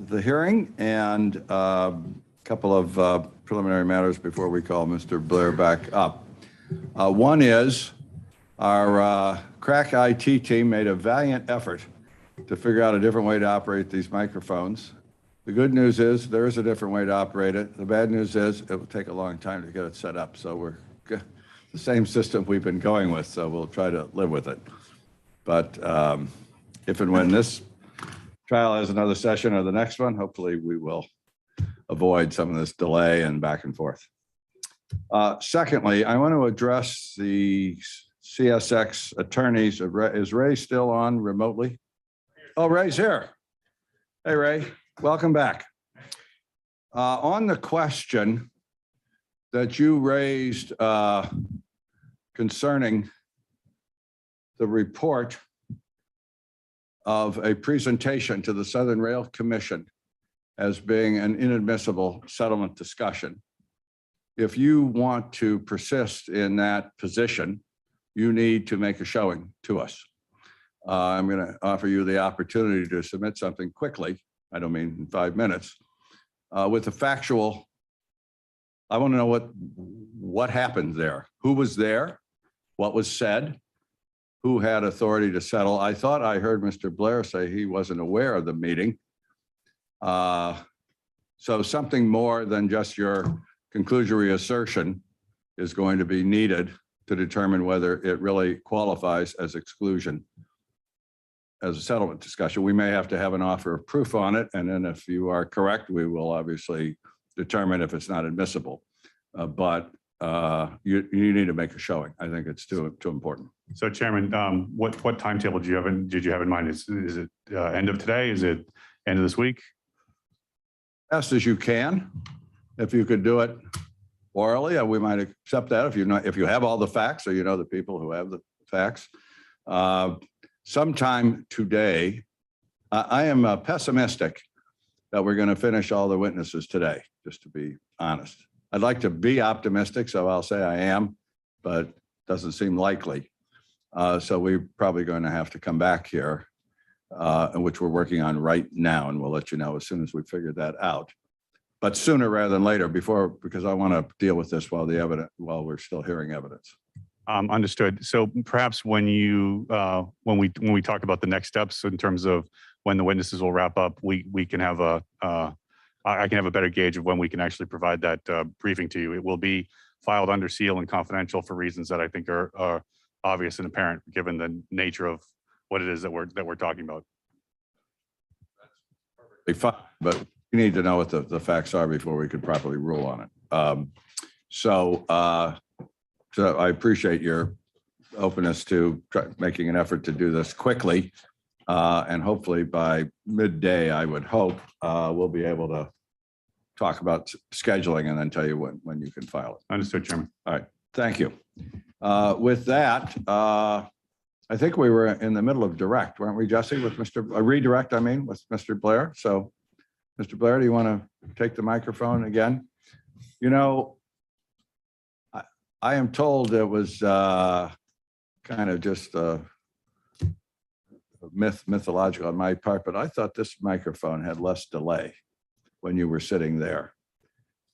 the hearing and a couple of preliminary matters before we call Mr. Blair back up. One is our crack IT team made a valiant effort to figure out a different way to operate these microphones. The good news is there is a different way to operate it. The bad news is it will take a long time to get it set up. So we're the same system we've been going with, so we'll try to live with it. But if and when this trial has another session or the next one, hopefully we will avoid some of this delay and back and forth. Secondly, I want to address the CSX attorneys. Is Ray still on remotely? Oh, Ray's here. Hey, Ray, welcome back. On the question that you raised concerning the report of a presentation to the Southern Rail Commission as being an inadmissible settlement discussion. If you want to persist in that position, you need to make a showing to us. I'm going to offer you the opportunity to submit something quickly. I don't mean in 5 minutes, with a factual. I want to know what happened there. Who was there? What was said? Who had authority to settle? I thought I heard Mr. Blair say he wasn't aware of the meeting. So something more than just your conclusory assertion is going to be needed to determine whether it really qualifies as exclusion as a settlement discussion. We may have to have an offer of proof on it. And then if you are correct, we will obviously determine if it's not admissible. But you need to make a showing. I think it's too important. So, Chairman, what timetable did you have in mind? Is it end of today? Is it end of this week? Best as you can. If you could do it orally, we might accept that. If you have all the facts, or you know the people who have the facts. Sometime today, I am pessimistic that we're going to finish all the witnesses today. Just to be honest. I'd like to be optimistic, so I'll say I am, but doesn't seem likely. So we're probably going to have to come back here, which we're working on right now, and we'll let you know as soon as we figure that out. But sooner rather than later, because I want to deal with this while we're still hearing evidence. Understood. So perhaps when we talk about the next steps in terms of when the witnesses will wrap up, we can have I can have a better gauge of when we can actually provide that briefing to you. It will be filed under seal and confidential for reasons that I think are obvious and apparent given the nature of what it is that we're talking about. That's perfectly fine, but you need to know what the facts are before we could properly rule on it. So I appreciate your openness to making an effort to do this quickly. And hopefully by midday, I would hope we'll be able to talk about scheduling and then tell you when you can file it. Understood, Chairman. All right. Thank you. With that, I think we were in the middle of direct, weren't we, Jesse, with redirect, with Mr. Blair. So, Mr. Blair, do you want to take the microphone again? You know, I am told it was kind of just mythological on my part, but I thought this microphone had less delay when you were sitting there.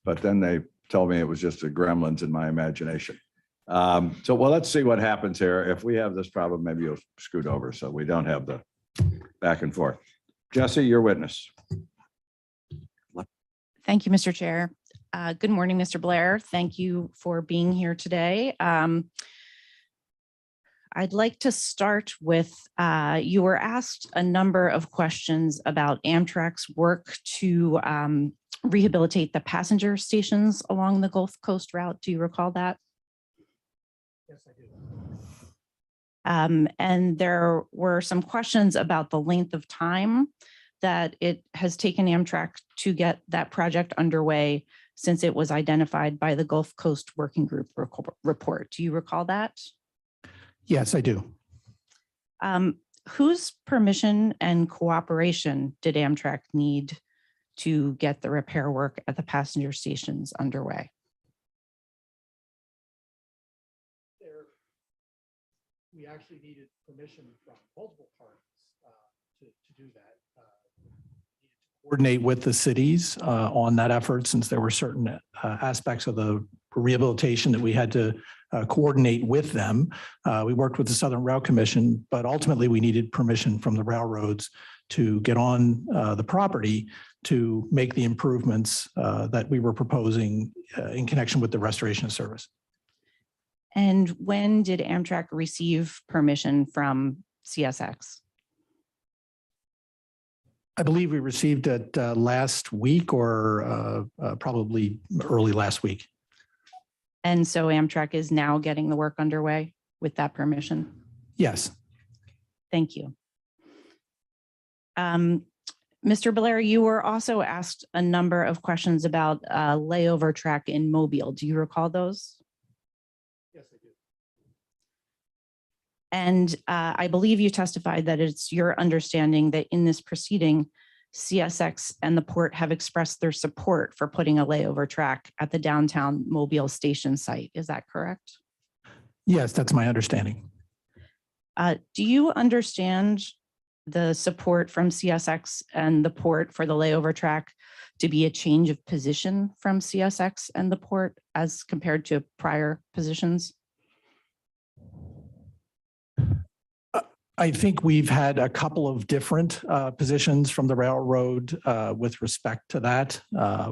But then they told me it was just the gremlins in my imagination. Well, let's see what happens here. If we have this problem, maybe you'll scoot over so we don't have the back and forth. Jesse, your witness. Thank you, Mr. Chair. Good morning, Mr. Blair. Thank you for being here today. I'd like to start with, you were asked a number of questions about Amtrak's work to rehabilitate the passenger stations along the Gulf Coast route. Do you recall that? Yes, I do. And there were some questions about the length of time that it has taken Amtrak to get that project underway since it was identified by the Gulf Coast Working Group report. Do you recall that? Yes, I do. Whose permission and cooperation did Amtrak need to get the repair work at the passenger stations underway? We actually needed permission from multiple parties to do that. We needed to coordinate with the cities on that effort, since there were certain aspects of the rehabilitation that we had to coordinate with them. We worked with the Southern Rail Commission, but ultimately we needed permission from the railroads to get on the property to make the improvements that we were proposing in connection with the restoration of service. And when did Amtrak receive permission from CSX? I believe we received it last week, or probably early last week. And so Amtrak is now getting the work underway with that permission? Yes. Thank you. Mr. Blair, you were also asked a number of questions about layover track in Mobile. Do you recall those? Yes, I do. And I believe you testified that it's your understanding that in this proceeding, CSX and the port have expressed their support for putting a layover track at the downtown Mobile station site. Is that correct? Yes, that's my understanding. Do you understand the support from CSX and the port for the layover track to be a change of position from CSX and the port as compared to prior positions? I think we've had a couple of different positions from the railroad with respect to that.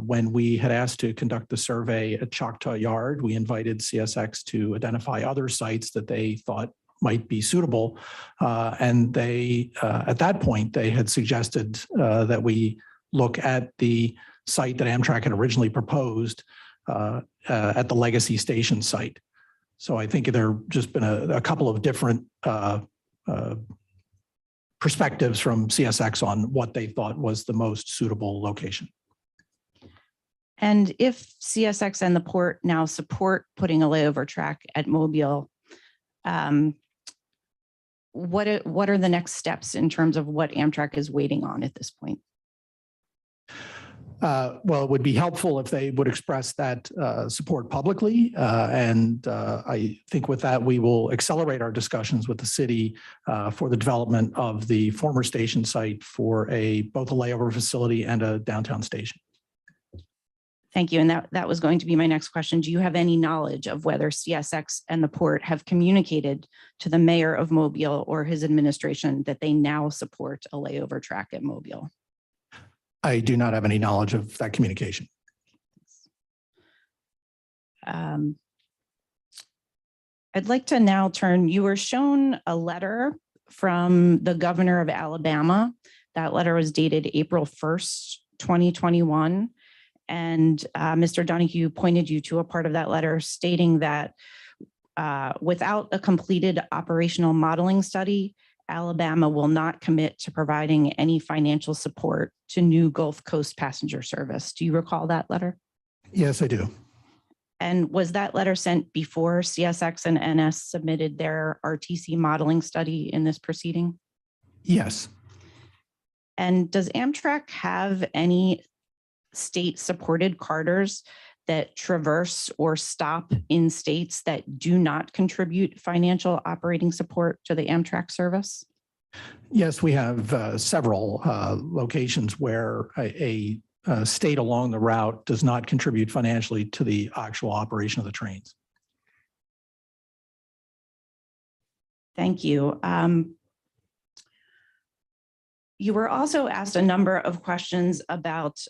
When we had asked to conduct the survey at Choctaw Yard, we invited CSX to identify other sites that they thought might be suitable. And they, at that point, they had suggested that we look at the site that Amtrak had originally proposed at the Legacy Station site. So I think there have just been a couple of different perspectives from CSX on what they thought was the most suitable location. And if CSX and the port now support putting a layover track at Mobile, what are the next steps in terms of what Amtrak is waiting on at this point? Well, it would be helpful if they would express that support publicly. And I think with that, we will accelerate our discussions with the city for the development of the former station site for both a layover facility and a downtown station. Thank you. And that was going to be my next question. Do you have any knowledge of whether CSX and the port have communicated to the mayor of Mobile or his administration that they now support a layover track at Mobile? I do not have any knowledge of that communication. I'd like to now turn, you were shown a letter from the governor of Alabama. That letter was dated April 1st, 2021. And Mr. Donahue pointed you to a part of that letter stating that without a completed operational modeling study, Alabama will not commit to providing any financial support to new Gulf Coast passenger service. Do you recall that letter? Yes, I do. And was that letter sent before CSX and NS submitted their RTC modeling study in this proceeding? Yes. And does Amtrak have any state-supported corridors that traverse or stop in states that do not contribute financial operating support to the Amtrak service? Yes, we have several locations where a state along the route does not contribute financially to the actual operation of the trains. Thank you. You were also asked a number of questions about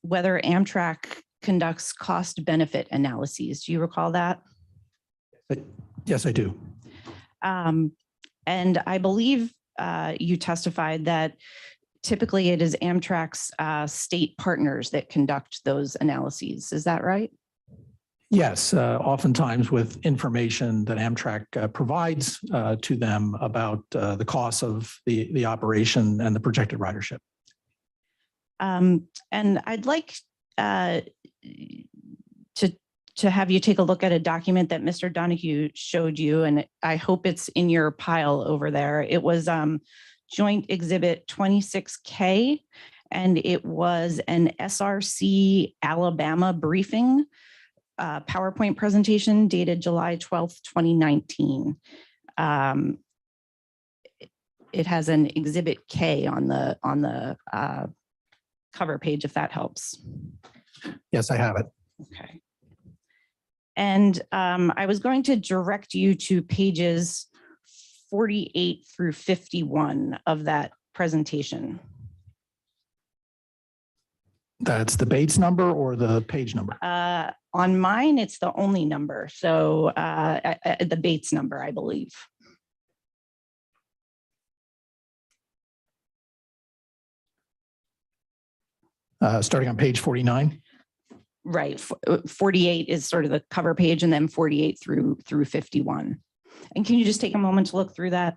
whether Amtrak conducts cost-benefit analyses. Do you recall that? Yes, I do. And I believe you testified that typically it is Amtrak's state partners that conduct those analyses. Is that right? Yes, oftentimes with information that Amtrak provides to them about the costs of the operation and the projected ridership. And I'd like to have you take a look at a document that Mr. Donahue showed you, and I hope it's in your pile over there. It was Joint Exhibit 26K, and it was an SRC Alabama briefing PowerPoint presentation dated July 12th, 2019. It has an Exhibit K on the cover page, if that helps. Yes, I have it. Okay. And I was going to direct you to pages 48 through 51 of that presentation. That's the Bates number or the page number? On mine, it's the only number. So the Bates number, I believe. Starting on page 49. Right. 48 is sort of the cover page, and then 48 through 51. And can you just take a moment to look through that?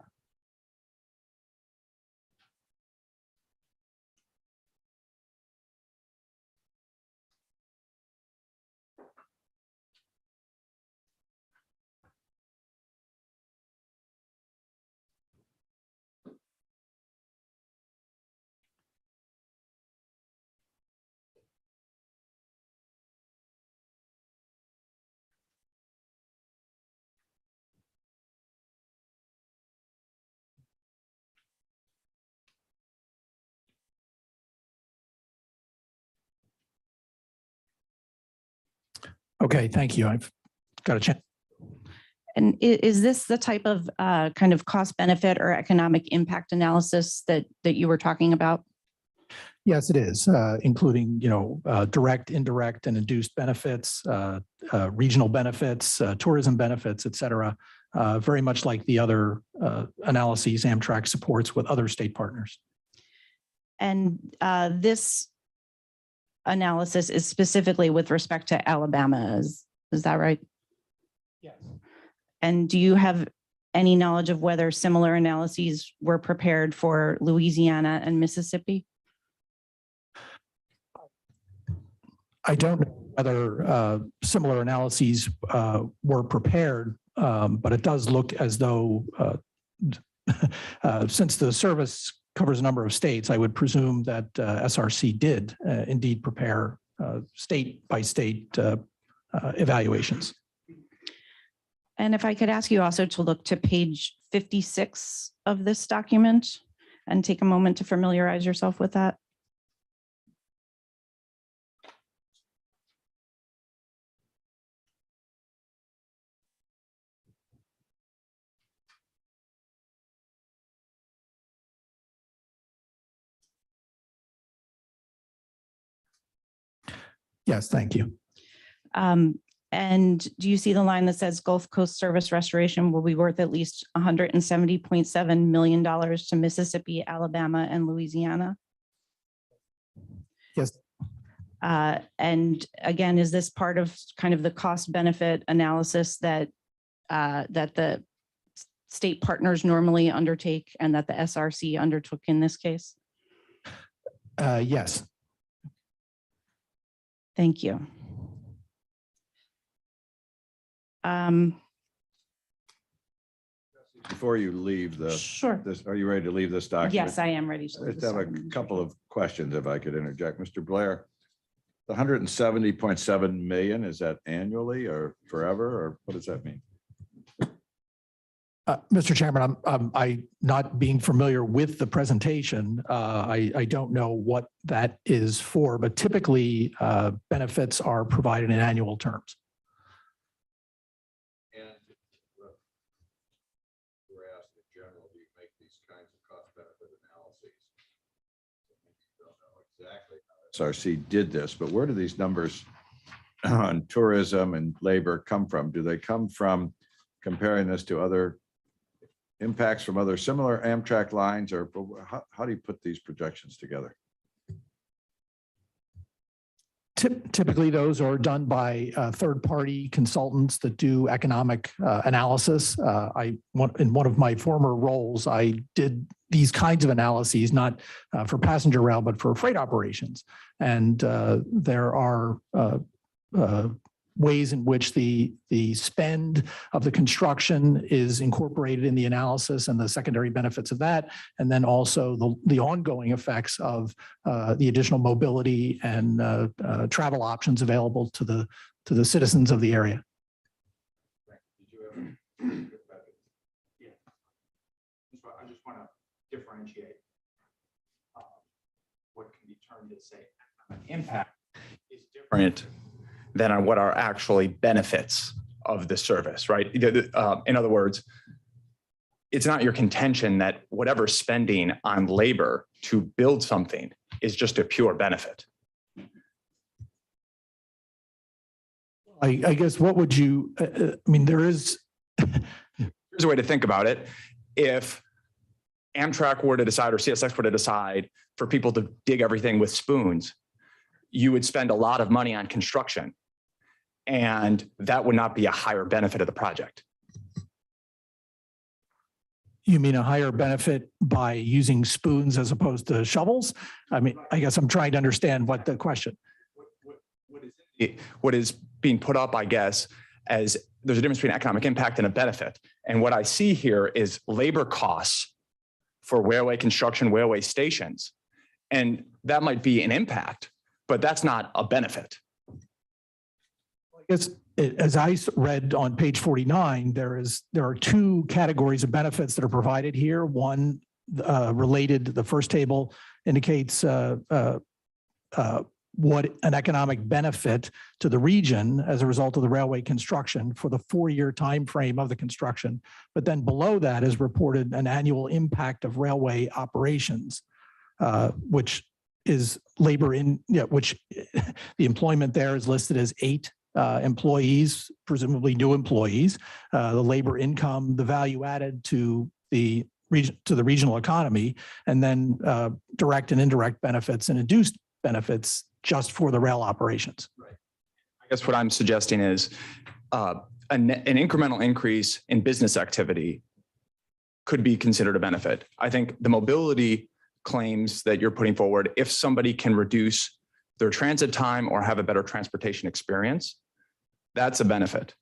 Okay, thank you. I've got a chance. And is this the type of kind of cost benefit or economic impact analysis that you were talking about? Yes, it is, including, direct, indirect, and induced benefits, regional benefits, tourism benefits, et cetera, very much like the other analyses Amtrak supports with other state partners. And this analysis is specifically with respect to Alabama, is that right? Yes. And do you have any knowledge of whether similar analyses were prepared for Louisiana and Mississippi? I don't know whether similar analyses were prepared, but it does look as though since the service covers a number of states, I would presume that SRC did indeed prepare state by state evaluations. And if I could ask you also to look to page 56 of this document and take a moment to familiarize yourself with that. Yes, thank you. And do you see the line that says Gulf Coast service restoration will be worth at least $170.7 million to Mississippi, Alabama, and Louisiana? Yes. And again, is this part of kind of the cost benefit analysis that that the state partners normally undertake and that the SRC undertook in this case? Yes. Thank you. Before you leave Sure. are you ready to leave this document? Yes, I am ready to. I just have a couple of questions if I could interject. Mr. Blair, the 170.7 million, is that annually or forever, or what does that mean? Mr. Chairman, I not being familiar with the presentation, I don't know what that is for, but typically benefits are provided in annual terms. And we're asked in general, do you make these kinds of cost benefit analyses? You don't know exactly how SRC did this, but where do these numbers on tourism and labor come from? Do they come from comparing this to other impacts from other similar Amtrak lines, or how do you put these projections together? Typically, those are done by third-party consultants that do economic analysis. In one of my former roles, I did these kinds of analyses, not for passenger rail, but for freight operations. And there are ways in which the spend of the construction is incorporated in the analysis and the secondary benefits of that, and then also the ongoing effects of the additional mobility and travel options available to the citizens of the area. Yeah. I just want to differentiate what can be termed important to say impact is different than on what are actually benefits of the service, right? In other words, it's not your contention that whatever spending on labor to build something is just a pure benefit. I guess what would you, I mean, there is. Here's a way to think about it. If Amtrak were to decide or CSX were to decide for people to dig everything with spoons, you would spend a lot of money on construction, and that would not be a higher benefit of the project. You mean a higher benefit by using spoons as opposed to shovels? I mean, I guess I'm trying to understand what the question. What is being put up, I guess, as there's a difference between economic impact and a benefit. And what I see here is labor costs for railway construction, railway stations. And that might be an impact, but that's not a benefit. I guess as I read on page 49, there are two categories of benefits that are provided here. One related, the first table indicates what an economic benefit to the region as a result of the railway construction for the 4-year time frame of the construction. But then below that is reported an annual impact of railway operations, which is labor which the employment there is listed as 8 employees, presumably new employees, the labor income, the value added to the regional economy, and then direct and indirect benefits and induced benefits just for the rail operations. Right. I guess what I'm suggesting is an incremental increase in business activity could be considered a benefit. I think the mobility claims that you're putting forward, if somebody can reduce their transit time or have a better transportation experience, that's a benefit.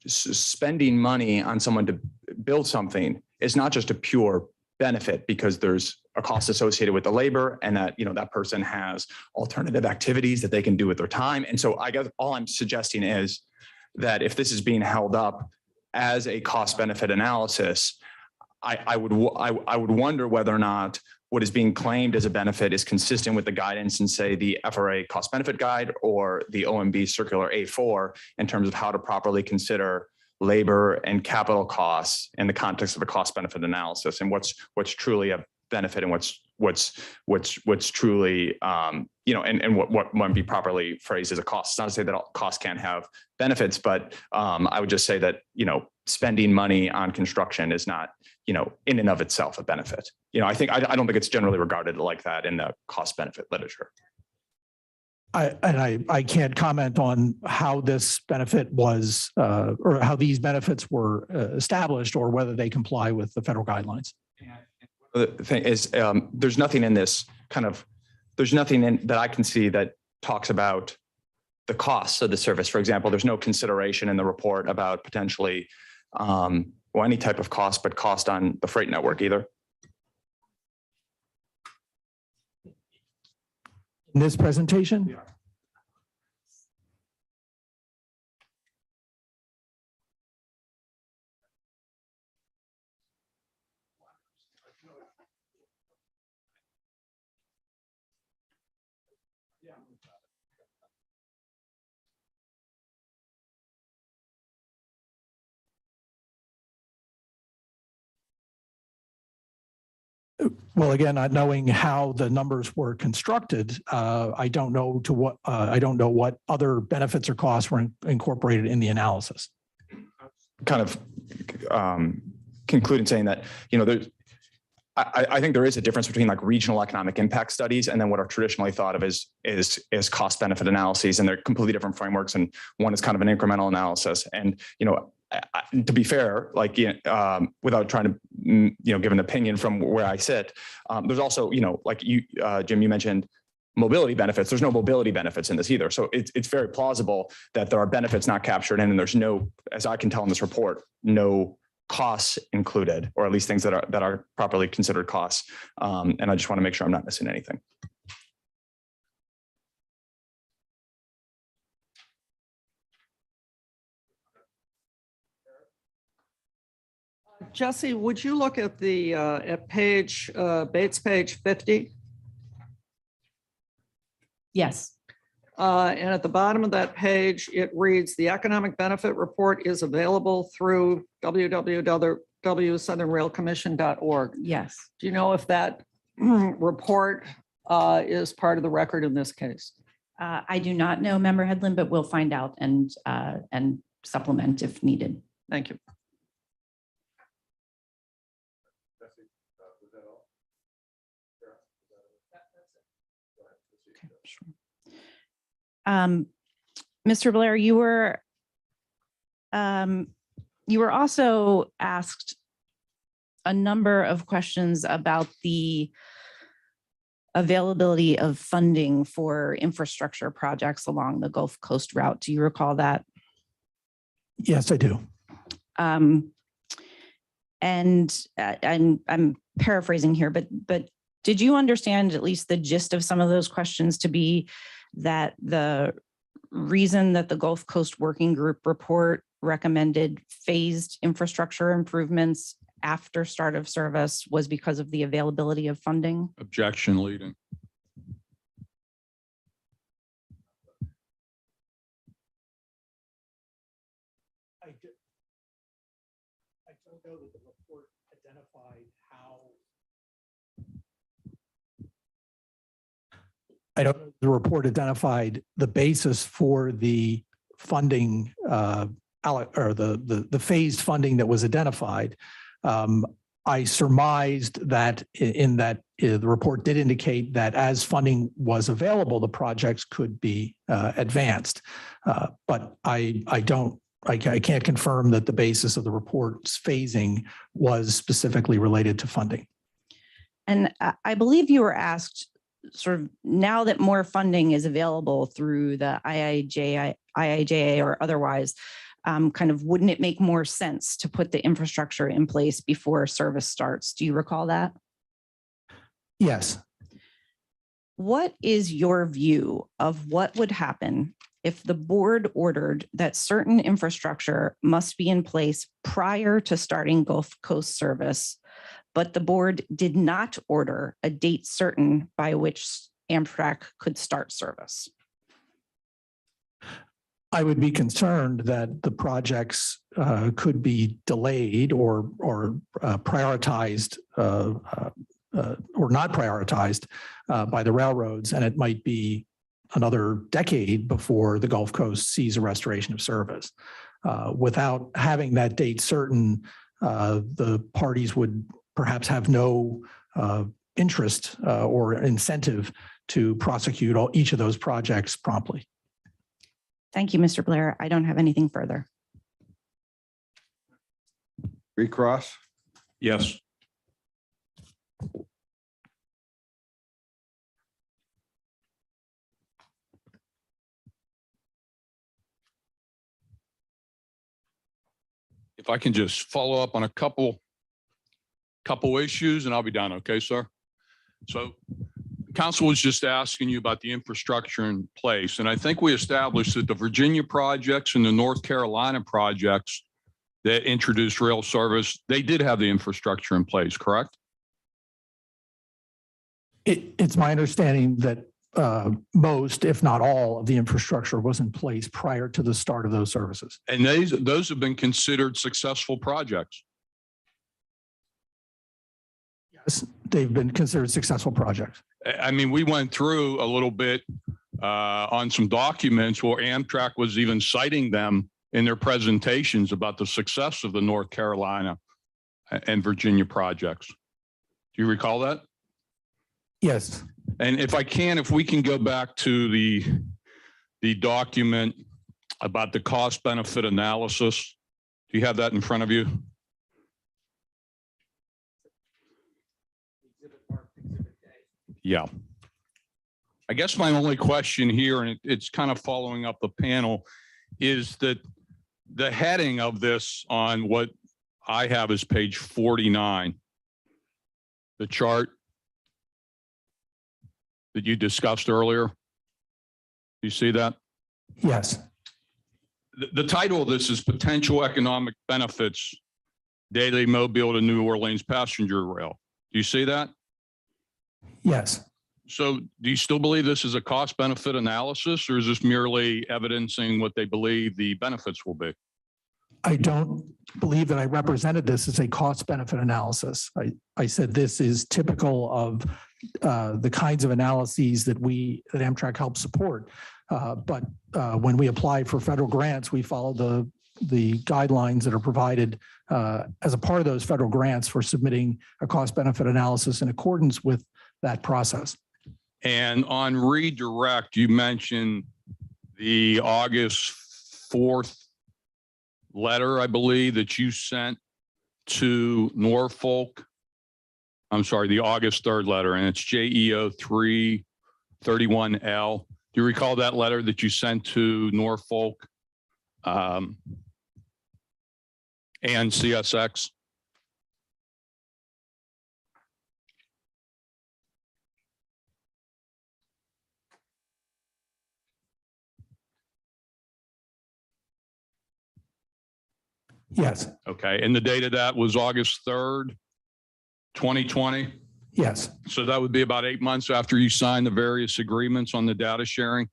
Spending money on someone to build something is not just a pure benefit because there's a cost associated with the labor and that, that person has alternative activities that they can do with their time. And so I guess all I'm suggesting is that if this is being held up as a cost benefit analysis, I would wonder whether or not what is being claimed as a benefit is consistent with the guidance in, say, the FRA cost benefit guide or the OMB circular A4 in terms of how to properly consider labor and capital costs in the context of a cost benefit analysis, and what's truly a benefit and what's truly and what might be properly phrased as a cost. It's not to say that all costs can't have benefits, but I would just say that spending money on construction is not in and of itself a benefit. I don't think it's generally regarded like that in the cost benefit literature. I can't comment on how this benefit was or how these benefits were established or whether they comply with the federal guidelines. The thing is, there's nothing in this there's nothing in that I can see that talks about the costs of the service. For example, there's no consideration in the report about potentially any type of cost, but cost on the freight network either. In this presentation? Yeah. Well, again, not knowing how the numbers were constructed, I don't know what other benefits or costs were incorporated in the analysis. Kind of conclude in saying that I think there is a difference between like regional economic impact studies and then what are traditionally thought of as cost benefit analyses, and they're completely different frameworks. And one is kind of an incremental analysis, and to be fair, without trying to, give an opinion from where I sit, there's also, Jim, you mentioned mobility benefits. There's no mobility benefits in this either. So it's very plausible that there are benefits not captured in, and there's no, as I can tell in this report, no costs included, or at least things that are properly considered costs. And I just want to make sure I'm not missing anything. Jesse, would you look at the at page Bates page 50? Yes. And at the bottom of that page, it reads, the economic benefit report is available through www.southernrailcommission.org. Yes. Do you know if that report is part of the record in this case? I do not know, Member Headland, but we'll find out and supplement if needed. Thank you. Okay, sure. Mr. Blair, you were also asked a number of questions about the availability of funding for infrastructure projects along the Gulf Coast route. Do you recall that? Yes, I do. And I'm paraphrasing here, but did you understand at least the gist of some of those questions to be that the reason that the Gulf Coast Working Group report recommended phased infrastructure improvements after start of service was because of the availability of funding? Objection leading. I don't know that the report identified how. I don't know the report identified the basis for the funding or the phased funding that was identified. I surmised that the report did indicate that as funding was available, the projects could be advanced. But I can't confirm that the basis of the report's phasing was specifically related to funding. And I believe you were asked sort of now that more funding is available through the IIJA or otherwise, kind of wouldn't it make more sense to put the infrastructure in place before service starts? Do you recall that? Yes. What is your view of what would happen if the board ordered that certain infrastructure must be in place prior to starting Gulf Coast service, but the board did not order a date certain by which Amtrak could start service? I would be concerned that the projects could be delayed or prioritized or not prioritized by the railroads, and it might be another decade before the Gulf Coast sees a restoration of service. Without having that date certain, the parties would perhaps have no interest or incentive to prosecute each of those projects promptly. Thank you, Mr. Blair. I don't have anything further. Recross? Yes. If I can just follow up on a couple issues and I'll be done. Okay, sir? So council was just asking you about the infrastructure in place. And I think we established that the Virginia projects and the North Carolina projects that introduced rail service, they did have the infrastructure in place, correct? It's my understanding that most, if not all, of the infrastructure was in place prior to the start of those services. And those have been considered successful projects. Yes, they've been considered successful projects. I mean, we went through a little bit on some documents where Amtrak was even citing them in their presentations about the success of the North Carolina and Virginia projects. Do you recall that? Yes. And if we can go back to the document about the cost benefit analysis. Do you have that in front of you? Yeah. I guess my only question here, and it's kind of following up the panel, is that the heading of this on what I have is page 49, the chart that you discussed earlier. Do you see that? Yes. The title of this is Potential Economic Benefits, Daily Mobile to New Orleans Passenger Rail. Do you see that? Yes. So do you still believe this is a cost benefit analysis, or is this merely evidencing what they believe the benefits will be? I don't believe that I represented this as a cost benefit analysis. I said this is typical of the kinds of analyses that Amtrak helps support. But when we apply for federal grants, we follow the guidelines that are provided as a part of those federal grants for submitting a cost benefit analysis in accordance with that process. And on redirect, you mentioned the August 4th letter, I believe, that you sent to Norfolk. I'm sorry, the August 3rd letter, and it's JEO 331L. Do you recall that letter that you sent to Norfolk and CSX? Yes, Okay, and the date of that was August 3rd, 2020? yes, So that would be about 8 months after you signed the various agreements on the data sharing?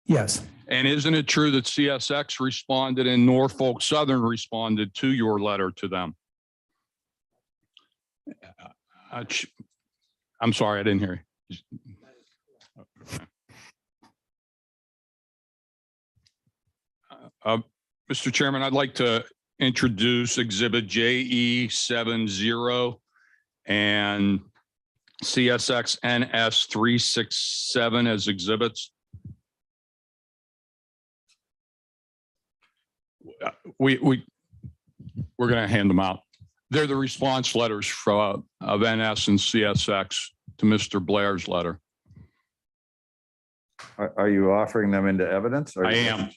yes, And isn't it true that CSX responded and Norfolk Southern responded to your letter to them? I'm sorry, I didn't hear you. Mr. Chairman, I'd like to introduce Exhibit JE70 and CSX NS 367 as exhibits. We're going to hand them out. They're the response letters from of NS and CSX to Mr. Blair's letter. Are you offering them into evidence? I am.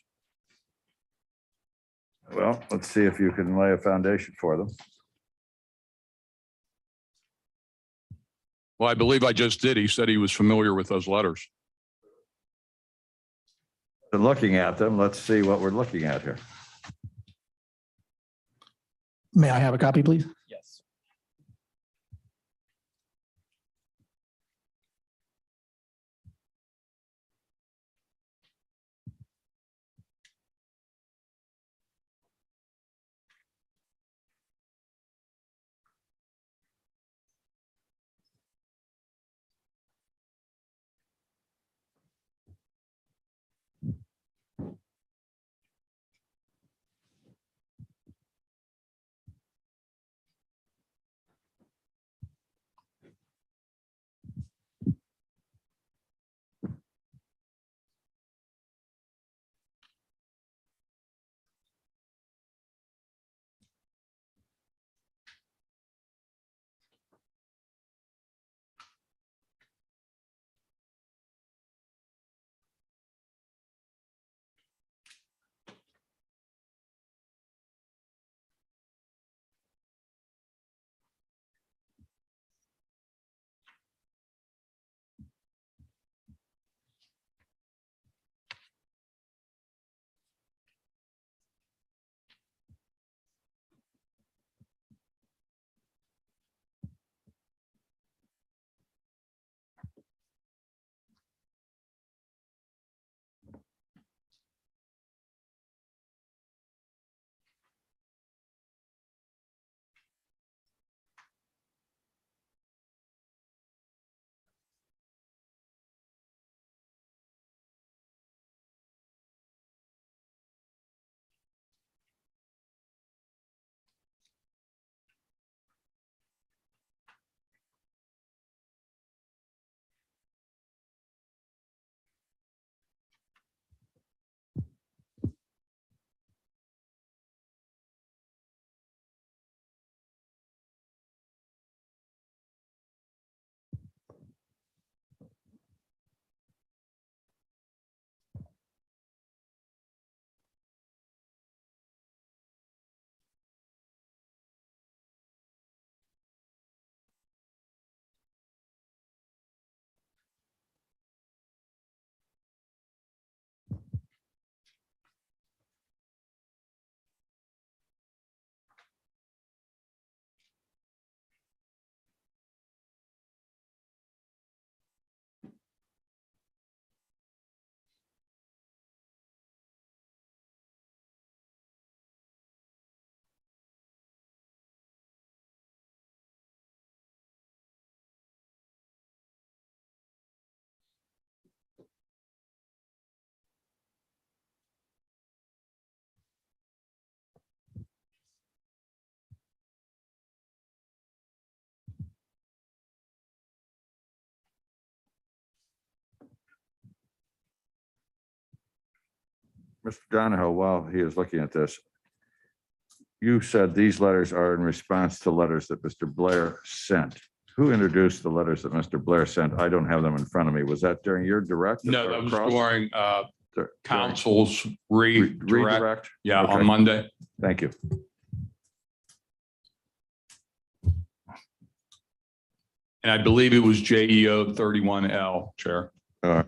Well, let's see if you can lay a foundation for them. Well, I believe I just did. He said he was familiar with those letters. Been looking at them. Let's see what we're looking at here. May I have a copy, please? Yes. Mr. Donahoe, while he is looking at this, you said these letters are in response to letters that Mr. Blair sent. Who introduced the letters that Mr. Blair sent? I don't have them in front of me. Was that during your direct? No, or that was cross? during During council's redirect. redirect? Yeah, Okay. on Monday. Thank you. And I believe it was JEO 31L, Chair. Uh,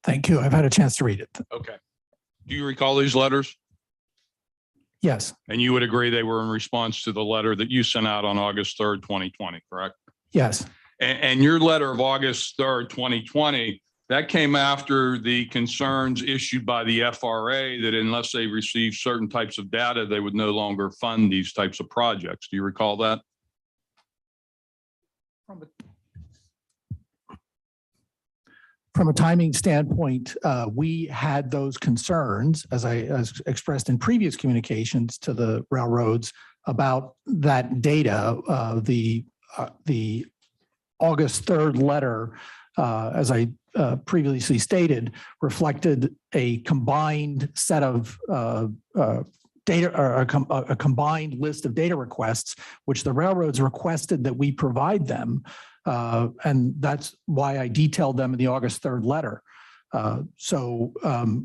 Thank you. I've had a chance to read it. Okay. Do you recall these letters? Yes, And you would agree they were in response to the letter that you sent out on August 3rd, 2020, correct? yes, And your letter of August 3rd, 2020, that came after the concerns issued by the FRA that unless they receive certain types of data, they would no longer fund these types of projects. Do you recall that? from a timing standpoint, we had those concerns, as expressed in previous communications to the railroads about that data. The August 3rd letter, as I previously stated, reflected a combined set of data, or a combined list of data requests, which the railroads requested that we provide them. And that's why I detailed them in the August 3rd letter.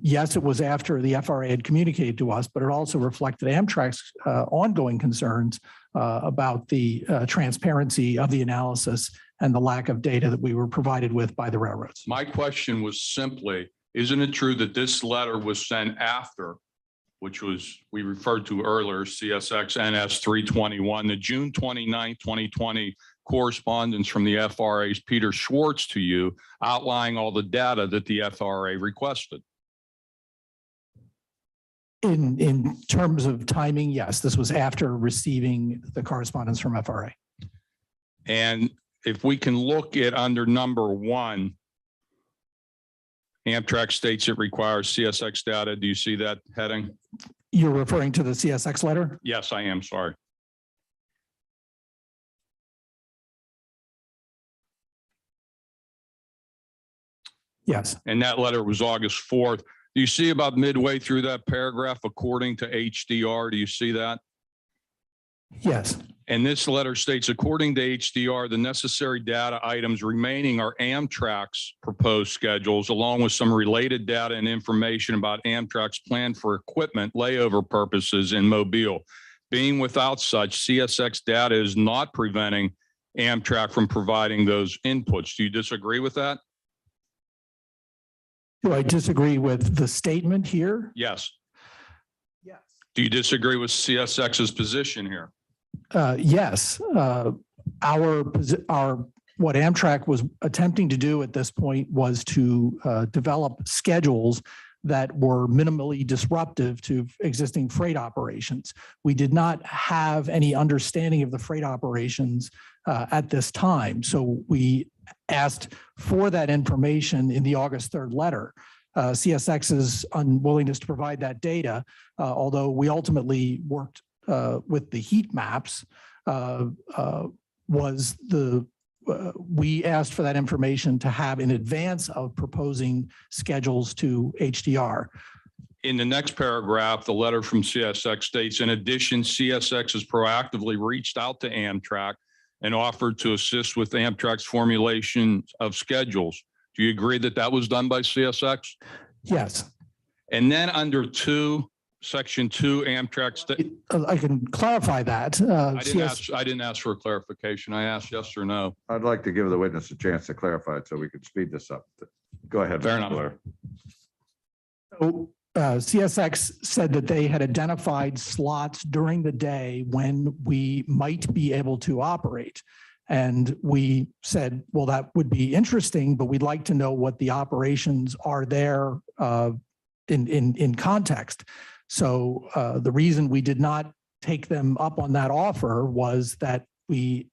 Yes, it was after the FRA had communicated to us, but it also reflected Amtrak's ongoing concerns about the transparency of the analysis and the lack of data that we were provided with by the railroads. My question was simply, isn't it true that this letter was sent after, which was, we referred to earlier, CSX NS 321, the June 29, 2020 correspondence from the FRA's Peter Schwartz to you outlining all the data that the FRA requested? In terms of timing, yes, this was after receiving the correspondence from FRA. And if we can look at under number 1, Amtrak states it requires CSX data. Do you see that heading? You're referring to the CSX letter? Yes, I am. Sorry. Yes. And that letter was August 4th. Do you see about midway through that paragraph, according to HDR? Do you see that? Yes. And this letter states, according to HDR, the necessary data items remaining are Amtrak's proposed schedules, along with some related data and information about Amtrak's plan for equipment layover purposes in Mobile. Being without such, CSX data is not preventing Amtrak from providing those inputs. Do you disagree with that? Do I disagree with the statement here? Yes. Yes. Do you disagree with CSX's position here? Yes. What Amtrak was attempting to do at this point was to develop schedules that were minimally disruptive to existing freight operations. We did not have any understanding of the freight operations at this time. So we asked for that information in the August 3rd letter. CSX's unwillingness to provide that data, although we ultimately worked with the heat maps, we asked for that information to have in advance of proposing schedules to HDR. In the next paragraph, the letter from CSX states, in addition, CSX has proactively reached out to Amtrak and offered to assist with Amtrak's formulation of schedules. Do you agree that that was done by CSX? Yes. And then under Section 2, Amtrak. I can clarify that. I didn't ask for a clarification. I asked yes or no. I'd like to give the witness a chance to clarify it so we could speed this up. Go ahead. Fair Mr. enough. Blair. So CSX said that they had identified slots during the day when we might be able to operate. And we said, well, that would be interesting, but we'd like to know what the operations are there in context. So the reason we did not take them up on that offer was that we,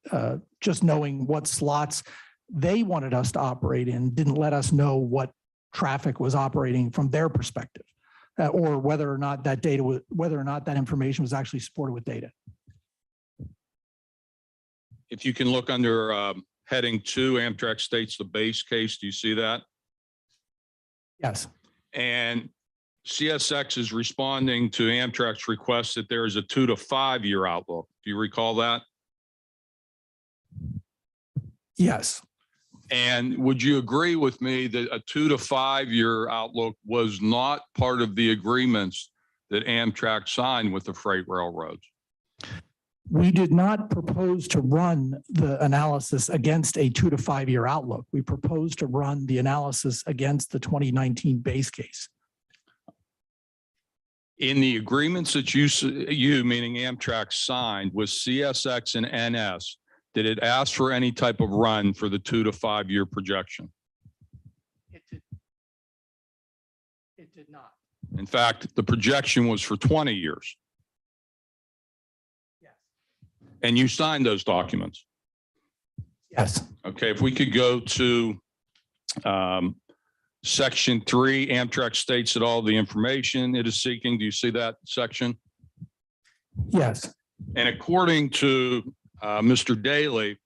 just knowing what slots they wanted us to operate in didn't let us know what traffic was operating from their perspective, or whether or not that information was actually supported with data. If you can look under heading 2, Amtrak states the base case. Do you see that? Yes. And CSX is responding to Amtrak's request that there is a 2 to 5 year outlook. Do you recall that? Yes. And would you agree with me that a 2 to 5 year outlook was not part of the agreements that Amtrak signed with the freight railroads? We did not propose to run the analysis against a 2 to 5 year outlook. We proposed to run the analysis against the 2019 base case. In the agreements that you meaning Amtrak signed with CSX and NS, did it ask for any type of run for the 2 to 5 year projection? It did not. In fact, the projection was for 20 years. Yes. And you signed those documents. Yes. Okay, if we could go to Section 3, Amtrak states that all the information it is seeking. Do you see that section? Yes. And according to Mr. Daly,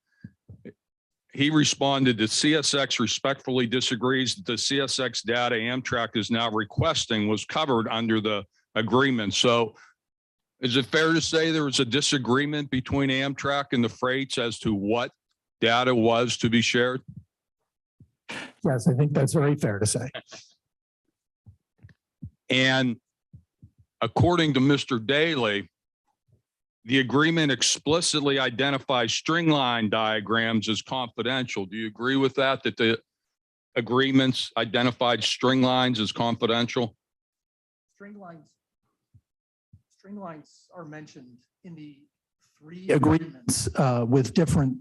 he responded that CSX respectfully disagrees that the CSX data Amtrak is now requesting was covered under the agreement. So is it fair to say there was a disagreement between Amtrak and the freights as to what data was to be shared? Yes, I think that's very fair to say. And according to Mr. Daly, the agreement explicitly identifies string line diagrams as confidential. Do you agree with that, that the agreements identified string lines as confidential? String lines are mentioned in the 3 agreements with different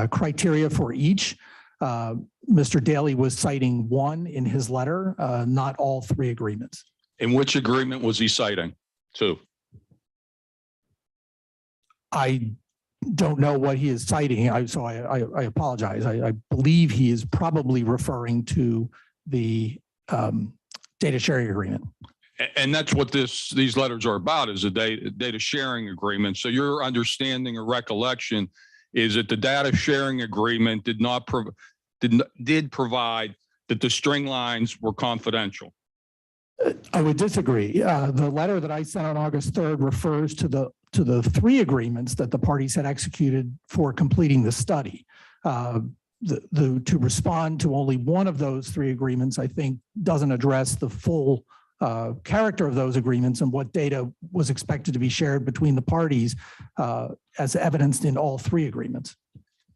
criteria for each. Mr. Daly was citing 1 in his letter, not all 3 agreements. And which agreement was he citing? 2. I don't know what he is citing, so I apologize. I believe he is probably referring to the data sharing agreement. And that's what these letters are about, is a data sharing agreement. So your understanding or recollection is that the data sharing agreement did provide that the string lines were confidential? I would disagree. The letter that I sent on August 3rd refers to the three agreements that the parties had executed for completing the study. To respond to only one of those three agreements, I think, doesn't address the full character of those agreements and what data was expected to be shared between the parties as evidenced in all three agreements.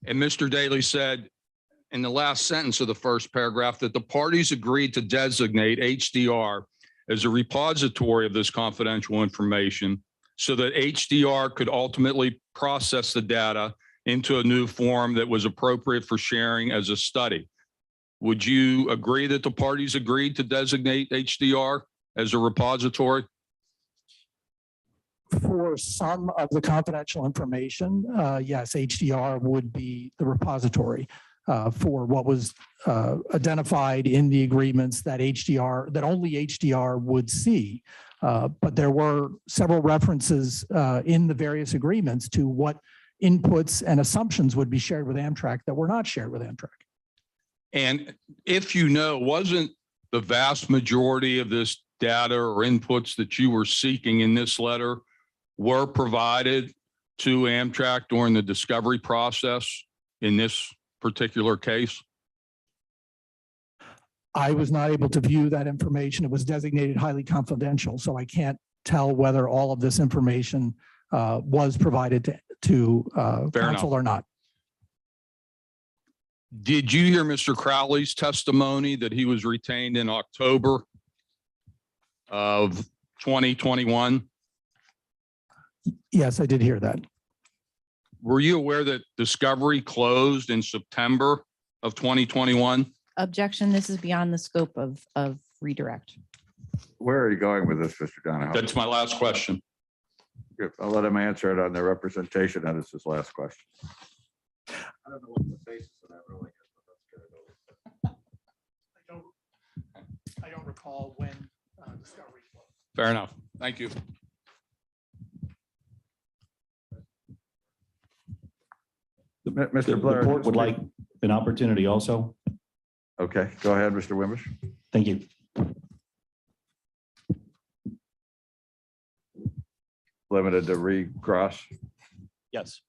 And Mr. Daly said in the last sentence of the first paragraph that the parties agreed to designate HDR as a repository of this confidential information so that HDR could ultimately process the data into a new form that was appropriate for sharing as a study. Would you agree that the parties agreed to designate HDR as a repository? For some of the confidential information, yes, HDR would be the repository. For what was identified in the agreements that only HDR would see. But there were several references in the various agreements to what inputs and assumptions would be shared with Amtrak that were not shared with Amtrak. And if you know, wasn't the vast majority of this data or inputs that you were seeking in this letter were provided to Amtrak during the discovery process in this particular case? I was not able to view that information. It was designated highly confidential, so I can't tell whether all of this information was provided to counsel or not. Did you hear Mr. Crowley's testimony that he was retained in October of 2021? Yes, I did hear that. Were you aware that discovery closed in September of 2021? Objection, this is beyond the scope of redirect. Where are you going with this, Mr. Donahoe? That's my last question. Good. I'll let him answer it on the representation. That is his last question. I don't know what the basis of that really is, but let's get it over. I don't recall when discovery closed. Fair enough. Thank you. Mr. Blair. The court would like an opportunity also. Okay, go ahead, Mr. Wimbish. Thank you. Limited to recross. Yes.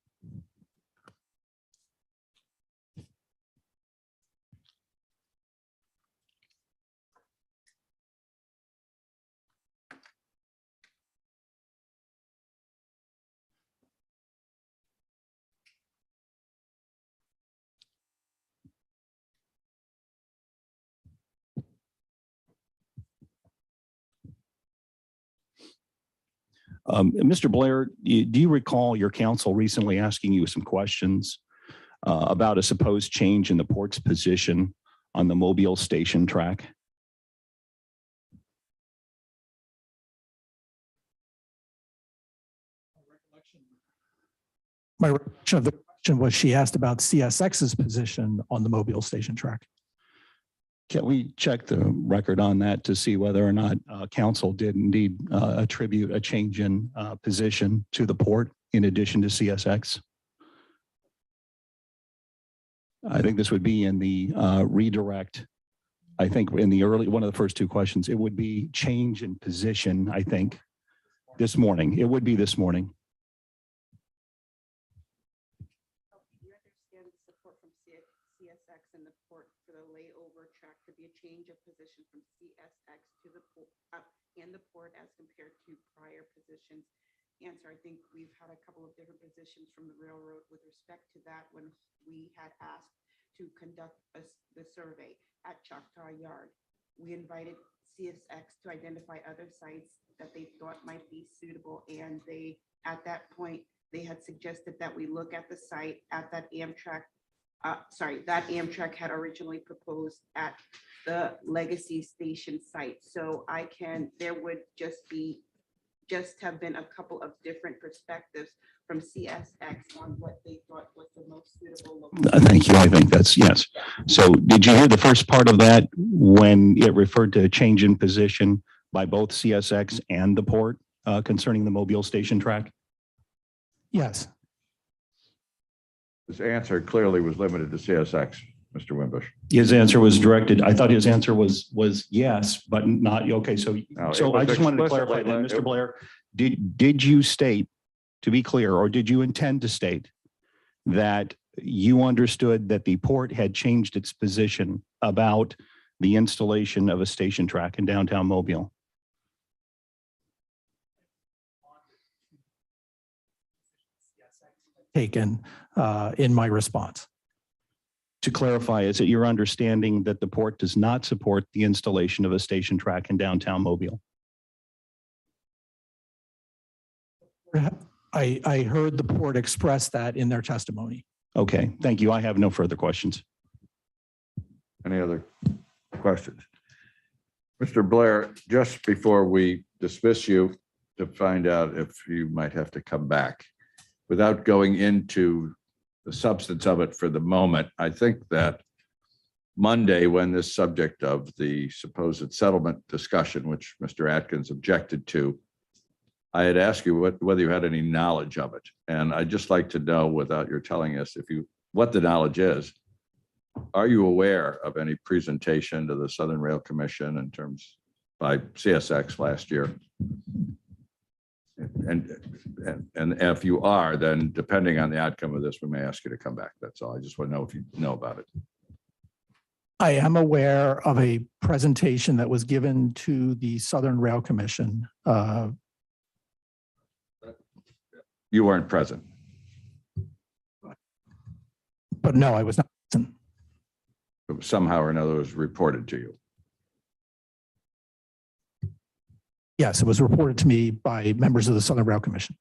Mr. Blair, do you recall your counsel recently asking you some questions about a supposed change in the port's position on the Mobile station track? My recollection of the question was she asked about CSX's position on the Mobile station track. Can we check the record on that to see whether or not counsel did indeed attribute a change in position to the port in addition to CSX? I think this would be in the redirect. I think in the one of the first two questions, it would be change in position, I think, this morning. It would be this morning. You understand the support from CSX and the port for the layover track to be a change of position from CSX to the port and the port as compared to prior positions. Answer, I think we've had a couple of different positions from the railroad with respect to that when we had asked to conduct the survey at Choctaw Yard. We invited CSX to identify other sites that they thought might be suitable, and they, at that point, they had suggested that we look at the site at that Amtrak, that Amtrak had originally proposed at the Legacy Station site. So there would just have been a couple of different perspectives from CSX on what they thought was the most suitable location. Thank you. I think that's yes. So did you hear the first part of that when it referred to a change in position by both CSX and the port concerning the Mobile station track? Yes. This answer clearly was limited to CSX. Mr. Wimbush? His answer was directed, I thought his answer was yes, but not, okay, so, No, it so I was just wanted to clarify explicitly- that, Mr. Blair, did you state, to be clear, or did you intend to state that you understood that the port had changed its position about the installation of a station track in downtown Mobile? Taken in my response. To clarify, is it your understanding that the port does not support the installation of a station track in downtown Mobile? I heard the port express that in their testimony. Okay, thank you. I have no further questions. Any other questions? Mr. Blair, just before we dismiss you to find out if you might have to come back, without going into the substance of it for the moment, I think that Monday, when this subject of the supposed settlement discussion, which Mr. Atkins objected to, I had asked you whether you had any knowledge of it. And I'd just like to know, without your telling us, what the knowledge is. Are you aware of any presentation to the Southern Rail Commission in terms by CSX last year? And if you are, then depending on the outcome of this, we may ask you to come back. That's all. I just want to know if you know about it. I am aware of a presentation that was given to the Southern Rail Commission. You weren't present. But no, I was not present. Somehow or another was reported to you. Yes, it was reported to me by members of the Southern Rail Commission.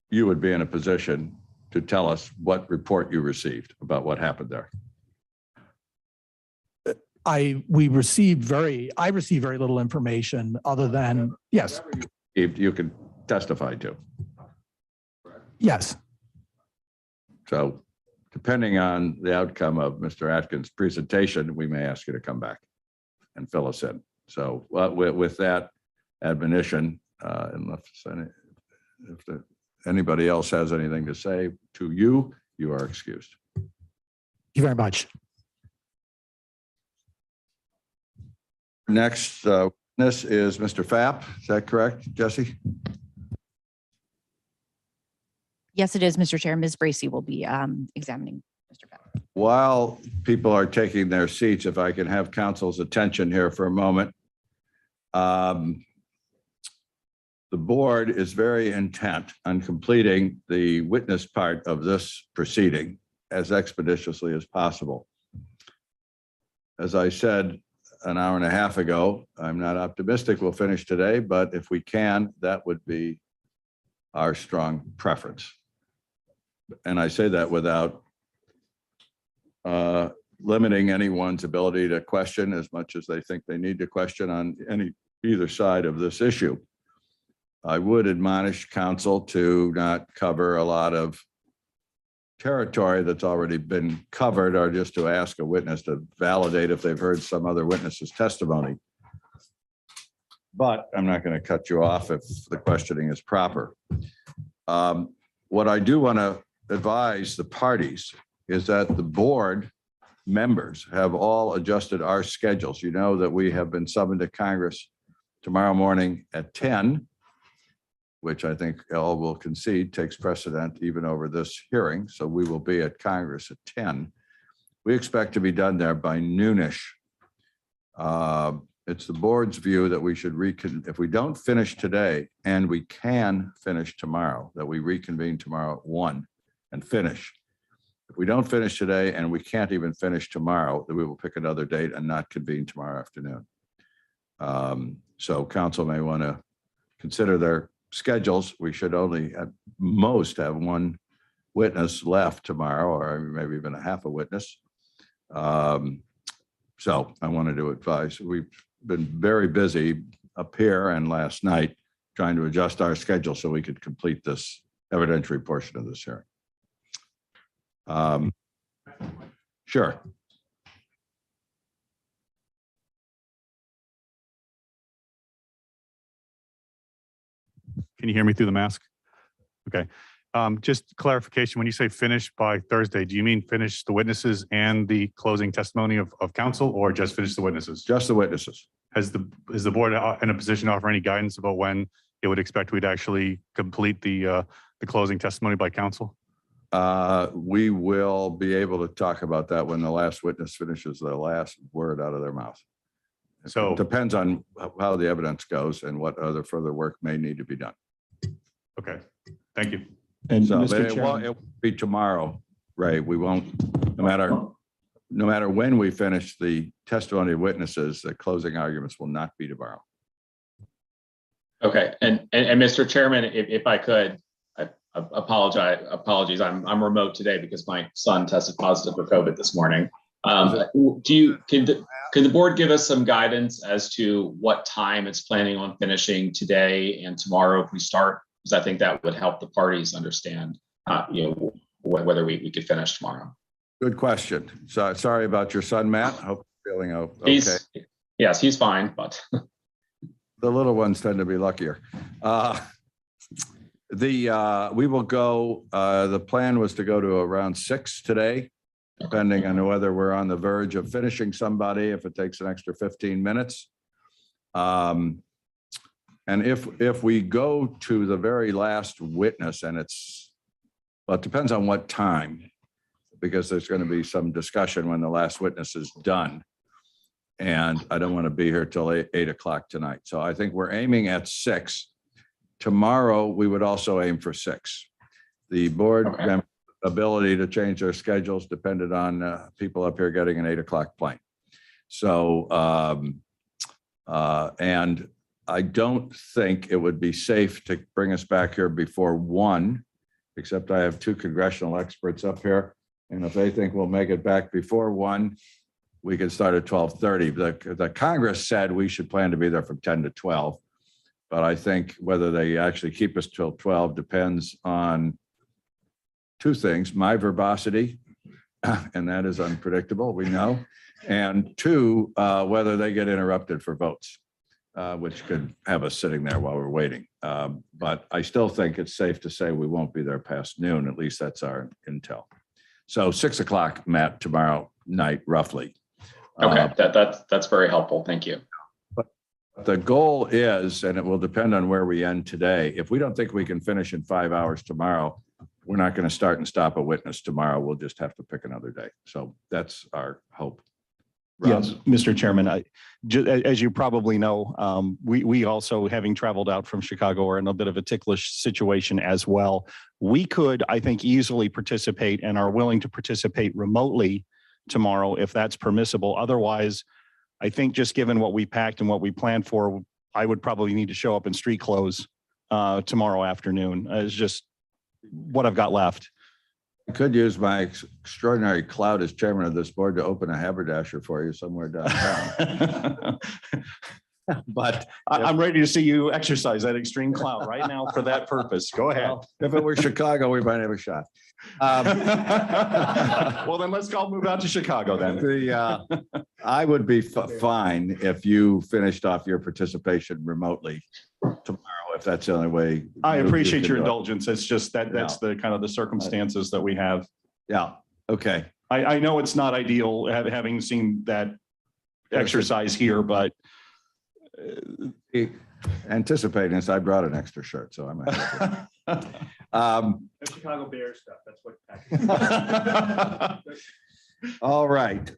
You would be in a position to tell us what report you received about what happened there. I received very little information other than, yes, If you can testify to. yes. So depending on the outcome of Mr. Atkins' presentation, we may ask you to come back and fill us in. So with that admonition, unless if anybody else has anything to say to you, you are excused. Thank you very much. Next witness is Mr. Fapp. Is that correct, Jesse? Yes, it is, Mr. Chair. Ms. Bracy will be examining Mr. Fapp. While people are taking their seats, if I can have council's attention here for a moment. The board is very intent on completing the witness part of this proceeding as expeditiously as possible. As I said an hour and a half ago, I'm not optimistic we'll finish today, but if we can, that would be our strong preference. And I say that without limiting anyone's ability to question as much as they think they need to question on either side of this issue. I would admonish council to not cover a lot of territory that's already been covered, or just to ask a witness to validate if they've heard some other witness's testimony. But I'm not going to cut you off if the questioning is proper. What I do want to advise the parties is that the board members have all adjusted our schedules. You know that we have been summoned to Congress tomorrow morning at 10, which I think all will concede takes precedent even over this hearing. So we will be at Congress at 10. We expect to be done there by noonish. It's the board's view that we should if we don't finish today, and we can finish tomorrow, that we reconvene tomorrow at 1 and finish. If we don't finish today and we can't even finish tomorrow, then we will pick another date and not convene tomorrow afternoon. So council may want to consider their schedules. We should only at most have one witness left tomorrow, or maybe even a half a witness. So I wanted to advise, we've been very busy up here and last night trying to adjust our schedule so we could complete this evidentiary portion of this hearing. Sure. Can you hear me through the mask? Okay. Just clarification, when you say finish by Thursday, do you mean finish the witnesses and the closing testimony of counsel, or just finish the witnesses? Just the witnesses. Is the board in a position to offer any guidance about when it would expect we'd actually complete the closing testimony by counsel? We will be able to talk about that when the last witness finishes the last word out of their mouth. So It depends on how the evidence goes and what other further work may need to be done. okay, thank you. And So but Mr. it Chairman, will be tomorrow, Ray. We won't, no matter when we finish the testimony of witnesses, the closing arguments will not be tomorrow. Okay, and Mr. Chairman, if I could, I apologies. I'm remote today because my son tested positive for COVID this morning. Can the board give us some guidance as to what time it's planning on finishing today and tomorrow if we start? Because I think that would help the parties understand, whether we could finish tomorrow. Good question. So sorry about your son, Matt. Hope you're feeling okay. Yes, he's fine, but The little ones tend to be luckier. We will go, the plan was to go to around 6 today, depending on whether we're on the verge of finishing somebody, if it takes an extra 15 minutes. And if we go to the very last witness and well, it depends on what time, because there's going to be some discussion when the last witness is done. And I don't want to be here till 8 o'clock tonight. So I think we're aiming at 6. Tomorrow, we would also aim for 6. The board member ability to change their schedules depended on people up here getting an 8 o'clock plane. So, and I don't think it would be safe to bring us back here before 1, except I have 2 congressional experts up here. And if they think we'll make it back before 1, we can start at 12:30. The Congress said we should plan to be there from 10 to 12. But I think whether they actually keep us till 12 depends on 2 things: my verbosity, and that is unpredictable, we know, and 2, whether they get interrupted for votes, which could have us sitting there while we're waiting. But I still think it's safe to say we won't be there past noon. At least that's our intel. So 6 o'clock, Matt, tomorrow night, roughly. okay, that's very helpful. Thank you. The goal is, and it will depend on where we end today, if we don't think we can finish in 5 hours tomorrow, we're not going to start and stop a witness tomorrow. We'll just have to pick another day. So that's our hope. Rob? yes, Mr. Chairman, as you probably know, we also, having traveled out from Chicago, are in a bit of a ticklish situation as well. We could, I think, easily participate and are willing to participate remotely tomorrow if that's permissible. Otherwise, I think just given what we packed and what we planned for, I would probably need to show up in street clothes tomorrow afternoon. It's just what I've got left. I could use my extraordinary clout as chairman of this board to open a haberdasher for you somewhere downtown. But I'm ready to see you exercise that extreme clout right now for that purpose. Go ahead. If it were Chicago, we might have a shot. Well, then let's go move out to Chicago then. I would be fine if you finished off your participation remotely tomorrow, if that's the only way. I appreciate your do it. indulgence. It's just that's the kind of the circumstances that we have. Yeah. Okay. I know it's not ideal having seen that exercise here, but Anticipating this, I brought an extra shirt, so I'm Chicago Bears stuff. That's what. all right.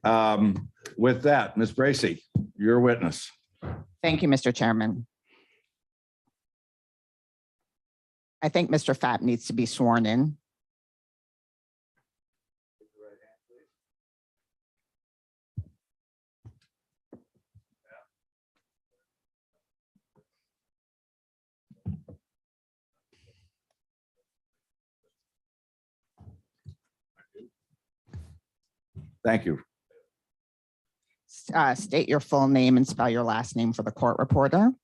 With that, Ms. Bracy, your witness. Thank you, Mr. Chairman. I think Mr. Fapp needs to be sworn in. Thank you. State your full name and spell your last name for the court reporter. Daniel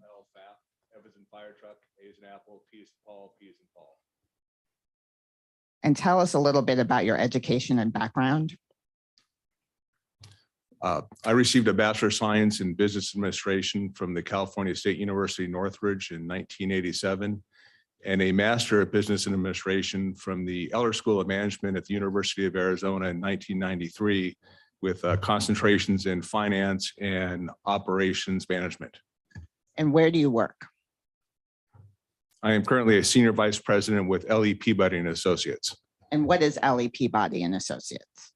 L. Fapp, F as in fire truck, A as in apple, P as in Paul, P as in Paul. And tell us a little bit about your education and background. I received a Bachelor of Science in Business Administration from the California State University, Northridge in 1987, and a Master of Business Administration from the Eller School of Management at the University of Arizona in 1993, with concentrations in finance and operations management. And where do you work? I am currently a Senior Vice President with L.E. Peabody and Associates. And what is L.E. Peabody and Associates?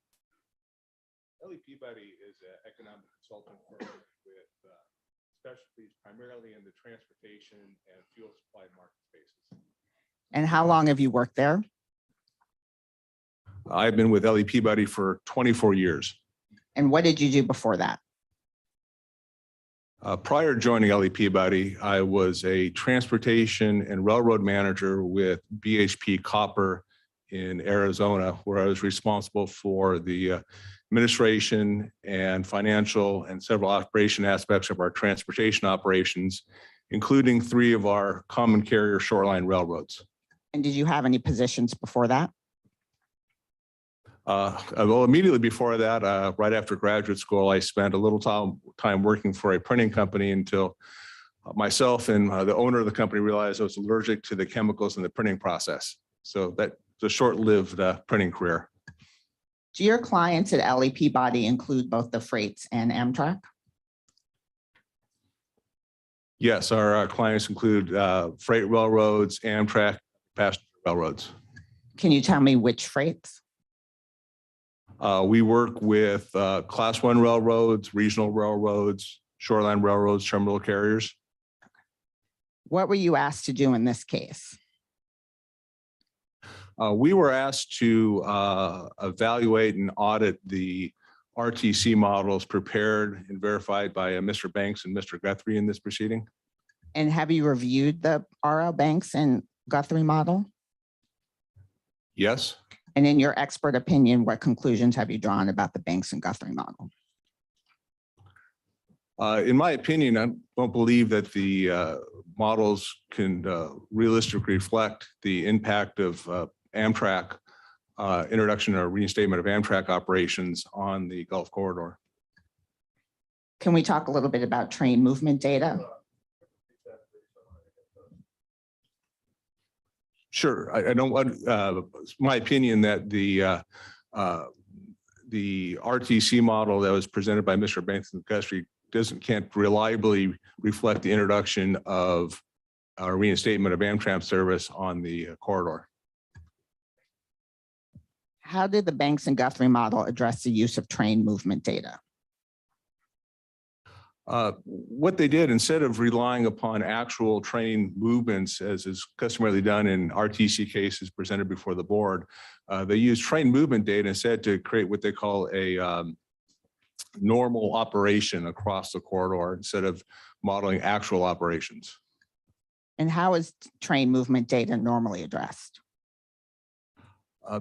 L.E. Peabody is an economic consultant firm with specialties primarily in the transportation and fuel supply market spaces. And how long have you worked there? I've been with L.E. Peabody for 24 years. And what did you do before that? Prior to joining L.E. Peabody, I was a transportation and railroad manager with BHP Copper in Arizona, where I was responsible for the administration and financial and several operation aspects of our transportation operations, including 3 of our common carrier shoreline railroads. And did you have any positions before that? Well, immediately before that, right after graduate school, I spent a little time working for a printing company until myself and the owner of the company realized I was allergic to the chemicals in the printing process. So that's a short-lived printing career. Do your clients at L.E. Peabody include both the freights and Amtrak? Yes, our clients include freight railroads, Amtrak, passenger railroads. Can you tell me which freights? We work with Class 1 railroads, regional railroads, shoreline railroads, terminal carriers. What were you asked to do in this case? We were asked to evaluate and audit the RTC models prepared and verified by Mr. Banks and Mr. Guthrie in this proceeding. And have you reviewed the R.L. Banks and Guthrie model? Yes. And in your expert opinion, what conclusions have you drawn about the Banks and Guthrie model? In my opinion, I don't believe that the models can realistically reflect the impact of Amtrak introduction or reinstatement of Amtrak operations on the Gulf corridor. Can we talk a little bit about train movement data? Sure. I don't want, my opinion that the RTC model that was presented by Mr. Banks and Guthrie can't reliably reflect the introduction of a reinstatement of Amtrak service on the corridor. How did the Banks and Guthrie model address the use of train movement data? What they did, instead of relying upon actual train movements, as is customarily done in RTC cases presented before the board, they used train movement data instead to create what they call a normal operation across the corridor instead of modeling actual operations. And how is train movement data normally addressed?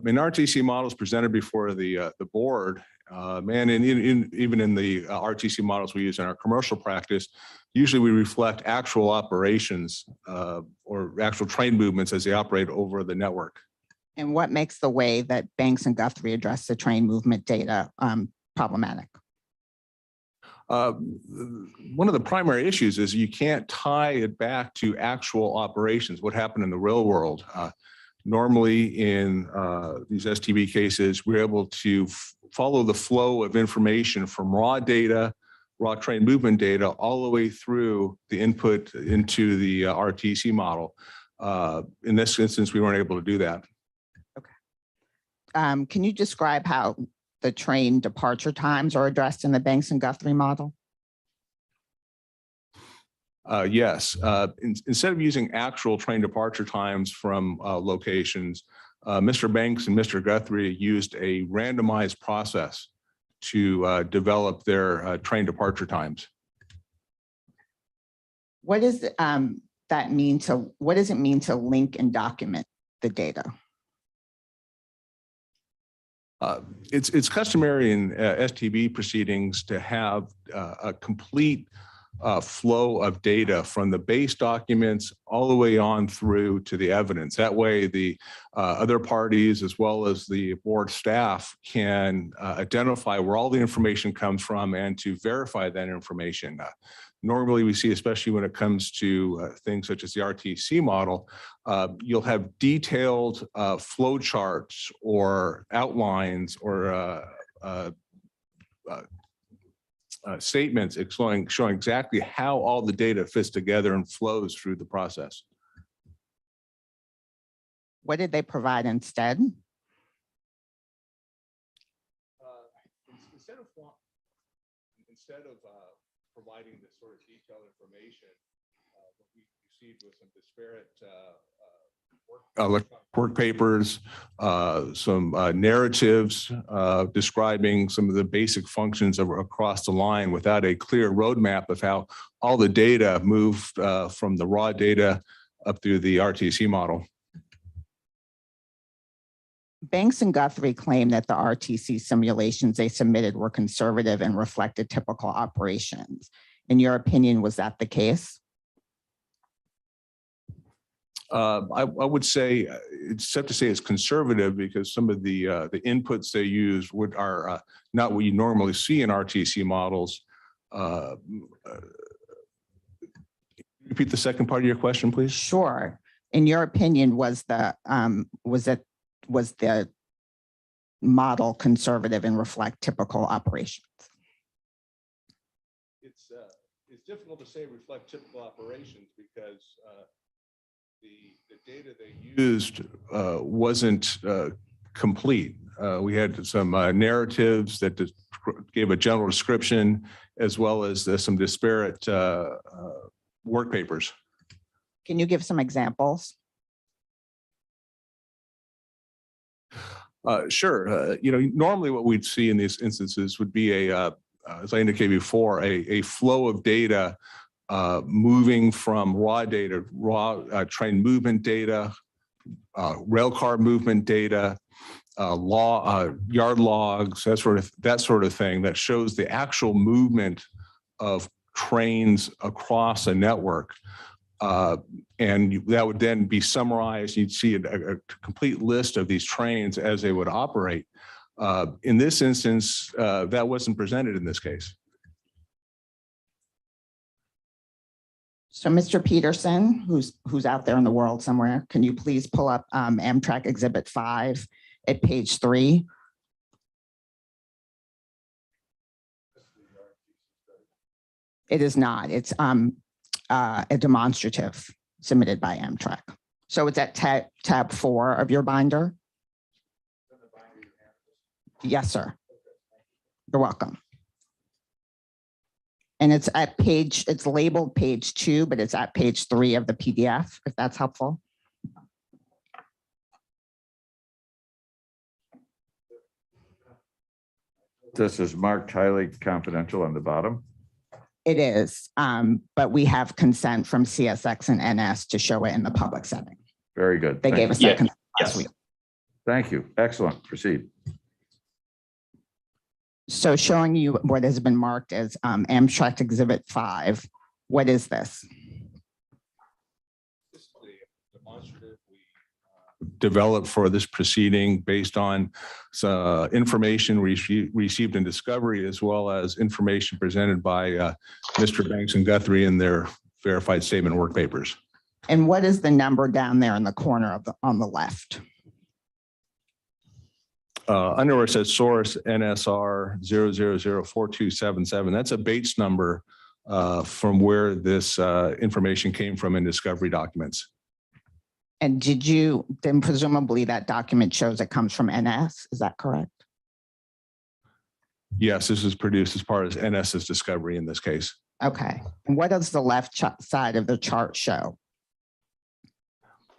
In RTC models presented before the board, and even in the RTC models we use in our commercial practice, usually we reflect actual operations or actual train movements as they operate over the network. And what makes the way that Banks and Guthrie address the train movement data problematic? One of the primary issues is you can't tie it back to actual operations, what happened in the real world. Normally in these STB cases, we're able to follow the flow of information from raw data, raw train movement data, all the way through the input into the RTC model. In this instance, we weren't able to do that. Okay. Can you describe how the train departure times are addressed in the Banks and Guthrie model? Yes. Instead of using actual train departure times from locations, Mr. Banks and Mr. Guthrie used a randomized process to develop their train departure times. What does that mean to, what does it mean to link and document the data? It's customary in STB proceedings to have a complete flow of data from the base documents all the way on through to the evidence. That way, the other parties, as well as the board staff, can identify where all the information comes from and to verify that information. Normally, we see, especially when it comes to things such as the RTC model, you'll have detailed flow charts or outlines or statements showing exactly how all the data fits together and flows through the process. What did they provide instead? Instead of providing this sort of detailed information, what we received was some disparate work papers, some narratives describing some of the basic functions across the line without a clear roadmap of how all the data moved from the raw data up through the RTC model. Banks and Guthrie claim that the RTC simulations they submitted were conservative and reflected typical operations. In your opinion, was that the case? I would say it's tough to say it's conservative because some of the inputs they use are not what you normally see in RTC models. Repeat the second part of your question, please. Sure. In your opinion, was the model conservative and reflect typical operations? It's difficult to say reflect typical operations because the data they used wasn't complete. We had some narratives that gave a general description as well as some disparate work papers. Can you give some examples? Sure. Normally what we'd see in these instances would be as I indicated before, a flow of data moving from raw data, train movement data, rail car movement data, yard logs, that sort of thing that shows the actual movement of trains across a network. And that would then be summarized. You'd see a complete list of these trains as they would operate. In this instance, that wasn't presented in this case. So Mr. Peterson, who's out there in the world somewhere, can you please pull up Amtrak Exhibit 5 at page 3? It is not. It's a demonstrative submitted by Amtrak. So it's at tab 4 of your binder. Yes, sir. You're welcome. And it's labeled page 2, but it's at page 3 of the PDF, if that's helpful. This is marked highly confidential on the bottom. It is, but we have consent from CSX and NS to show it in the public setting. Very good. They gave us that consent last Yes. week. Thank you. Excellent. Proceed. So showing you what has been marked as Amtrak Exhibit 5, what is this? This is the demonstrative we developed for this proceeding based on information received in discovery, as well as information presented by Mr. Banks and Guthrie in their verified statement work papers. And what is the number down there in the corner on the left? Under where it says source NSR 0004277, that's a Bates number from where this information came from in discovery documents. And then presumably that document shows it comes from NS, is that correct? Yes, this is produced as part of NS's discovery in this case. Okay. And what does the left side of the chart show?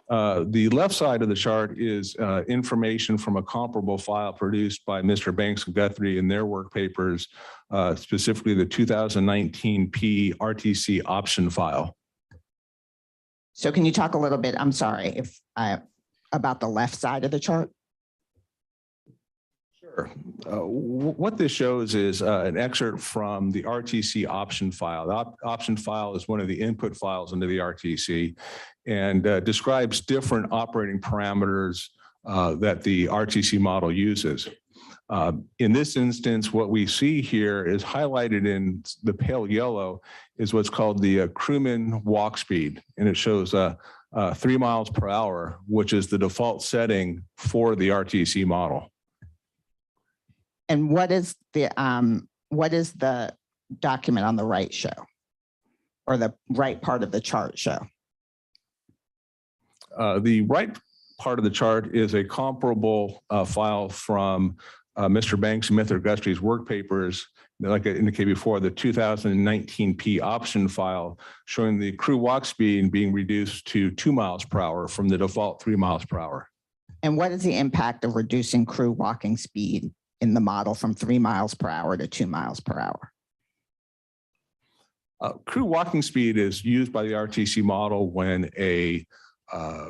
The left side of the chart is information from a comparable file produced by Mr. Banks and Guthrie in their work papers, specifically the 2019 P RTC option file. So can you talk a little bit, I'm sorry, about the left side of the chart? Sure. What this shows is an excerpt from the RTC option file. The option file is one of the input files into the RTC and describes different operating parameters that the RTC model uses. In this instance, what we see here is highlighted in the pale yellow is what's called the crewman walk speed, and it shows 3 miles per hour, which is the default setting for the RTC model. And what is the document on the right show, or the right part of the chart show? The right part of the chart is a comparable file from Mr. Banks and Mr. Guthrie's work papers. Like I indicated before, the 2019P option file showing the crew walk speed being reduced to 2 miles per hour from the default 3 miles per hour. And what is the impact of reducing crew walking speed in the model from 3 miles per hour to 2 miles per hour? Crew walking speed is used by the RTC model when a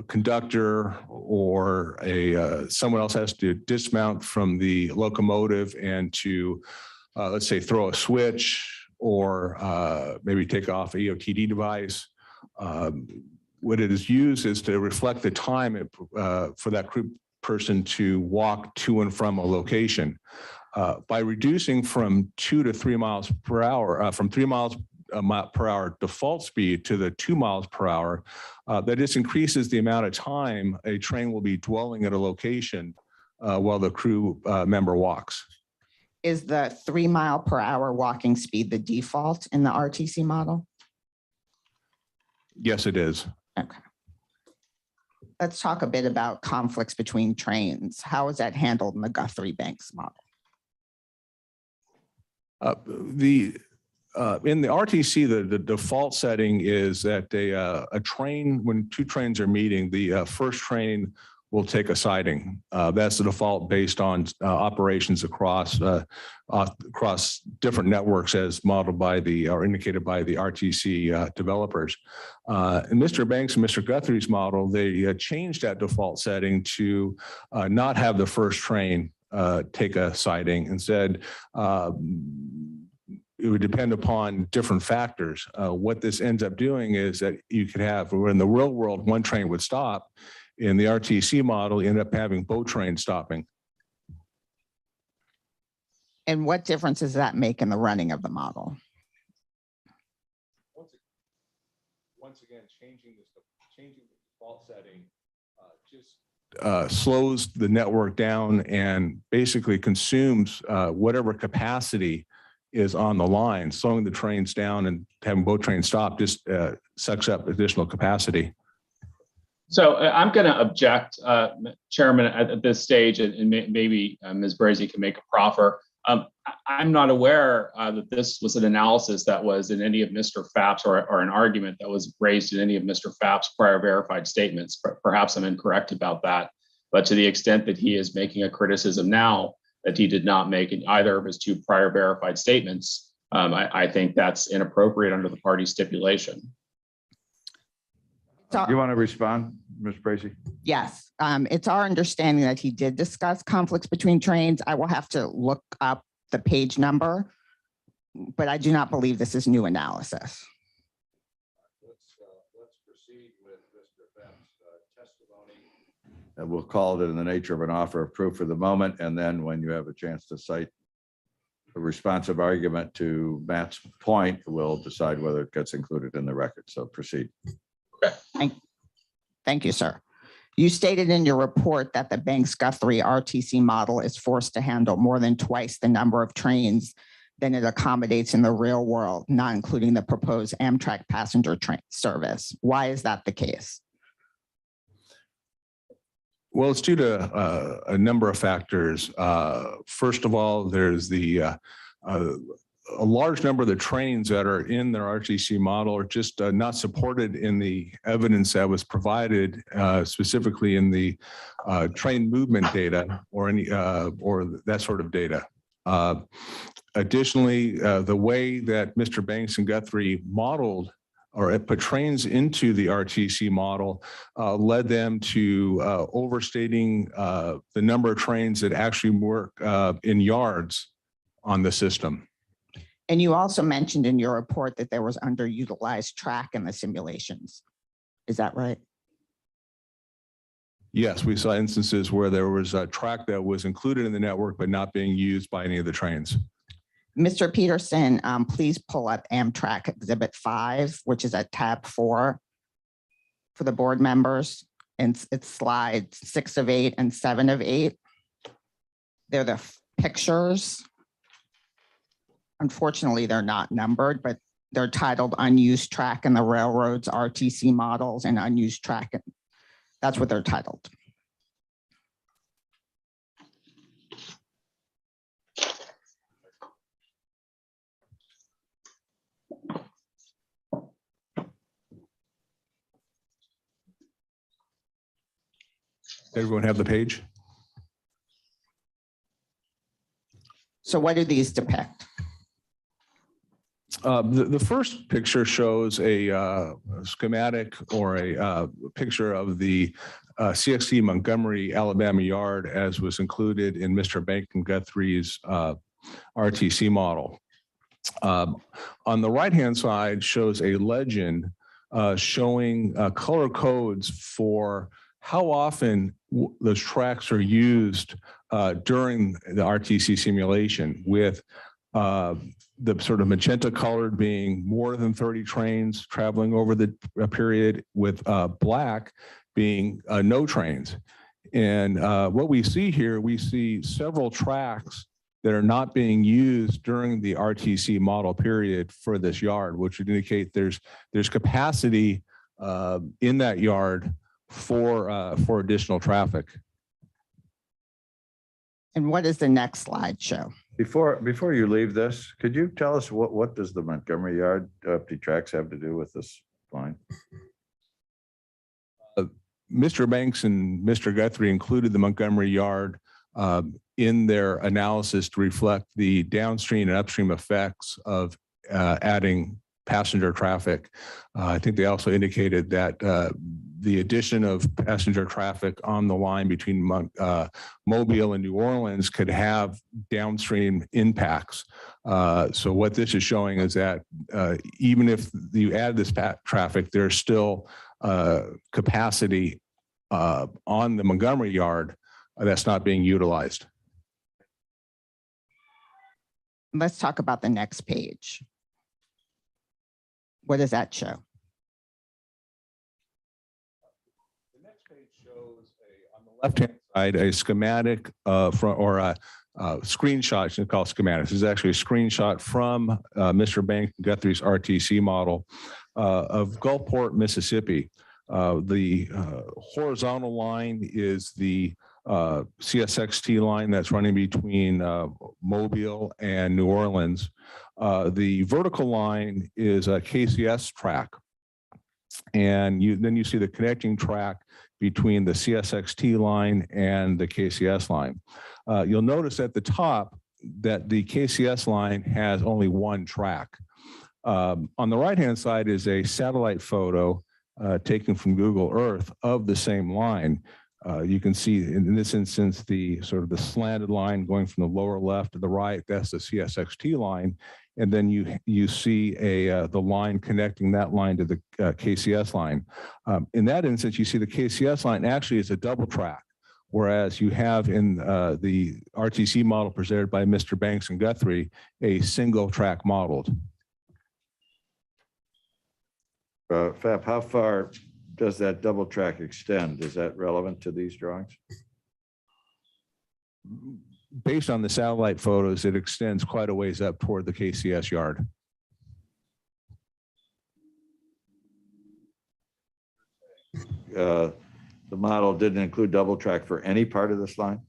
conductor or someone else has to dismount from the locomotive and to, let's say, throw a switch or maybe take off a EOTD device. What it is used is to reflect the time for that crew person to walk to and from a location. By reducing from 2 to 3 miles per hour, from 3 miles per hour default speed to the 2 miles per hour, that just increases the amount of time a train will be dwelling at a location while the crew member walks. Is the 3 mile per hour walking speed the default in the RTC model? Yes, it is. Okay. Let's talk a bit about conflicts between trains. How is that handled in the Guthrie Banks model? In the RTC, the default setting is that a train, when 2 trains are meeting, the first train will take a siding. That's the default based on operations across different networks as modeled by or indicated by the RTC developers. In Mr. Banks and Mr. Guthrie's model, they changed that default setting to not have the first train take a siding. Instead, it would depend upon different factors. What this ends up doing is that you could have, where in the real world, one train would stop. In the RTC model, you end up having both trains stopping. And what difference does that make in the running of the model? Once again, changing the default setting just slows the network down and basically consumes whatever capacity is on the line. Slowing the trains down and having both trains stop just sucks up additional capacity. So I'm going to object, Chairman, at this stage, and maybe Ms. Brazy can make a proffer. I'm not aware that this was an analysis that was in any of Mr. Pfapp's or an argument that was raised in any of Mr. Pfapp's prior verified statements. Perhaps I'm incorrect about that. But to the extent that he is making a criticism now that he did not make in either of his 2 prior verified statements, I think that's inappropriate under the party stipulation. You want to respond, Ms. Bracy? Yes, it's our understanding that he did discuss conflicts between trains. I will have to look up the page number, but I do not believe this is new analysis. Let's proceed with Mr. Pfapp's testimony. And we'll call it in the nature of an offer of proof for the moment. And then when you have a chance to cite a responsive argument to Matt's point, we'll decide whether it gets included in the record. So proceed. Thank you, sir. You stated in your report that the Banks-Guthrie RTC model is forced to handle more than twice the number of trains than it accommodates in the real world, not including the proposed Amtrak passenger train service. Why is that the case? Well, it's due to a number of factors. First of all, there's a large number of the trains that are in their RTC model are just not supported in the evidence that was provided, specifically in the train movement data or that sort of data. Additionally, the way that Mr. Banks and Guthrie modeled or put trains into the RTC model led them to overstating the number of trains that actually work in yards on the system. And you also mentioned in your report that there was underutilized track in the simulations. Is that right? Yes, we saw instances where there was a track that was included in the network but not being used by any of the trains. Mr. Peterson, please pull up Amtrak Exhibit 5, which is at tab 4 for the board members. And it's slides 6 of 8 and 7 of 8. They're the pictures. Unfortunately, they're not numbered, but they're titled Unused Track in the Railroad's RTC Models and Unused Track. That's what they're titled. Everyone have the page? So what do these depict? The first picture shows a schematic or a picture of the CXC Montgomery, Alabama yard as was included in Mr. Bank and Guthrie's RTC model. On the right-hand side shows a legend showing color codes for how often those tracks are used during the RTC simulation, with the sort of magenta colored being more than 30 trains traveling over the period, with black being no trains. And what we see here, we see several tracks that are not being used during the RTC model period for this yard, which would indicate there's capacity in that yard for additional traffic. And what does the next slide show? Before you leave this, could you tell us what does the Montgomery Yard empty tracks have to do with this line? Mr. Banks and Mr. Guthrie included the Montgomery Yard in their analysis to reflect the downstream and upstream effects of adding passenger traffic. I think they also indicated that the addition of passenger traffic on the line between Mobile and New Orleans could have downstream impacts. So what this is showing is that even if you add this traffic, there's still capacity on the Montgomery Yard that's not being utilized. Let's talk about the next page. What does that show? The next page shows on the left-hand side a schematic or a screenshot. It's called schematics. This is actually a screenshot from Mr. Bank Guthrie's RTC model of Gulfport, Mississippi. The horizontal line is the CSXT line that's running between Mobile and New Orleans. The vertical line is a KCS track. And then you see the connecting track between the CSXT line and the KCS line. You'll notice at the top that the KCS line has only one track. On the right-hand side is a satellite photo taken from Google Earth of the same line. You can see in this instance, the sort of the slanted line going from the lower left to the right, that's the CSXT line. And then you see the line connecting that line to the KCS line. In that instance, you see the KCS line actually is a double track, whereas you have in the RTC model presented by Mr. Banks and Guthrie, a single track modeled. Fab, how far does that double track extend? Is that relevant to these drawings? Based on the satellite photos, it extends quite a ways up toward the KCS yard. The model didn't include double track for any part of this line?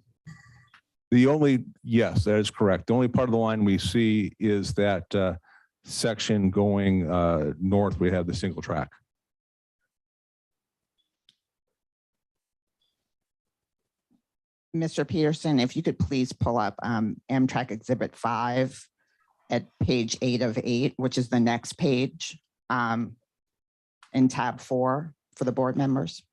Yes, that is correct. The only part of the line we see is that section going north. We have the single track. Mr. Peterson, if you could please pull up Amtrak Exhibit 5 at page 8 of 8, which is the next page. in tab 4 for the board members.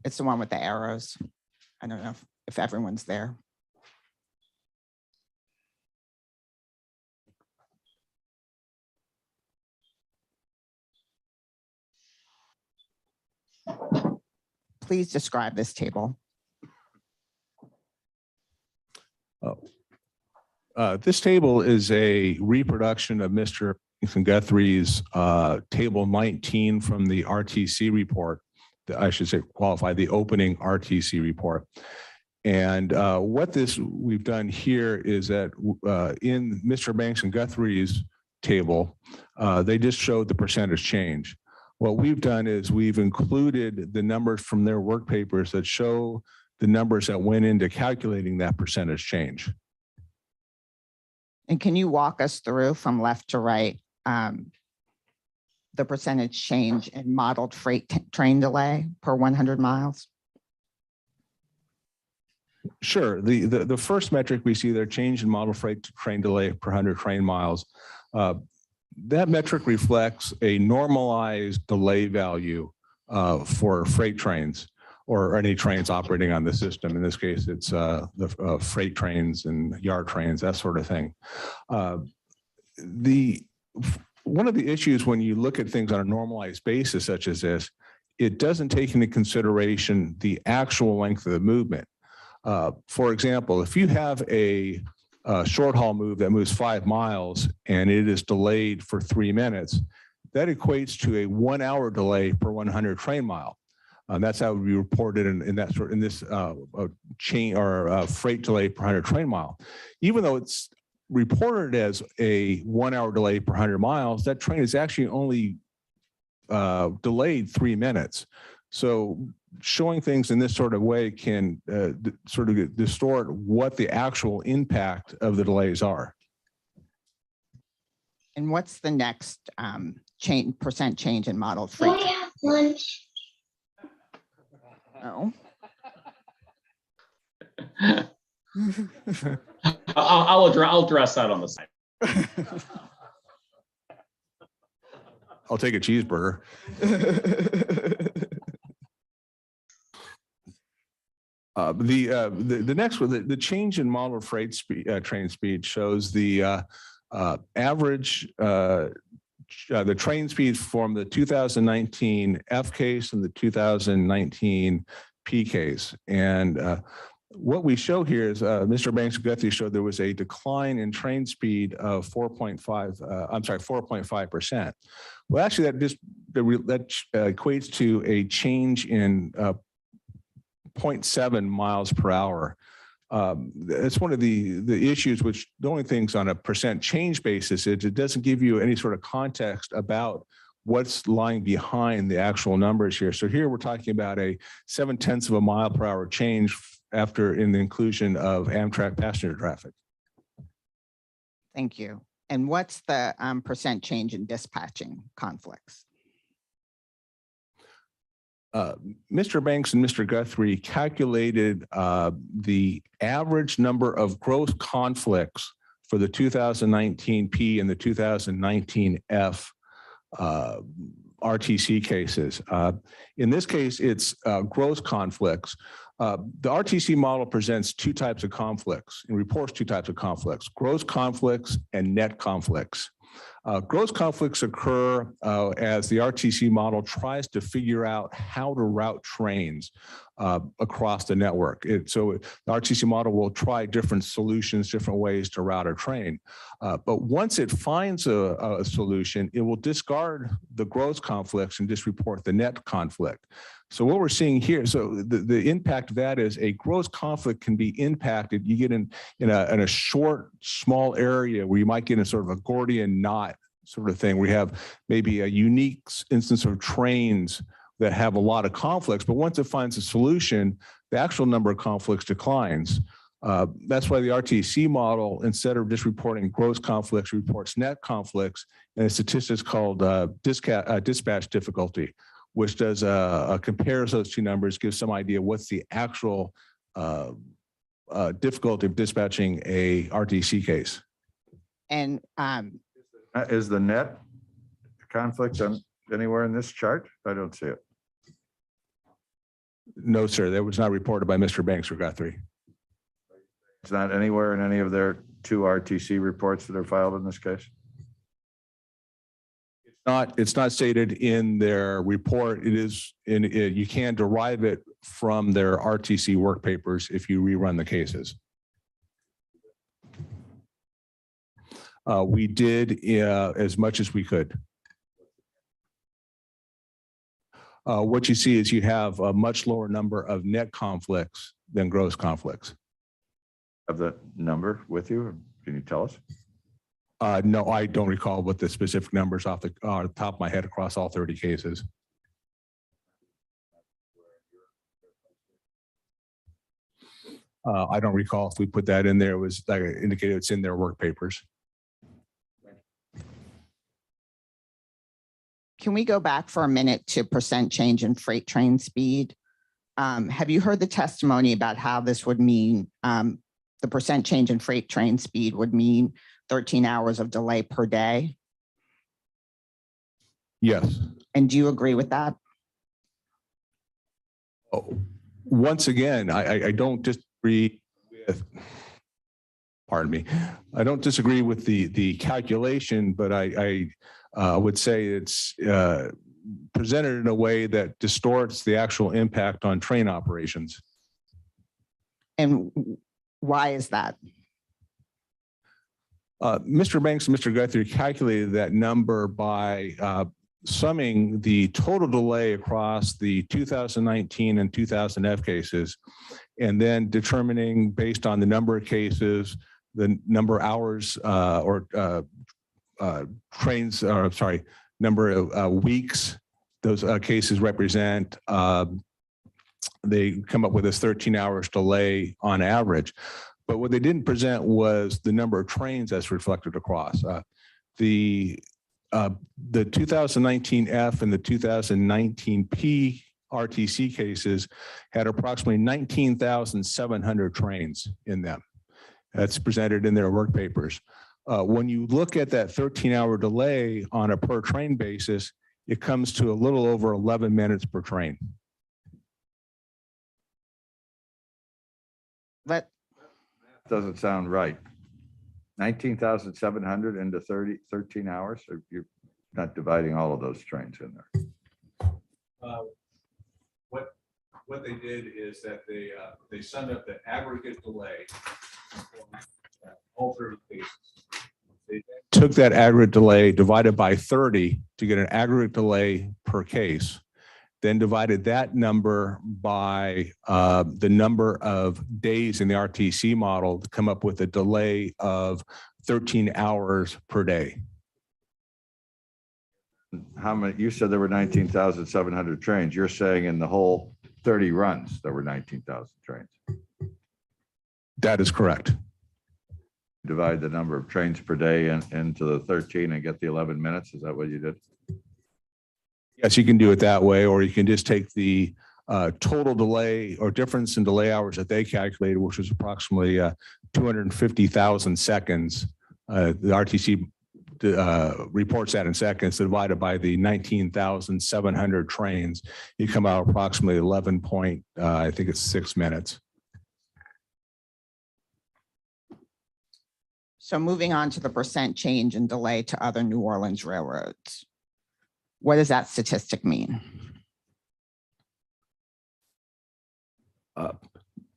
It's the one with the arrows. I don't know if everyone's there. Please describe this table. This table is a reproduction of Mr. Guthrie's table 19 from the RTC report. I should say qualify the opening RTC report. And what we've done here is that in Mr. Banks and Guthrie's table, they just showed the percentage change. What we've done is we've included the numbers from their work papers that show the numbers that went into calculating that percentage change. And can you walk us through from left to right the percentage change in modeled freight train delay per 100 miles? Sure. The first metric we see there, change in model freight train delay per 100 train miles. That metric reflects a normalized delay value for freight trains or any trains operating on the system. In this case, it's the freight trains and yard trains, that sort of thing. One of the issues when you look at things on a normalized basis such as this, it doesn't take into consideration the actual length of the movement. For example, if you have a short haul move that moves 5 miles and it is delayed for 3 minutes, that equates to a 1 hour delay per 100 train mile. That's how we reported in this chain or freight delay per 100 train mile. Even though it's reported as a 1 hour delay per 100 miles, that train is actually only delayed 3 minutes. So showing things in this sort of way can sort of distort what the actual impact of the delays are. And what's the next percent change in modeled freight? Can I have lunch? No. I'll address that on the side. I'll take a cheeseburger. The next one, the change in model freight train speed shows the average, the train speed from the 2019 F case and the 2019 P case. And what we show here is Mr. Banks and Guthrie showed there was a decline in train speed of 4.5%. Well, actually, that equates to a change in 0.7 miles per hour. It's one of the issues, which the only things on a percent change basis is it doesn't give you any sort of context about what's lying behind the actual numbers here. So here we're talking about a 0.7 of a mile per hour change after in the inclusion of Amtrak passenger traffic. Thank you. And what's the percent change in dispatching conflicts? Mr. Banks and Mr. Guthrie calculated the average number of gross conflicts for the 2019 P and the 2019 F RTC cases. In this case, it's gross conflicts. The RTC model presents 2 types of conflicts and reports 2 types of conflicts: gross conflicts and net conflicts. Gross conflicts occur as the RTC model tries to figure out how to route trains across the network. So the RTC model will try different solutions, different ways to route a train. But once it finds a solution, it will discard the gross conflicts and just report the net conflict. So what we're seeing here, so the impact of that is a gross conflict can be impacted. You get in a short, small area where you might get in sort of a Gordian knot sort of thing. We have maybe a unique instance of trains that have a lot of conflicts, but once it finds a solution, the actual number of conflicts declines. That's why the RTC model, instead of just reporting gross conflicts, reports net conflicts, and a statistic called dispatch difficulty, which does compares those 2 numbers, gives some idea what's the actual difficulty of dispatching a RTC case. And Is the net conflict anywhere in this chart? I don't see it. No, sir, that was not reported by Mr. Banks or Guthrie. It's not anywhere in any of their 2 RTC reports that are filed in this case? It's not stated in their report. It is you can derive it from their RTC work papers if you rerun the cases. We did as much as we could. What you see is you have a much lower number of net conflicts than gross conflicts. Have that number with you? Can you tell us? No, I don't recall what the specific numbers off the top of my head across all 30 cases. I don't recall if we put that in there. It was like I indicated, it's in their work papers. can we go back for a minute to percent change in freight train speed? Have you heard the testimony about how this would mean, the percent change in freight train speed would mean 13 hours of delay per day? Yes. And do you agree with that? Oh, once again, I don't disagree with, pardon me, I don't disagree with the calculation, but I would say it's presented in a way that distorts the actual impact on train operations. And why is that? Mr. Banks and Mr. Guthrie calculated that number by summing the total delay across the 2019 and 2000 F cases, and then determining based on the number of cases, the number of hours trains, or sorry, number of weeks those cases represent. They come up with this 13 hours delay on average. But what they didn't present was the number of trains that's reflected across. The 2019 F and the 2019 P RTC cases had approximately 19,700 trains in them. That's presented in their work papers. When you look at that 13-hour delay on a per train basis, it comes to a little over 11 minutes per train. But doesn't sound right. 19,700 into 13 hours. So you're not dividing all of those trains in there. What they did is that they summed up the aggregate delay all 30 cases. They took that aggregate delay, divided by 30 to get an aggregate delay per case, then divided that number by the number of days in the RTC model to come up with a delay of 13 hours per day. How many? You said there were 19,700 trains. You're saying in the whole 30 runs, there were 19,000 trains. That is correct. Divide the number of trains per day into the 13 and get the 11 minutes. Is that what you did? Yes, you can do it that way, or you can just take the total delay or difference in delay hours that they calculated, which was approximately 250,000 seconds. The RTC reports that in seconds, divided by the 19,700 trains, you come out approximately 11 point, I think it's 6 minutes. so moving on to the percent change in delay to other New Orleans railroads. What does that statistic mean?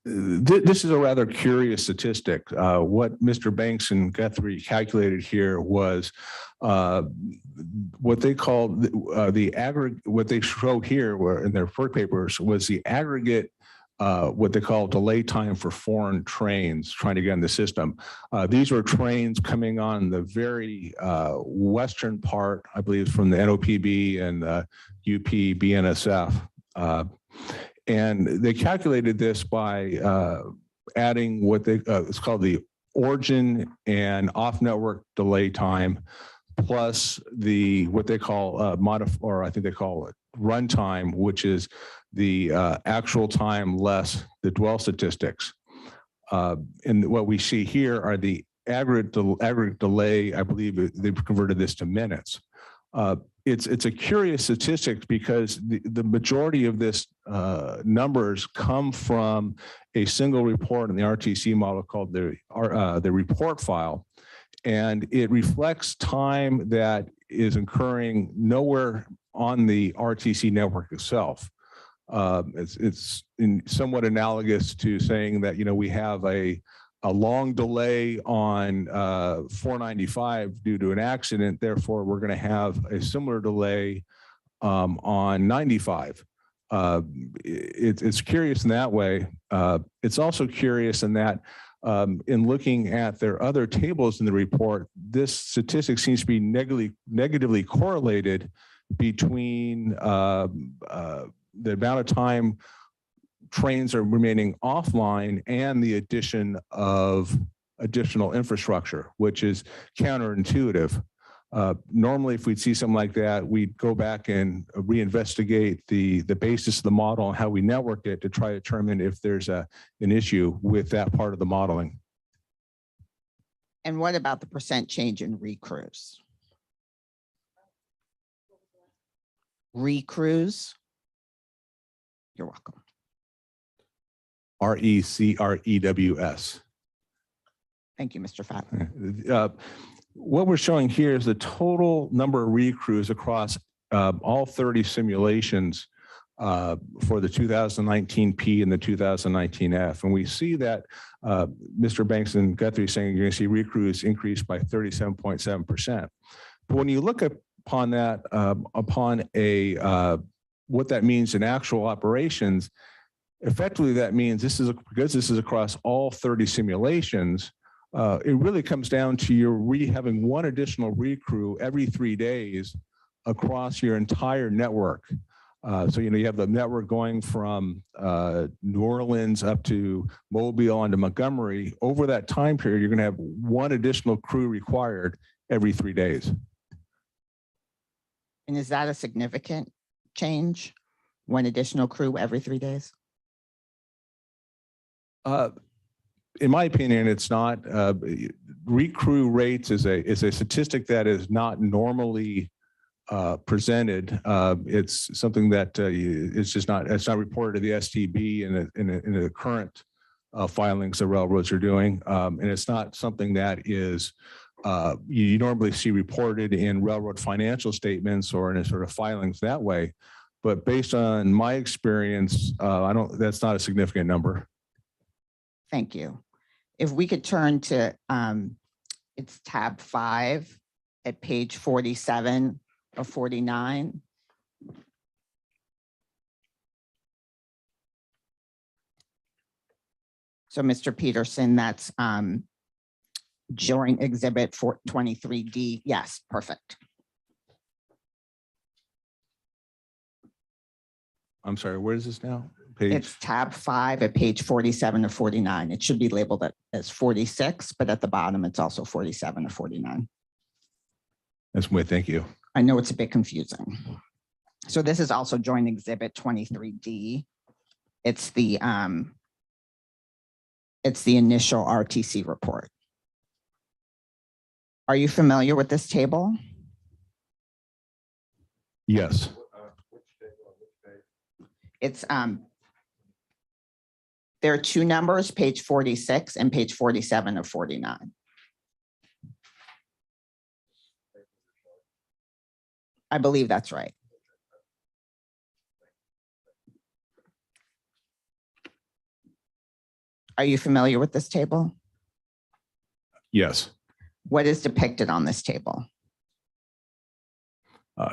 This is a rather curious statistic. What Mr. Banks and Guthrie calculated here was what they called the aggregate. What they showed here were in their work papers was the aggregate, what they call delay time for foreign trains trying to get in the system. These were trains coming on the very western part, I believe, from the NOPB and the UP BNSF. And they calculated this by adding what it's called the origin and off-network delay time plus what they call or I think they call it runtime, which is the actual time less the dwell statistics. And what we see here are the aggregate delay. I believe they've converted this to minutes. It's a curious statistic because the majority of this numbers come from a single report in the RTC model called the report file. And it reflects time that is occurring nowhere on the RTC network itself. It's somewhat analogous to saying that, we have a long delay on 495 due to an accident. Therefore, we're going to have a similar delay on 95. It's curious in that way. It's also curious in that in looking at their other tables in the report, this statistic seems to be negatively correlated between the amount of time trains are remaining offline and the addition of additional infrastructure, which is counterintuitive. Normally, if we'd see something like that, we'd go back and reinvestigate the basis of the model and how we networked it to try to determine if there's an issue with that part of the modeling. And what about the percent change in recrews? Recrews? You're welcome. RECREWS. Thank you, Mr. Fattler. What we're showing here is the total number of recrews across all 30 simulations for the 2019 P and the 2019 F. And we see that Mr. Banks and Guthrie is saying you're going to see recrews increase by 37.7%. But when you look upon that, what that means in actual operations, effectively that means because this is across all 30 simulations, it really comes down to you having one additional recrew every 3 days across your entire network. So, you have the network going from New Orleans up to Mobile onto Montgomery. Over that time period, you're going to have one additional crew required every 3 days. And is that a significant change? One additional crew every 3 days? In my opinion, it's not. Recrew rates is a statistic that is not normally presented. It's something that it's not reported to the STB in the current filings the railroads are doing, and it's not something that is you normally see reported in railroad financial statements or in a sort of filings that way. But based on my experience, that's not a significant number. Thank you. If we could turn to, it's tab 5 at page 47 of 49. So Mr. Peterson, that's joint exhibit 423D. Yes, perfect. I'm sorry, where is this now? It's tab 5 at page 47 of 49. It should be labeled as 46, but at the bottom, it's also 47 of 49. That's way, thank you. I know it's a bit confusing. So this is also joint exhibit 23D. It's the initial RTC report. Are you familiar with this table? Yes. It's there are two numbers, page 46 and page 47 of 49. I believe that's right. Are you familiar with this table? Yes. What is depicted on this table?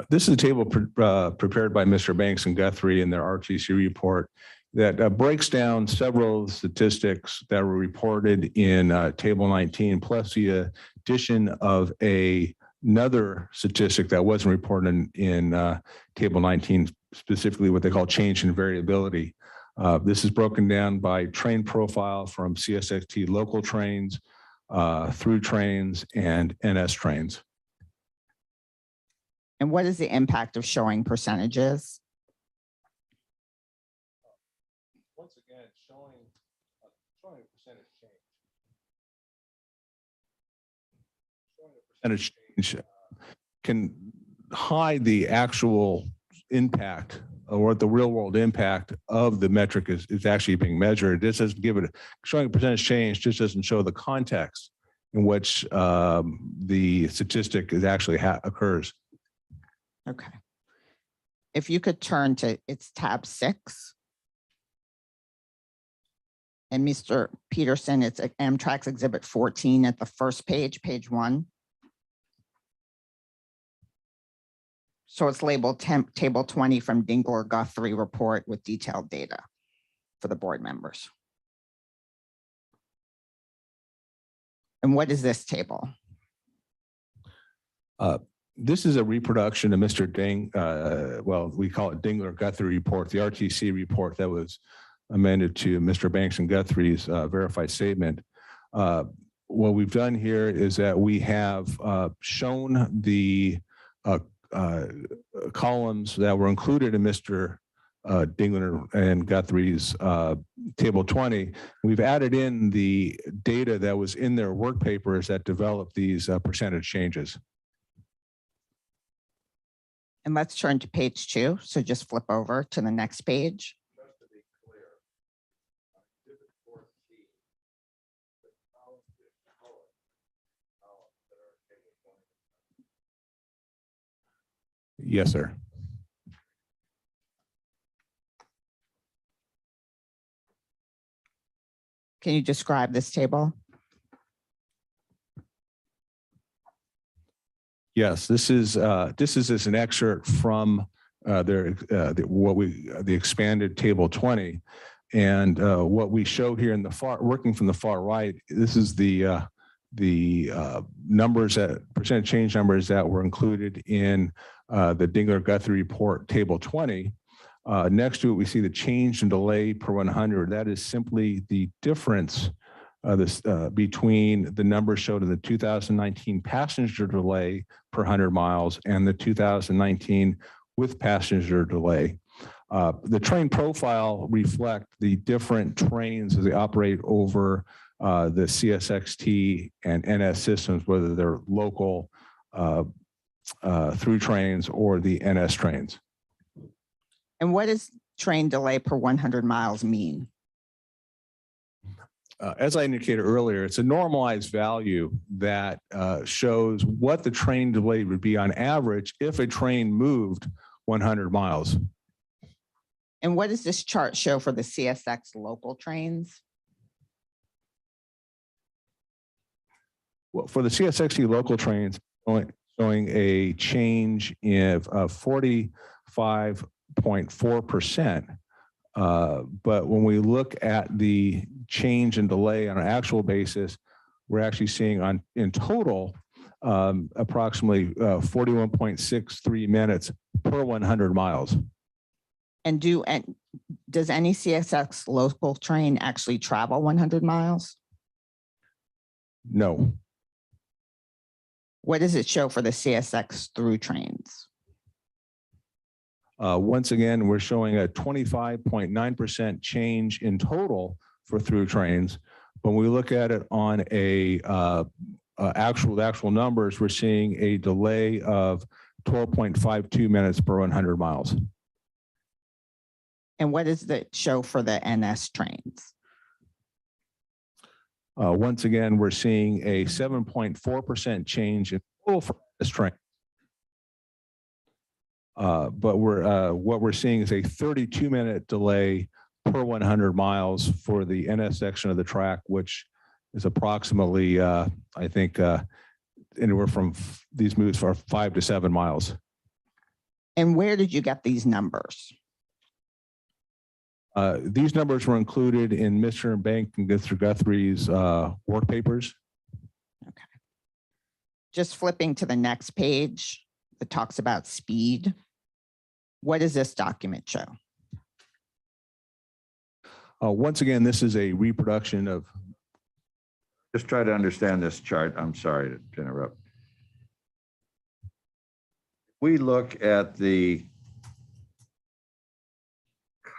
This is a table prepared by Mr. Banks and Guthrie in their RTC report that breaks down several statistics that were reported in table 19, plus the addition of another statistic that wasn't reported in table 19, specifically what they call change in variability. This is broken down by train profile from CSXT local trains, through trains, and NS trains. And what is the impact of showing percentages? Once again, showing a percentage change. Showing a percentage change can hide the actual impact or what the real world impact of the metric is actually being measured. This doesn't give it, showing a percentage change just doesn't show the context in which the statistic is actually occurs. Okay. If you could turn to, it's tab 6. And Mr. Peterson, it's Amtrak's Exhibit 14 at the first page, page 1. So it's labeled Table 20 from Dingler-Guthrie report with detailed data for the board members. And what is this table? This is a reproduction of Mr. Well, we call it Dingler-Guthrie report, the RTC report that was amended to Mr. Banks and Guthrie's verified statement. What we've done here is that we have shown the columns that were included in Mr. Dingler and Guthrie's table 20. We've added in the data that was in their work papers that developed these percentage changes. And let's turn to page 2. So just flip over to the next page. Yes, sir. Can you describe this table? Yes, this is an excerpt from the expanded table 20, and what we show here in the working from the far right. This is the numbers, percentage change numbers that were included in the Dingler-Guthrie report table 20. Next to it, we see the change in delay per 100. That is simply the difference between the numbers showed in the 2019 passenger delay per 100 miles and the 2019 with passenger delay. The train profile reflect the different trains as they operate over the CSXT and NS systems, whether they're local through trains or the NS trains. And what does train delay per 100 miles mean? As I indicated earlier, it's a normalized value that shows what the train delay would be on average if a train moved 100 miles. And what does this chart show for the CSX local trains? Well, for the CSXT local trains, showing a change of 45.4%. But when we look at the change in delay on an actual basis, we're actually seeing in total approximately 41.63 minutes per 100 miles. And does any CSX local train actually travel 100 miles? No. What does it show for the CSX through trains? Once again, we're showing a 25.9% change in total for through trains. When we look at it on actual numbers, we're seeing a delay of 12.52 minutes per 100 miles. And what does it show for the NS trains? Once again, we're seeing a 7.4% change in total for this train. But what we're seeing is a 32-minute delay per 100 miles for the NS section of the track, which is approximately, I think, anywhere from these moves for 5 to 7 miles. And where did you get these numbers? These numbers were included in Mr. Banks and Mr. Guthrie's work papers. Okay. Just flipping to the next page that talks about speed. What does this document show? Once again, this is a reproduction of. Just try to understand this chart. I'm sorry to interrupt. we look at the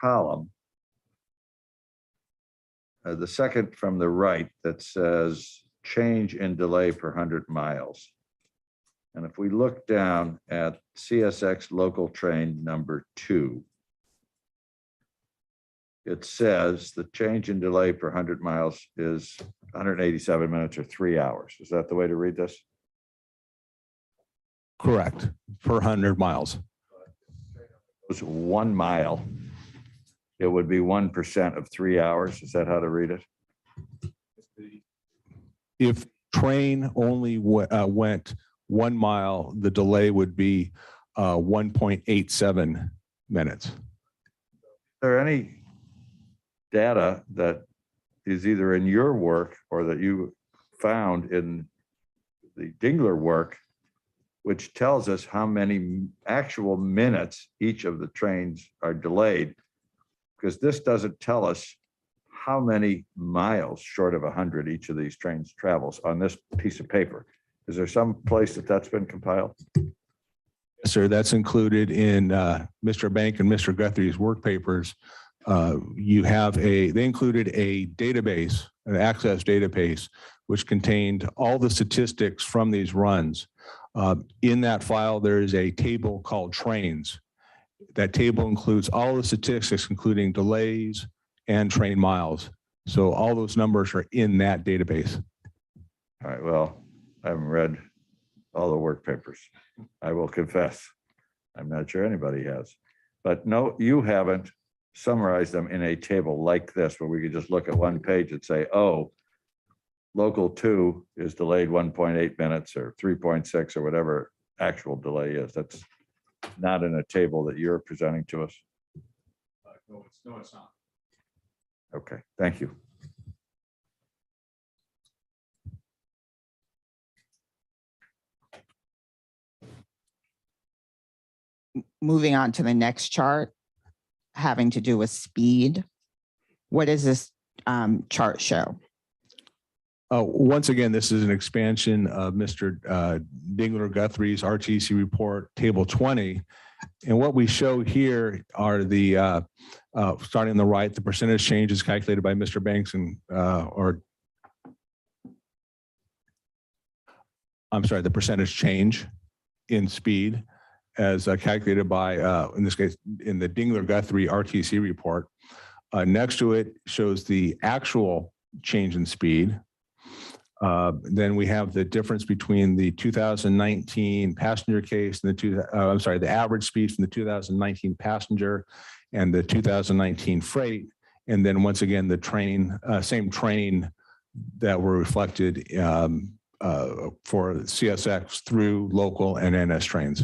column, the second from the right that says change in delay per 100 miles. And if we look down at CSX local train number 2, it says the change in delay per 100 miles is 187 minutes or 3 hours. Is that the way to read this? Correct, per 100 miles. It was 1 mile. It would be 1% of 3 hours. Is that how to read it? If train only went 1 mile, the delay would be 1.87 minutes. Is there any data that is either in your work or that you found in the Dingler work, which tells us how many actual minutes each of the trains are delayed? Because this doesn't tell us how many miles short of 100 each of these trains travels on this piece of paper. Is there some place that that's been compiled? Yes, sir, that's included in Mr. Bank and Mr. Guthrie's work papers. They included a database, an access database, which contained all the statistics from these runs. In that file, there is a table called trains. That table includes all the statistics, including delays and train miles. So all those numbers are in that database. All right, well, I haven't read all the work papers. I will confess. I'm not sure anybody has. But no, you haven't summarized them in a table like this, where we could just look at one page and say, oh, local 2 is delayed 1.8 minutes or 3.6 or whatever actual delay is. That's not in a table that you're presenting to us. No, it's not. Okay, thank you. Moving on to the next chart, having to do with speed. What does this chart show? Once again, this is an expansion of Mr. Dingler Guthrie's RTC report, table 20. And what we show here are the, starting on the right, the percentage changes calculated by Mr. Banks and, the percentage change in speed as calculated by, in this case, in the Dingler Guthrie RTC report. Next to it shows the actual change in speed. Then we have the difference between the 2019 passenger case and the average speed from the 2019 passenger and the 2019 freight. And then once again, the train, same train that were reflected for CSX through local and NS trains.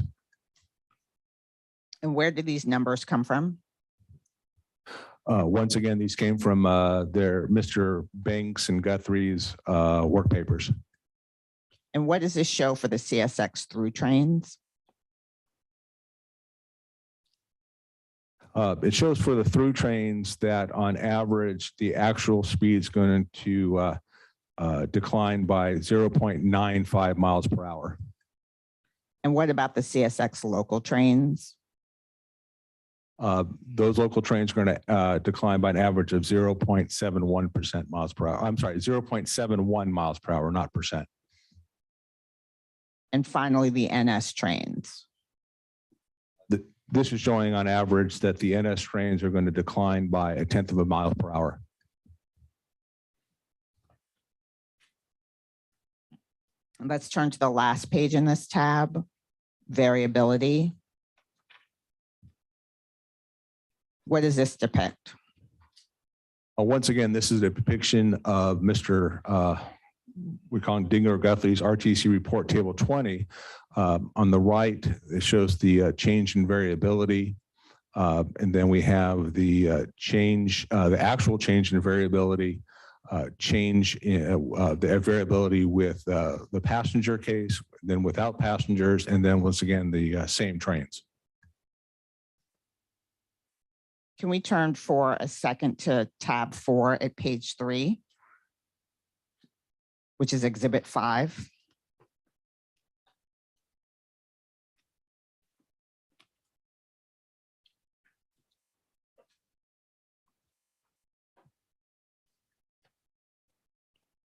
And where did these numbers come from? Once again, these came from Mr. Banks and Guthrie's work papers. And what does this show for the CSX through trains? It shows for the through trains that on average, the actual speed is going to decline by 0.95 miles per hour. And what about the CSX local trains? Those local trains are going to decline by an average of 0.71% miles per hour. I'm sorry, 0.71 miles per hour, not percent. And finally, the NS trains. This is showing on average that the NS trains are going to decline by 1/10 of a mile per hour. And let's turn to the last page in this tab, variability. What does this depict? Once again, this is a depiction of Mr. We call him Dingler Guthrie's RTC report, table 20. On the right, it shows the change in variability. And then we have the change, the actual change in variability, change in the variability with the passenger case, then without passengers, and then once again, the same trains. Can we turn for a second to tab 4 at page 3, which is exhibit 5?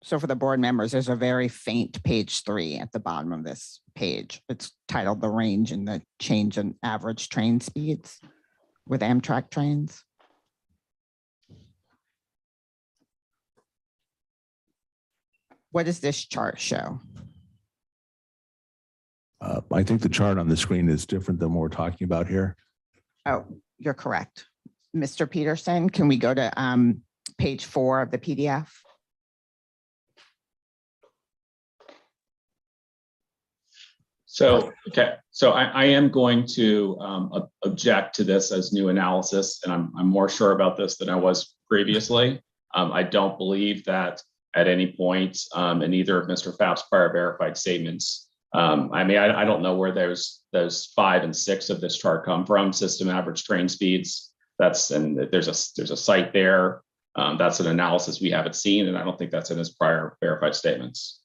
So for the board members, there's a very faint page 3 at the bottom of this page. It's titled The Range and the Change in Average Train Speeds with Amtrak trains. What does this chart show? I think the chart on the screen is different than what we're talking about here. Oh, you're correct. Mr. Peterson, can we go to page 4 of the PDF? So, okay, so I am going to object to this as new analysis, and I'm more sure about this than I was previously. I don't believe that at any point in either of Mr. Pfaff's prior verified statements. I mean, I don't know where those 5 and 6 of this chart come from. System average train speeds. And there's a site there. That's an analysis we haven't seen, and I don't think that's in his prior verified statements.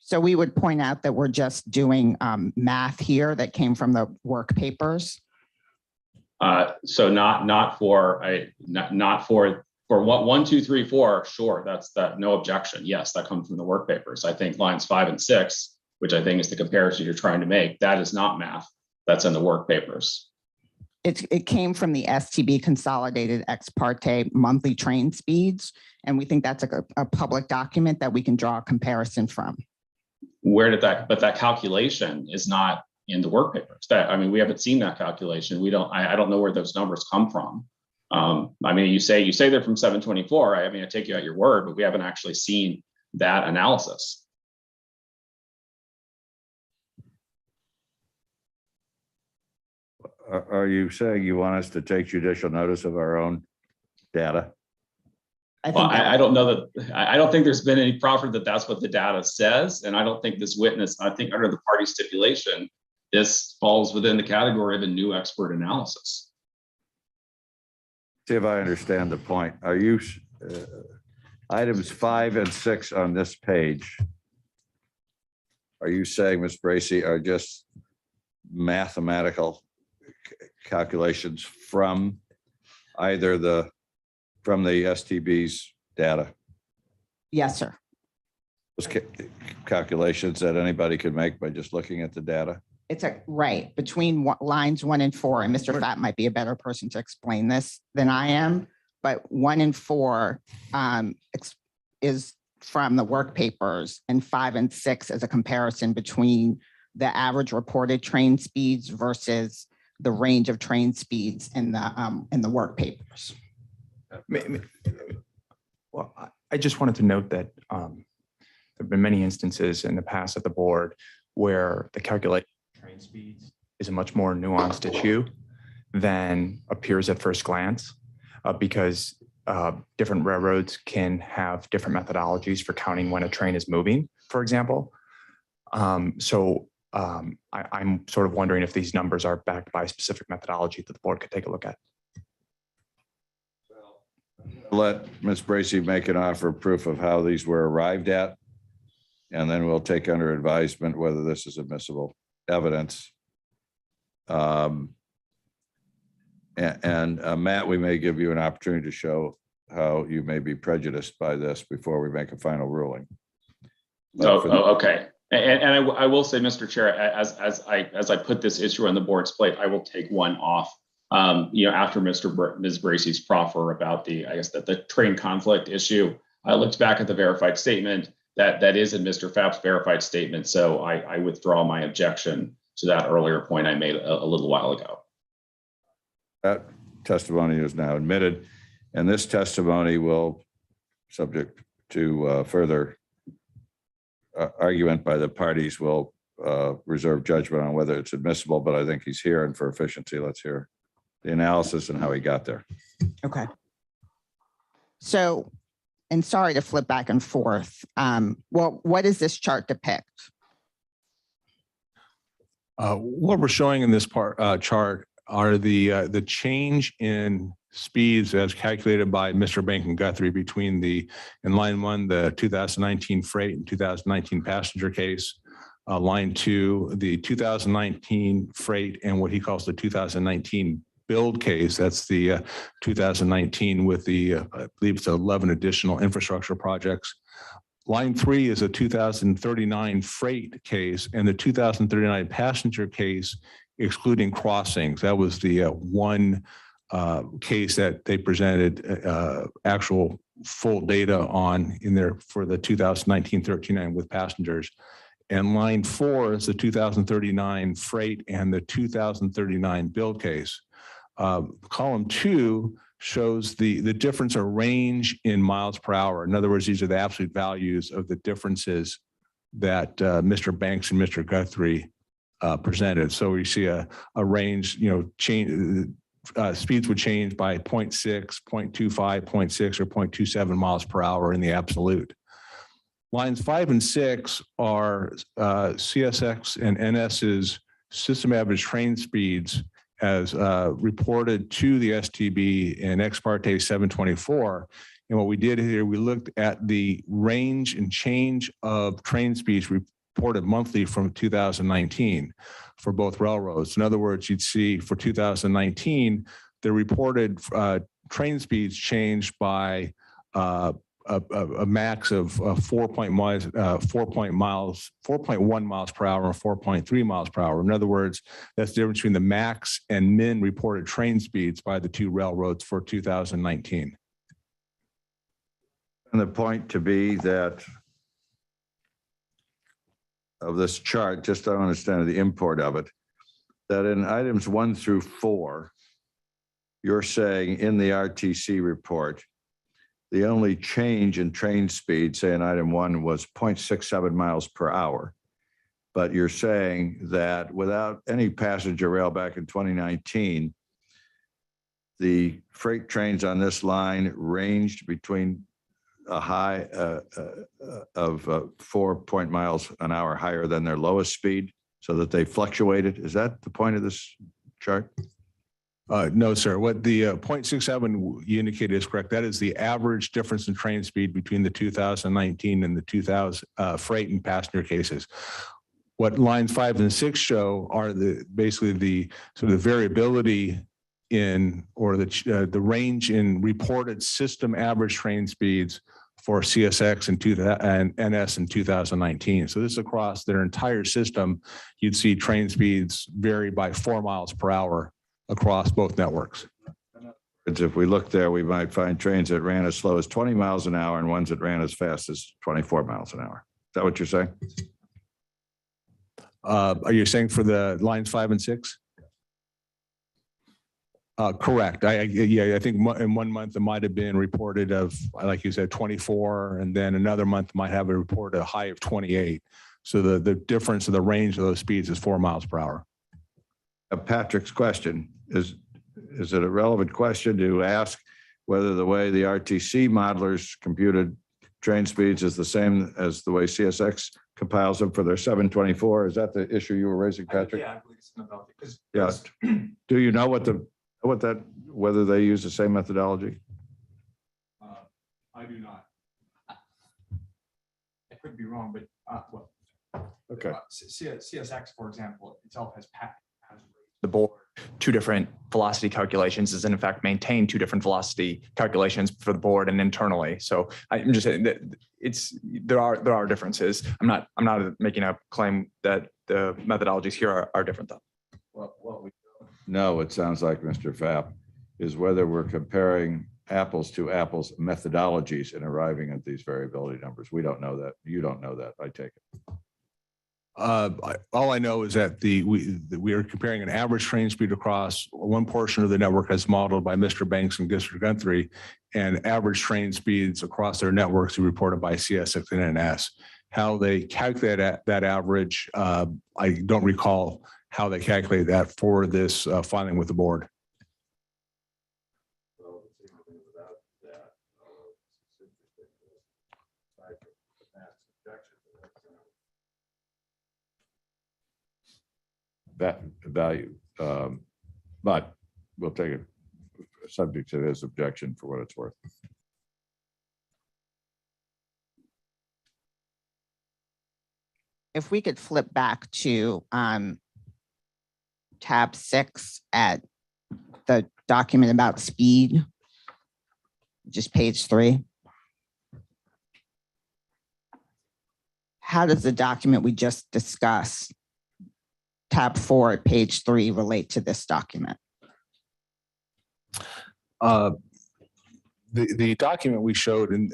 So we would point out that we're just doing math here that came from the work papers. So not for 1, 2, 3, 4. Sure, that's that. No objection. Yes, that comes from the work papers. I think lines 5 and 6, which I think is the comparison you're trying to make, that is not math. That's in the work papers. It came from the STB consolidated ex parte monthly train speeds, and we think that's a public document that we can draw a comparison from. Where did that? But that calculation is not in the work papers. I mean, we haven't seen that calculation. I don't know where those numbers come from. I mean, you say they're from 724. I mean, I take you at your word, but we haven't actually seen that analysis. Are you saying you want us to take judicial notice of our own data? I don't know that. I don't think there's been any proffer that that's what the data says, and I don't think this witness. I think under the party stipulation, this falls within the category of a new expert analysis. See if I understand the point. Are you items 5 and 6 on this page? Are you saying, Ms. Bracy, are just mathematical calculations from either the STB's data? Yes, sir. Those calculations that anybody could make by just looking at the data? It's right between lines 1 and 4, and Mr. Pfaff might be a better person to explain this than I am, but 1 and 4 is from the work papers, and 5 and 6 is a comparison between the average reported train speeds versus the range of train speeds in the work papers. Well, I just wanted to note that there have been many instances in the past at the board where the calculation of train speeds is a much more nuanced issue than appears at first glance, because different railroads can have different methodologies for counting when a train is moving, for example. I'm sort of wondering if these numbers are backed by a specific methodology that the board could take a look at. Let Ms. Bracy make an offer of proof of how these were arrived at, and then we'll take under advisement whether this is admissible evidence. Matt, we may give you an opportunity to show how you may be prejudiced by this before we make a final ruling. Okay. And I will say, Mr. Chair, as I put this issue on the board's plate, I will take one off. After Ms. Bracy's proffer about the train conflict issue, I looked back at the verified statement that is in Mr. Pfaff's verified statement. So I withdraw my objection to that earlier point I made a little while ago. That testimony is now admitted, and this testimony will, subject to further argument by the parties, will reserve judgment on whether it's admissible, but I think he's here, and for efficiency, let's hear the analysis and how he got there. Okay. So, and sorry to flip back and forth. Well, what does this chart depict? What we're showing in this chart are the change in speeds as calculated by Mr. Bank and Guthrie between in line 1, the 2019 freight and 2019 passenger case, line 2, the 2019 freight and what he calls the 2019 build case. That's the 2019 with the, I believe it's 11 additional infrastructure projects. Line 3 is a 2039 freight case, and the 2039 passenger case, excluding crossings. That was the one case that they presented actual full data on in there for the 2019-39 with passengers. And line 4 is the 2039 freight and the 2039 build case. Column 2 shows the difference or range in miles per hour. In other words, these are the absolute values of the differences that Mr. Banks and Mr. Guthrie presented. So we see a range, change, speeds would change by 0.6, 0.25, 0.6, or 0.27 miles per hour in the absolute. Lines 5 and 6 are CSX and NS's system average train speeds as reported to the STB in Ex parte 724. And what we did here, we looked at the range and change of train speeds reported monthly from 2019 for both railroads. In other words, you'd see for 2019, the reported train speeds changed by a max of 4.1 miles per hour and 4.3 miles per hour. In other words, that's the difference between the max and min reported train speeds by the two railroads for 2019. And the point to be that of this chart, just to understand the import of it, that in items 1 through 4, you're saying in the RTC report, the only change in train speed, say in item 1, was 0.67 miles per hour. But you're saying that without any passenger rail back in 2019, the freight trains on this line ranged between a high of 4 miles an hour higher than their lowest speed, so that they fluctuated. Is that the point of this chart? No, sir. What the 0.67 you indicated is correct. That is the average difference in train speed between the 2019 and the 2000 freight and passenger cases. What lines 5 and 6 show are basically the sort of variability in, or the range in reported system average train speeds for CSX and NS in 2019. So this is across their entire system. You'd see train speeds vary by 4 miles per hour across both networks. If we look there, we might find trains that ran as slow as 20 miles an hour and ones that ran as fast as 24 miles an hour. Is that what you're saying? Are you saying for the lines 5 and 6? Correct. I think in 1 month it might have been reported of, like you said, 24, and then another month might have a report a high of 28. So the difference of the range of those speeds is 4 miles per hour. Patrick's question is it a relevant question to ask whether the way the RTC modelers computed train speeds is the same as the way CSX compiles them for their 724? Is that the issue you were raising, Patrick? Yeah, I believe it's about it. Yeah. Do you know whether they use the same methodology? I do not. I could be wrong, but Okay. CSX, for example, itself has the board two different velocity calculations, is in fact maintain two different velocity calculations for the board and internally. So I'm just saying that there are differences. I'm not making a claim that the methodologies here are different though. What we don't know, it sounds like, Mr. Fapp, is whether we're comparing apples to apples methodologies in arriving at these variability numbers. We don't know that. You don't know that, I take it. All I know is that we are comparing an average train speed across one portion of the network as modeled by Mr. Banks and Mr. Guthrie, and average train speeds across their networks reported by CSX and NS. How they calculate that average, I don't recall how they calculate that for this filing with the board. That value, but we'll take it subject to his objection for what it's worth. If we could flip back to tab 6 at the document about speed, just page 3. how does the document we just discussed, tab 4 at page 3, relate to this document? The document we showed in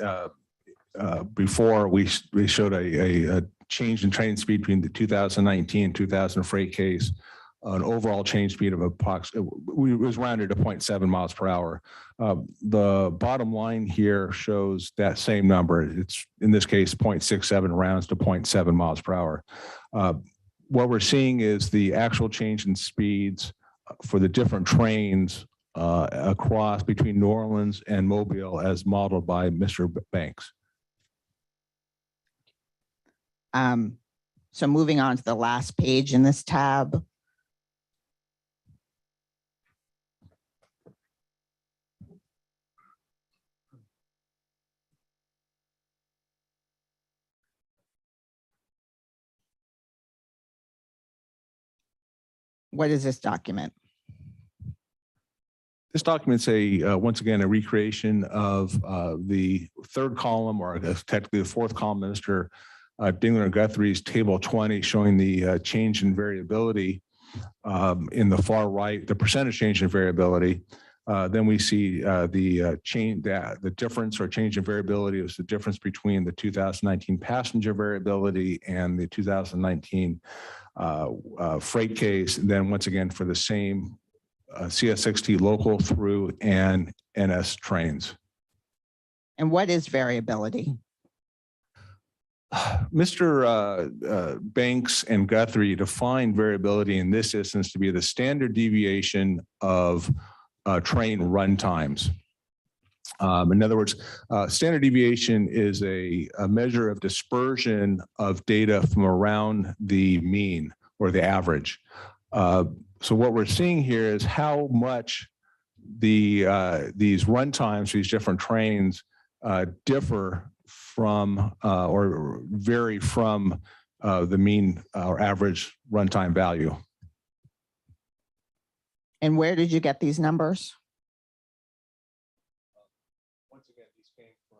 before, we showed a change in train speed between the 2019 and 2000 freight case, an overall change speed of approximately, it was rounded to 0.7 miles per hour. The bottom line here shows that same number. It's in this case 0.67 rounds to 0.7 miles per hour. What we're seeing is the actual change in speeds for the different trains across between New Orleans and Mobile as modeled by Mr. Banks. So moving on to the last page in this tab. What is this document? This document's once again, a recreation of the third column, or I guess technically the fourth column, Mr. Dingler and Guthrie's table 20, showing the change in variability in the far right, the percentage change in variability. Then we see the difference or change in variability is the difference between the 2019 passenger variability and the 2019 freight case. And then once again, for the same CS60 local through and NS trains. And what is variability? Mr. Banks and Guthrie define variability in this instance to be the standard deviation of train run times. In other words, standard deviation is a measure of dispersion of data from around the mean or the average. So what we're seeing here is how much these run times for these different trains differ from or vary from the mean or average runtime value. And where did you get these numbers? Once again, these came from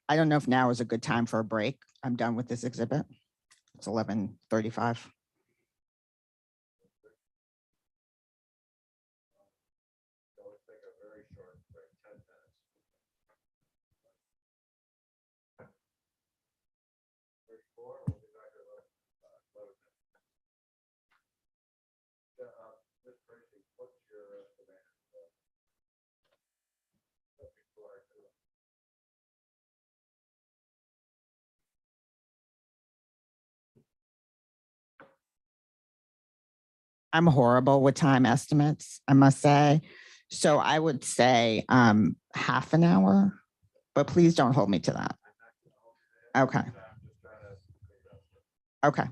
I don't know if now is a good time for a break. I'm done with this exhibit. It's 11:35. I'm horrible with time estimates, I must say. So I would say half an hour, but please don't hold me to that. Okay. Okay.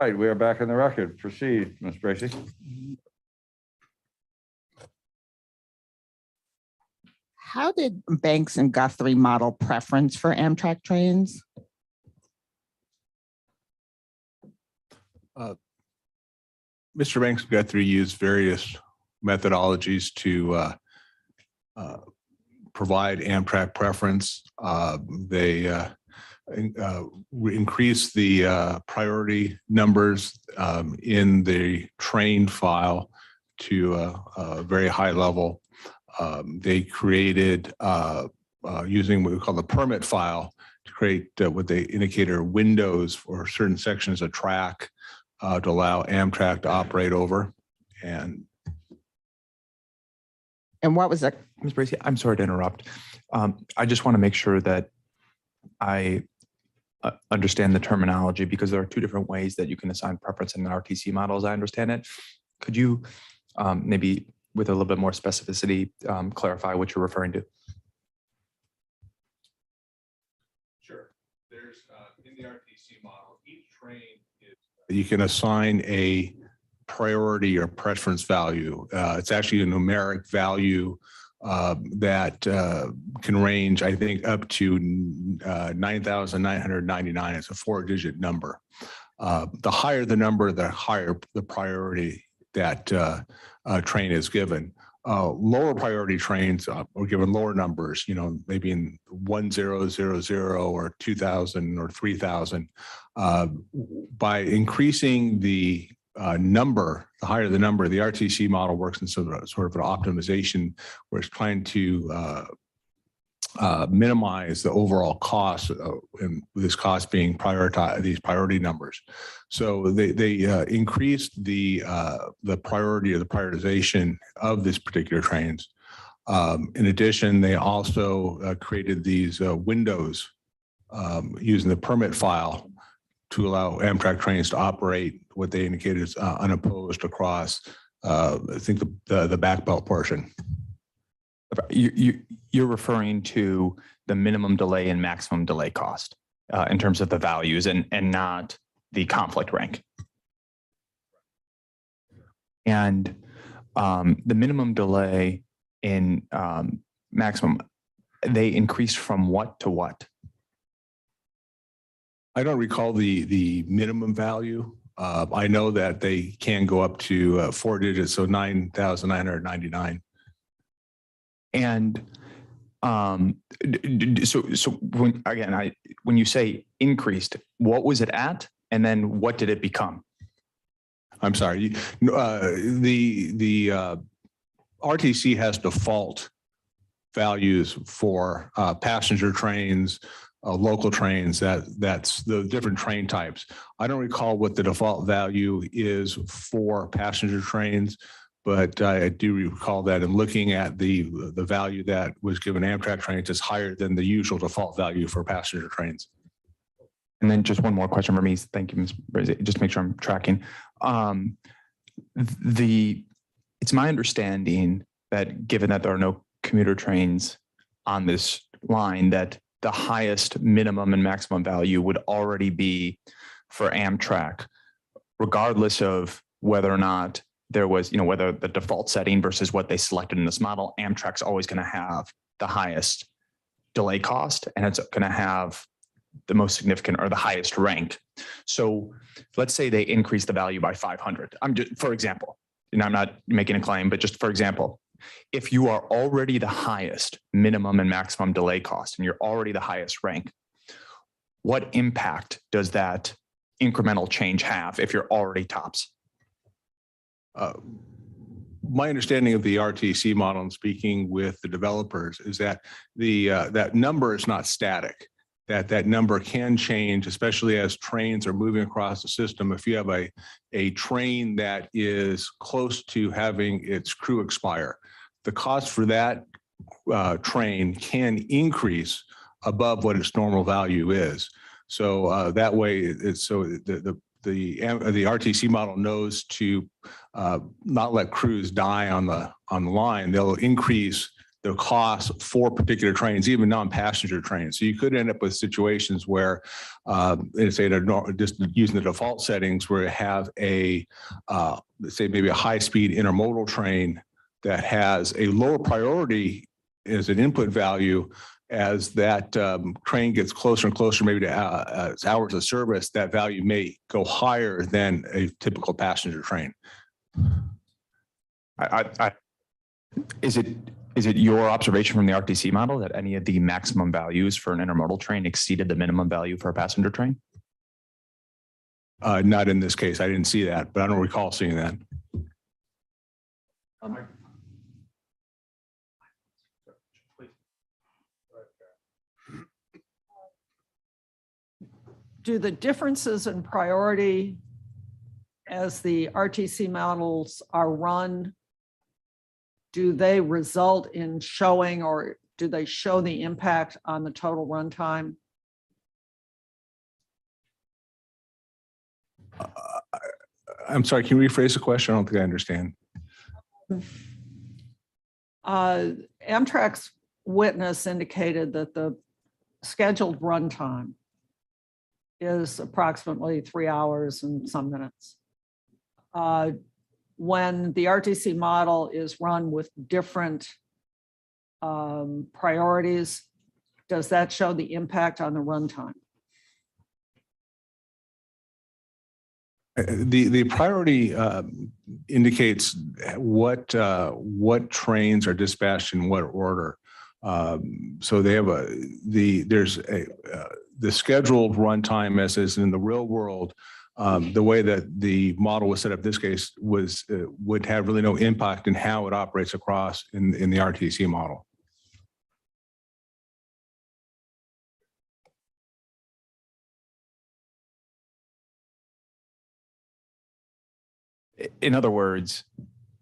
Right, we are back on the record. Proceed, Ms. Bracy. How did Banks and Guthrie model preference for Amtrak trains? Mr. Banks and Guthrie used various methodologies to provide Amtrak preference. They increased the priority numbers in the train file to a very high level. They created, using what we call the permit file, to create what they indicated are windows for certain sections of track to allow Amtrak to operate over. And what was it? Ms. Bracy, I'm sorry to interrupt. I just want to make sure that I understand the terminology, because there are two different ways that you can assign preference in an RTC model, as I understand it. Could you maybe, with a little bit more specificity, clarify what you're referring to? sure, there's in the RTC model, each train is, you can assign a priority or preference value. It's actually a numeric value that can range, I think, up to 9,999. It's a 4-digit number. The higher the number, the higher the priority that train is given. Lower priority trains are given lower numbers, maybe in 1000 or 2000 or 3000. By increasing the number, the higher the number, the RTC model works in sort of an optimization where it's trying to minimize the overall cost, and this cost being prioritized, these priority numbers. So they increased the priority or the prioritization of these particular trains. In addition, they also created these windows using the permit file to allow Amtrak trains to operate what they indicated as unopposed across, I think, the back belt portion. You're referring to the minimum delay and maximum delay cost in terms of the values, and not the conflict rank. And the minimum delay in maximum, they increased from what to what? I don't recall the minimum value. I know that they can go up to 4 digits, so 9,999. And so when you say increased, what was it at, and then what did it become? I'm sorry. The RTC has default values for passenger trains, local trains. That's the different train types. I don't recall what the default value is for passenger trains, but I do recall that in looking at the value that was given Amtrak trains is higher than the usual default value for passenger trains. And then just one more question for me. Thank you, Ms. Bracy. Just to make sure I'm tracking. It's my understanding that, given that there are no commuter trains on this line, that the highest minimum and maximum value would already be for Amtrak, regardless of whether or not there was, whether the default setting versus what they selected in this model. Amtrak's always going to have the highest delay cost, and it's going to have the most significant or the highest rank. So let's say they increase the value by 500. For example, I'm not making a claim, but just for example, if you are already the highest minimum and maximum delay cost, and you're already the highest rank, what impact does that incremental change have if you're already tops? My understanding of the RTC model, and speaking with the developers, is that that number is not static. That number can change, especially as trains are moving across the system. If you have a train that is close to having its crew expire, the cost for that train can increase above what its normal value is. So that way, the RTC model knows to not let crews die on the line. They'll increase the cost for particular trains, even non-passenger trains. So you could end up with situations where, let's say, just using the default settings, where you have a, let's say maybe a high-speed intermodal train that has a lower priority as an input value. As that train gets closer and closer, maybe to its hours of service, that value may go higher than a typical passenger train. Is it your observation from the RTC model that any of the maximum values for an intermodal train exceeded the minimum value for a passenger train? Not in this case. I didn't see that, but I don't recall seeing that. Do the differences in priority as the RTC models are run, do they result in showing, or do they show the impact on the total runtime? I'm sorry, can you rephrase the question? I don't think I understand. Amtrak's witness indicated that the scheduled runtime is approximately 3 hours and some minutes. When the RTC model is run with different priorities, does that show the impact on the runtime? The priority indicates what trains are dispatched in what order. So they have the scheduled runtime, as is in the real world. The way that the model was set up this case would have really no impact in how it operates across in the RTC model. In other words,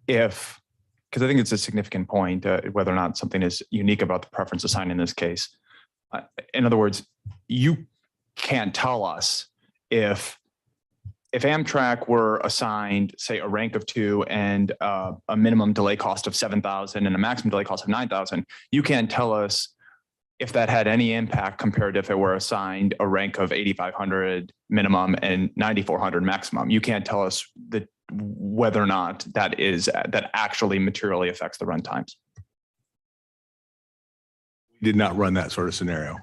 because I think it's a significant point, whether or not something is unique about the preference assigned in this case. In other words, you can't tell us if Amtrak were assigned, say, a rank of 2 and a minimum delay cost of 7,000 and a maximum delay cost of 9,000, you can't tell us if that had any impact compared to if it were assigned a rank of 8,500 minimum and 9,400 maximum. You can't tell us whether or not that actually materially affects the run times. We did not run that sort of scenario.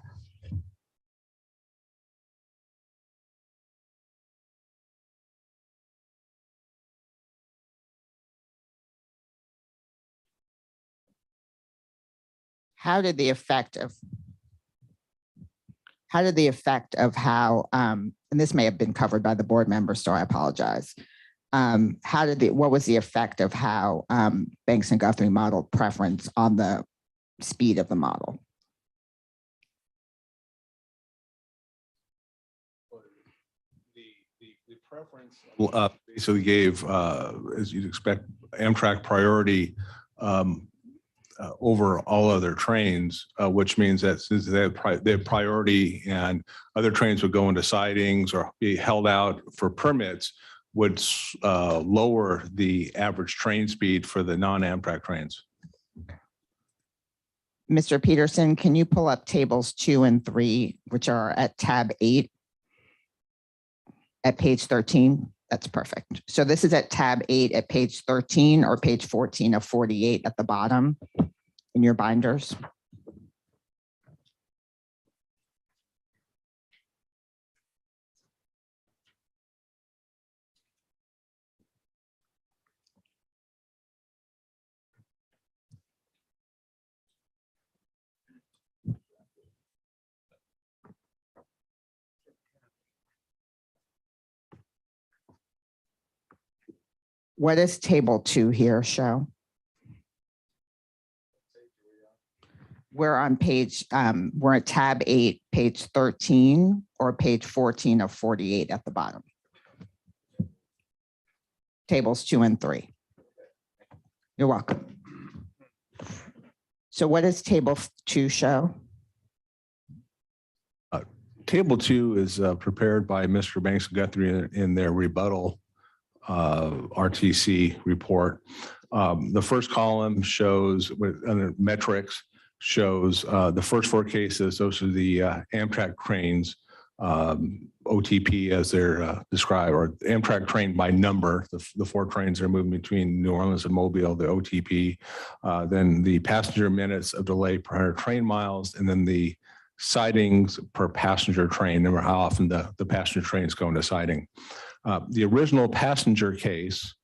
How did the effect of how, and this may have been covered by the board members, so I apologize. What was the effect of how Banks and Guthrie modeled preference on the speed of the model? The preference basically gave, as you'd expect, Amtrak priority over all other trains, which means that since they have priority and other trains would go into sidings or be held out for permits, would lower the average train speed for the non-Amtrak trains. Mr. Peterson, can you pull up tables 2 and 3, which are at tab 8 at page 13? That's perfect. So this is at tab 8 at page 13 or page 14 of 48 at the bottom in your binders. What does table 2 here show? We're on page, we're at tab 8, page 13 or page 14 of 48 at the bottom. Tables 2 and 3. You're welcome. So what does table 2 show? Table 2 is prepared by Mr. Banks and Guthrie in their rebuttal RTC report. The first column shows under metrics, shows the first four cases. Those are the Amtrak trains, OTP as they're described, or Amtrak train by number. The four trains are moving between New Orleans and Mobile, the OTP. Then the passenger minutes of delay per 100 train miles, and then the sightings per passenger train, no matter how often the passenger trains go into sighting. The original passenger case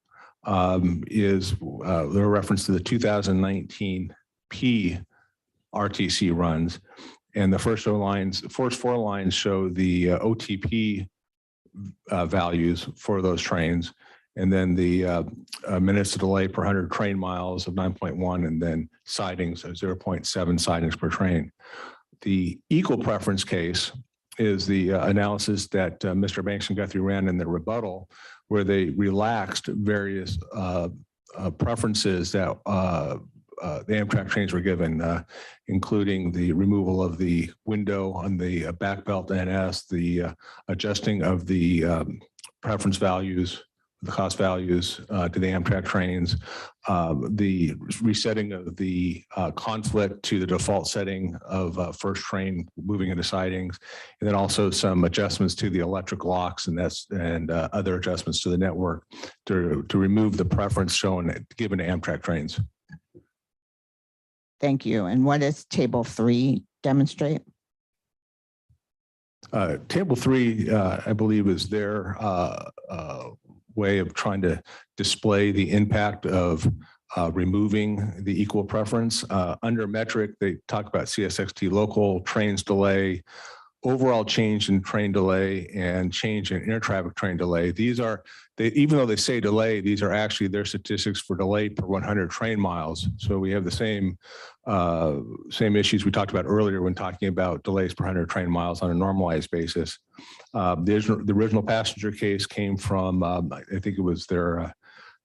is the reference to the 2019 P RTC runs. And the first four lines show the OTP values for those trains. And then the minutes of delay per 100 train miles of 9.1, and then sightings of 0.7 sightings per train. The equal preference case is the analysis that Mr. Banks and Guthrie ran in the rebuttal, where they relaxed various preferences that the Amtrak trains were given, including the removal of the window on the back belt NS, the adjusting of the preference values, the cost values to the Amtrak trains, the resetting of the conflict to the default setting of first train moving into sidings, and then also some adjustments to the electric locks and other adjustments to the network to remove the preference shown given to Amtrak trains. Thank you. And what does table 3 demonstrate? Table 3, I believe, is their way of trying to display the impact of removing the equal preference. Under metric, they talk about CSXT local trains delay, overall change in train delay, and change in intertraffic train delay. These are, even though they say delay, these are actually their statistics for delay per 100 train miles. So we have the same issues we talked about earlier when talking about delays per 100 train miles on a normalized basis. The original passenger case came from, I think it was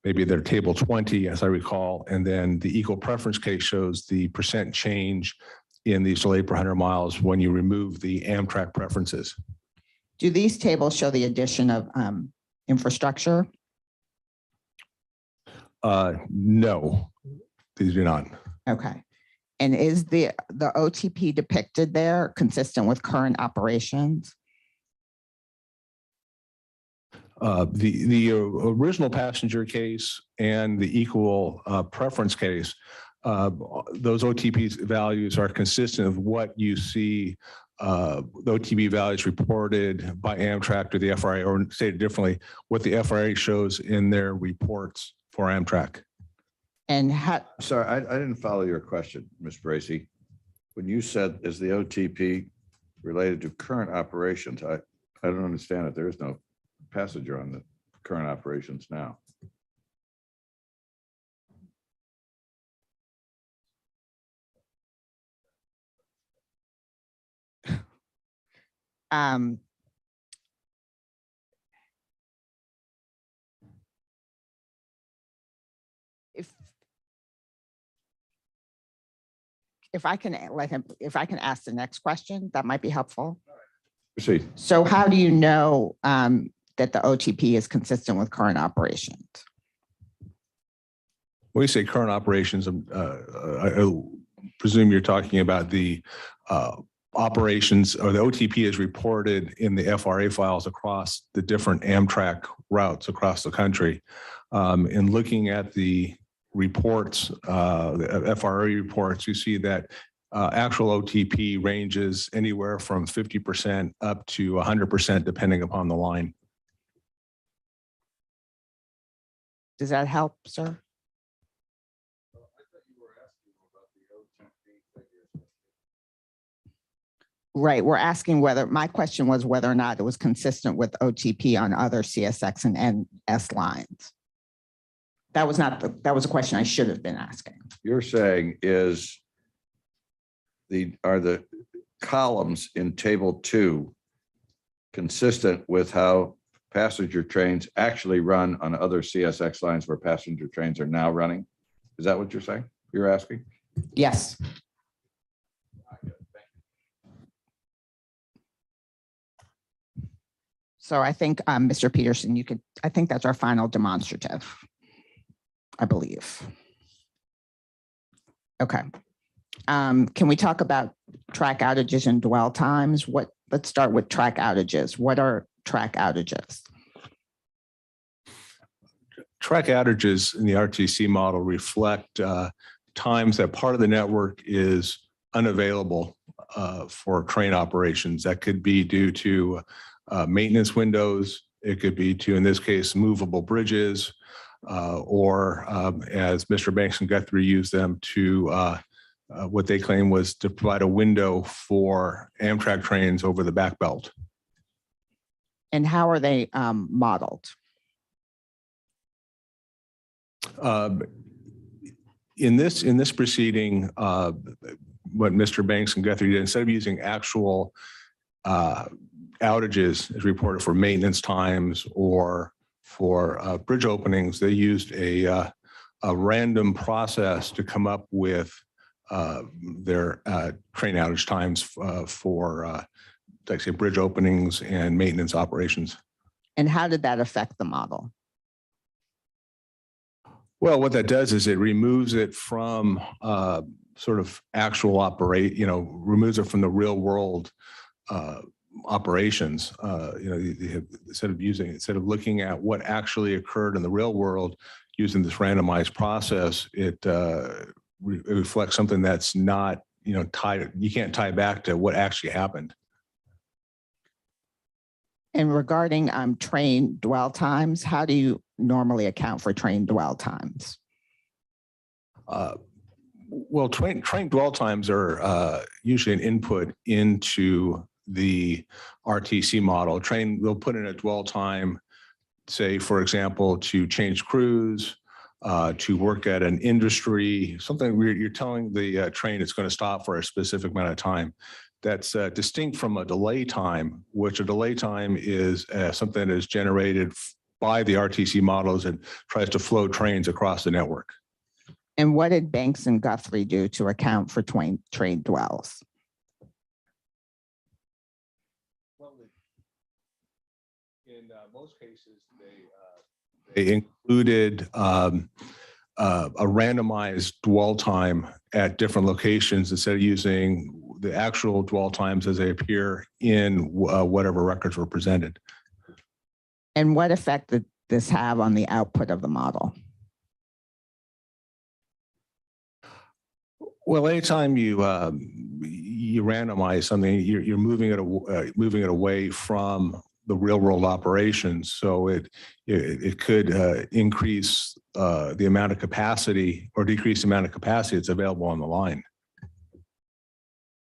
maybe their table 20, as I recall. And then the equal preference case shows the percent change in these delay per 100 miles when you remove the Amtrak preferences. Do these tables show the addition of infrastructure? No, these do not. Okay. And is the OTP depicted there consistent with current operations? The original passenger case and the equal preference case, those OTP values are consistent with what you see the OTP values reported by Amtrak to the FRA, or stated differently, what the FRA shows in their reports for Amtrak. And Sorry, I didn't follow your question, Ms. Bracy. When you said, is the OTP related to current operations? I don't understand it. There is no passenger on the current operations now. If I can ask the next question, that might be helpful. Proceed. So how do you know that the OTP is consistent with current operations? When you say current operations, I presume you're talking about the operations, or the OTP is reported in the FRA files across the different Amtrak routes across the country. In looking at the reports, the FRA reports, you see that actual OTP ranges anywhere from 50% up to 100%, depending upon the line. Does that help, sir? Right. We're asking whether, my question was whether or not it was consistent with OTP on other CSX and NS lines. That was a question I should have been asking. You're saying are the columns in table 2 consistent with how passenger trains actually run on other CSX lines where passenger trains are now running? Is that what you're saying? You're asking? Yes. So I think, Mr. Peterson, I think that's our final demonstrative. I believe. Okay. Can we talk about track outages and dwell times? Let's start with track outages. What are track outages? Track outages in the RTC model reflect times that part of the network is unavailable for train operations. That could be due to maintenance windows. It could be to, in this case, movable bridges, or as Mr. Banks and Guthrie used them to what they claim was to provide a window for Amtrak trains over the back belt. And how are they modeled? In this proceeding, what Mr. Banks and Guthrie did, instead of using actual outages as reported for maintenance times or for bridge openings, they used a random process to come up with their train outage times for, like say, bridge openings and maintenance operations. And how did that affect the model? Well, what that does is it removes it from sort of actual removes it from the real world operations. Instead of looking at what actually occurred in the real world using this randomized process, it reflects something that's not, tied. You can't tie back to what actually happened. And regarding train dwell times, how do you normally account for train dwell times? Well, train dwell times are usually an input into the RTC model. Train will put in a dwell time, say, for example, to change crews, to work at an industry, something where you're telling the train it's going to stop for a specific amount of time. That's distinct from a delay time, which a delay time is something that is generated by the RTC models and tries to flow trains across the network. And what did Banks and Guthrie do to account for train dwells? Well, in most cases, they included a randomized dwell time at different locations instead of using the actual dwell times as they appear in whatever records were presented. And what effect did this have on the output of the model? Well, anytime you randomize something, you're moving it away from the real world operations. So it could increase the amount of capacity or decrease the amount of capacity that's available on the line.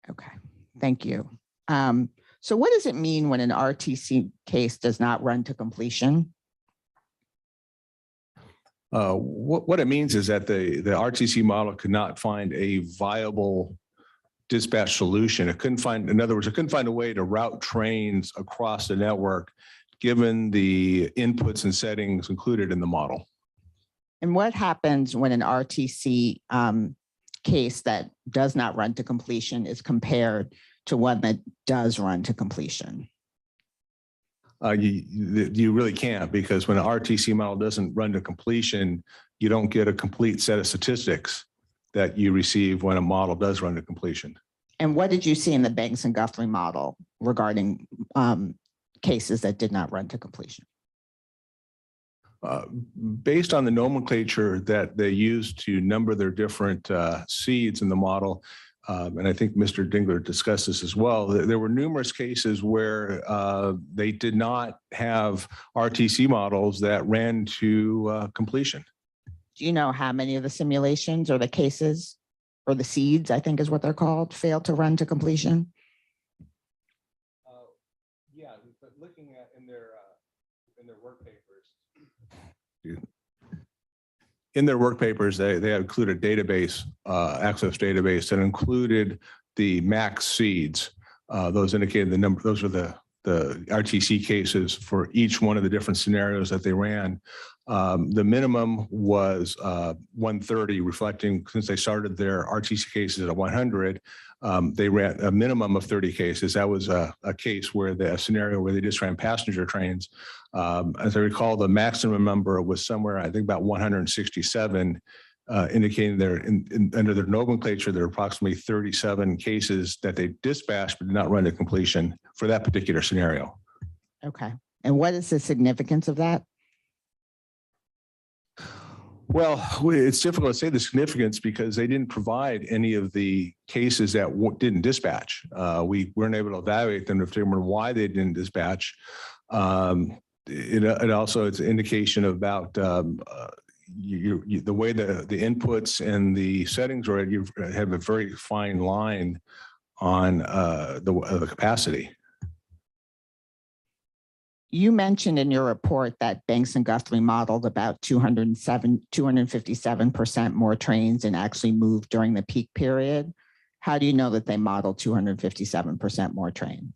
Okay, thank you. So what does it mean when an RTC case does not run to completion? What it means is that the RTC model could not find a viable dispatch solution. It couldn't find, in other words, it couldn't find a way to route trains across the network given the inputs and settings included in the model. And what happens when an RTC case that does not run to completion is compared to one that does run to completion? You really can't, because when an RTC model doesn't run to completion, you don't get a complete set of statistics that you receive when a model does run to completion. And what did you see in the Banks and Guthrie model regarding cases that did not run to completion? Based on the nomenclature that they use to number their different seeds in the model, and I think Mr. Dingler discussed this as well, there were numerous cases where they did not have RTC models that ran to completion. Do you know how many of the simulations or the cases or the seeds, I think is what they're called, failed to run to completion? Yeah, but looking at in their work papers. In their work papers, they had included database, access database that included the max seeds. Those indicated the number, those were the RTC cases for each one of the different scenarios that they ran. The minimum was 130, reflecting since they started their RTC cases at 100, they ran a minimum of 30 cases. That was a case where a scenario where they just ran passenger trains. As I recall, the maximum number was somewhere, I think about 167, indicating under their nomenclature, there are approximately 37 cases that they dispatched but did not run to completion for that particular scenario. Okay. And what is the significance of that? Well, it's difficult to say the significance because they didn't provide any of the cases that didn't dispatch. We weren't able to evaluate them to determine why they didn't dispatch. It also it's an indication about the way the inputs and the settings are. You have a very fine line on the capacity. You mentioned in your report that Banks and Guthrie modeled about 257% more trains and actually moved during the peak period. How do you know that they modeled 257% more trains?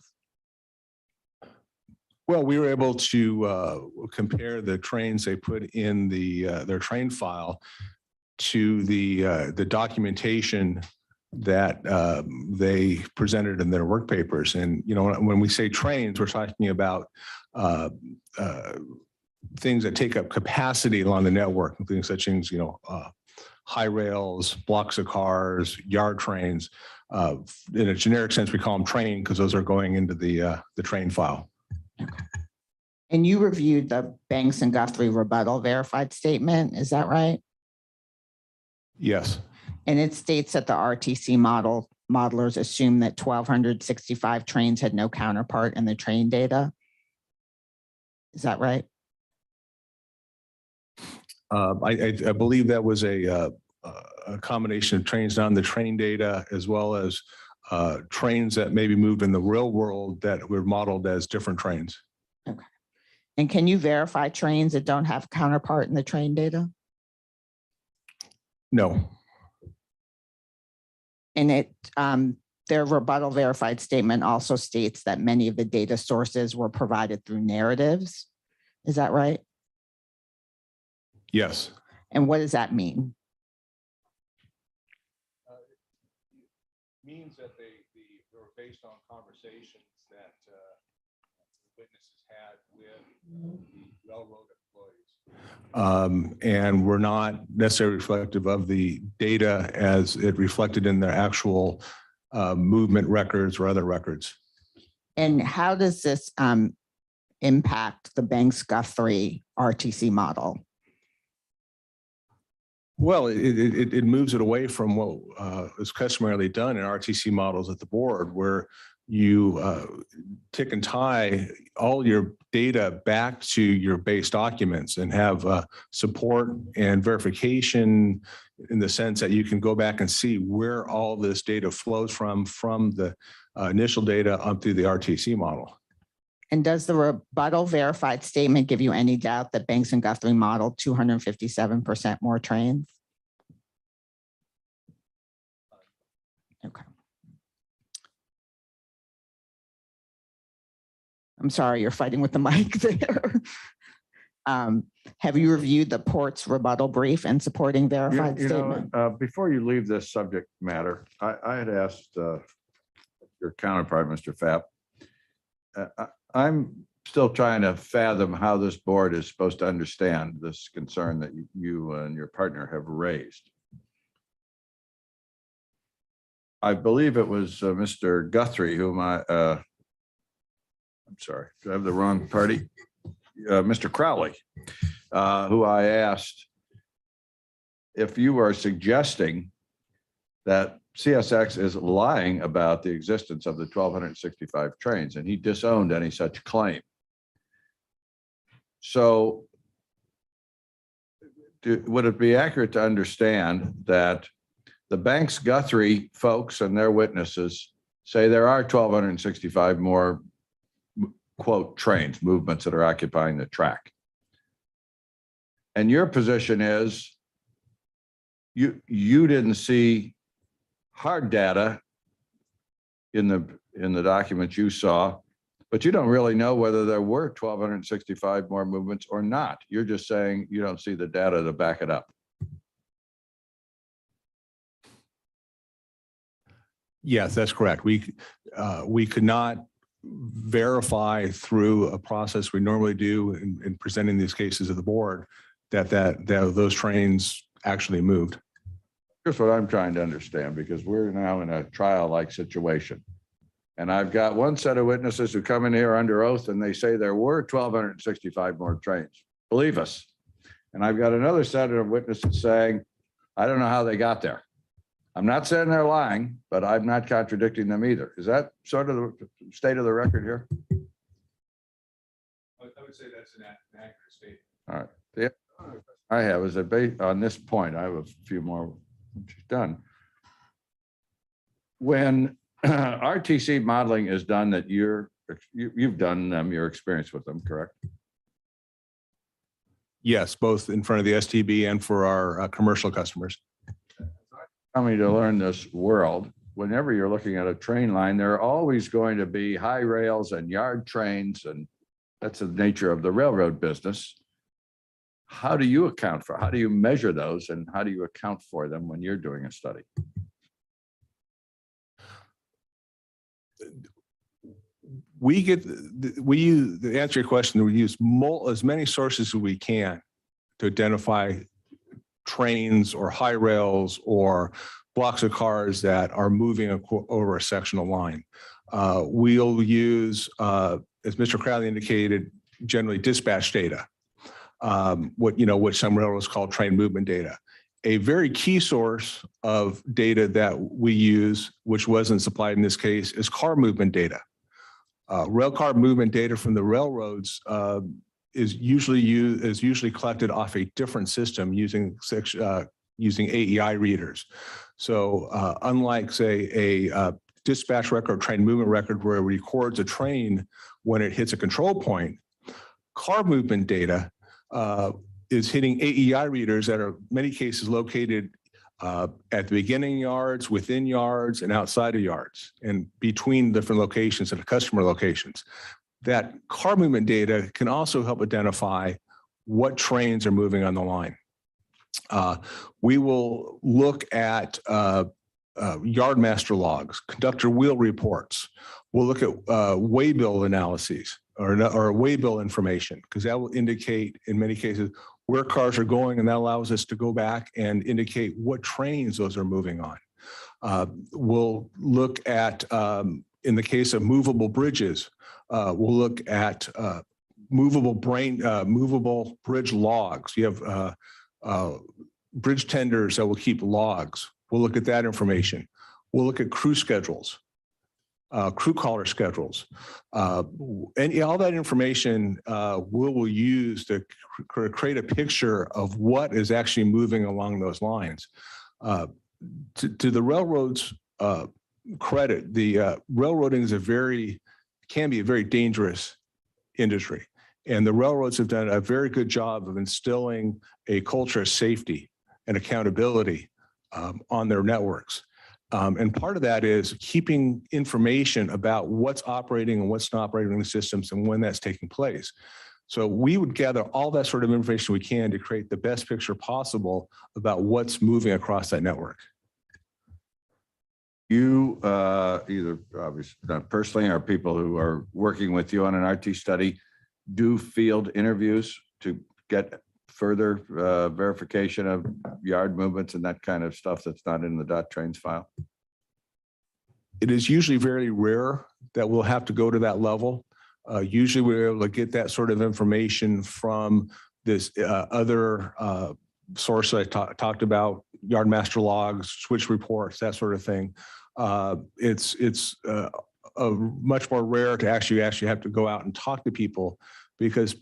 Well, we were able to compare the trains they put in their train file to the documentation that they presented in their work papers. And, you know, when we say trains, we're talking about things that take up capacity along the network, including such things, you know, high rails, blocks of cars, yard trains. In a generic sense, we call them train because those are going into the train file. Okay. And you reviewed the Banks and Guthrie rebuttal verified statement, is that right? Yes. And it states that the RTC modelers assume that 1,265 trains had no counterpart in the train data. Is that right? I believe that was a combination of trains on the train data as well as trains that maybe moved in the real world that were modeled as different trains. Okay. And can you verify trains that don't have counterpart in the train data? No. And their rebuttal verified statement also states that many of the data sources were provided through narratives. Is that right? Yes. And what does that mean? It means that they were based on conversations that witnesses had with the railroad employees. And were not necessarily reflective of the data as it reflected in their actual movement records or other records. And how does this impact the Banks Guthrie RTC model? Well, it moves it away from what is customarily done in RTC models at the board, where you tick and tie all your data back to your base documents and have support and verification in the sense that you can go back and see where all this data flows from the initial data up through the RTC model. And does the rebuttal verified statement give you any doubt that Banks and Guthrie modeled 257% more trains? Okay. I'm sorry, you're fighting with the mic there. Have you reviewed the port's rebuttal brief and supporting verified statement? Before you leave this subject matter, I had asked your counterpart, Mr. Fapp. I'm still trying to fathom how this board is supposed to understand this concern that you and your partner have raised. I believe it was Mr. Guthrie whom I'm sorry, do I have the wrong party? Mr. Crowley, who I asked if you are suggesting that CSX is lying about the existence of the 1,265 trains, and he disowned any such claim. So would it be accurate to understand that the Banks Guthrie folks and their witnesses say there are 1,265 more, quote, trains, movements that are occupying the track? And your position is you didn't see hard data in the documents you saw, but you don't really know whether there were 1,265 more movements or not. You're just saying you don't see the data to back it up. Yes, that's correct. We could not verify through a process we normally do in presenting these cases to the board that those trains actually moved. Here's what I'm trying to understand, because we're now in a trial-like situation. And I've got one set of witnesses who come in here under oath and they say there were 1,265 more trains. Believe us. And I've got another set of witnesses saying, I don't know how they got there. I'm not saying they're lying, but I'm not contradicting them either. Is that sort of the state of the record here? I would say that's an accurate statement. All right. The other question I have is that on this point, I have a few more done. When RTC modeling is done, that you've done them, you're experienced with them, correct? Yes, both in front of the STB and for our commercial customers. Coming to learn this world, whenever you're looking at a train line, there are always going to be high rails and yard trains, and that's the nature of the railroad business. How do you how do you measure those, and how do you account for them when you're doing a study? To answer your question, we use as many sources as we can to identify trains or high rails or blocks of cars that are moving over a sectional line. We'll use, as Mr. Crowley indicated, generally dispatch data, what some railroads call train movement data. A very key source of data that we use, which wasn't supplied in this case, is car movement data. Rail car movement data from the railroads is usually collected off a different system using AEI readers. So unlike, say, a dispatch record, train movement record, where it records a train when it hits a control point, car movement data is hitting AEI readers that are in many cases located at the beginning yards, within yards, and outside of yards, and between different locations and customer locations. That car movement data can also help identify what trains are moving on the line. We will look at yardmaster logs, conductor wheel reports. We'll look at waybill analyses or waybill information, because that will indicate in many cases where cars are going, and that allows us to go back and indicate what trains those are moving on. We'll look at, in the case of movable bridges, we'll look at movable bridge logs. You have bridge tenders that will keep logs. We'll look at that information. We'll look at crew schedules, crew caller schedules. And all that information we'll use to create a picture of what is actually moving along those lines. To the railroad's credit, the railroading is can be a very dangerous industry. And the railroads have done a very good job of instilling a culture of safety and accountability on their networks. And part of that is keeping information about what's operating and what's not operating in the systems and when that's taking place. So we would gather all that sort of information we can to create the best picture possible about what's moving across that network. You either obviously not personally or people who are working with you on an RT study do field interviews to get further verification of yard movements and that kind of stuff that's not in the dot trains file? It is usually very rare that we'll have to go to that level. Usually we're able to get that sort of information from this other source I talked about, yardmaster logs, switch reports, that sort of thing. It's much more rare to actually have to go out and talk to people, because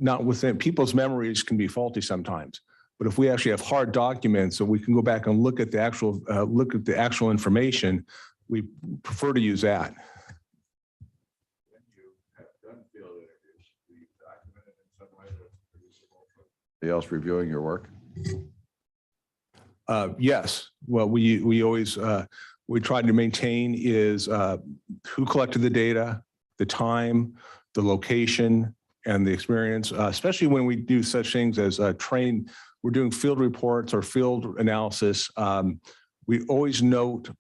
not within people's memories can be faulty sometimes. But if we actually have hard documents so we can go back and look at the actual information, we prefer to use that. Anybody else reviewing your work? Yes. Well, we always we try to maintain is who collected the data, the time, the location, and the experience, especially when we do such things as we're doing field reports or field analysis. we always note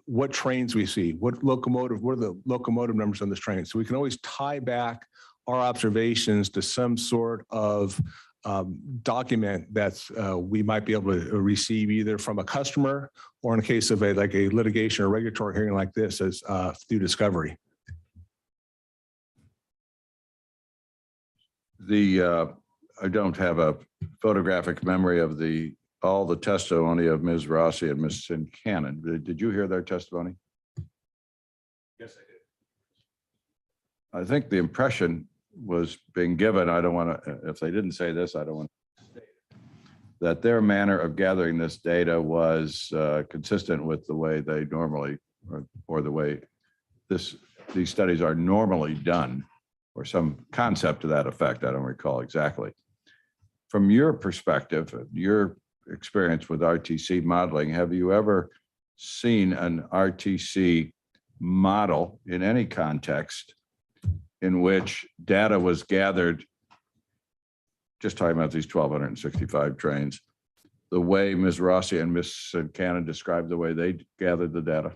what trains we see, what are the locomotive numbers on this train. So we can always tie back our observations to some sort of document that's we might be able to receive either from a customer or in the case of a litigation or regulatory hearing like this as through discovery. I don't have a photographic memory of all the testimony of Ms. Rossi and Ms. Sincannon. Did you hear their testimony? Yes, I did. I think the impression was being given, I don't want to, if they didn't say this, I don't want to, that their manner of gathering this data was consistent with the way they normally, or the way these studies are normally done, or some concept to that effect. I don't recall exactly. From your perspective, your experience with RTC modeling, have you ever seen an RTC model in any context in which data was gathered, just talking about these 1,265 trains, the way Ms. Rossi and Ms. Sincannon described the way they gathered the data?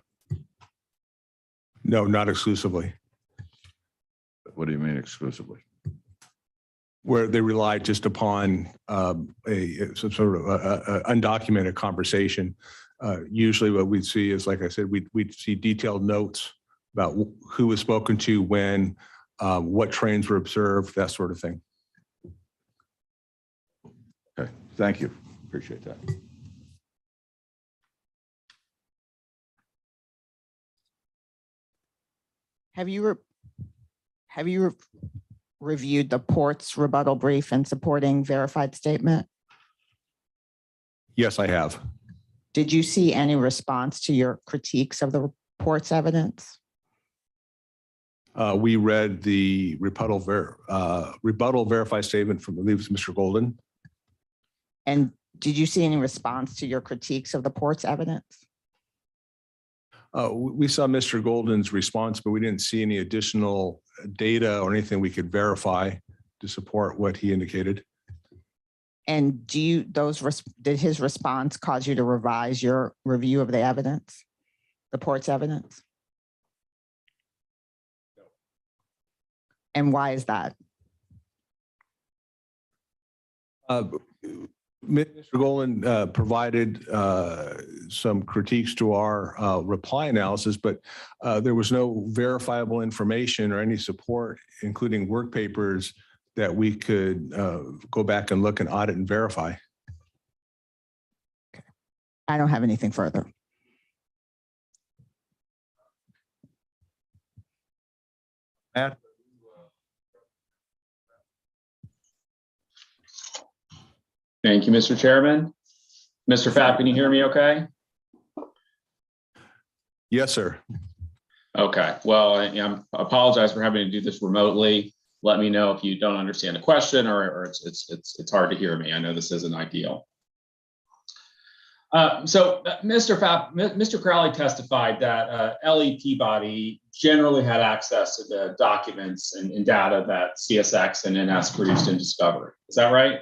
No, not exclusively. What do you mean exclusively? Where they relied just upon some sort of undocumented conversation. Usually what we'd see is, like I said, we'd see detailed notes about who was spoken to when, what trains were observed, that sort of thing. Okay, thank you. Appreciate that. Have you reviewed the port's rebuttal brief and supporting verified statement? Yes, I have. Did you see any response to your critiques of the report's evidence? We read the rebuttal verified statement from, I believe it was Mr. Golden. And did you see any response to your critiques of the port's evidence? We saw Mr. Golden's response, but we didn't see any additional data or anything we could verify to support what he indicated. And did his response cause you to revise your review of the evidence, the port's evidence? No. And why is that? Mr. Golden provided some critiques to our reply analysis, but there was no verifiable information or any support, including work papers, that we could go back and look and audit and verify. Okay. I don't have anything further. Matt? Thank you, Mr. Chairman. Mr. Fapp, can you hear me okay? Yes, sir. Okay, well, I apologize for having to do this remotely. Let me know if you don't understand the question or it's hard to hear me. I know this isn't ideal. So Mr. Fapp, Mr. Crowley testified that LE Peabody generally had access to the documents and data that CSX and NS produced in Discovery. Is that right?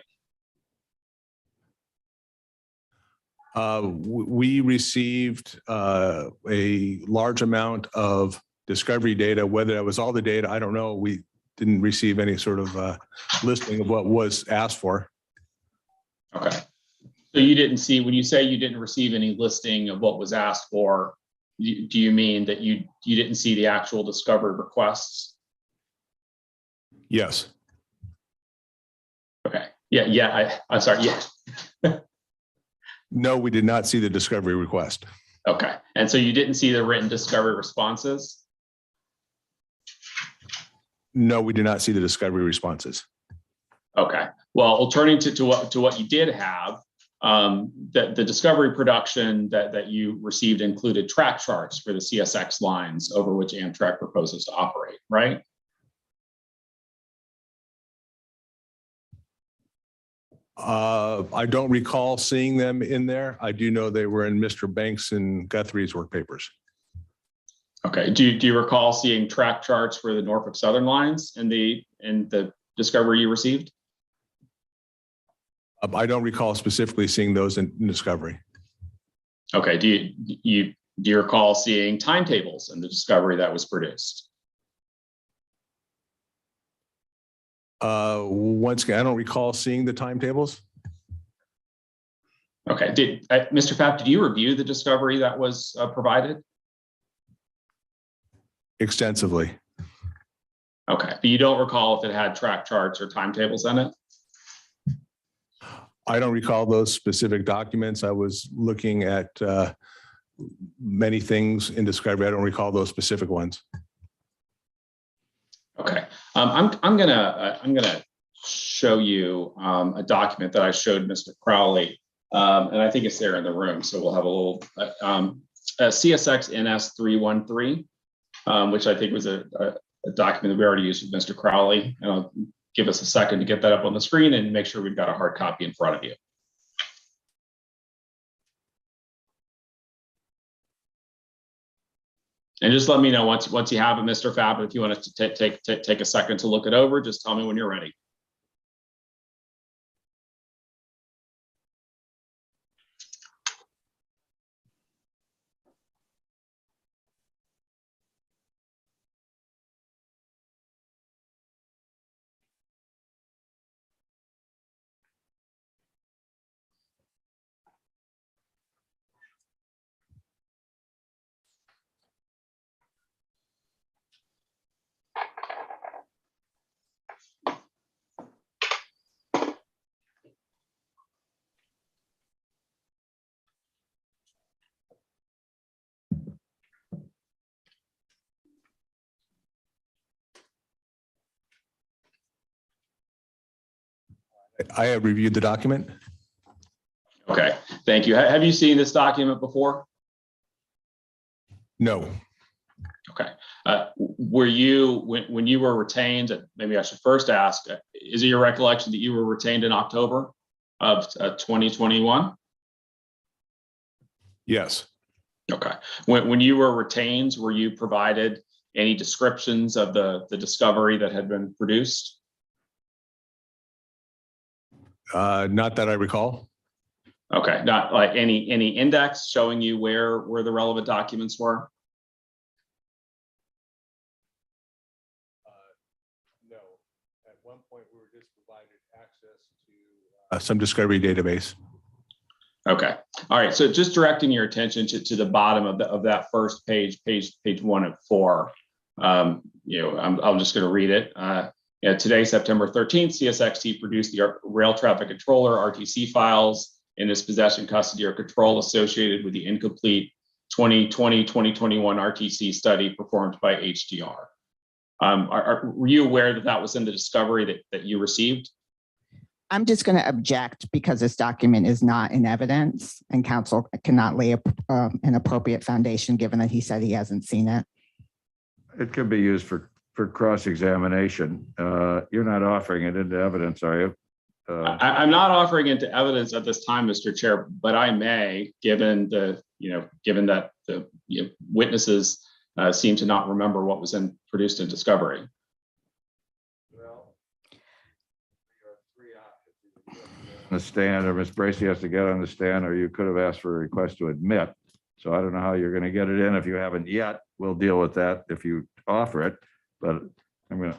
We received a large amount of Discovery data. Whether that was all the data, I don't know. We didn't receive any sort of listing of what was asked for. Okay. So you didn't see, when you say you didn't receive any listing of what was asked for, do you mean that you didn't see the actual Discovery requests? Yes. Okay. I'm sorry. Yeah. No, we did not see the Discovery request. Okay. And so you didn't see the written Discovery responses? No, we did not see the Discovery responses. Okay. Well, turning to what you did have, the Discovery production that you received included track charts for the CSX lines over which Amtrak proposes to operate, right? I don't recall seeing them in there. I do know they were in Mr. Banks and Guthrie's work papers. Okay. Do you recall seeing track charts for the Norfolk Southern lines in the Discovery you received? I don't recall specifically seeing those in Discovery. Okay. Do you recall seeing timetables in the discovery that was produced? Once again, I don't recall seeing the timetables. Okay. Did Mr. Pfaff, did you review the discovery that was provided? Extensively. Okay, but you don't recall if it had track charts or timetables in it? I don't recall those specific documents. I was looking at many things in discovery. I don't recall those specific ones. Okay, I'm gonna show you a document that I showed Mr. Crowley, and I think it's there in the room. So we'll have a little CSX NS 313, which I think was a document that we already used with Mr. Crowley. And I'll give us a second to get that up on the screen and make sure we've got a hard copy in front of you. And just let me know once you have it, Mr. Pfaff, if you want to take a second to look it over, just tell me when you're ready. I have reviewed the document. Okay, thank you. Have you seen this document before? No. Okay. Were you, when you were retained, maybe I should first ask, is it your recollection that you were retained in October of 2021? Yes. Okay. When you were retained, were you provided any descriptions of the discovery that had been produced? Not that I recall. Okay, not like any index showing you where the relevant documents were? No. At one point, we were just provided access to some discovery database. Okay. All right. So just directing your attention to the bottom of that first page 1 of 4. I'm just going to read it. Today, September 13th, CSXT produced the Rail Traffic Controller RTC files in its possession, custody, or control associated with the incomplete 2020-2021 RTC study performed by HDR. Were you aware that that was in the discovery that you received? I'm just going to object because this document is not in evidence and counsel cannot lay an appropriate foundation given that he said he hasn't seen it. It could be used for cross-examination. You're not offering it into evidence, are you? I'm not offering it into evidence at this time, Mr. Chair, but I may, given that the witnesses seem to not remember what was produced in discovery. Well, there are 3 options. On the stand, or Ms. Bracey has to get on the stand, or you could have asked for a request to admit. So I don't know how you're going to get it in if you haven't yet. We'll deal with that if you offer it, but I'm going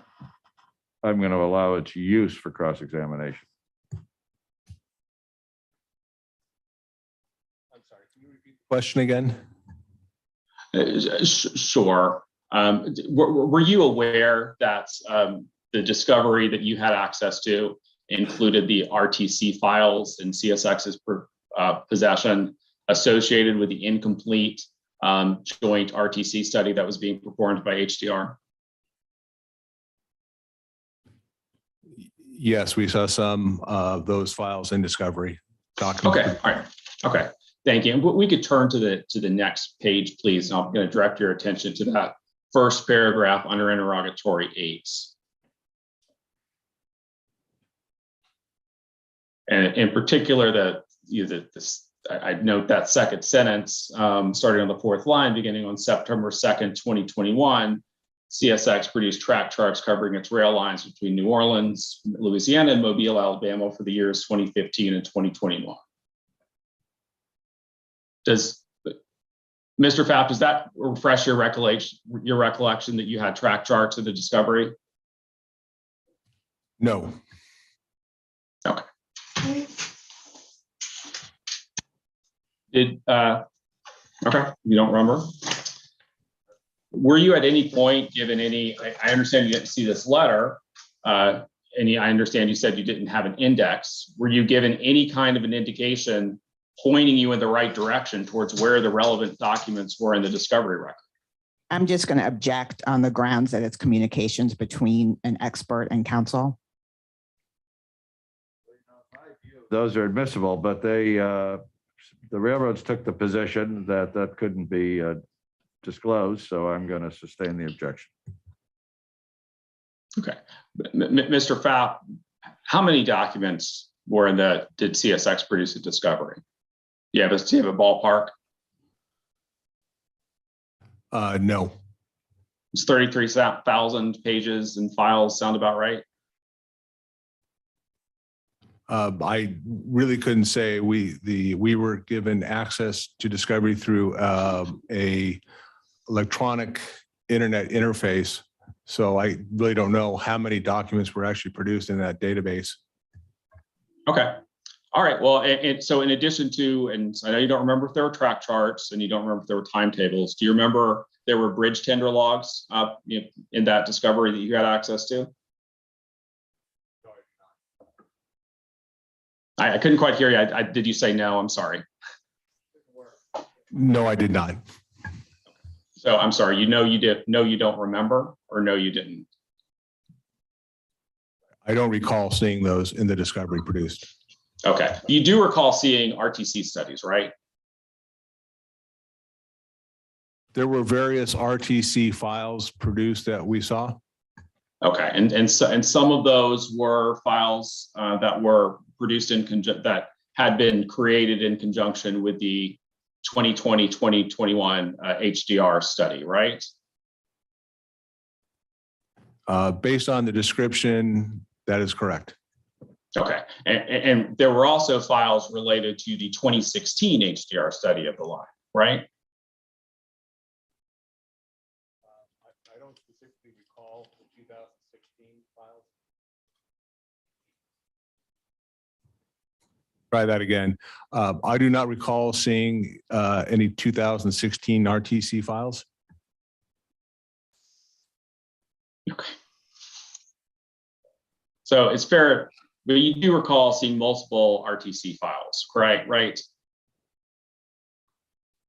to allow its use for cross-examination. I'm sorry, can you repeat the question again? Sure. Were you aware that the discovery that you had access to included the RTC files in CSX's possession associated with the incomplete joint RTC study that was being performed by HDR? Yes, we saw some of those files in discovery documents. Okay, all right. Okay, thank you. And we could turn to the next page, please. And I'm going to direct your attention to that first paragraph under interrogatory 8. And in particular, I'd note that second sentence, starting on the 4th line, beginning on September 2nd, 2021, CSX produced track charts covering its rail lines between New Orleans, Louisiana, and Mobile, Alabama for the years 2015 and 2021. Does Mr. Pfaff, does that refresh your recollection that you had track charts of the discovery? No. Okay. Okay, you don't remember? Were you at any point given any, I understand you didn't see this letter, I understand you said you didn't have an index. Were you given any kind of an indication pointing you in the right direction towards where the relevant documents were in the discovery record? I'm just going to object on the grounds that it's communications between an expert and counsel. Those are admissible, but the railroads took the position that that couldn't be disclosed, so I'm going to sustain the objection. Okay. Mr. Pfaff, how many documents were in did CSX produce a discovery? Do you have a ballpark? No. It's 33,000 pages and files. Sound about right? I really couldn't say. We were given access to discovery through a electronic internet interface. So I really don't know how many documents were actually produced in that database. Okay. All right. Well, and so in addition to, and I know you don't remember if there were track charts and you don't remember if there were timetables. Do you remember there were bridge tender logs in that discovery that you had access to? I couldn't quite hear you. Did you say no? I'm sorry. No, I did not. So I'm sorry. You did. No, you don't remember, or no, you didn't. I don't recall seeing those in the discovery produced. Okay. You do recall seeing RTC studies, right? There were various RTC files produced that we saw. Okay, and some of those were files that were produced that had been created in conjunction with the 2020-2021 HDR study, right? Based on the description, that is correct. Okay, and there were also files related to the 2016 HDR study of the line, right? I don't specifically recall the 2016 files. Try that again. I do not recall seeing any 2016 RTC files. Okay. So it's fair, but you do recall seeing multiple RTC files, correct? Right?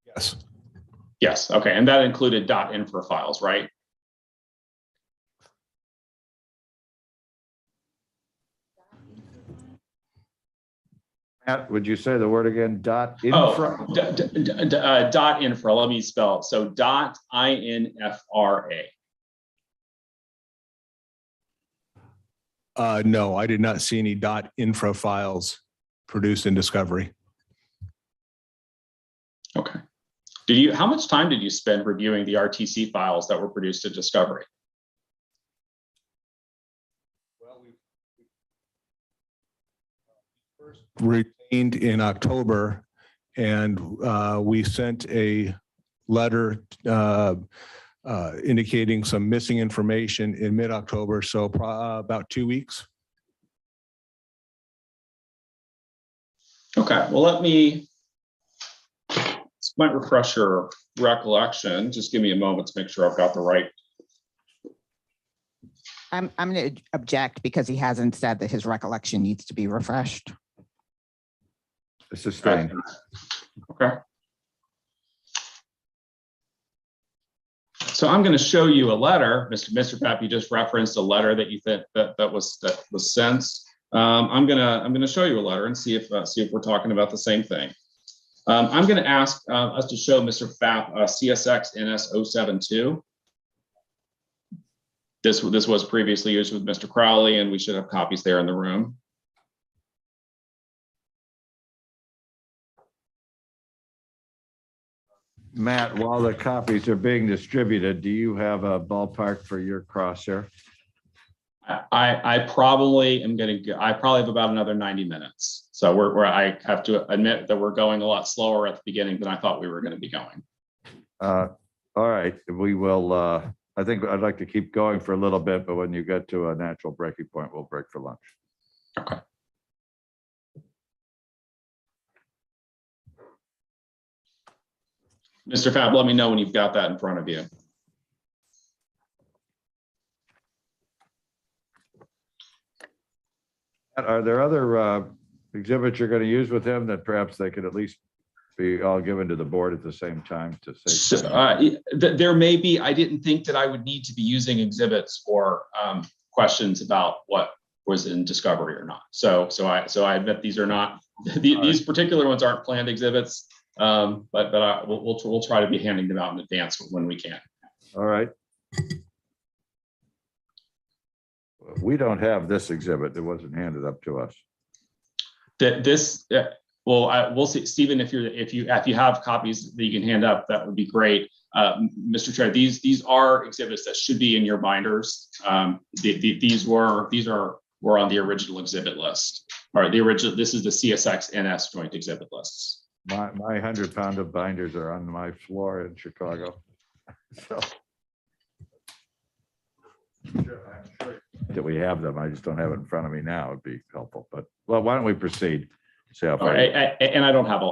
Yes. Yes. Okay, and that included .infra files, right? Matt, would you say the word again? Infra? Oh, .infra. Let me spell it. So .infra. No, I did not see any .infra files produced in discovery. Okay. How much time did you spend reviewing the RTC files that were produced at discovery? Well, we first retained in October, and we sent a letter indicating some missing information in mid-October, so about 2 weeks. Okay, well, this might refresh your recollection. Just give me a moment to make sure I've got the right. I'm going to object because he hasn't said that his recollection needs to be refreshed. Sustained. Okay. So I'm going to show you a letter, Mr. Pfaff. You just referenced a letter that you think that was sent. I'm gonna show you a letter and see if we're talking about the same thing. I'm going to ask us to show Mr. Pfaff CSX NS 072. This was previously used with Mr. Crowley, and we should have copies there in the room. Matt, while the copies are being distributed, do you have a ballpark for your crosshair? I probably am going to, I probably have about another 90 minutes. So I have to admit that we're going a lot slower at the beginning than I thought we were going to be going. All right, we will, I think I'd like to keep going for a little bit, but when you get to a natural breaking point, we'll break for lunch. Okay. Mr. Fab, let me know when you've got that in front of you. Are there other exhibits you're going to use with him that perhaps they could at least be all given to the board at the same time to say? There may be. I didn't think that I would need to be using exhibits for questions about what was in discovery or not. So I admit these are not, these particular ones aren't planned exhibits, but we'll try to be handing them out in advance when we can. All right. We don't have this exhibit. It wasn't handed up to us. We'll see, Stephen. If you have copies that you can hand up, that would be great. Mr. Chair, these are exhibits that should be in your binders. These were on the original exhibit list, or the original. This is the CSX NS joint exhibit lists. My 100-pound of binders are on my floor in Chicago. So I'm sure that we have them. I just don't have it in front of me now. It'd be helpful, but well, why don't we proceed? See how far. And I don't have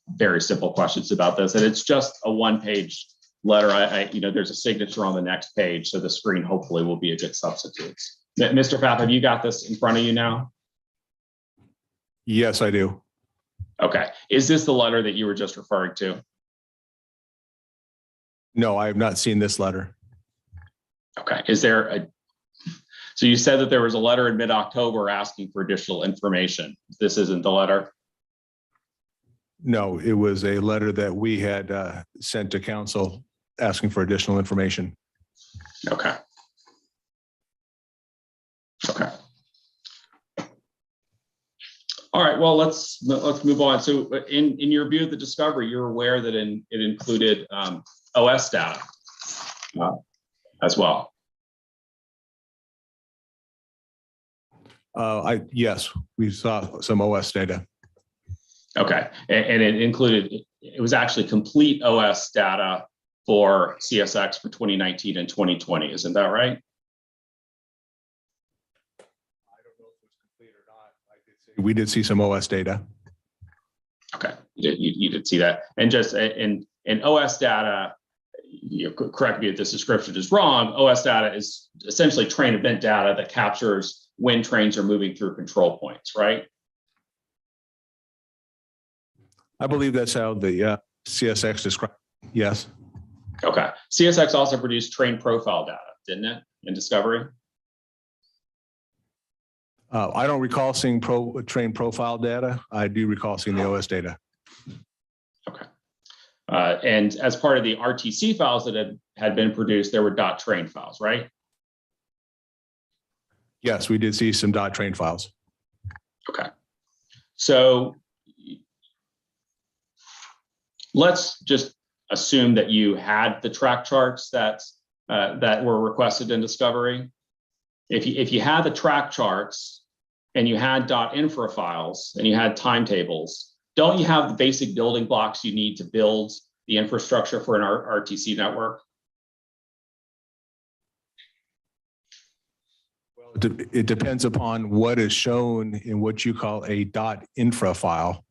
very simple questions about this, and it's just a one-page letter. There's a signature on the next page, so the screen hopefully will be a good substitute. Mr. Pfaff, have you got this in front of you now? Yes, I do. Okay. Is this the letter that you were just referring to? No, I have not seen this letter. Okay. So you said that there was a letter in mid-October asking for additional information. This isn't the letter? No, it was a letter that we had sent to council asking for additional information. Okay. Okay. All right. Well, let's move on. So, in your view of the discovery, you're aware that it included OS data as well. Yes, we saw some OS data. Okay, and it was actually complete OS data for CSX for 2019 and 2020. Isn't that right? I don't know if it was complete or not. We did see some OS data. Okay, you did see that, and just in OS data. Correct me if this description is wrong. OS data is essentially train event data that captures when trains are moving through control points, right? I believe that's how the CSX described. Yes. Okay. CSX also produced train profile data, didn't it, in Discovery? I don't recall seeing train profile data. I do recall seeing the OS data. Okay. And as part of the RTC files that had been produced, there were .train files, right? Yes, we did see some .train files. Okay. So let's just assume that you had the track charts that were requested in Discovery. If you had the track charts and you had .infra files and you had timetables, don't you have the basic building blocks you need to build the infrastructure for an RTC network? Well, it depends upon what is shown in what you call a .infra file.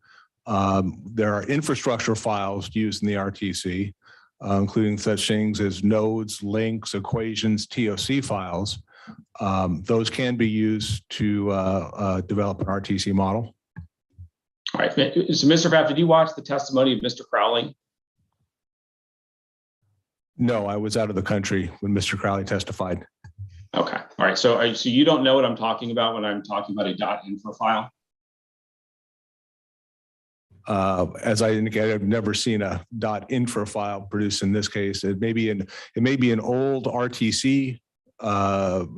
There are infrastructure files used in the RTC, including such things as nodes, links, equations, TOC files. Those can be used to develop an RTC model. All right. So, Mr. Pfaff, did you watch the testimony of Mr. Crowley? No, I was out of the country when Mr. Crowley testified. Okay. All right. So you don't know what I'm talking about when I'm talking about a .infra file? As I indicated, I've never seen a .infra file produced in this case. It may be an old RTC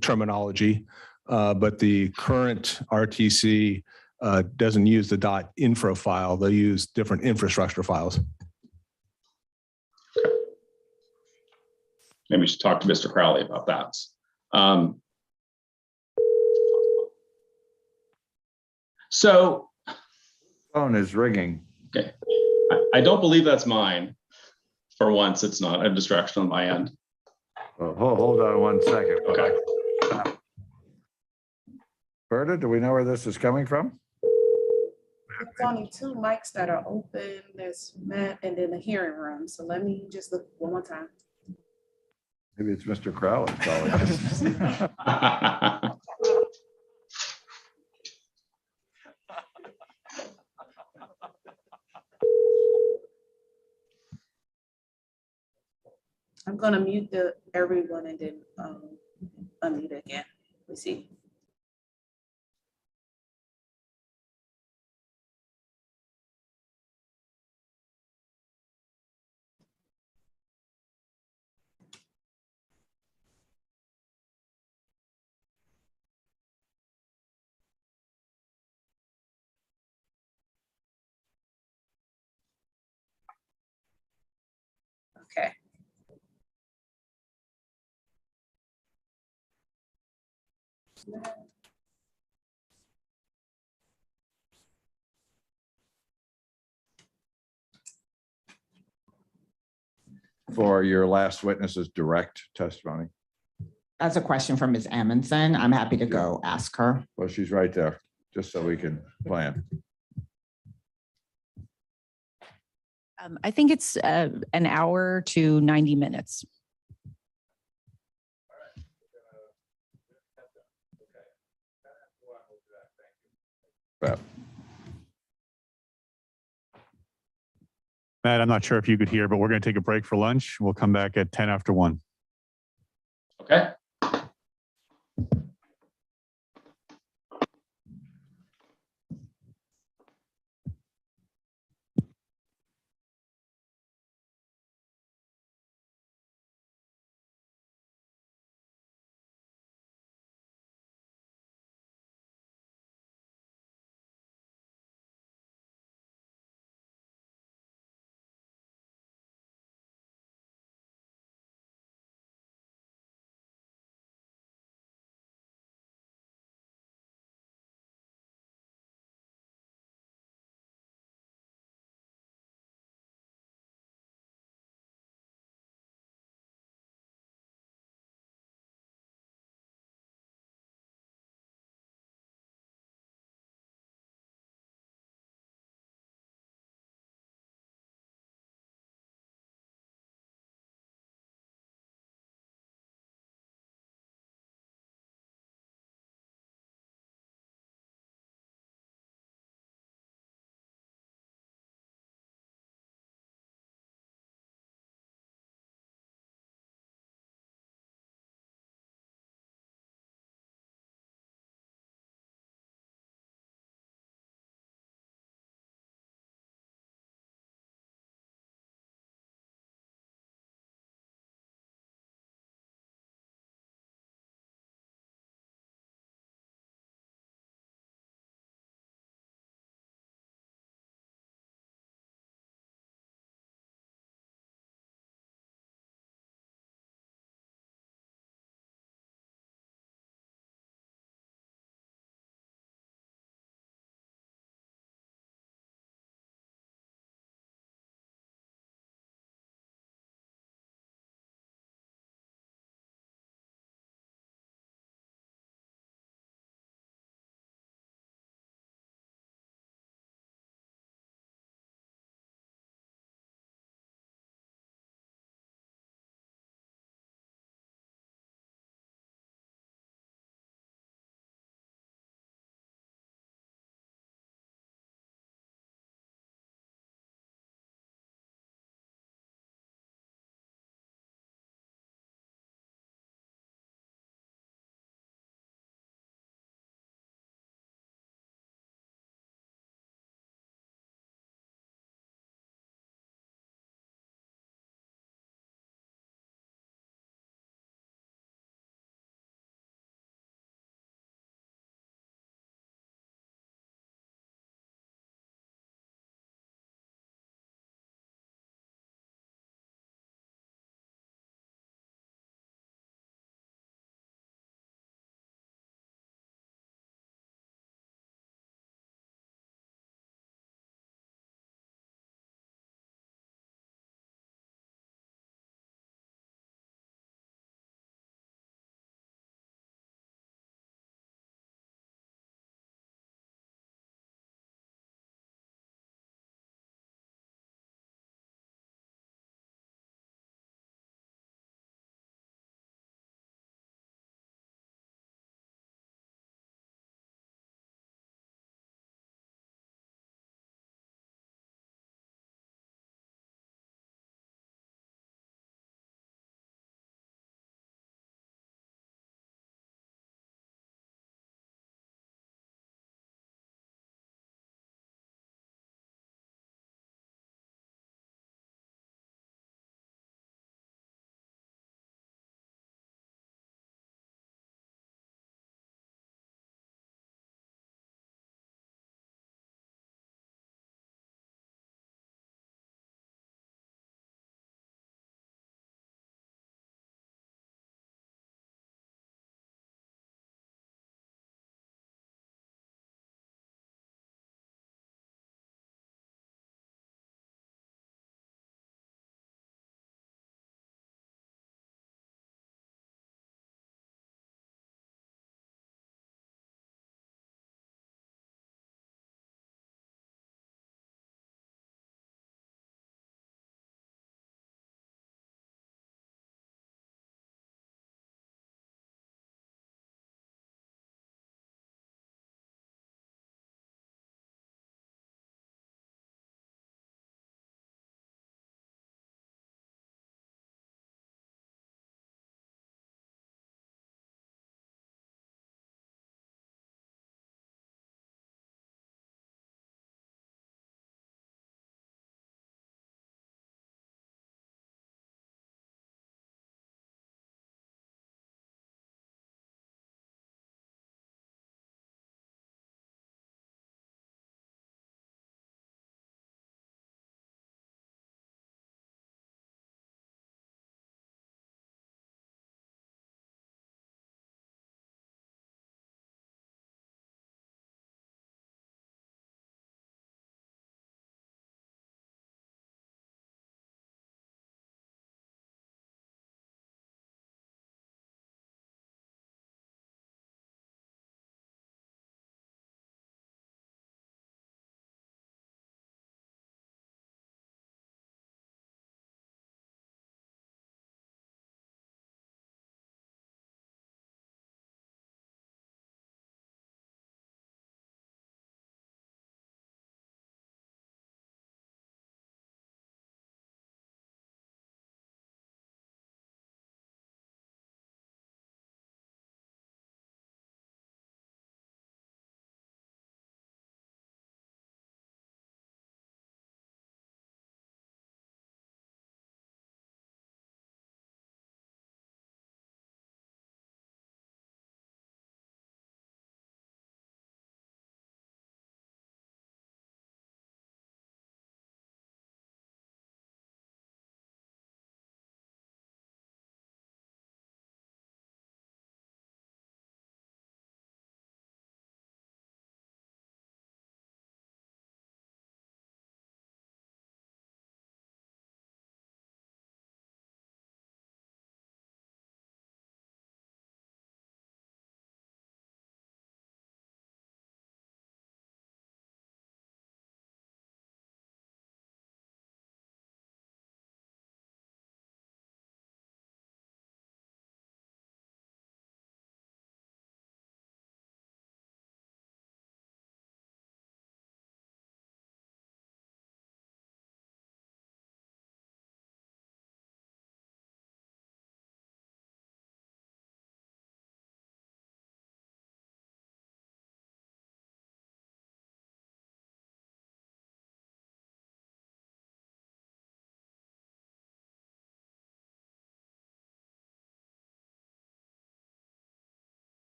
terminology, but the current RTC doesn't use the .infra file. They use different infrastructure files. Maybe we should talk to Mr. Crowley about that. So, Phone is ringing. okay, I don't believe that's mine. For once, it's not a distraction on my end. Oh, hold on 1 second. Okay. Berta, do we know where this is coming from? There's only two mics that are open. There's Matt and then the hearing room. So let me just look one more time. Maybe it's Mr. Crowley calling. I'm gonna mute everyone and then unmute again. We see. Okay. For your last witness's direct testimony. That's a question from Ms. Amundson. I'm happy to go ask her. Well, she's right there, just so we can plan. I think it's an hour to 90 minutes. Matt, I'm not sure if you could hear, but we're going to take a break for lunch. We'll come back at 10 after 1. Okay.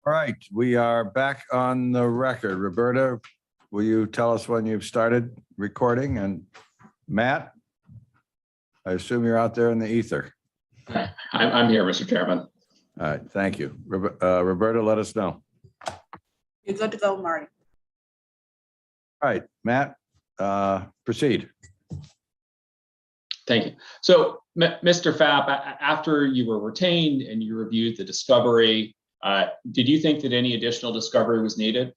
All right, we are back on the record. Roberta, will you tell us when you've started recording? And Matt, I assume you're out there in the ether. I'm here, Mr. Chairman. All right, thank you. Roberta, let us know. You're good to go, Marty. All right, Matt, proceed. Thank you. So, Mr. Fapp, after you were retained and you reviewed the discovery, did you think that any additional discovery was needed?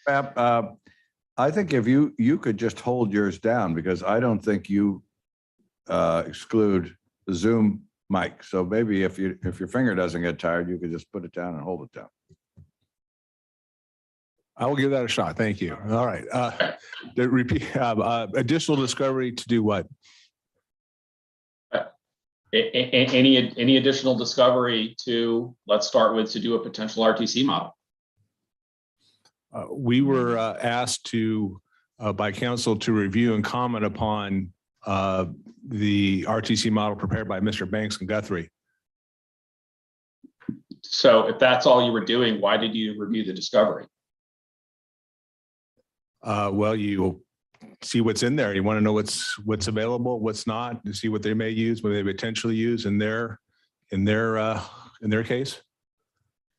I think if you could just hold yours down, because I don't think you exclude the Zoom mic. So maybe if your finger doesn't get tired, you could just put it down and hold it down. I will give that a shot. Thank you. All right. To repeat, additional discovery to do what? Any additional discovery to, let's start with, to do a potential RTC model? We were asked to, by council, to review and comment upon the RTC model prepared by Mr. Banks and Guthrie. So if that's all you were doing, why did you review the discovery? Well, you see what's in there. You want to know what's available, what's not, to see what they may use, what they potentially use in their case.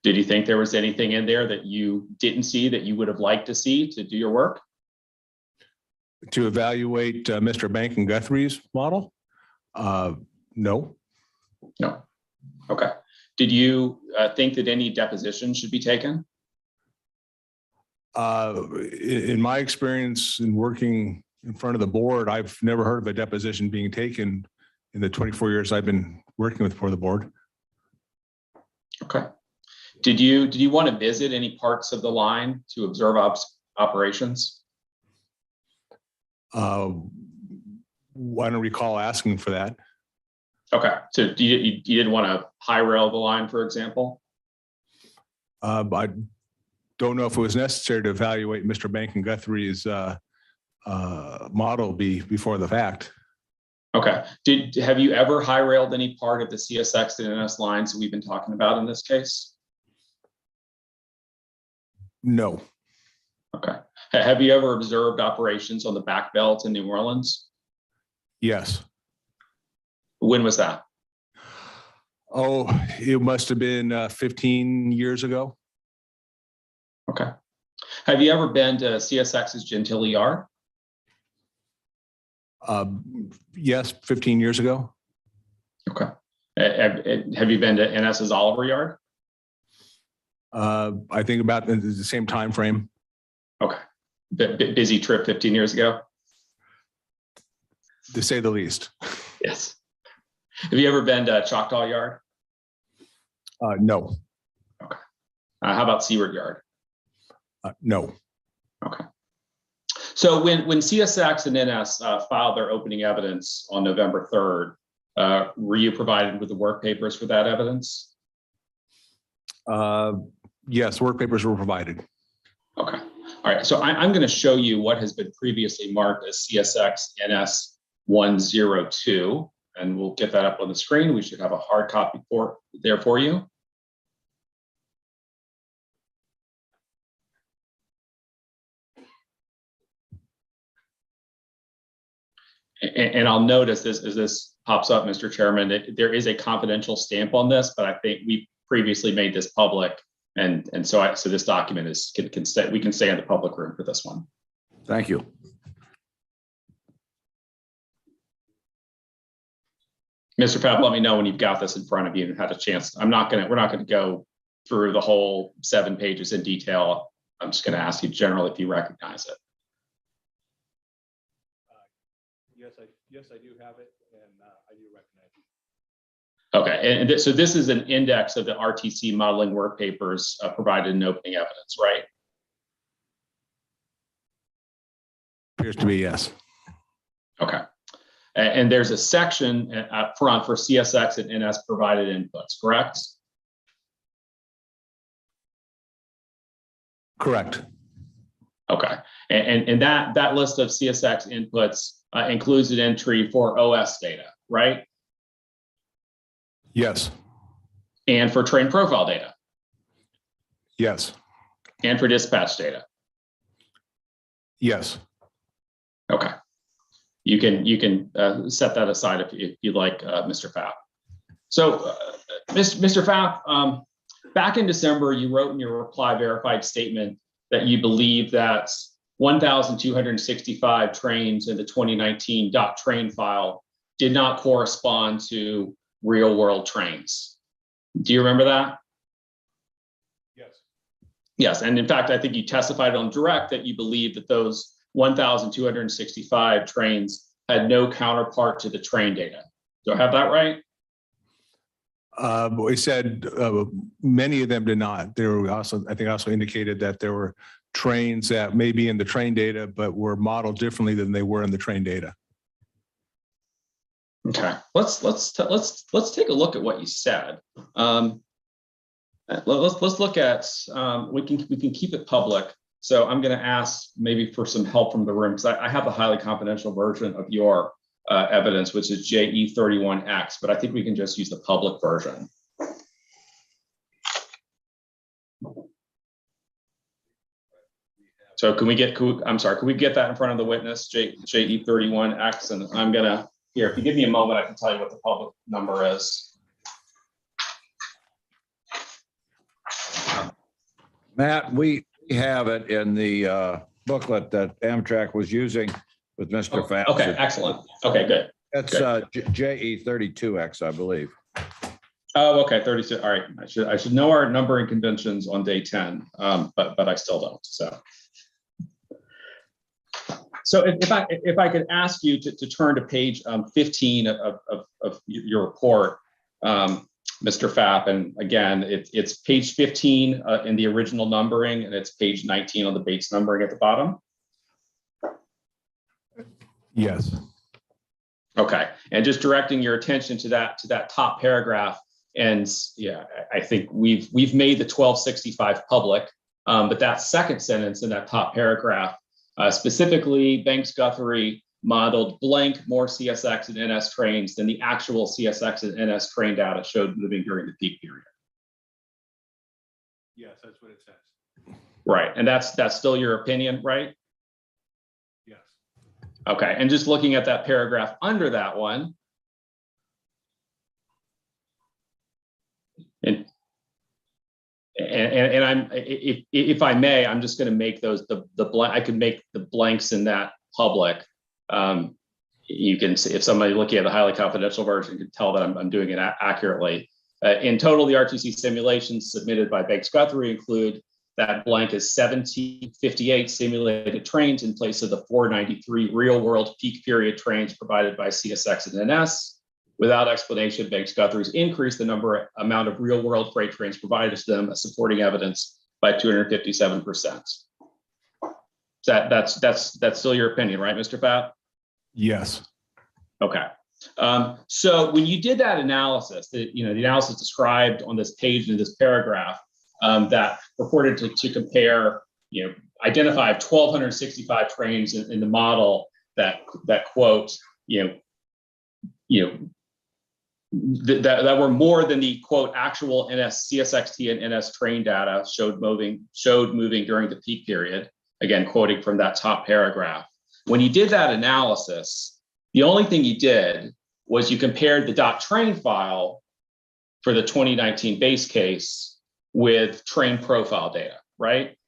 Did you think there was anything in there that you didn't see that you would have liked to see to do your work? To evaluate Mr. Bank and Guthrie's model? No. No. Okay. Did you think that any deposition should be taken? In my experience in working in front of the board, I've never heard of a deposition being taken in the 24 years I've been working for the board. Okay. Did you want to visit any parts of the line to observe operations? I don't recall asking for that. Okay. So you didn't want to high rail the line, for example? I don't know if it was necessary to evaluate Mr. Bank and Guthrie's model before the fact. Okay. Have you ever high railed any part of the CSX and NS lines that we've been talking about in this case? No. Okay. Have you ever observed operations on the back belt in New Orleans? Yes. When was that? Oh, it must have been 15 years ago. Okay. Have you ever been to CSX's Gentilly Yard? Yes, 15 years ago. Okay. Have you been to NS's Oliver Yard? I think about the same time frame. Okay. Busy trip 15 years ago? To say the least. Yes. Have you ever been to Choctaw Yard? No. Okay. How about Seward Yard? No. Okay. So when CSX and NS filed their opening evidence on November 3rd, were you provided with the work papers for that evidence? Yes, work papers were provided. Okay. All right. So I'm going to show you what has been previously marked as CSX NS 102, and we'll get that up on the screen. We should have a hard copy there for you. And I'll note as this pops up, Mr. Chairman, that there is a confidential stamp on this, but I think we previously made this public, and so this document we can stay in the public room for this one. Thank you. Mr. Fapp, let me know when you've got this in front of you and had a chance. We're not going to go through the whole 7 pages in detail. I'm just going to ask you generally if you recognize it. Yes, I do have it, and I do recognize it. Okay, and so this is an index of the RTC modeling work papers provided in opening evidence, right? Appears to be, yes. Okay, and there's a section up front for CSX and NS provided inputs, correct? Correct. Okay, and that list of CSX inputs includes an entry for OS data, right? Yes. And for train profile data, Yes. and for dispatch data. Yes. Okay, you can set that aside if you'd like, Mr. Pfaff. So, Mr. Pfaff, back in December, you wrote in your reply verified statement that you believe that 1,265 trains in the 2019 .train file did not correspond to real world trains. Do you remember that? Yes. Yes, and in fact, I think you testified on direct that you believe that those 1,265 trains had no counterpart to the train data. Do I have that right? We said many of them did not. There were also, I think, also indicated that there were trains that may be in the train data, but were modeled differently than they were in the train data. Okay, let's take a look at what you said. Let's look at we can keep it public. So I'm going to ask maybe for some help from the room, because I have a highly confidential version of your evidence, which is JE31X, but I think we can just use the public version. So can we get that in front of the witness, JE31X? And I'm gonna, here, if you give me a moment, I can tell you what the public number is. Matt, we have it in the booklet that Amtrak was using with Mr. Pfaff. Okay, excellent. Okay, good. That's JE32X, I believe. Oh, okay, 32. All right, I should know our numbering conventions on day 10, but I still don't. So if I could ask you to turn to page 15 of your report, Mr. Pfaff, and again, it's page 15 in the original numbering, and it's page 19 on the base numbering at the bottom. Yes. Okay, and just directing your attention to that top paragraph, and yeah, I think we've made the 1265 public, but that second sentence in that top paragraph, specifically, Banks Guthrie modeled blank more CSX and NS trains than the actual CSX and NS train data showed moving during the peak period. Yes, that's what it says. Right, and that's still your opinion, right? Yes. Okay, and just looking at that paragraph under that one, and I'm, if I may, I'm just going to make those the blank. I could make the blanks in that public. You can see, if somebody looking at the highly confidential version can tell that I'm doing it accurately. In total, the RTC simulations submitted by Banks Guthrie include that blank is 1758 simulated trains in place of the 493 real world peak period trains provided by CSX and NS. Without explanation, Banks Guthrie's increased the amount of real world freight trains provided to them as supporting evidence by 257%. That's still your opinion, right, Mr. Pfaff? Yes. Okay. So when you did that analysis, the analysis described on this page in this paragraph that purported to compare, identify 1,265 trains in the model that quote, that were more than the quote actual NS CSXT and NS train data showed moving during the peak period. Again, quoting from that top paragraph. When you did that analysis, the only thing you did was you compared the .train file for the 2019 base case with train profile data, right?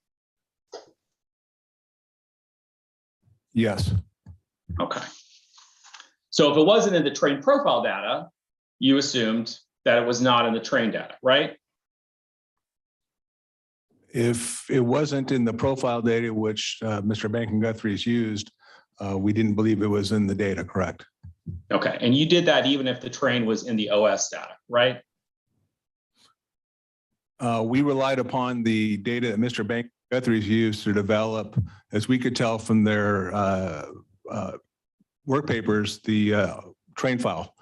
Yes. Okay. So if it wasn't in the train profile data, you assumed that it was not in the train data, right? If it wasn't in the profile data, which Mr. Banks and Guthrie's used, we didn't believe it was in the data, correct? Okay, and you did that even if the train was in the OS data, right? We relied upon the data that Mr. Banks and Guthrie's used to develop, as we could tell from their work papers, the train file.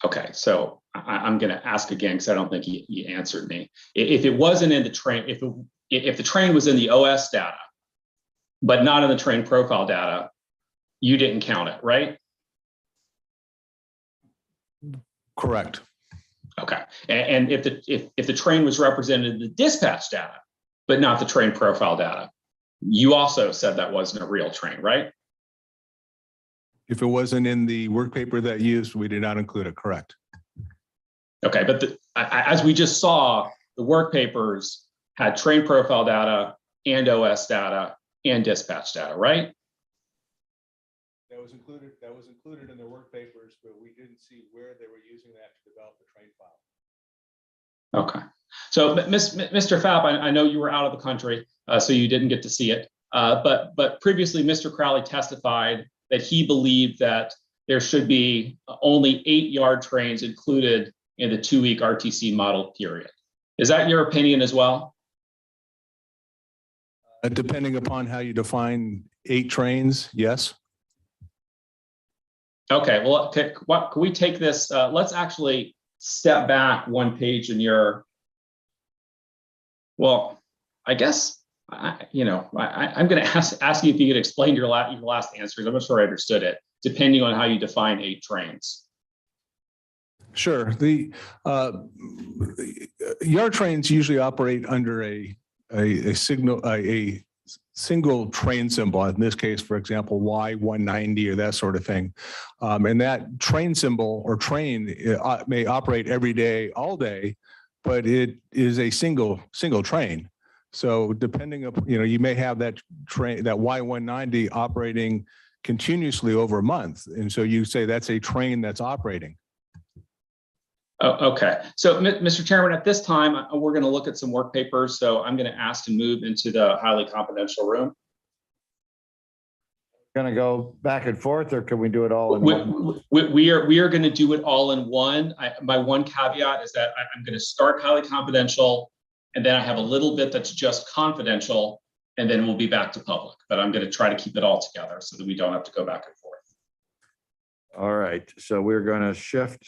Okay, so I'm going to ask again because I don't think you answered me. If it wasn't in the train, if the train was in the OS data, but not in the train profile data, you didn't count it, right? Correct. Okay. And if the train was represented in the dispatch data, but not the train profile data, you also said that wasn't a real train, right? If it wasn't in the work paper that used, we did not include it. Correct. Okay, but as we just saw, the work papers had train profile data and OS data and dispatch data, right? That was included in the work papers, but we didn't see where they were using that to develop the train file. Okay. So, Mr. Pfapp, I know you were out of the country, so you didn't get to see it. But previously, Mr. Crowley testified that he believed that there should be only 8-yard trains included in the 2-week RTC model period. Is that your opinion as well? Depending upon how you define 8 trains, yes. Okay, well, can we take this? Let's actually step back one page in your, well, I guess, I'm going to ask you if you could explain your last answers. I'm not sure I understood it, depending on how you define 8 trains. Sure. The yard trains usually operate under a single train symbol. In this case, for example, Y190 or that sort of thing. And that train symbol or train may operate every day, all day, but it is a single train. So depending upon, you may have that train, that Y190 operating continuously over a month. And so you say that's a train that's operating. Oh, okay. So, Mr. Chairman, at this time, we're going to look at some work papers. So I'm going to ask to move into the highly confidential room. Going to go back and forth, or can we do it all in one? We are going to do it all in one. My one caveat is that I'm going to start highly confidential, and then I have a little bit that's just confidential, and then we'll be back to public. But I'm going to try to keep it all together so that we don't have to go back and forth. All right. So we're going to shift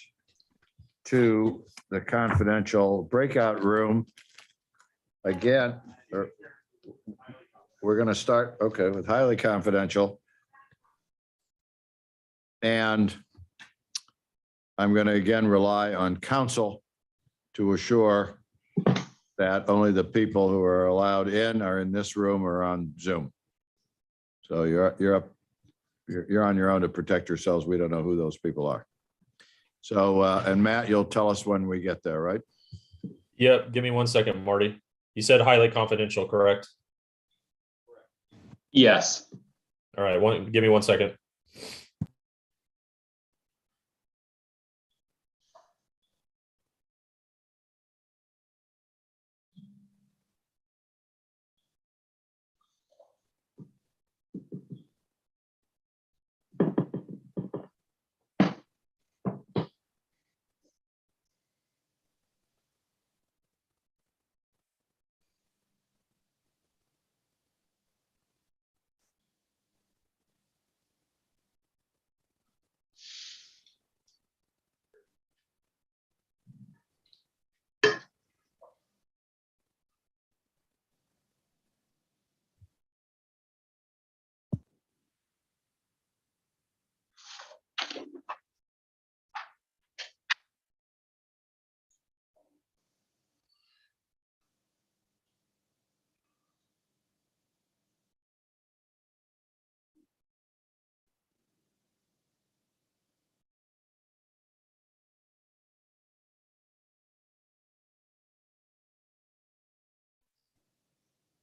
to the confidential breakout room again. We're going to start, okay, with highly confidential. And I'm going to again rely on counsel to assure that only the people who are allowed in are in this room or on Zoom. So you're on your own to protect yourselves. We don't know who those people are. So, and Matt, you'll tell us when we get there, right? Yep. Give me 1 second, Marty. You said highly confidential, correct? Yes. All right. Give me 1 second.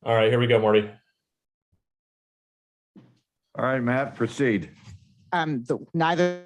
All right, here we go, Marty. All right, Matt, proceed. Neither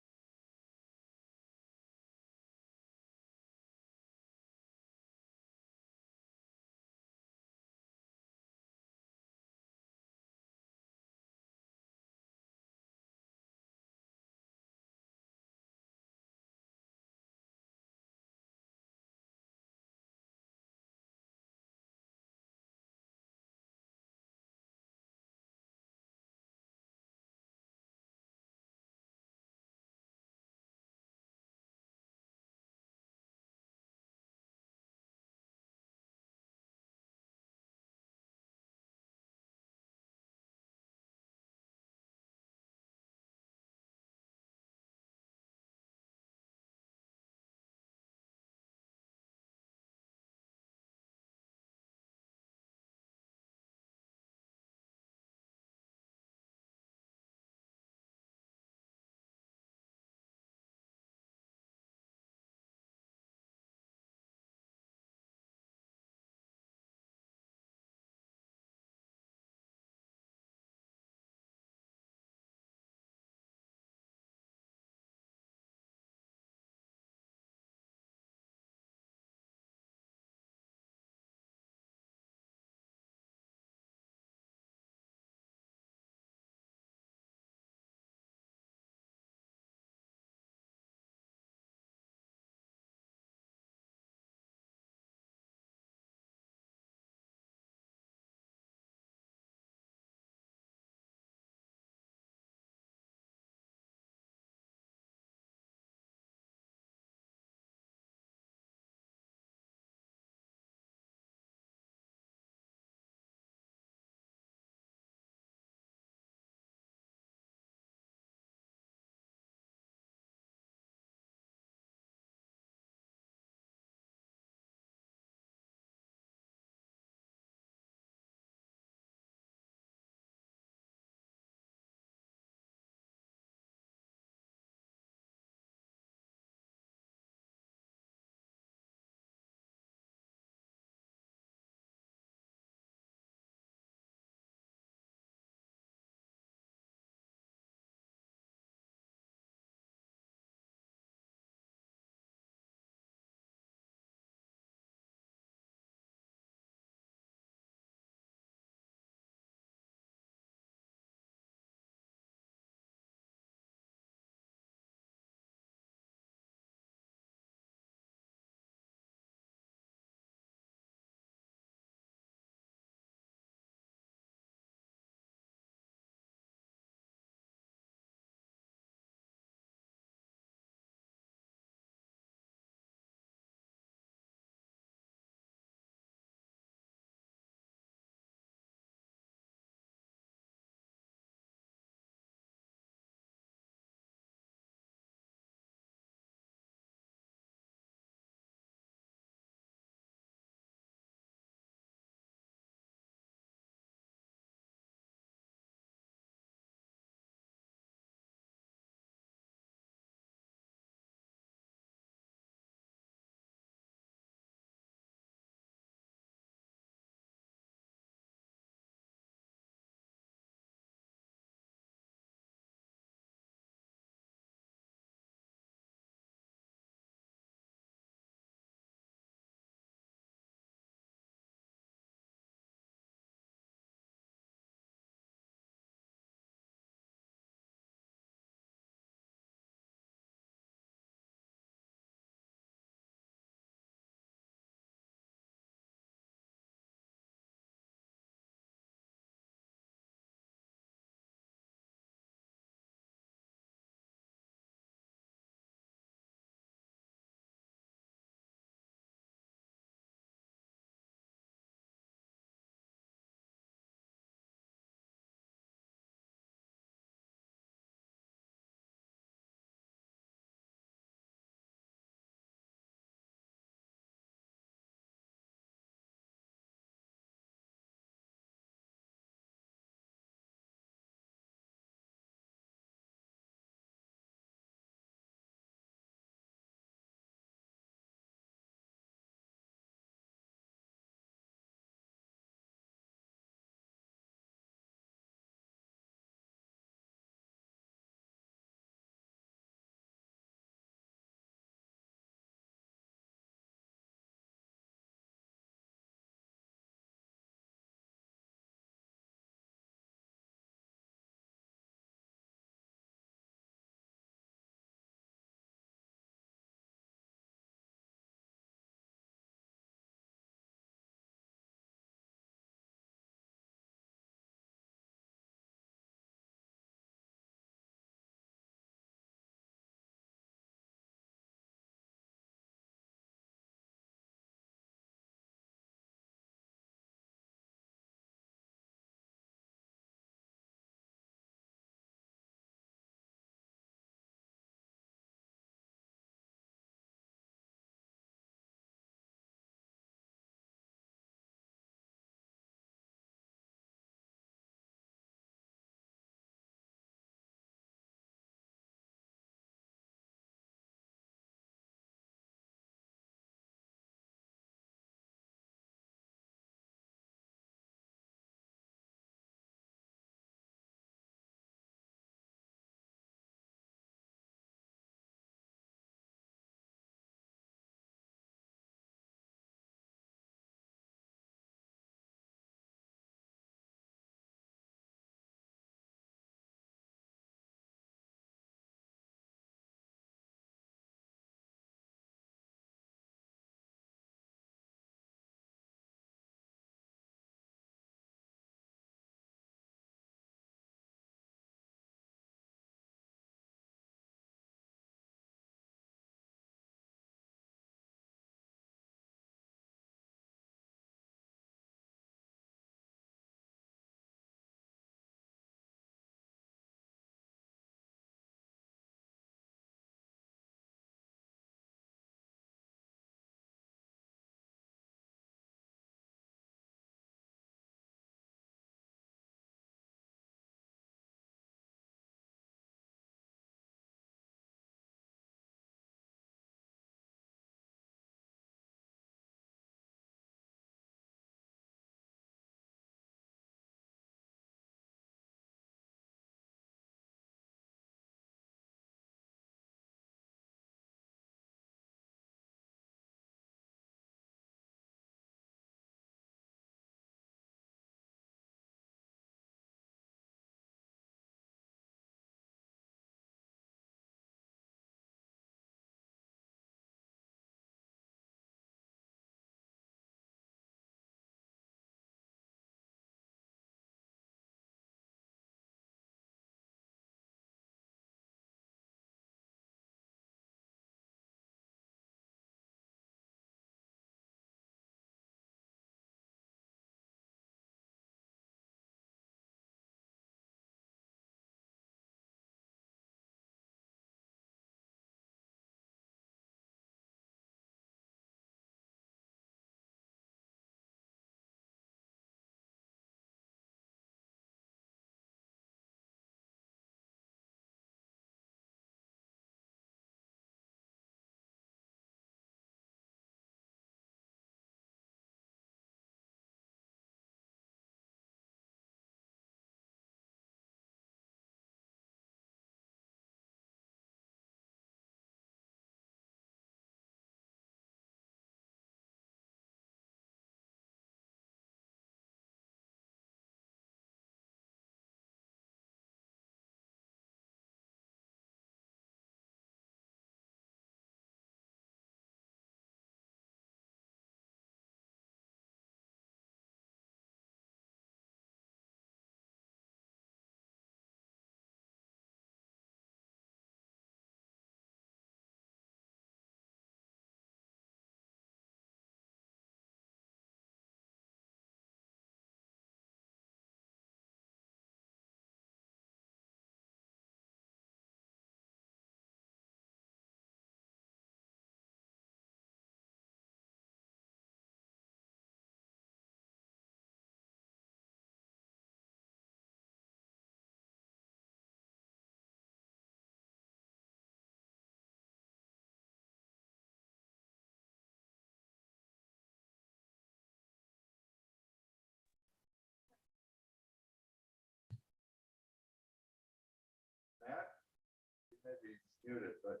Muted, but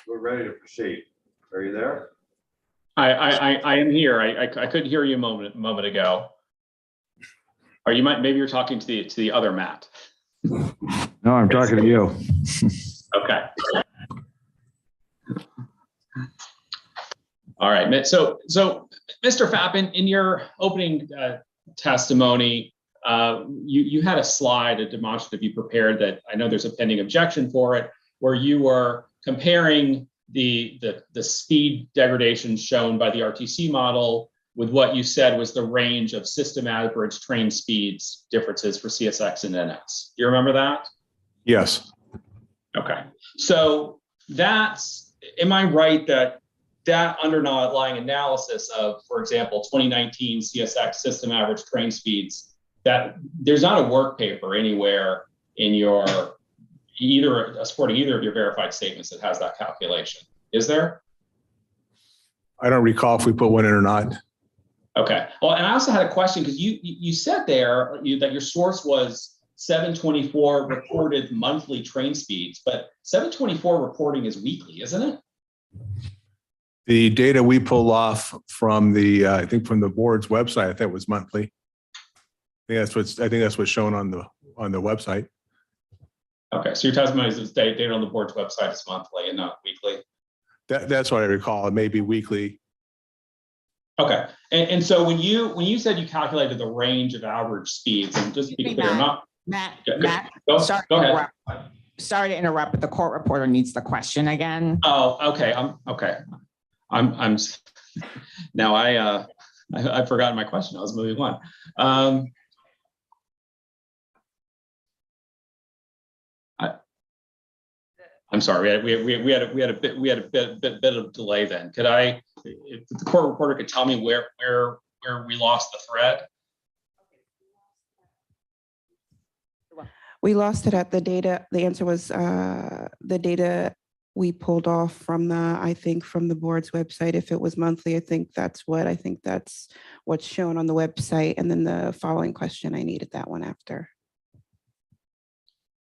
we're ready to proceed. Are you there? I am here. I couldn't hear you a moment ago. Or maybe you're talking to the other Matt. No, I'm talking to you. Okay. All right. So Mr. Fapp, in your opening testimony, you had a slide, a demonstrative you prepared that I know there's a pending objection for it, where you were comparing the speed degradation shown by the RTC model with what you said was the range of system average train speeds differences for CSX and NS. Do you remember that? Yes. Okay. So am I right that underlying analysis of, for example, 2019 CSX system average train speeds, that there's not a work paper anywhere in your supporting either of your verified statements that has that calculation, is there? I don't recall if we put one in or not. Okay. Well, and I also had a question because you said there that your source was 724 reported monthly train speeds, but 724 reporting is weekly, isn't it? The data we pull off from I think from the board's website, I think it was monthly. I think that's what's shown on the website. Okay, so your testimony is data on the board's website is monthly and not weekly. That's what I recall. It may be weekly. Okay, and so when you said you calculated the range of average speeds, and just to be clear, Matt, go sorry ahead. Sorry to interrupt, but the court reporter needs the question again. Oh, okay. I'm now I've forgotten my question. I was moving on. I'm sorry. We had a bit of delay then. If the court reporter could tell me where we lost the thread? We lost it at the data. The answer was the data we pulled off from the board's website. If it was monthly, I think that's what's shown on the website. And then the following question, I needed that one after.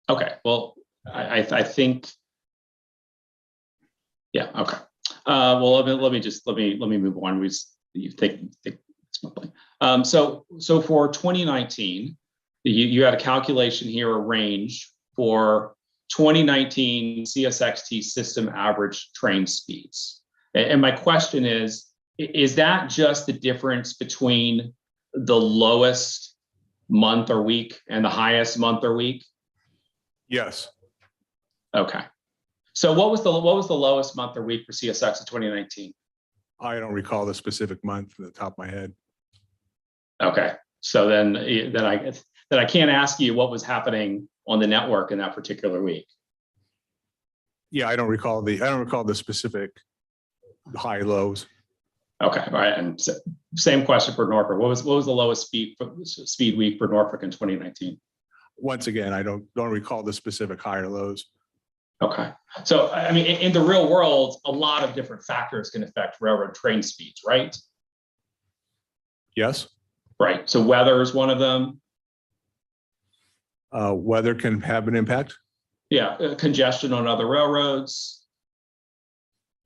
Okay. Well, I think. Yeah. Okay. Well, let me move on. You think it's monthly. So for 2019. You had a calculation here, a range for 2019 CSXT system average train speeds. And my question is that just the difference between the lowest month or week and the highest month or week? Yes. Okay. So what was the lowest month or week for CSX in 2019? I don't recall the specific month at the top of my head. Okay. So then I can't ask you what was happening on the network in that particular week. Yeah, I don't recall the specific high lows. Okay, all right, and same question for Norfolk. What was the lowest speed week for Norfolk in 2019? Once again, I don't recall the specific higher lows. Okay, so I mean, in the real world, a lot of different factors can affect railroad train speeds, right? Yes. Right. So weather is one of them. Weather can have an impact. Yeah, congestion on other railroads.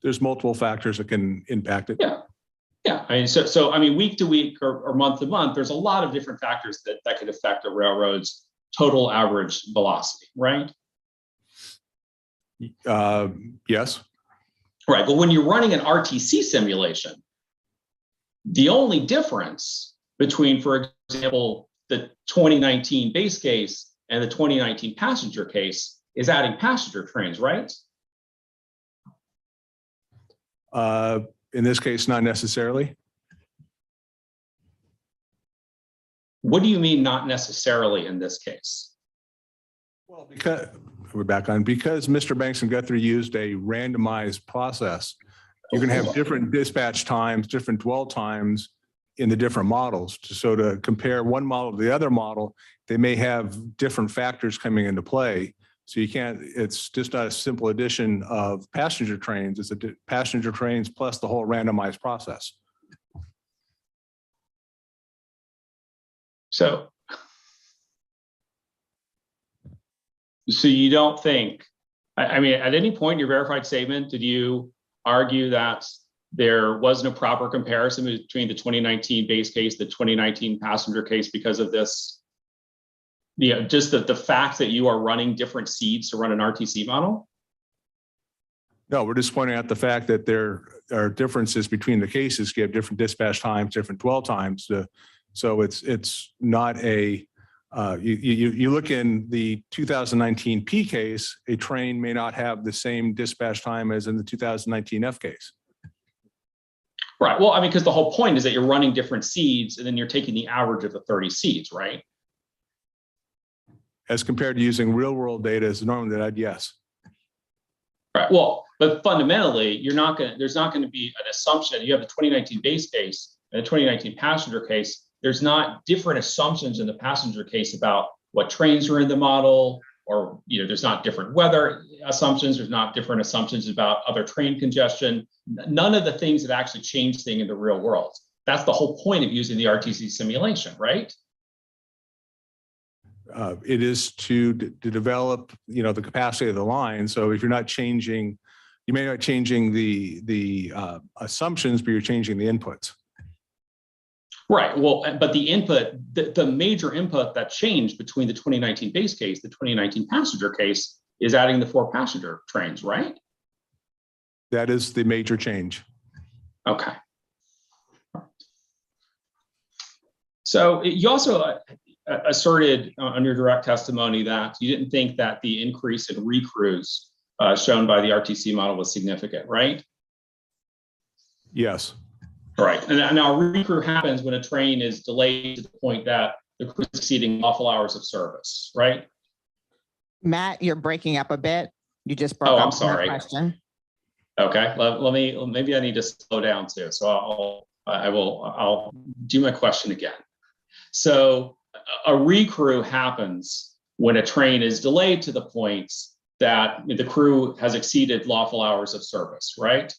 There's multiple factors that can impact it. Yeah. Yeah. I mean, so I mean, week to week or month to month, there's a lot of different factors that could affect a railroad's total average velocity, right? Yes. Right. But when you're running an RTC simulation, the only difference between, for example, the 2019 base case and the 2019 passenger case is adding passenger trains, right? In this case, not necessarily. What do you mean not necessarily in this case? Well, because Mr. Banks and Guthrie used a randomized process, you're going to have different dispatch times, different dwell times in the different models. So to compare one model to the other model, they may have different factors coming into play. So it's just not a simple addition of passenger trains. It's passenger trains plus the whole randomized process. So you don't think, I mean, at any point in your verified statement, did you argue that there wasn't a proper comparison between the 2019 base case, the 2019 passenger case because of this? Just the fact that you are running different seeds to run an RTC model? No, we're just pointing out the fact that there are differences between the cases. You have different dispatch times, different dwell times. So it's not a, you look in the 2019 P case, a train may not have the same dispatch time as in the 2019 F case. Right. Well, I mean, because the whole point is that you're running different seeds and then you're taking the average of the 30 seeds, right? As compared to using real world data as normally that, yes. Right. Well, but fundamentally, there's not going to be an assumption. You have the 2019 base case and the 2019 passenger case. There's not different assumptions in the passenger case about what trains are in the model, or there's not different weather assumptions. There's not different assumptions about other train congestion. None of the things that actually change things in the real world. That's the whole point of using the RTC simulation, right? It is to develop, the capacity of the line. So if you're not changing, you may not be changing the assumptions, but you're changing the inputs. Right. Well, but the input, the major input that changed between the 2019 base case, the 2019 passenger case, is adding the 4 passenger trains, right? That is the major change. Okay. So you also asserted on your direct testimony that you didn't think that the increase in recrews shown by the RTC model was significant, right? Yes. All right. And now recrew happens when a train is delayed to the point that the crew is exceeding lawful hours of service, right? Matt, you're breaking up a bit. You just broke up. I'm sorry. My question. Okay. Maybe I need to slow down too. So I'll do my question again. So a recrew happens when a train is delayed to the point that the crew has exceeded lawful hours of service, right?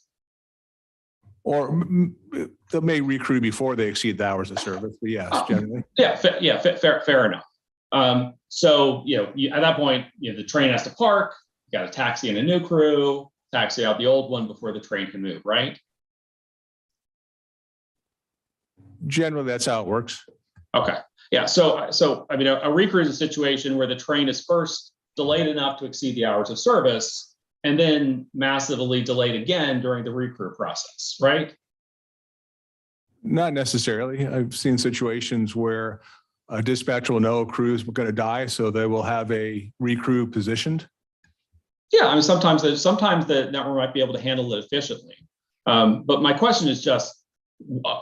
Or they may recrew before they exceed the hours of service, but yes, generally. Yeah, fair enough. So at that point, the train has to park. You got to taxi in a new crew, taxi out the old one before the train can move, right? Generally, that's how it works. Okay. Yeah. So I mean, a recrew is a situation where the train is first delayed enough to exceed the hours of service, and then massively delayed again during the recrew process, right? Not necessarily. I've seen situations where a dispatcher will know a crew is going to die, so they will have a recrew positioned. Yeah, I mean, sometimes the network might be able to handle it efficiently. But my question is just,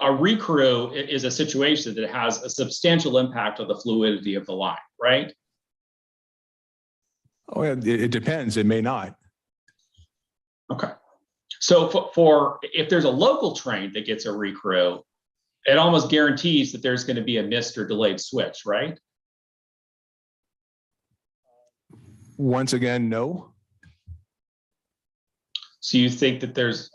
a recrew is a situation that has a substantial impact on the fluidity of the line, right? Oh, yeah, it depends. It may not. Okay. So for if there's a local train that gets a recrew, it almost guarantees that there's going to be a missed or delayed switch, right? Once again, no. So you think that there's,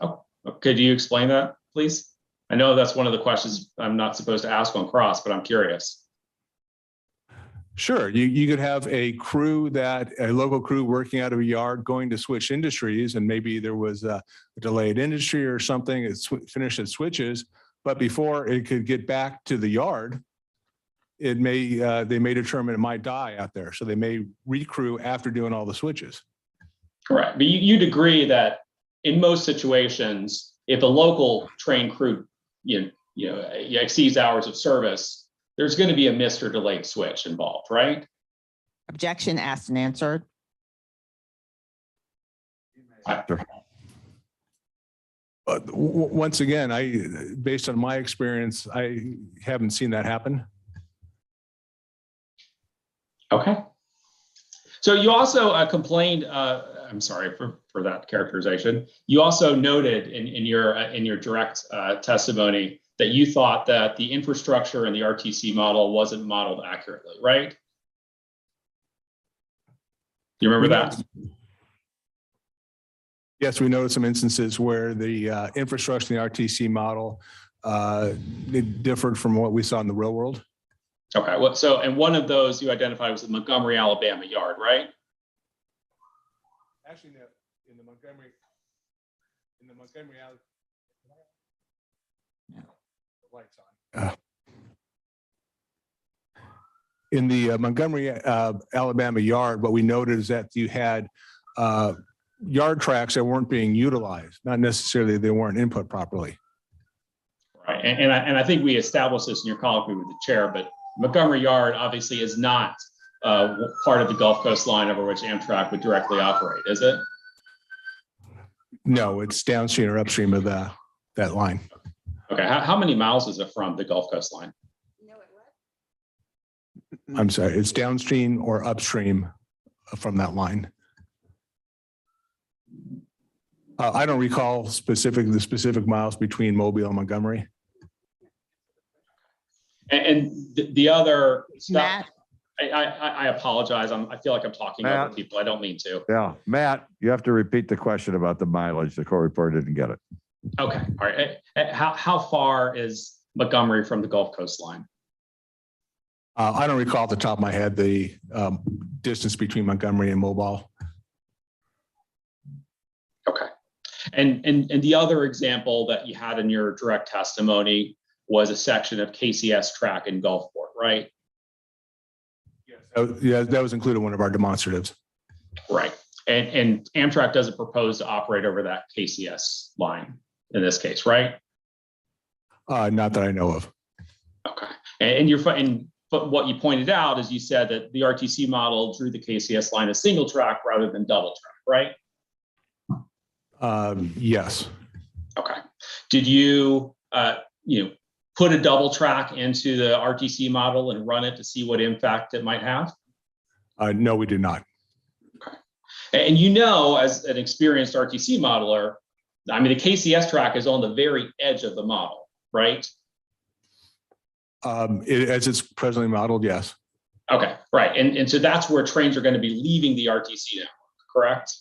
could you explain that, please? I know that's one of the questions I'm not supposed to ask on cross, but I'm curious. Sure. You could have a local crew working out of a yard going to switch industries, and maybe there was a delayed industry or something. It's finished its switches, but before it could get back to the yard, they may determine it might die out there. So they may recrew after doing all the switches. Correct. But you'd agree that in most situations, if a local train crew exceeds hours of service, there's going to be a missed or delayed switch involved, right? Objection asked and answered. Once again, based on my experience, I haven't seen that happen. Okay. So you also complained. I'm sorry for that characterization. You also noted in your direct testimony that you thought that the infrastructure in the RTC model wasn't modeled accurately, right? Do you remember that? Yes, we noticed some instances where the infrastructure in the RTC model it differed from what we saw in the real world. Okay, and one of those you identified was the Montgomery, Alabama yard, right? Actually, in the Montgomery, the lights on. In the Montgomery, Alabama yard, what we noted is that you had yard tracks that weren't being utilized, not necessarily they weren't input properly. Right, and I think we established this in your colloquy with the chair, but Montgomery Yard obviously is not part of the Gulf Coast line over which Amtrak would directly operate, is it? No, it's downstream or upstream of that line. Okay, how many miles is it from the Gulf Coast line? I'm sorry, it's downstream or upstream from that line. I don't recall the specific miles between Mobile and Montgomery. And the other Matt? stuff, I apologize. I feel like I'm talking over people. I don't mean to. Yeah, Matt, you have to repeat the question about the mileage. The court reporter didn't get it. Okay, all right. How far is Montgomery from the Gulf Coast line? I don't recall off the top of my head the distance between Montgomery and Mobile. Okay. And the other example that you had in your direct testimony was a section of KCS track in Gulfport, right? Yes. Yeah, that was included in one of our demonstratives. Right. And Amtrak doesn't propose to operate over that KCS line in this case, right? Not that I know of. Okay. But what you pointed out is you said that the RTC model drew the KCS line as single track rather than double track, right? Yes. Okay. Did you, put a double track into the RTC model and run it to see what impact it might have? No, we did not. Okay. And as an experienced RTC modeler, I mean, the KCS track is on the very edge of the model, right? As it's presently modeled, yes. Okay, right. And so that's where trains are going to be leaving the RTC network, correct?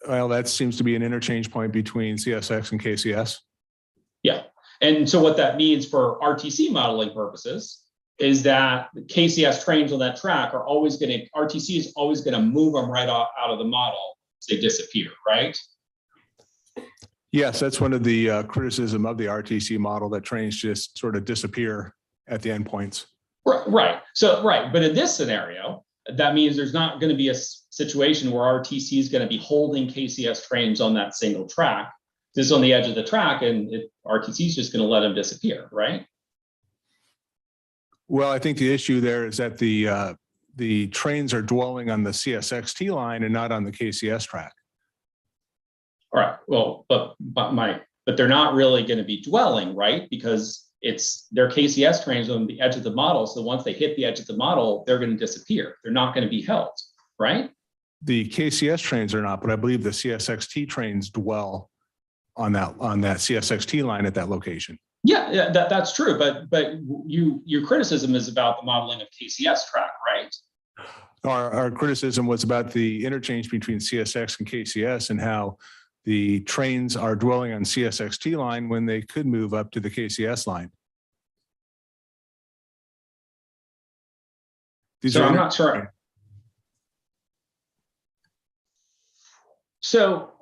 Well, that seems to be an interchange point between CSX and KCS. Yeah. And so what that means for RTC modeling purposes is that the KCS trains on that track are always RTC is always going to move them right out of the model as they disappear, right? Yes, that's one of the criticism of the RTC model, that trains just sort of disappear at the endpoints. Right. So, right. But in this scenario, that means there's not going to be a situation where RTC is going to be holding KCS trains on that single track. This is on the edge of the track, and RTC is just going to let them disappear, right? Well, I think the issue there is that the trains are dwelling on the CSXT line and not on the KCS track. All right. Well, but they're not really going to be dwelling, right? Because their KCS trains on the edge of the model. So once they hit the edge of the model, they're going to disappear. They're not going to be held, right? The KCS trains are not, but I believe the CSXT trains dwell on that CSXT line at that location. Yeah, that's true. But your criticism is about the modeling of KCS track, right? Our criticism was about the interchange between CSX and KCS and how the trains are dwelling on CSXT line when they could move up to the KCS line. I'm not sure. So,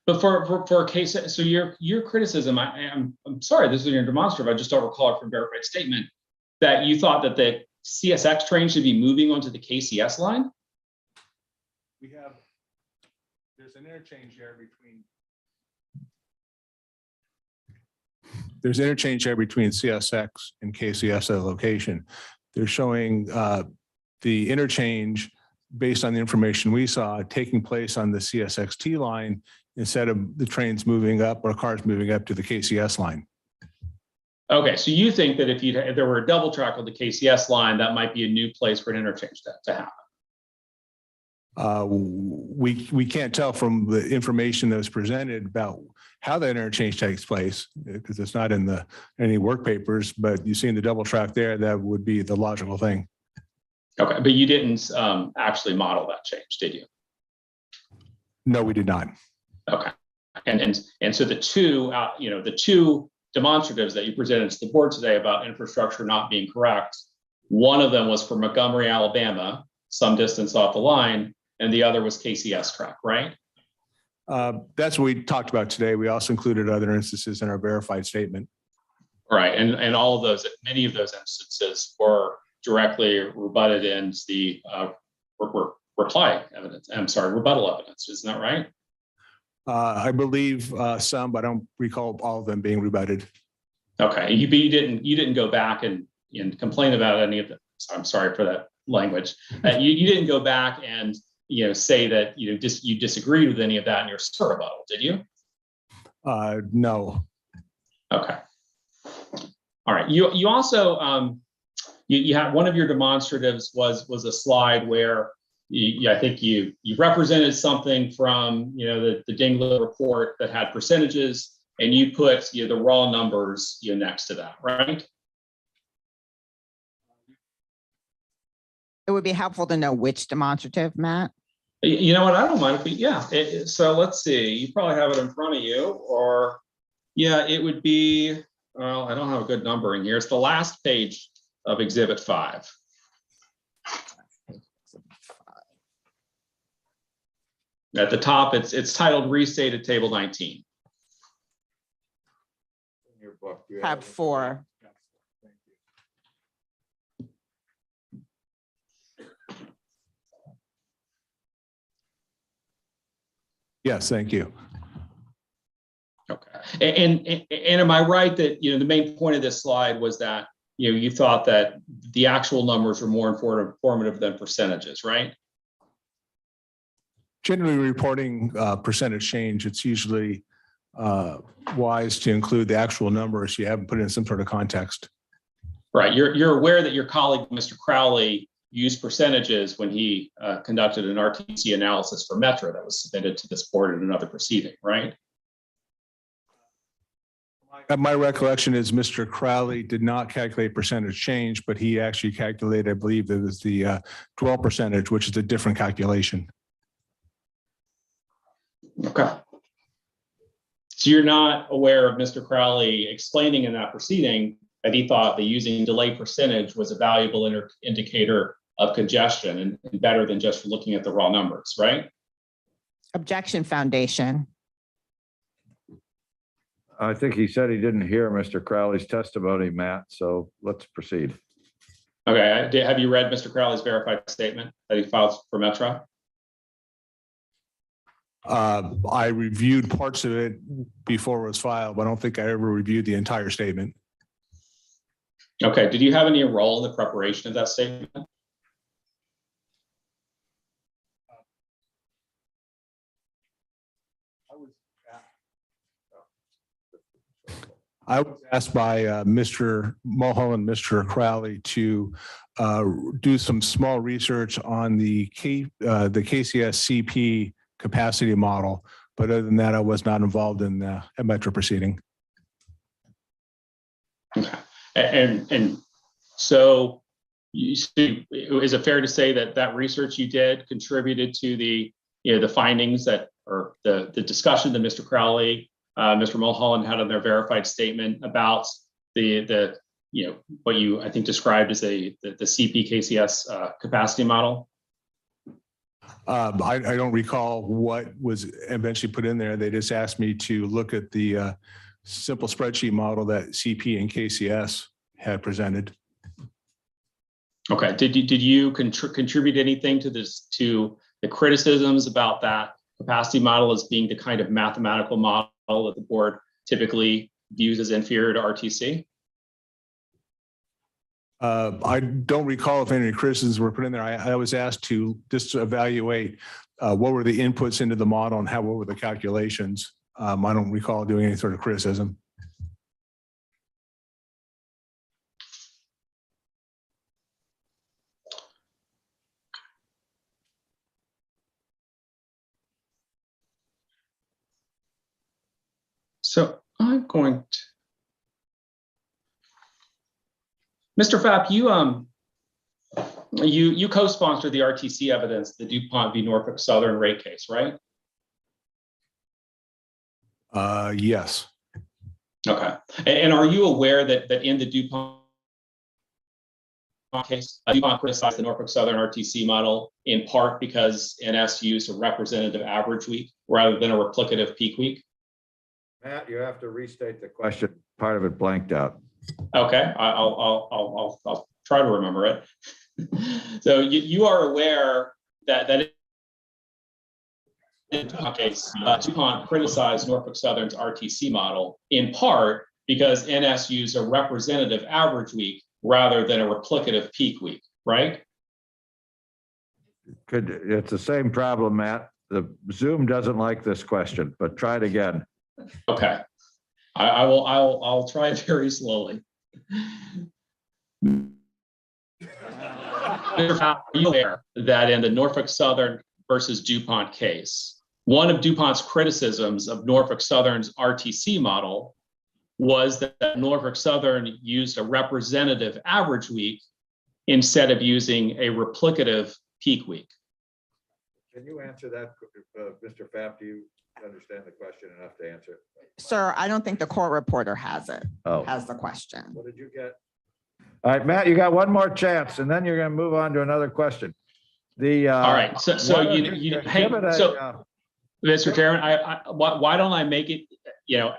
but for a case, so your criticism, I'm sorry, this is your demonstrative. I just don't recall it from verified statement that you thought that the CSX train should be moving onto the KCS line. There's an interchange there between CSX and KCS at a location. They're showing the interchange based on the information we saw taking place on the CSXT line instead of the trains moving up or cars moving up to the KCS line. Okay, so you think that if there were a double track on the KCS line, that might be a new place for an interchange to happen? We can't tell from the information that was presented about how that interchange takes place because it's not in any work papers, but you see in the double track there, that would be the logical thing. Okay, but you didn't actually model that change, did you? No, we did not. Okay, and so the two demonstratives that you presented to the board today about infrastructure not being correct, one of them was for Montgomery, Alabama, some distance off the line, and the other was KCS track, right? That's what we talked about today. We also included other instances in our verified statement. Right, and all of those, many of those instances were directly rebutted in the reply evidence. I'm sorry, rebuttal evidence. Isn't that right? I believe some, but I don't recall all of them being rebutted. Okay, you didn't go back and complain about any of them. I'm sorry for that language. You didn't go back and say that you disagreed with any of that in your rebuttal, did you? No. Okay. All right. You also you had one of your demonstratives was a slide where I think you represented something from the Dingler report that had percentages, and you put the raw numbers next to that, right? It would be helpful to know which demonstrative, Matt. You know what? I don't mind so let's see. You probably have it in front of you, or it would be. Well, I don't have a good number in here. It's the last page of Exhibit 5. At the top, it's titled Restated Table 19. In your book, Tab 4. Yes, thank you. Okay. And am I right that the main point of this slide was that you thought that the actual numbers were more informative than percentages, right? Generally reporting percentage change, it's usually wise to include the actual numbers. You haven't put it in some sort of context. Right. You're aware that your colleague, Mr. Crowley, used percentages when he conducted an RTC analysis for Metro that was submitted to this board in another proceeding, right? My recollection is Mr. Crowley did not calculate percentage change, but he actually calculated, I believe it was the dwell percentage, which is a different calculation. Okay. So you're not aware of Mr. Crowley explaining in that proceeding that he thought that using delay percentage was a valuable indicator of congestion and better than just looking at the raw numbers, right? Objection Foundation. I think he said he didn't hear Mr. Crowley's testimony, Matt, so let's proceed. Okay, have you read Mr. Crowley's verified statement that he filed for Metro? I reviewed parts of it before it was filed, but I don't think I ever reviewed the entire statement. Okay, did you have any role in the preparation of that statement? I was asked by Mr. Mulholland, Mr. Crowley to do some small research on the KCS CP capacity model. But other than that, I was not involved in the Metro proceeding. Okay. And so is it fair to say that that research you did contributed to the findings that, or the discussion that Mr. Crowley, Mr. Mulholland had in their verified statement about the what you I think described as the CP KCS capacity model? I don't recall what was eventually put in there. They just asked me to look at the simple spreadsheet model that CP and KCS had presented. Okay. Did you contribute anything to the criticisms about that capacity model as being the kind of mathematical model that the board typically views as inferior to RTC? I don't recall if any criticisms were put in there. I was asked to just evaluate what were the inputs into the model and what were the calculations. I don't recall doing any sort of criticism. So I'm going to, Mr. Fapp, you co-sponsored the RTC evidence, the DuPont v. Norfolk Southern rate case, right? Yes. Okay. And are you aware that in the DuPont case, DuPont criticized the Norfolk Southern RTC model in part because NS used a representative average week rather than a replicative peak week. Matt, you have to restate the question. Part of it blanked out. Okay, I'll try to remember it. So you are aware that in case DuPont criticized Norfolk Southern's RTC model in part because NS used a representative average week rather than a replicative peak week, right? It's the same problem, Matt. The Zoom doesn't like this question, but try it again. Okay, I'll try it very slowly. Are you aware that in the Norfolk Southern versus DuPont case, one of DuPont's criticisms of Norfolk Southern's RTC model was that Norfolk Southern used a representative average week instead of using a replicative peak week? Can you answer that, Mr. Pfaff? Do you understand the question enough to answer it? Sir, I don't think the court reporter has it, Oh, has the question. what did you get? All right, Matt, you got one more chance, and then you're going to move on to another question. The All right, so hey, so Mr. Chairman, why don't I make it? You know,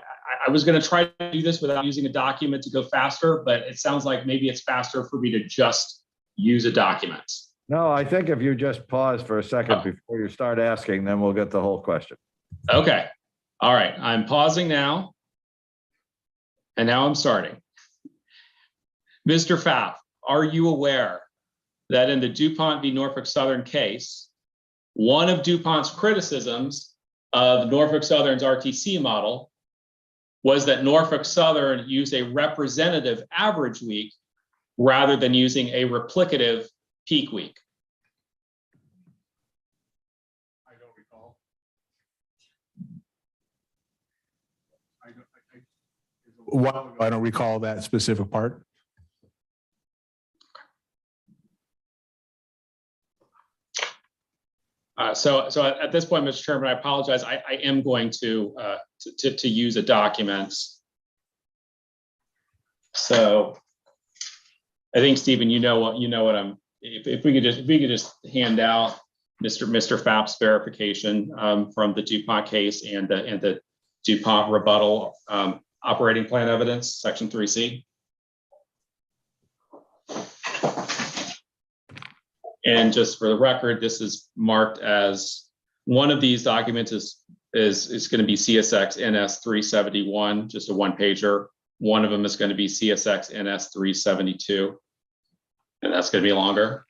I was going to try to do this without using a document to go faster, but it sounds like maybe it's faster for me to just use a document. No, I think if you just pause for a second before you start asking, then we'll get the whole question. Okay. All right. I'm pausing now. And now I'm starting. Mr. Pfaff, are you aware that in the DuPont v. Norfolk Southern case, one of DuPont's criticisms of Norfolk Southern's RTC model was that Norfolk Southern used a representative average week rather than using a replicative peak week? I don't recall. I don't recall that specific part. So at this point, Mr. Chairman, I apologize. I am going to use a document. So I think, Stephen, you know what I'm. If we could just hand out Mr. Pfaff's verification from the DuPont case and the DuPont rebuttal operating plan evidence, section 3C. And just for the record, this is marked as one of these documents is going to be CSX NS 371, just a one pager. One of them is going to be CSX NS 372, and that's going to be longer.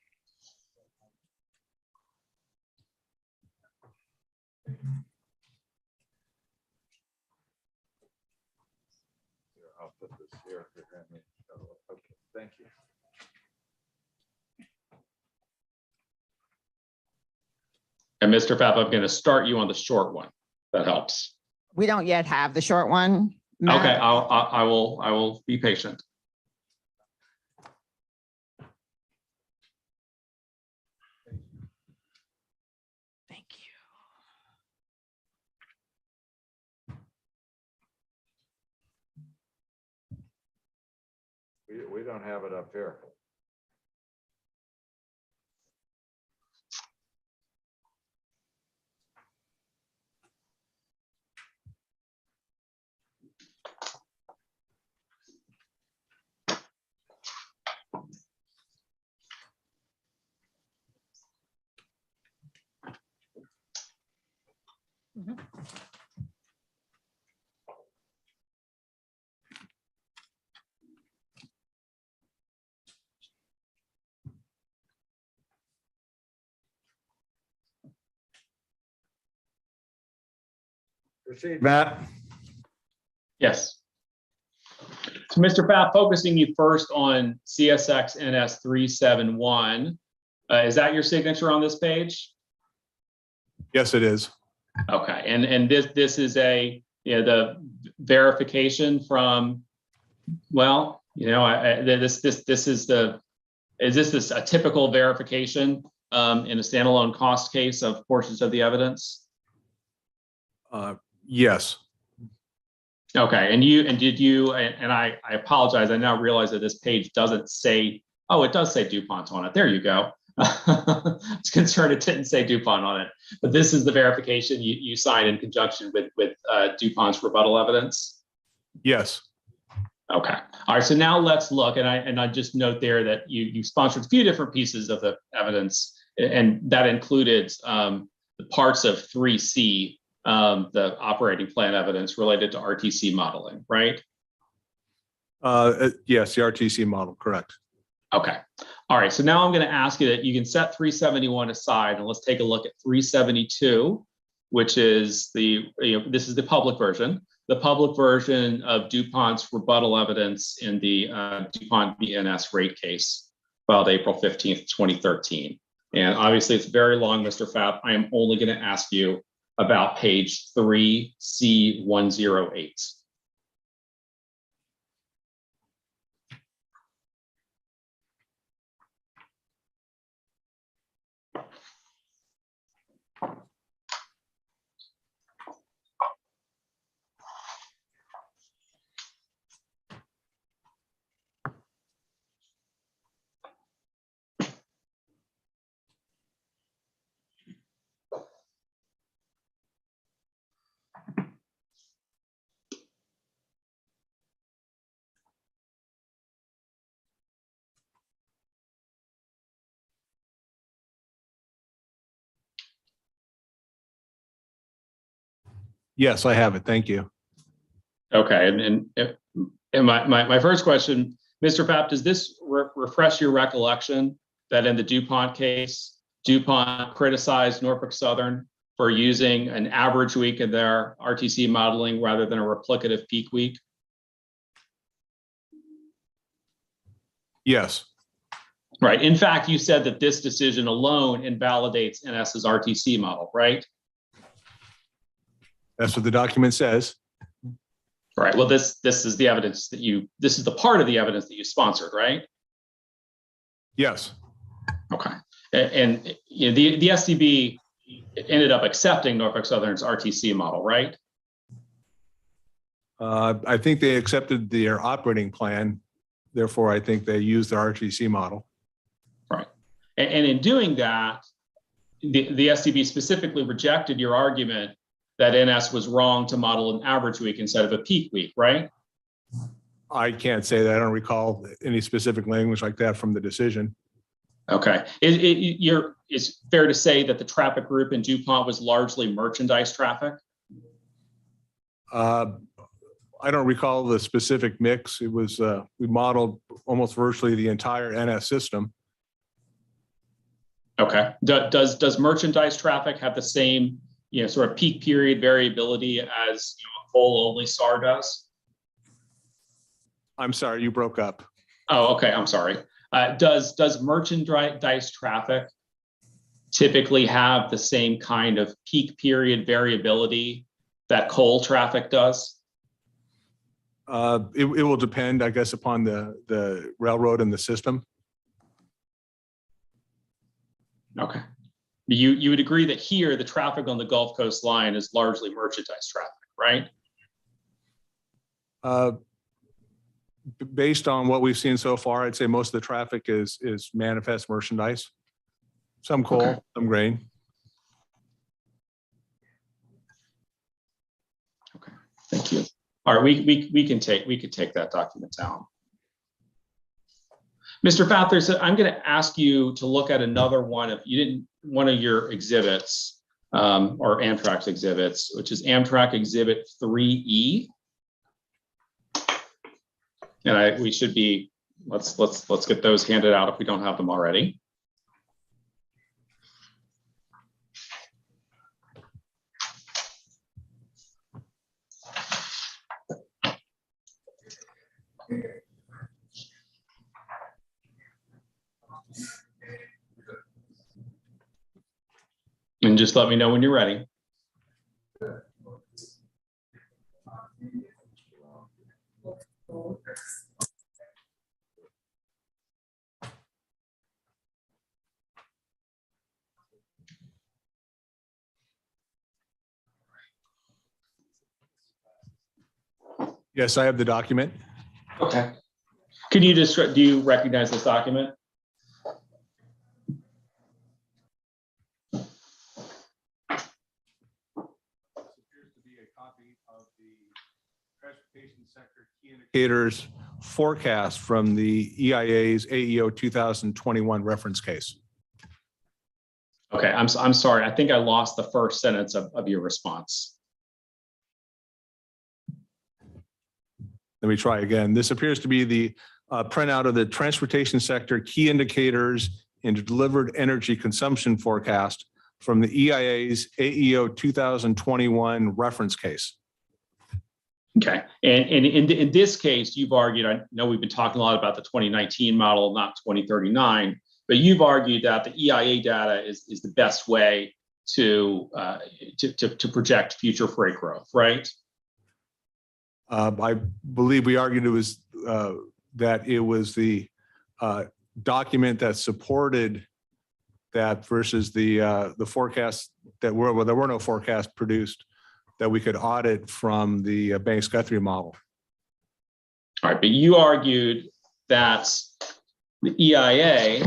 I'll put this here. Okay, thank you. And Mr. Pfaff, I'm going to start you on the short one. That helps. We don't yet have the short one. Matt. Okay, I will be patient. Thank you. We don't have it up here. Proceed, Matt. Yes. So Mr. Pfaff, focusing you first on CSX NS 371. Is that your signature on this page? Yes, it is. Okay, and this is a the verification from, well, this is this a typical verification in a standalone cost case of portions of the evidence? Yes. Okay, and I apologize. I now realize that this page doesn't say Oh, it does say DuPont on it. There you go. I was concerned it didn't say DuPont on it, but this is the verification you sign in conjunction with DuPont's rebuttal evidence. Yes. Okay. All right. So now let's look, and I just note there that you sponsored a few different pieces of the evidence, and that included the parts of 3C, the operating plan evidence related to RTC modeling, right? Yes, the RTC model, correct. Okay. All right. So now I'm going to ask you that you can set 371 aside, and let's take a look at 372, which is this is the public version. The public version of DuPont's rebuttal evidence in the DuPont BNS rate case filed April 15th, 2013. And obviously it's very long, Mr. Pfaff. I am only going to ask you about page 3C108. Yes, I have it. Thank you. Okay. And my first question, Mr. Pfaff, does this refresh your recollection that in the DuPont case, DuPont criticized Norfolk Southern for using an average week in their RTC modeling rather than a replicative peak week? Yes. Right. In fact, you said that this decision alone invalidates NS's RTC model, right? That's what the document says. Right. Well, this is the evidence that this is the part of the evidence that you sponsored, right? Yes. Okay. And the STB ended up accepting Norfolk Southern's RTC model, right? I think they accepted their operating plan. Therefore, I think they used their RTC model. Right. And in doing that, the STB specifically rejected your argument that NS was wrong to model an average week instead of a peak week, right? I can't say that. I don't recall any specific language like that from the decision. Okay. It's fair to say that the traffic group in DuPont was largely merchandise traffic? I don't recall the specific mix. It was, we modeled almost virtually the entire NS system. Okay. Does merchandise traffic have the same sort of peak period variability as a coal-only SAR does? I'm sorry, you broke up. Oh, okay. I'm sorry. Does merchandise traffic typically have the same kind of peak period variability that coal traffic does? It will depend, I guess, upon the railroad and the system. Okay. You would agree that here the traffic on the Gulf Coast line is largely merchandise traffic, right? Based on what we've seen so far, I'd say most of the traffic is manifest merchandise. Some coal, okay. Some grain. Okay, thank you. All right, we can take that document down. Mr. Pfaff, I'm going to ask you to look at another one of your exhibits or Amtrak's exhibits, which is Amtrak Exhibit 3E. And we should be let's get those handed out if we don't have them already. And just let me know when you're ready. Yes, I have the document. Okay. Can you describe, do you recognize this document? Transportation sector key indicators forecast from the EIA's AEO 2021 reference case. Okay, I'm sorry. I think I lost the first sentence of your response. Let me try again. This appears to be the printout of the transportation sector key indicators and delivered energy consumption forecast from the EIA's AEO 2021 reference case. Okay, and in this case, you've argued, I know we've been talking a lot about the 2019 model, not 2039, but you've argued that the EIA data is the best way to project future freight growth, right? I believe we argued it was that it was the document that supported that versus the forecast that were, well, there were no forecasts produced that we could audit from the bank's Guthrie model. All right, but you argued that the EIA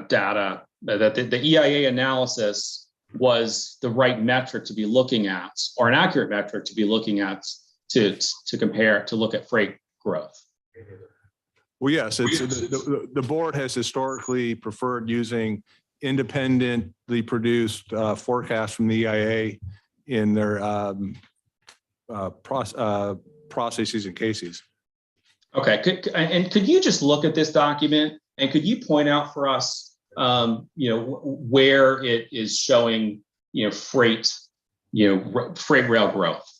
data, that the EIA analysis was the right metric to be looking at, or an accurate metric to be looking at to compare, to look at freight growth. Well, yes, it's the board has historically preferred using independently produced forecasts from the EIA in their processes and cases. Okay, could you just look at this document and could you point out for us, where it is showing, freight rail growth?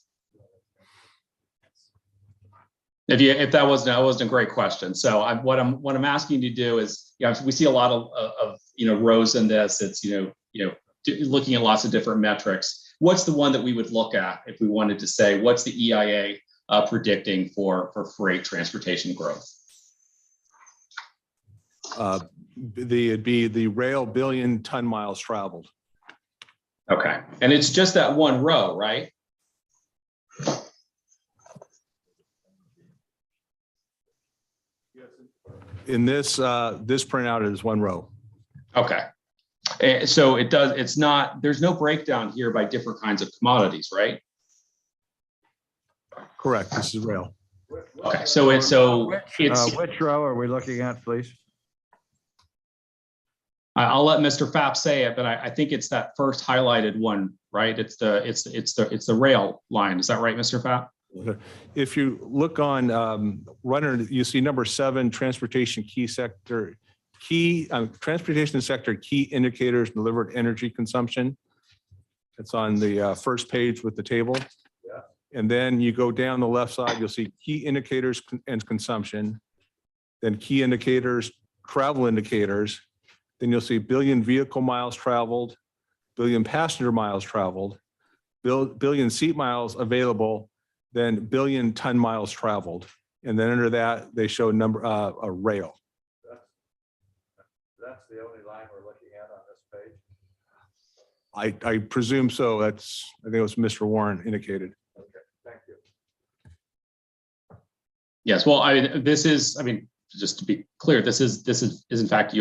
If that wasn't a great question. So what I'm asking you to do is, we see a lot of rows in this. It's looking at lots of different metrics. What's the one that we would look at if we wanted to say what's the EIA predicting for freight transportation growth? It'd be the rail billion ton miles traveled. Okay, and it's just that one row, right? In this printout, it is one row. Okay, so there's no breakdown here by different kinds of commodities, right? Correct, this is rail. Okay, so it's which row are we looking at, please? I'll let Mr. Pfaff say it, but I think it's that first highlighted one, right? It's the rail line. Is that right, Mr. Pfaff? If you look on runner, you see number 7, transportation sector key indicators delivered energy consumption. It's on the first page with the table. Yeah. And then you go down the left side, you'll see key indicators and consumption, then key indicators, travel indicators. Then you'll see billion vehicle miles traveled, billion passenger miles traveled, billion seat miles available, then billion ton miles traveled. And then under that, they show a rail. That's the only line we're looking at on this page? I presume so. I think it was Mr. Warren indicated. Okay, thank you. Yes, well, just to be clear, this is in fact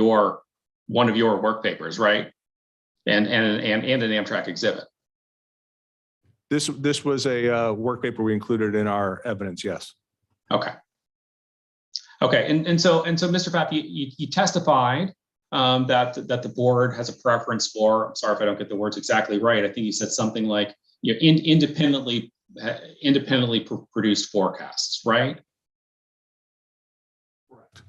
one of your work papers, right? And an Amtrak exhibit. This was a work paper we included in our evidence, yes. Okay. Okay, and so Mr. Pfaff, you testified that the board has a preference for, I'm sorry if I don't get the words exactly right, I think you said something like independently produced forecasts, right? Correct.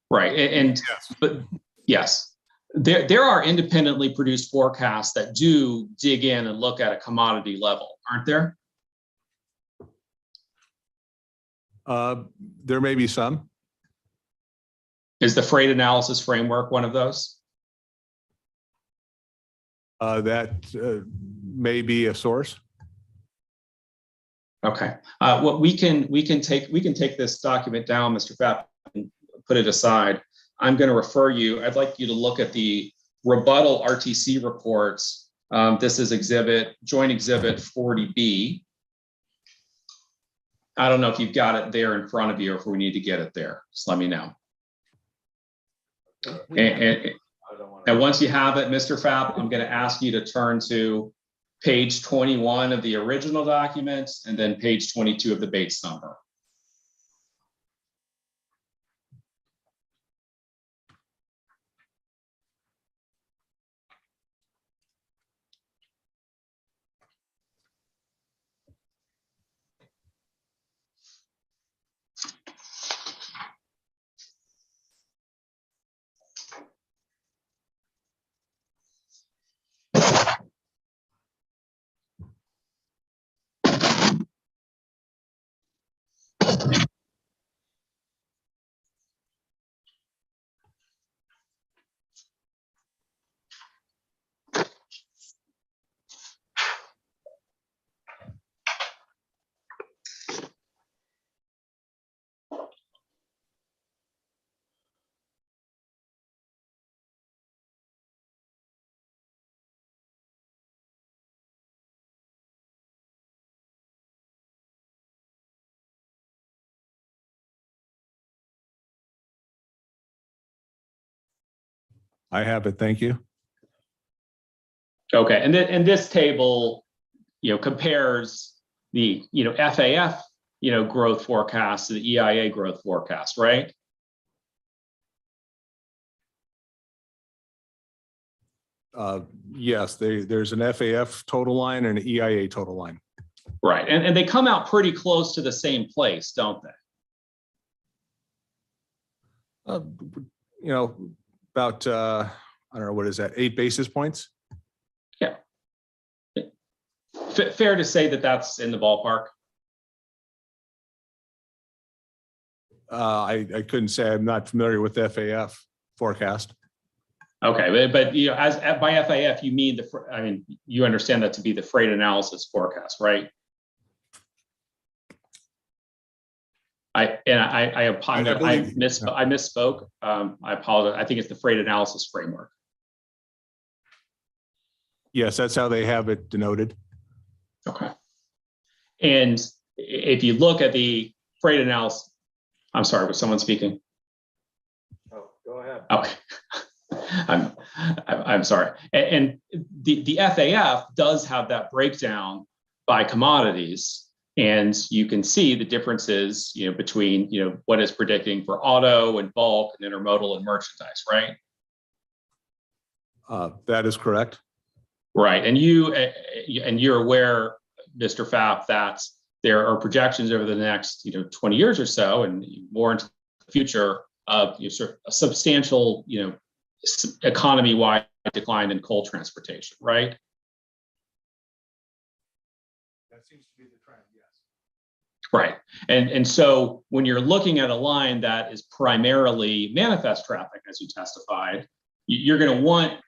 Right, and yes. But yes. There are independently produced forecasts that do dig in and look at a commodity level, aren't there? There may be some. Is the freight analysis framework one of those? That may be a source. Okay. What we can take this document down, Mr. Pfaff, and put it aside. I'm going to refer you. I'd like you to look at the rebuttal RTC reports. This is joint exhibit 40B. I don't know if you've got it there in front of you or if we need to get it there. Just let me know. And once you have it, Mr. Fapp, I'm going to ask you to turn to page 21 of the original document and then page 22 of the Bates number. I have it. Thank you. Okay, and this table, compares the, FAF, growth forecast to the EIA growth forecast, right? Yes, there's an FAF total line and an EIA total line. Right, and they come out pretty close to the same place, don't they? About, I don't know, what is that, 8 basis points? Yeah. Fair to say that that's in the ballpark? I couldn't say. I'm not familiar with the FAF forecast. Okay, but as by FAF, you mean you understand that to be the freight analysis forecast, right? I misspoke. I apologize. I think it's the freight analysis framework. Yes, that's how they have it denoted. Okay. And if you look at the freight analysis, I'm sorry, was someone speaking? Oh, go ahead. Okay. I'm sorry. And the FAF does have that breakdown by commodities. And you can see the differences, between, what is predicting for auto and bulk and intermodal and merchandise, right? That is correct. Right. And you're aware, Mr. Fapp, that there are projections over the next, 20 years or so and more into the future of sort of a substantial, economy-wide decline in coal transportation, right? That seems to be the trend, yes. Right. And so when you're looking at a line that is primarily manifest traffic, as you testified, you're going to want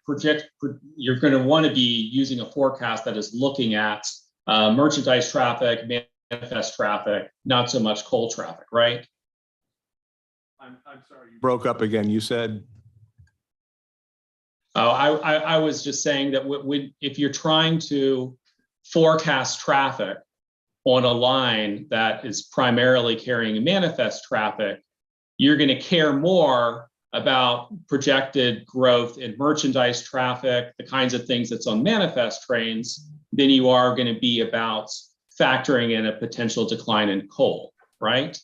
to be using a forecast that is looking at merchandise traffic, manifest traffic, not so much coal traffic, right? I'm sorry, you broke up again. You said. Oh, I was just saying that if you're trying to forecast traffic on a line that is primarily carrying manifest traffic, you're going to care more about projected growth in merchandise traffic, the kinds of things that's on manifest trains, than you are going to be about factoring in a potential decline in coal, right?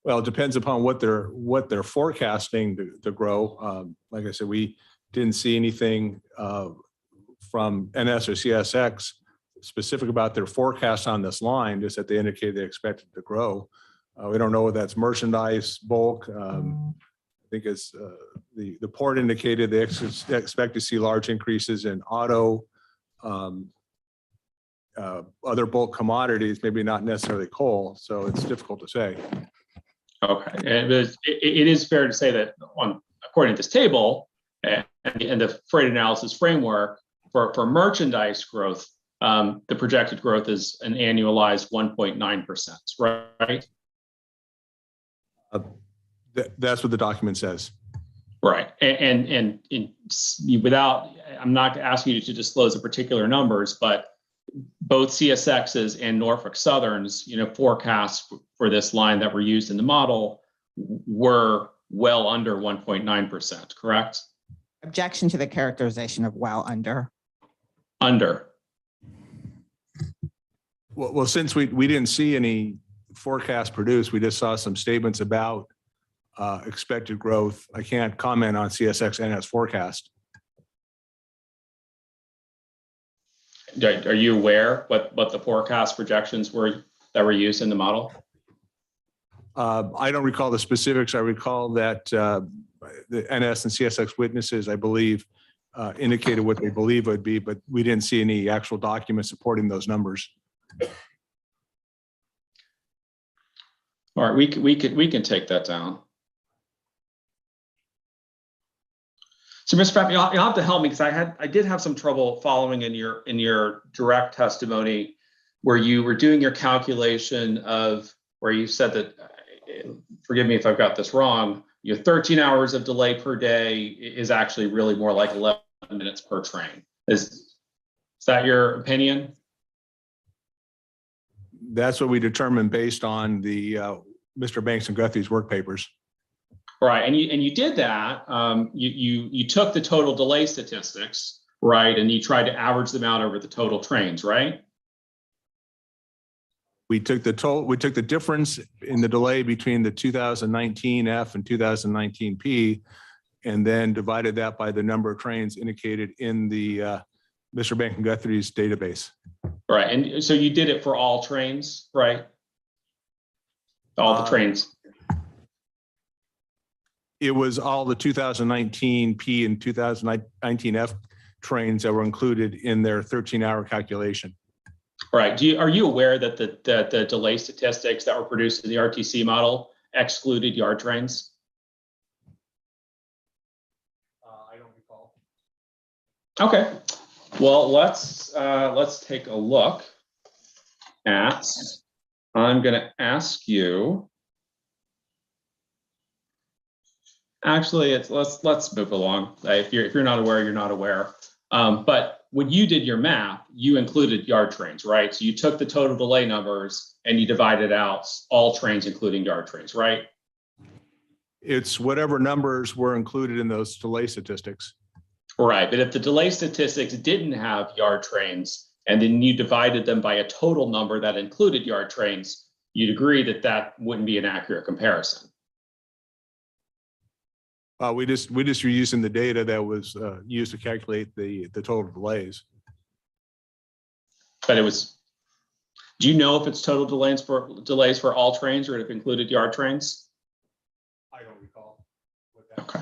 Well, it depends upon what they're forecasting to grow. Like I said, we didn't see anything from NS or CSX specific about their forecast on this line, just that they indicated they expected to grow. We don't know whether that's merchandise, bulk. I think it's the port indicated they expect to see large increases in auto, other bulk commodities, maybe not necessarily coal. So it's difficult to say. Okay, and it is fair to say that according to this table and the freight analysis framework for merchandise growth, the projected growth is an annualized 1.9%, right? That's what the document says. Right, and without, I'm not asking you to disclose the particular numbers, but both CSX's and Norfolk Southern's, forecasts for this line that were used in the model were well under 1.9%, correct? Objection to the characterization of well under. Under. Well, since we didn't see any forecast produced, we just saw some statements about expected growth. I can't comment on CSX and its forecast. Are you aware what the forecast projections were that were used in the model? I don't recall the specifics. I recall that the NS and CSX witnesses, I believe, indicated what they believe would be, but we didn't see any actual documents supporting those numbers. All right, we can take that down. So, Mr. Pfaff, you'll have to help me because I did have some trouble following in your direct testimony where you were doing your calculation of where you said that, forgive me if I've got this wrong, your 13 hours of delay per day is actually really more like 11 minutes per train. Is that your opinion? That's what we determined based on the Mr. Banks and Guthrie's work papers. Right, and you did that. You took the total delay statistics, right, and you tried to average them out over the total trains, right? We took the difference in the delay between the 2019 F and 2019 P, and then divided that by the number of trains indicated in the Mr. Banks and Guthrie's database. Right, and so you did it for all trains, right? All the trains. It was all the 2019 P and 2019 F trains that were included in their 13-hour calculation. Right. Are you aware that the delay statistics that were produced in the RTC model excluded yard trains? I don't recall. Okay. Well, let's take a look at. I'm going to ask you. Actually, let's move along. If you're not aware, you're not aware. But when you did your math, you included yard trains, right? So you took the total delay numbers and you divided out all trains, including yard trains, right? It's whatever numbers were included in those delay statistics. Right. But if the delay statistics didn't have yard trains and then you divided them by a total number that included yard trains, you'd agree that that wouldn't be an accurate comparison. We just were using the data that was used to calculate the total delays. But it was. Do you know if it's total delays for all trains or if it included yard trains? I don't recall. Okay.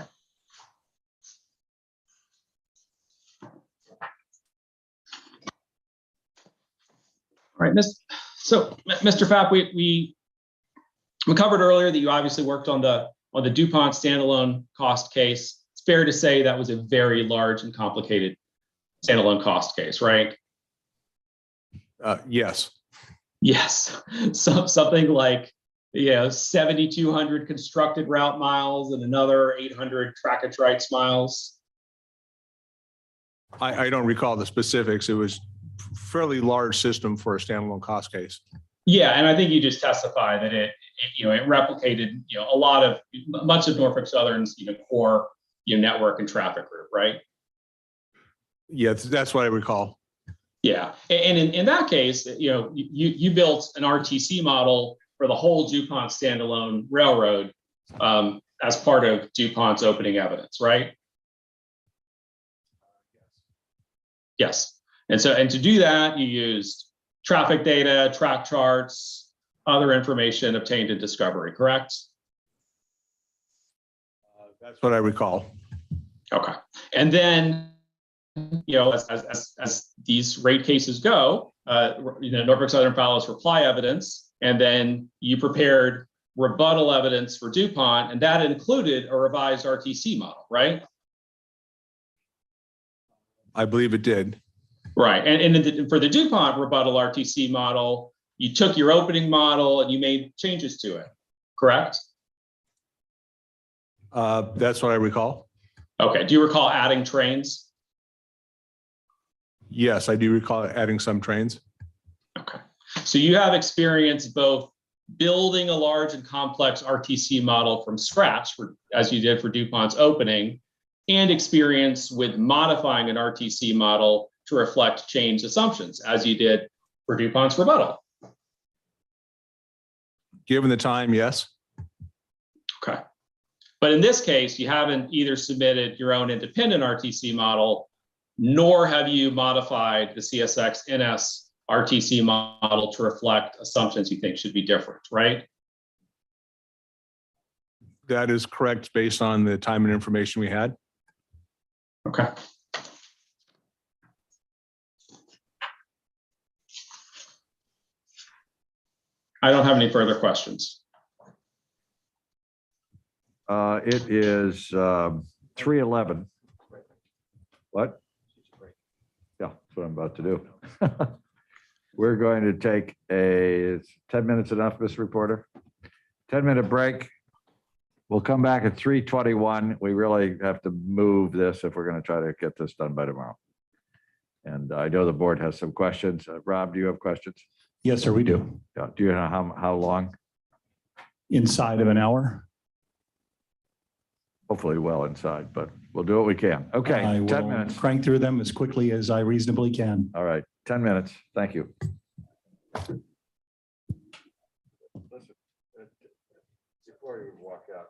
All right, so Mr. Pfaff, we covered earlier that you obviously worked on the DuPont standalone cost case. It's fair to say that was a very large and complicated standalone cost case, right? Yes. Yes. So something like 7,200 constructed route miles and another 800 trackage rights miles. I don't recall the specifics. It was a fairly large system for a standalone cost case. Yeah, and I think you just testified that it replicated much of Norfolk Southern's core network and traffic group, right? Yeah, that's what I recall. Yeah, and in that case, you built an RTC model for the whole DuPont standalone railroad as part of DuPont's opening evidence, right? Yes, and to do that, you used traffic data, track charts, other information obtained in discovery, correct? That's what I recall. Okay. And then, as these rate cases go, Norfolk Southern follows reply evidence, and then you prepared rebuttal evidence for DuPont, and that included a revised RTC model, right? I believe it did. Right. And for the DuPont rebuttal RTC model, you took your opening model and you made changes to it, correct? That's what I recall. Okay. Do you recall adding trains? Yes, I do recall adding some trains. Okay. So you have experience both building a large and complex RTC model from scratch, as you did for DuPont's opening, and experience with modifying an RTC model to reflect changed assumptions, as you did for DuPont's rebuttal. Given the time, yes. Okay. But in this case, you haven't either submitted your own independent RTC model, nor have you modified the CSX NS RTC model to reflect assumptions you think should be different, right? That is correct based on the time and information we had. Okay. I don't have any further questions. It is 3:11. What? Yeah, that's what I'm about to do. We're going to take a 10 minutes enough, Mr. Reporter? 10-minute break. We'll come back at 3:21. We really have to move this if we're going to try to get this done by tomorrow. And I know the board has some questions. Rob, do you have questions? Yes, sir, we do. Yeah. Do you know how long? Inside of an hour. Hopefully well inside, but we'll do what we can. Okay, I 10 will minutes. crank through them as quickly as I reasonably can. All right, 10 minutes. Thank you. Listen, before you walk out.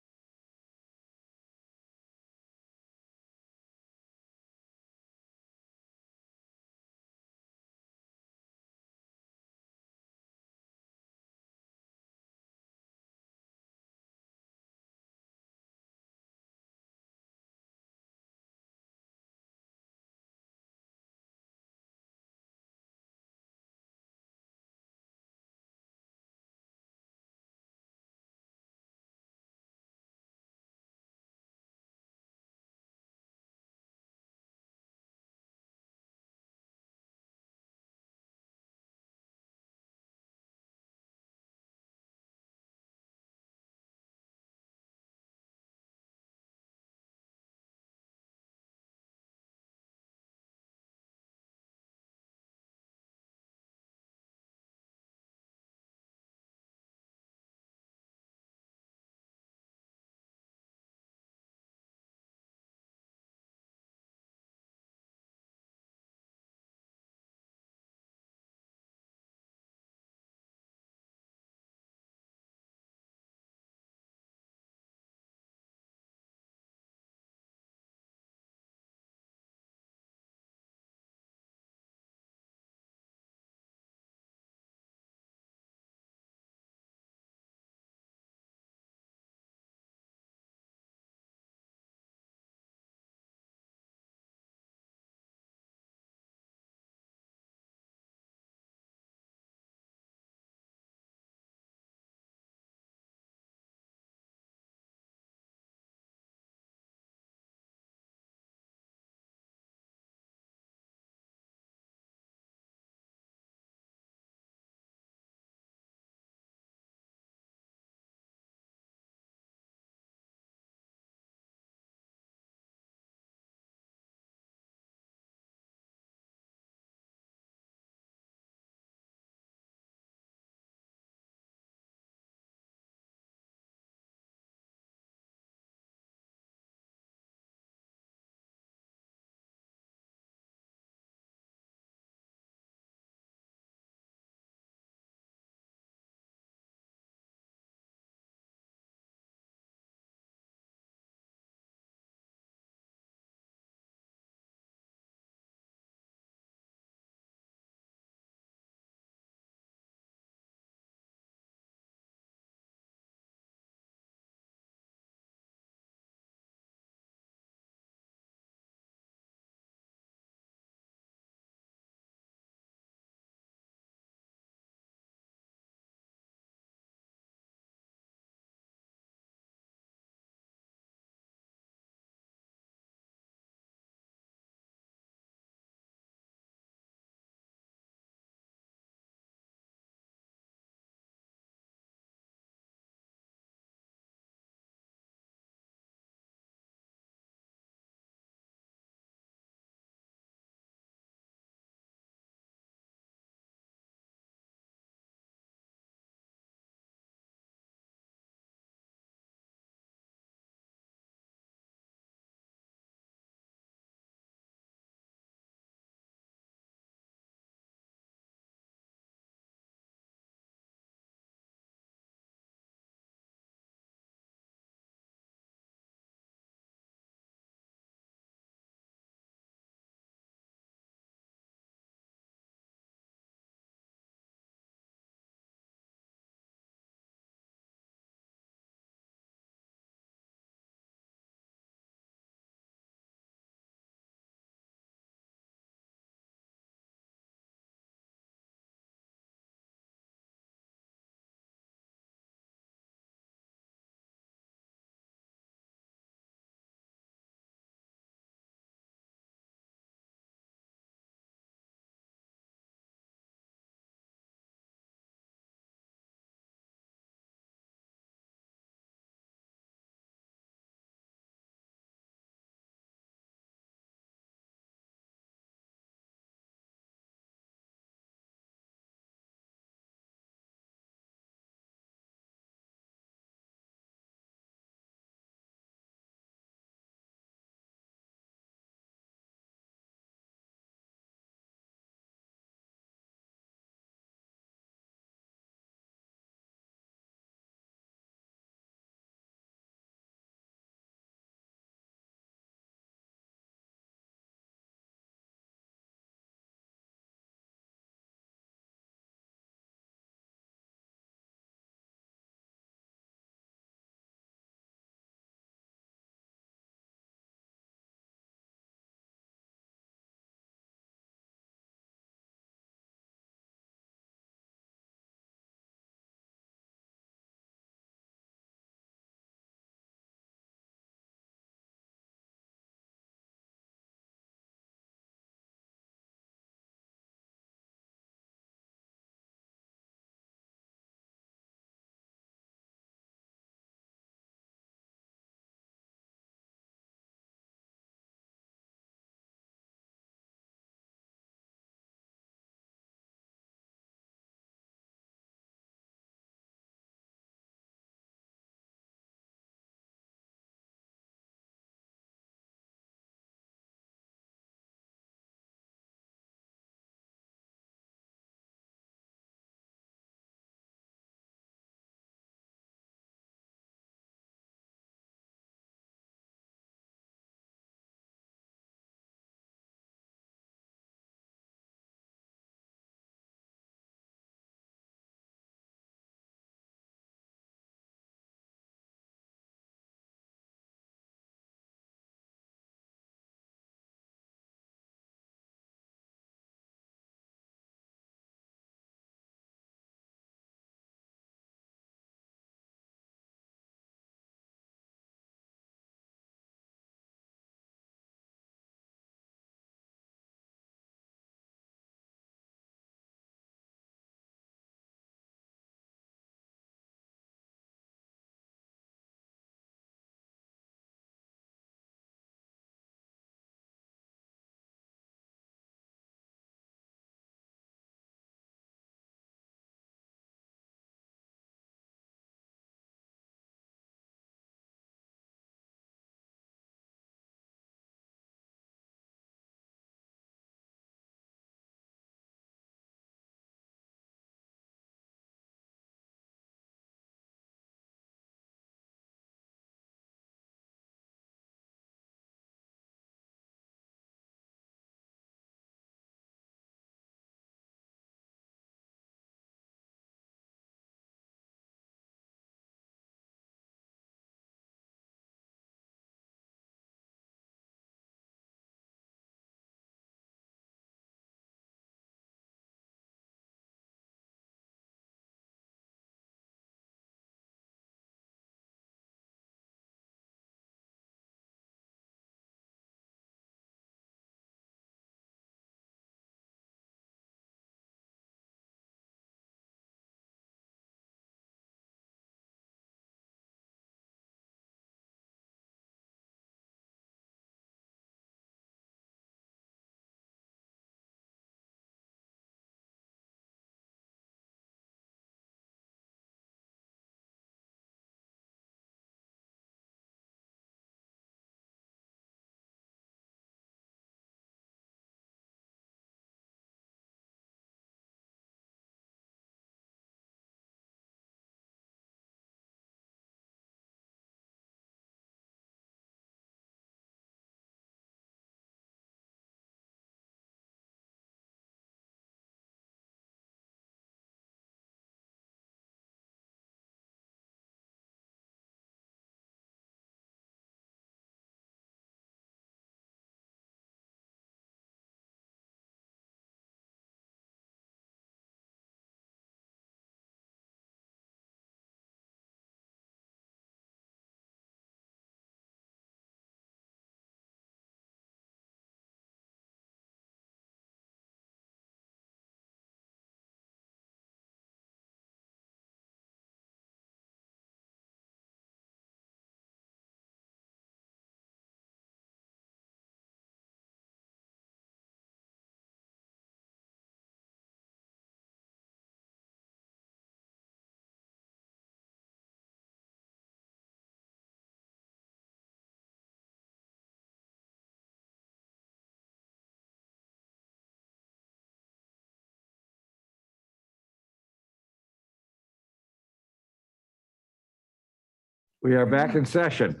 We are back in session.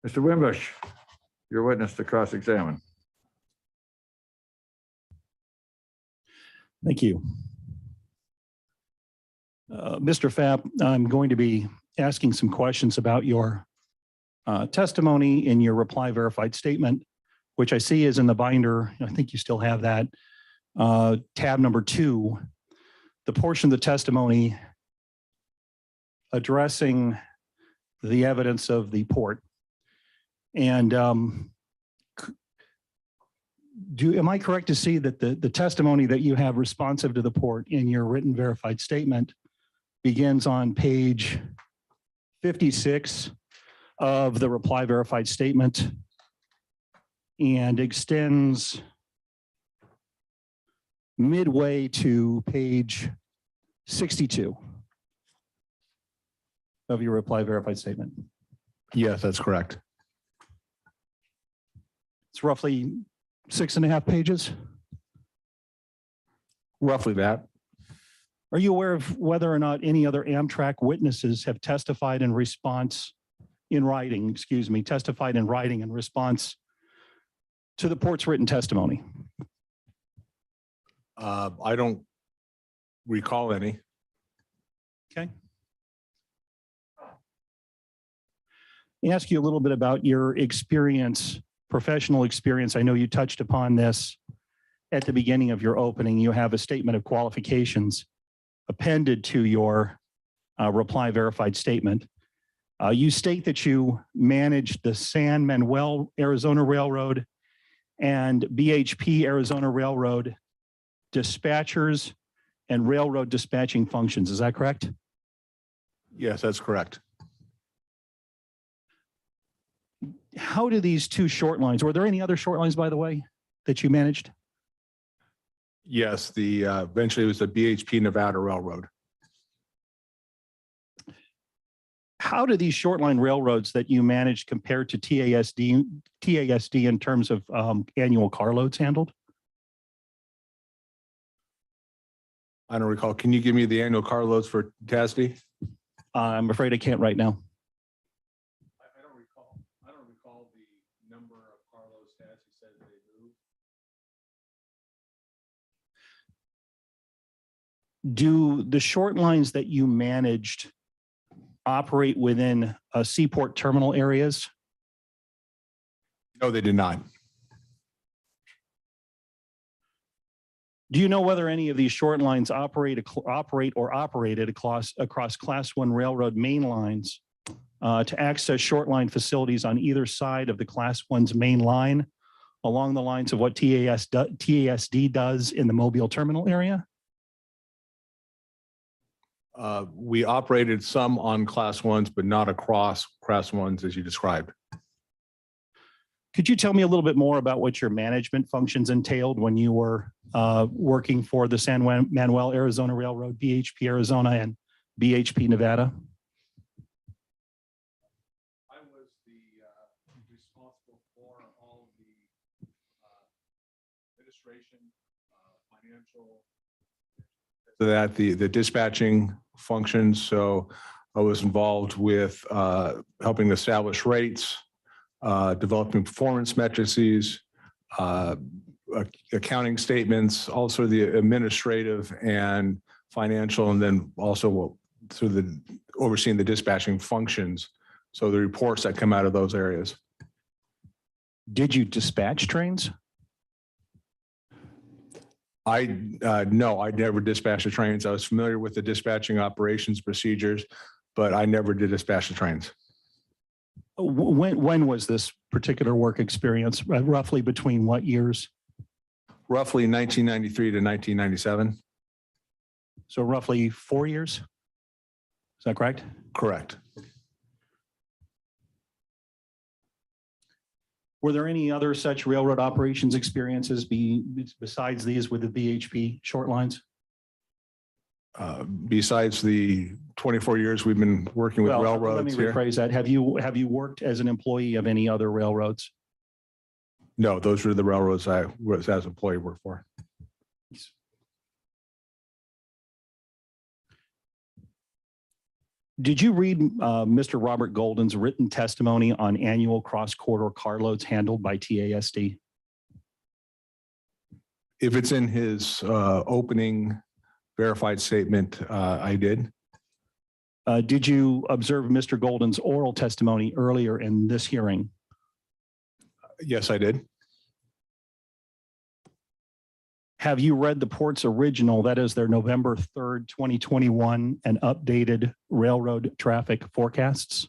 Mr. Wimbush, your witness to cross-examine. Thank you. Mr. Fapp, I'm going to be asking some questions about your testimony in your reply verified statement, which I see is in the binder. I think you still have that. Tab number 2, the portion of the testimony addressing the evidence of the port. And am I correct to see that the testimony that you have responsive to the port in your written verified statement begins on page 56 of the reply verified statement and extends midway to page 62 of your reply verified statement? Yes, that's correct. It's roughly 6.5 pages. Roughly that. Are you aware of whether or not any other Amtrak witnesses have testified in response in writing, testified in writing in response to the port's written testimony? I don't recall any. Okay. Let me ask you a little bit about your experience, professional experience. I know you touched upon this at the beginning of your opening. You have a statement of qualifications appended to your reply verified statement. You state that you managed the San Manuel Arizona Railroad and BHP Arizona Railroad dispatchers and railroad dispatching functions. Is that correct? Yes, that's correct. How do these two short lines, were there any other short lines, by the way, that you managed? Yes, eventually it was the BHP Nevada Railroad. How do these short line railroads that you managed compare to TASD in terms of annual carloads handled? I don't recall. Can you give me the annual carloads for TASD? I'm afraid I can't right now. I don't recall. I don't recall the number of carloads TASD said they moved. Do the short lines that you managed operate within seaport terminal areas? No, they did not. Do you know whether any of these short lines operate or operated across Class 1 railroad main lines to access short line facilities on either side of the Class 1's main line along the lines of what TASD does in the Mobile terminal area? We operated some on Class 1s, but not across Class 1s as you described. Could you tell me a little bit more about what your management functions entailed when you were working for the San Manuel Arizona Railroad, BHP Arizona, and BHP Nevada? I was responsible for all of the administration, financial, so that the dispatching functions. So I was involved with helping establish rates, developing performance matrices, accounting statements, also the administrative and financial, and then also through the overseeing the dispatching functions. So the reports that come out of those areas. Did you dispatch trains? No, I never dispatched the trains. I was familiar with the dispatching operations procedures, but I never did dispatch the trains. When was this particular work experience? Roughly between what years? Roughly 1993 to 1997. So roughly 4 years? Is that correct? Correct. Were there any other such railroad operations experiences besides these with the BHP short lines? Besides the 24 years we've been working with railroads. Let me rephrase that. Have you worked as an employee of any other railroads? No, those were the railroads I was as an employee worked for. Did you read Mr. Robert Golden's written testimony on annual cross-corridor carloads handled by TASD? If it's in his opening verified statement, I did. Did you observe Mr. Golden's oral testimony earlier in this hearing? Yes, I did. Have you read the port's original, that is their November 3rd, 2021, and updated railroad traffic forecasts?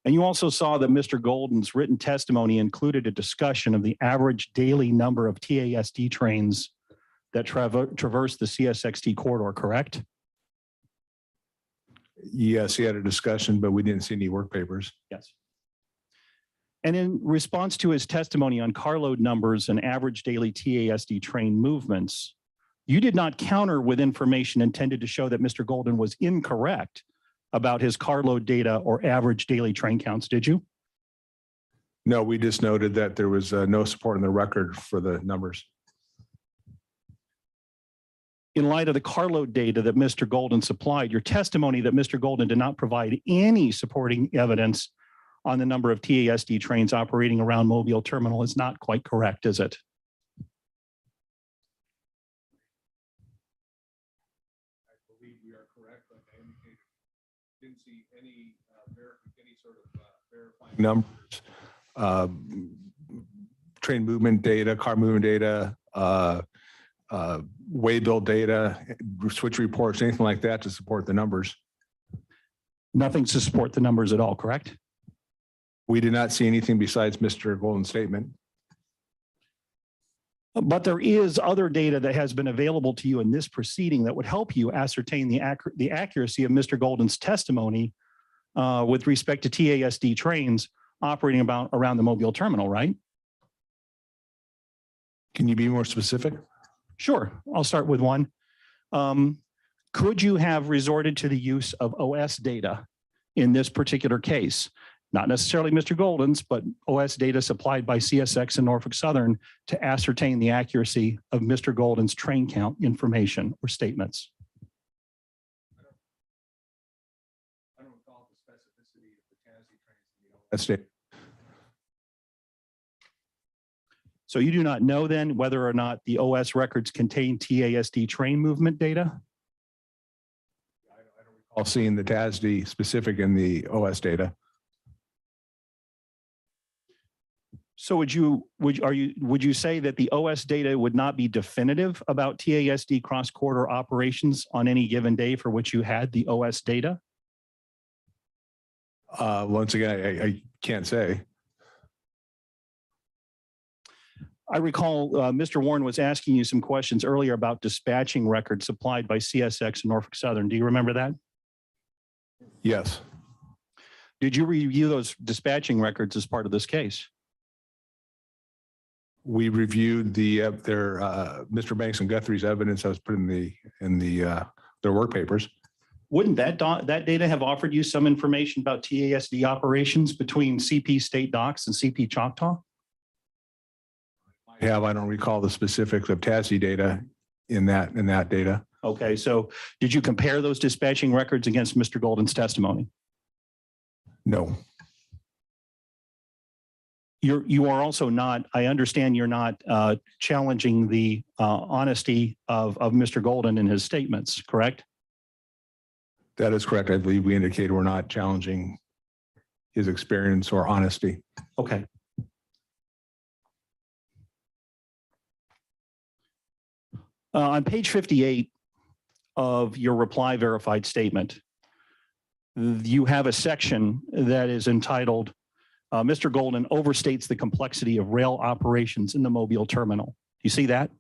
And you also saw that Mr. Golden's written testimony included a discussion of the average daily number of TASD trains that traverse the CSXT corridor, correct? Yes, he had a discussion, but we didn't see any work papers. Yes. And in response to his testimony on carload numbers and average daily TASD train movements, you did not counter with information intended to show that Mr. Golden was incorrect about his carload data or average daily train counts, did you? No, we just noted that there was no support in the record for the numbers. In light of the carload data that Mr. Golden supplied, your testimony that Mr. Golden did not provide any supporting evidence on the number of TASD trains operating around Mobile Terminal is not quite correct, is it? I believe we are correct, like I indicated. Didn't see any sort of verifying numbers, train movement data, car movement data, waybill data, switch reports, anything like that to support the numbers. Nothing to support the numbers at all, correct? We did not see anything besides Mr. Golden's statement. But there is other data that has been available to you in this proceeding that would help you ascertain the accuracy of Mr. Golden's testimony with respect to TASD trains operating around the Mobile Terminal, right? Can you be more specific? Sure, I'll start with one. Could you have resorted to the use of OS data in this particular case? Not necessarily Mr. Golden's, but OS data supplied by CSX and Norfolk Southern to ascertain the accuracy of Mr. Golden's train count information or statements. I don't recall the specificity of the TASD trains in the OS. So you do not know then whether or not the OS records contain TASD train movement data? I don't recall seeing the TASD specific in the OS data. So would you say that the OS data would not be definitive about TASD cross-corridor operations on any given day for which you had the OS data? Once again, I can't say. I recall Mr. Warren was asking you some questions earlier about dispatching records supplied by CSX and Norfolk Southern. Do you remember that? Yes. Did you review those dispatching records as part of this case? We reviewed their Mr. Banks and Guthrie's evidence that was put in their work papers. Wouldn't that data have offered you some information about TASD operations between CP State Docks and CP Choctaw? I don't recall the specifics of TASD data in that data. Okay, so did you compare those dispatching records against Mr. Golden's testimony? No. You are also not, I understand you're not challenging the honesty of Mr. Golden in his statements, correct? That is correct. I believe we indicated we're not challenging his experience or honesty. Okay. On page 58 of your reply verified statement, you have a section that is entitled, Mr. Golden overstates the complexity of rail operations in the Mobile Terminal. Do you see that?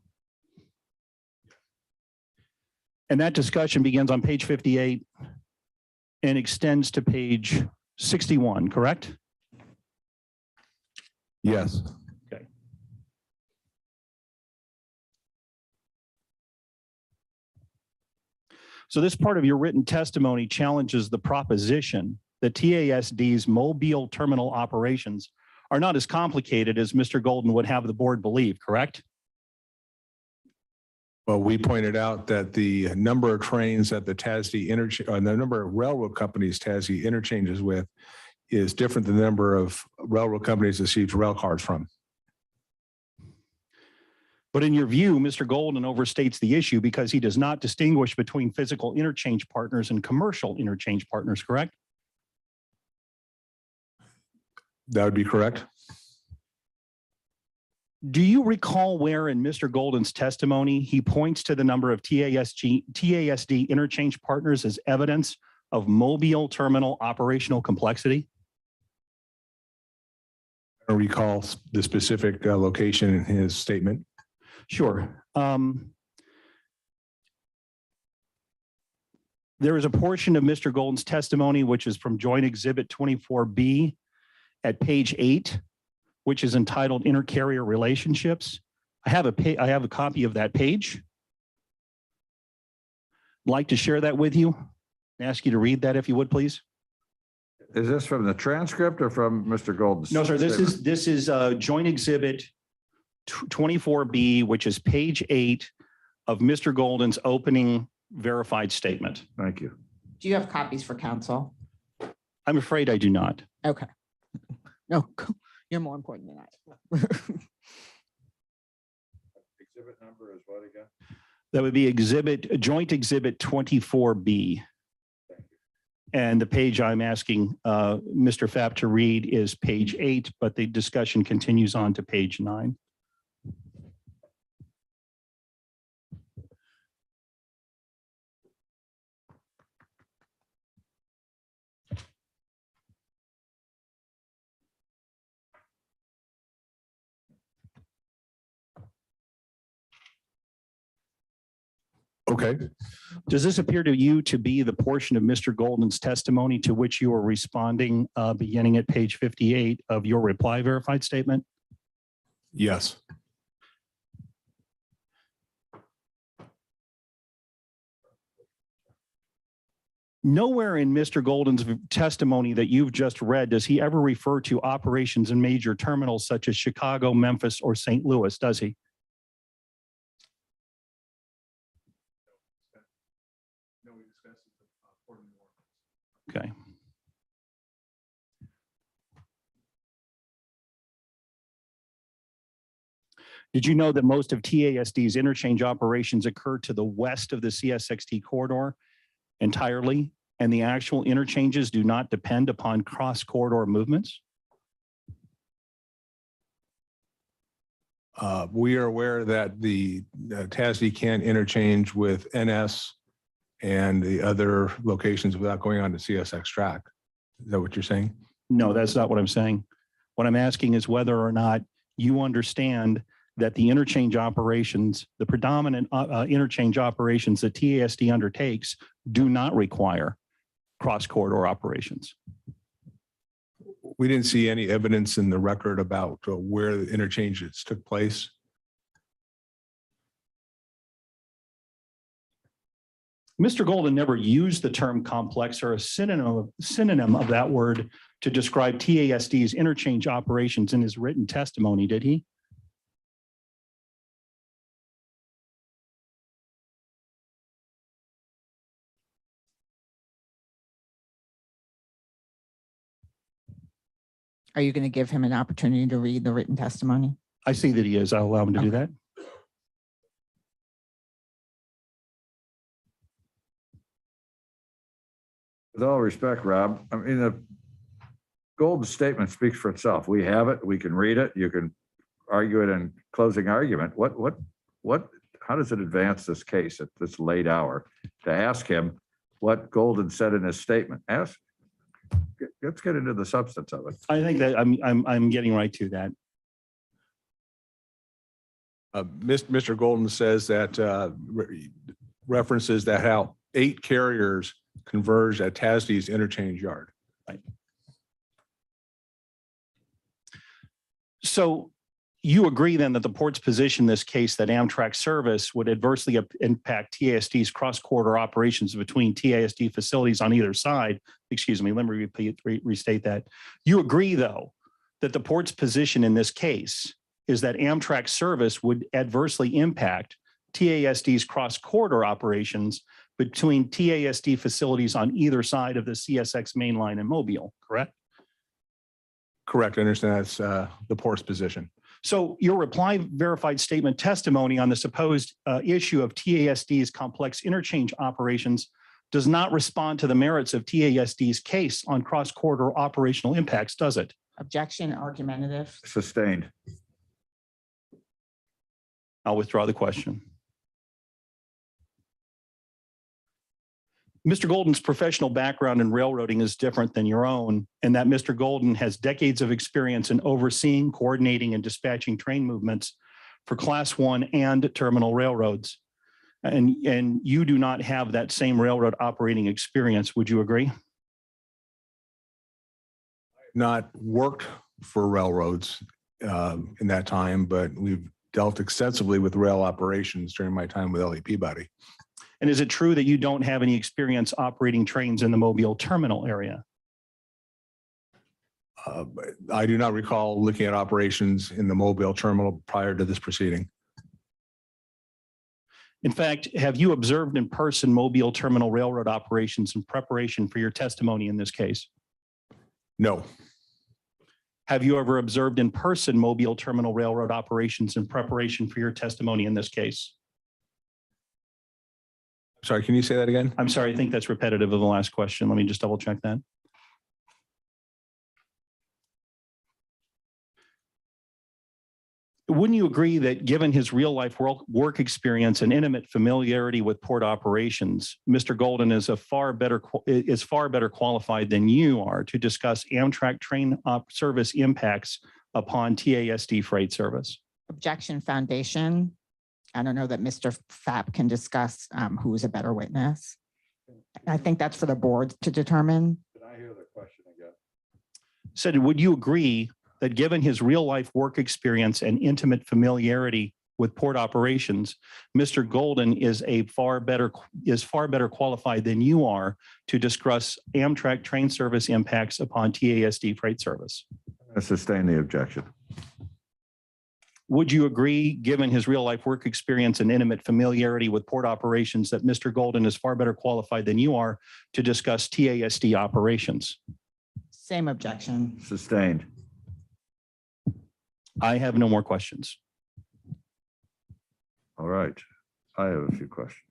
And that discussion begins on page 58 and extends to page 61, correct? Yes. Okay. So this part of your written testimony challenges the proposition that TASD's Mobile Terminal operations are not as complicated as Mr. Golden would have the board believe, correct? Well, we pointed out that the number of trains that the TASD interchange, the number of railroad companies TASD interchanges with is different than the number of railroad companies it receives rail cars from. But in your view, Mr. Golden overstates the issue because he does not distinguish between physical interchange partners and commercial interchange partners, correct? That would be correct. Do you recall where in Mr. Golden's testimony he points to the number of TASD interchange partners as evidence of mobile terminal operational complexity? I don't recall the specific location in his statement. Sure. There is a portion of Mr. Golden's testimony, which is from Joint Exhibit 24B at page 8, which is entitled Intercarrier Relationships. I have a copy of that page. I'd like to share that with you. Ask you to read that if you would, please. Is this from the transcript or from Mr. Golden's? No, sir, this statement? is Joint Exhibit 24B, which is page 8 of Mr. Golden's opening verified statement. Thank you. Do you have copies for council? I'm afraid I do not. Okay. No, you're more important than that. Exhibit number is what again? That would be Joint Exhibit 24B. And the page I'm asking Mr. Fapp to read is page 8, but the discussion continues on to page 9. Okay. Does this appear to you to be the portion of Mr. Golden's testimony to which you are responding beginning at page 58 of your reply verified statement? Yes. Nowhere in Mr. Golden's testimony that you've just read does he ever refer to operations in major terminals such as Chicago, Memphis, or St. Louis, does he? Okay. Did you know that most of TASD's interchange operations occur to the west of the CSXT corridor entirely, and the actual interchanges do not depend upon cross-corridor movements? We are aware that the TASD can interchange with NS and the other locations without going on to CSX track. Is that what you're saying? No, that's not what I'm saying. What I'm asking is whether or not you understand that the interchange operations, the predominant interchange operations that TASD undertakes do not require cross-corridor operations. We didn't see any evidence in the record about where the interchanges took place. Mr. Golden never used the term complex or a synonym of that word to describe TASD's interchange operations in his written testimony, did he? Are you going to give him an opportunity to read the written testimony? I see that he is. I'll allow him to do that. With all respect, Rob, I mean, the Golden statement speaks for itself. We have it. We can read it. You can argue it in closing argument. How does it advance this case at this late hour to ask him what Golden said in his statement? Let's get into the substance of it. I think that I'm getting right to that. Mr. Golden says that references that how 8 carriers converged at TASD's interchange yard. Right. So you agree then that the port's position in this case that Amtrak service would adversely impact TASD's cross-corridor operations between TASD facilities on either side. Excuse me, let me restate that. You agree though that the port's position in this case is that Amtrak service would adversely impact TASD's cross-corridor operations between TASD facilities on either side of the CSX main line in Mobile, correct? Correct. I understand that's the port's position. So your reply verified statement testimony on the supposed issue of TASD's complex interchange operations does not respond to the merits of TASD's case on cross-corridor operational impacts, does it? Objection, argumentative. Sustained. I'll withdraw the question. Mr. Golden's professional background in railroading is different than your own, and that Mr. Golden has decades of experience in overseeing, coordinating, and dispatching train movements for Class 1 and terminal railroads. And you do not have that same railroad operating experience. Would you agree? Not worked for railroads in that time, but we've dealt extensively with rail operations during my time with L.E. Peabody. And is it true that you don't have any experience operating trains in the Mobile terminal area? I do not recall looking at operations in the Mobile terminal prior to this proceeding. In fact, have you observed in person Mobile terminal railroad operations in preparation for your testimony in this case? No. Have you ever observed in person Mobile terminal railroad operations in preparation for your testimony in this case? Sorry, can you say that again? I'm sorry, I think that's repetitive of the last question. Let me just double check that. Wouldn't you agree that given his real life work experience and intimate familiarity with port operations, Mr. Golden is far better qualified than you are to discuss Amtrak train service impacts upon TASD freight service? Objection, foundation. I don't know that Mr. Fapp can discuss who is a better witness. I think that's for the board to determine. Can I hear the question again? Said, would you agree that given his real life work experience and intimate familiarity with port operations, Mr. Golden is far better qualified than you are to discuss Amtrak train service impacts upon TASD freight service? I sustain the objection. Would you agree, given his real life work experience and intimate familiarity with port operations, that Mr. Golden is far better qualified than you are to discuss TASD operations? Same objection. Sustained. I have no more questions. All right. I have a few questions.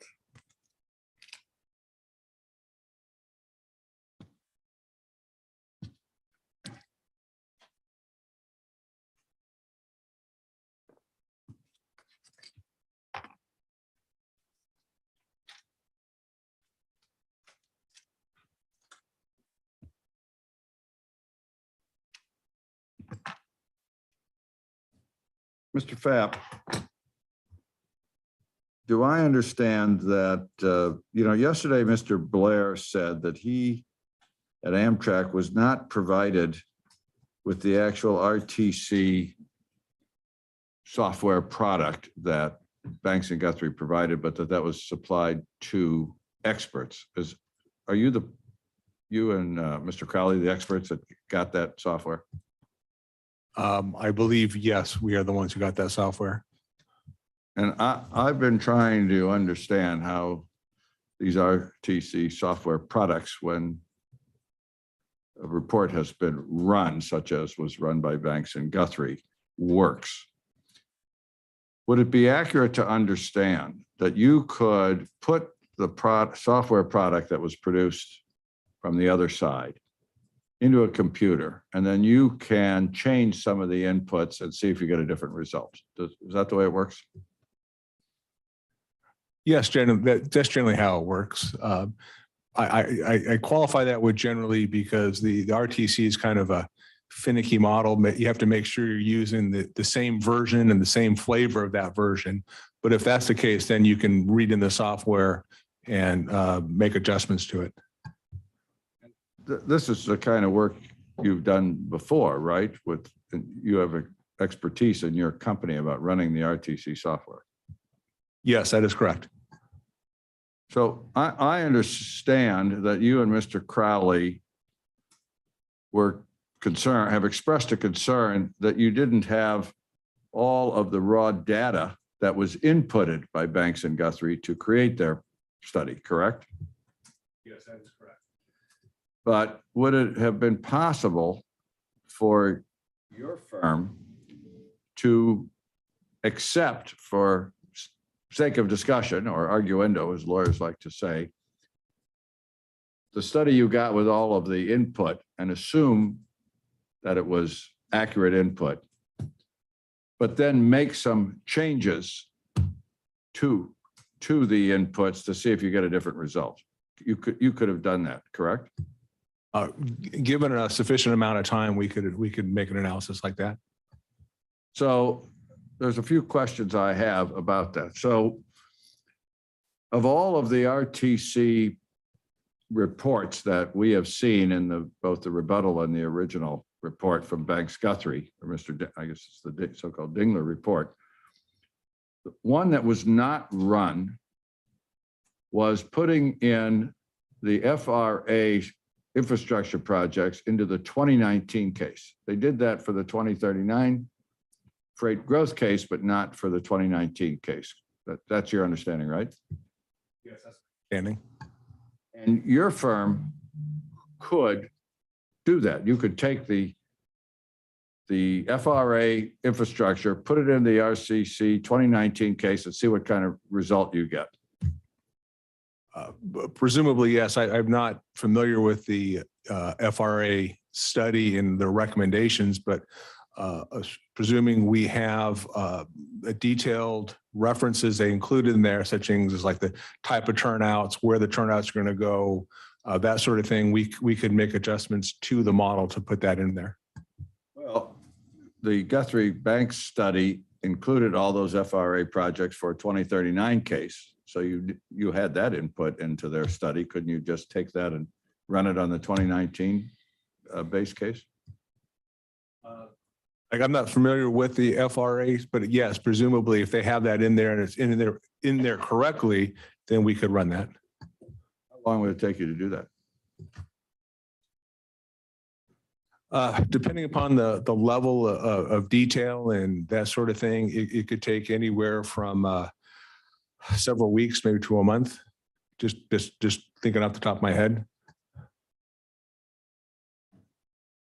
Mr. Fapp, do I understand that, yesterday Mr. Blair said that he at Amtrak was not provided with the actual RTC software product that Banks and Guthrie provided, but that was supplied to experts. Are you and Mr. Crowley the experts that got that software? I believe, yes, we are the ones who got that software. And I've been trying to understand how these RTC software products, when a report has been run, such as was run by Banks and Guthrie, works. Would it be accurate to understand that you could put the software product that was produced from the other side into a computer, and then you can change some of the inputs and see if you get a different result? Is that the way it works? Yes, generally, that's generally how it works. I qualify that with generally because the RTC is kind of a finicky model. You have to make sure you're using the same version and the same flavor of that version. But if that's the case, then you can read in the software and make adjustments to it. This is the kind of work you've done before, right? You have expertise in your company about running the RTC software. Yes, that is correct. So I understand that you and Mr. Crowley were have expressed a concern that you didn't have all of the raw data that was inputted by Banks and Guthrie to create their study, correct? Yes, that is correct. But would it have been possible for your firm to accept, for sake of discussion or arguendo, as lawyers like to say, the study you got with all of the input and assume that it was accurate input, but then make some changes to the inputs to see if you get a different result? You could have done that, correct? Given a sufficient amount of time, we could make an analysis like that. So there's a few questions I have about that. So of all of the RTC reports that we have seen in both the rebuttal and the original report from Banks Guthrie, or I guess it's the so-called Dingler report, the one that was not run was putting in the FRA infrastructure projects into the 2019 case. They did that for the 2039 freight growth case, but not for the 2019 case. That's your understanding, right? Yes, that's understanding. And your firm could do that. You could take the FRA infrastructure, put it in the RCC 2019 case and see what kind of result you get. Presumably, yes. I'm not familiar with the FRA study and the recommendations, but presuming we have detailed references they included in there, such things as like the type of turnouts, where the turnouts are going to go, that sort of thing, we could make adjustments to the model to put that in there. Well, the Guthrie Banks study included all those FRA projects for a 2039 case. So you had that input into their study. Couldn't you just take that and run it on the 2019 base case? Like, I'm not familiar with the FRAs, but yes, presumably if they have that in there and it's in there correctly, then we could run that. How long would it take you to do that? Depending upon the level of detail and that sort of thing, it could take anywhere from several weeks, maybe to a month. Just thinking off the top of my head.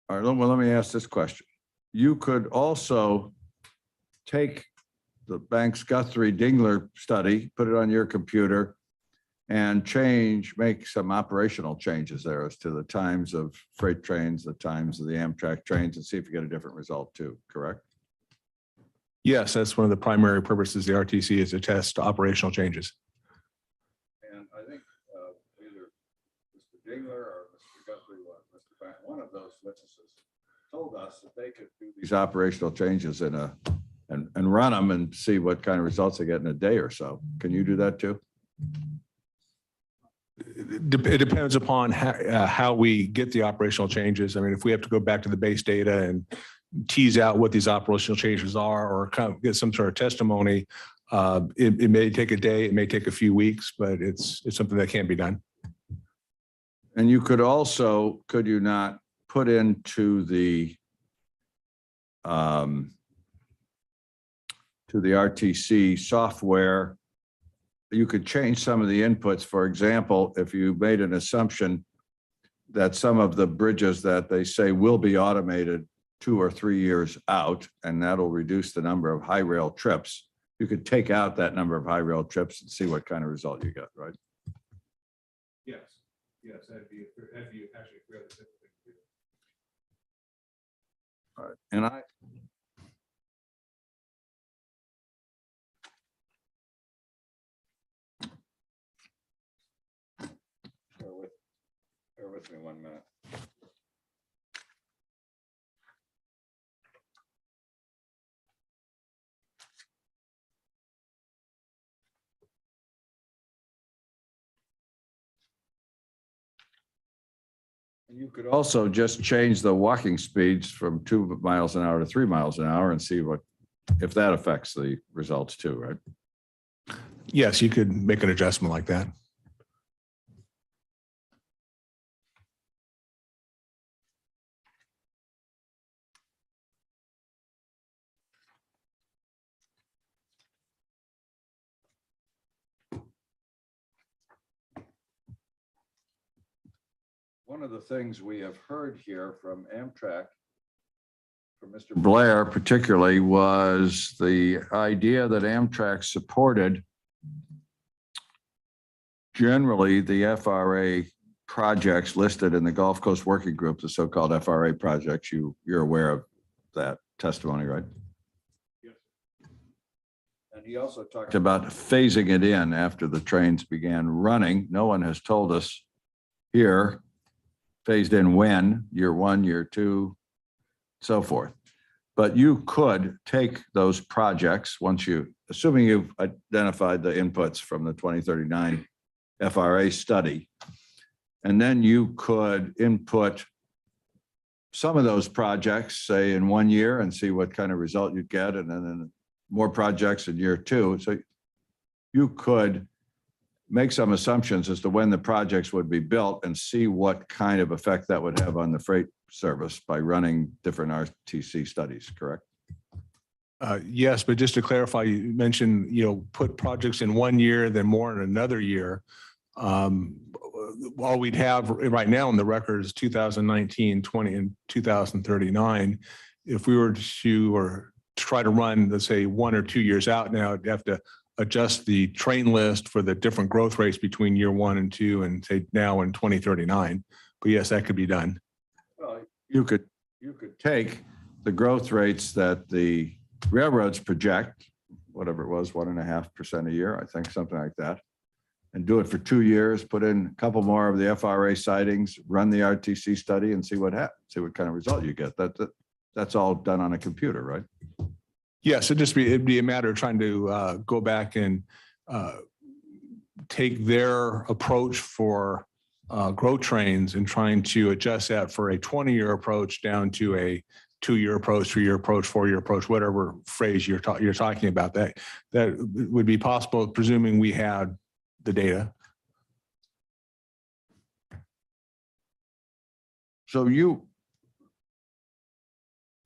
All right, well, let me ask this question. You could also take the Banks Guthrie Dingler study, put it on your computer, and make some operational changes there as to the times of freight trains, the times of the Amtrak trains, and see if you get a different result too, correct? Yes, that's one of the primary purposes of the RTC is to test operational changes. And I think either Mr. Dingler or Mr. Guthrie, Mr. Banks, one of those witnesses told us that they could do these operational changes and run them and see what kind of results they get in a day or so. Can you do that too? It depends upon how we get the operational changes. I mean, if we have to go back to the base data and tease out what these operational changes are or kind of get some sort of testimony, it may take a day, it may take a few weeks, but it's something that can be done. And you could also, could you not put into the RTC software, you could change some of the inputs. For example, if you made an assumption that some of the bridges that they say will be automated 2 or 3 years out, and that'll reduce the number of high rail trips, you could take out that number of high rail trips and see what kind of result you get, right? Yes, that'd be actually fairly simple. All right, and bear with me 1 minute. You could also just change the walking speeds from 2 miles an hour to 3 miles an hour and see if that affects the results too, right? Yes, you could make an adjustment like that. one of the things we have heard here from Amtrak, from Mr. Blair particularly, was the idea that Amtrak supported generally the FRA projects listed in the Gulf Coast Working Group, the so-called FRA projects. You're aware of that testimony, right? Yes. And he also talked about phasing it in after the trains began running. No one has told us here phased in when, year 1, year 2, so forth. But you could take those projects once assuming you've identified the inputs from the 2039 FRA study, and then you could input some of those projects, say in 1 year, and see what kind of result you get, and then more projects in year 2. So you could make some assumptions as to when the projects would be built and see what kind of effect that would have on the freight service by running different RTC studies, correct? Yes, but just to clarify, you mentioned, put projects in 1 year, then more in another year. All we'd have right now in the record is 2019, 20, and 2039. If we were to try to run, let's say 1 or 2 years out now, you'd have to adjust the train list for the different growth rates between year 1 and 2 and say now in 2039. But yes, that could be done. Well, you could take the growth rates that the railroads project, whatever it was, 1.5% a year, I think, something like that, and do it for 2 years, put in a couple more of the FRA sightings, run the RTC study, and see what happens, see what kind of result you get. That's all done on a computer, right? Yes, it'd be a matter of trying to go back and take their approach for growth trains and trying to adjust that for a 20-year approach down to a 2-year approach, 3-year approach, 4-year approach, whatever phrase you're talking about. That would be possible, presuming we had the data. So you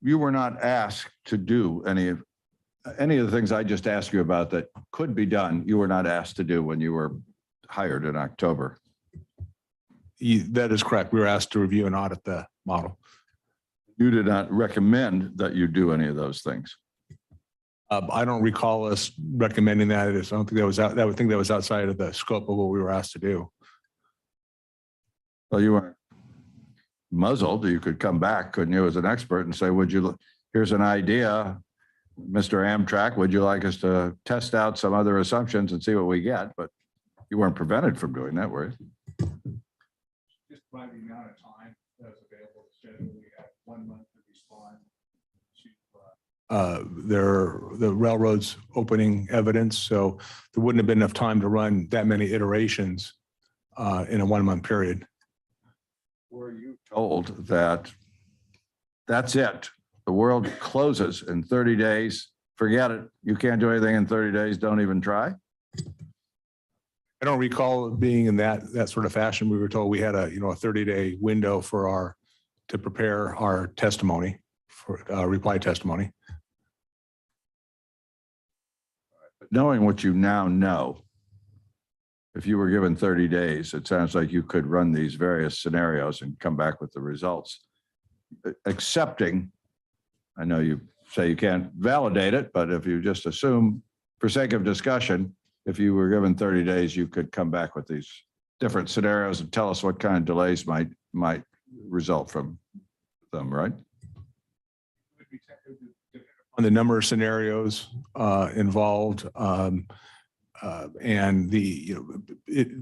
were not asked to do any of the things I just asked you about that could be done. You were not asked to do when you were hired in October. That is correct. We were asked to review and audit the model. You did not recommend that you do any of those things. I don't recall us recommending that. I don't think that was out. I would think that was outside of the scope of what we were asked to do. Well, you weren't muzzled. You could come back, couldn't you, as an expert and say, here's an idea, Mr. Amtrak, would you like us to test out some other assumptions and see what we get? But you weren't prevented from doing that, were you? Just by the amount of time that was available to schedule, we had 1 month to respond to the railroad's opening evidence. So there wouldn't have been enough time to run that many iterations in a 1 month period. Were you told that that's it? The world closes in 30 days. Forget it. You can't do anything in 30 days. Don't even try. I don't recall it being in that sort of fashion. We were told we had a 30-day window to prepare our testimony for reply testimony. But knowing what you now know, if you were given 30 days, it sounds like you could run these various scenarios and come back with the results. Accepting, I know you say you can't validate it, but if you just assume, for sake of discussion, if you were given 30 days, you could come back with these different scenarios and tell us what kind of delays might result from them, right? On the number of scenarios involved and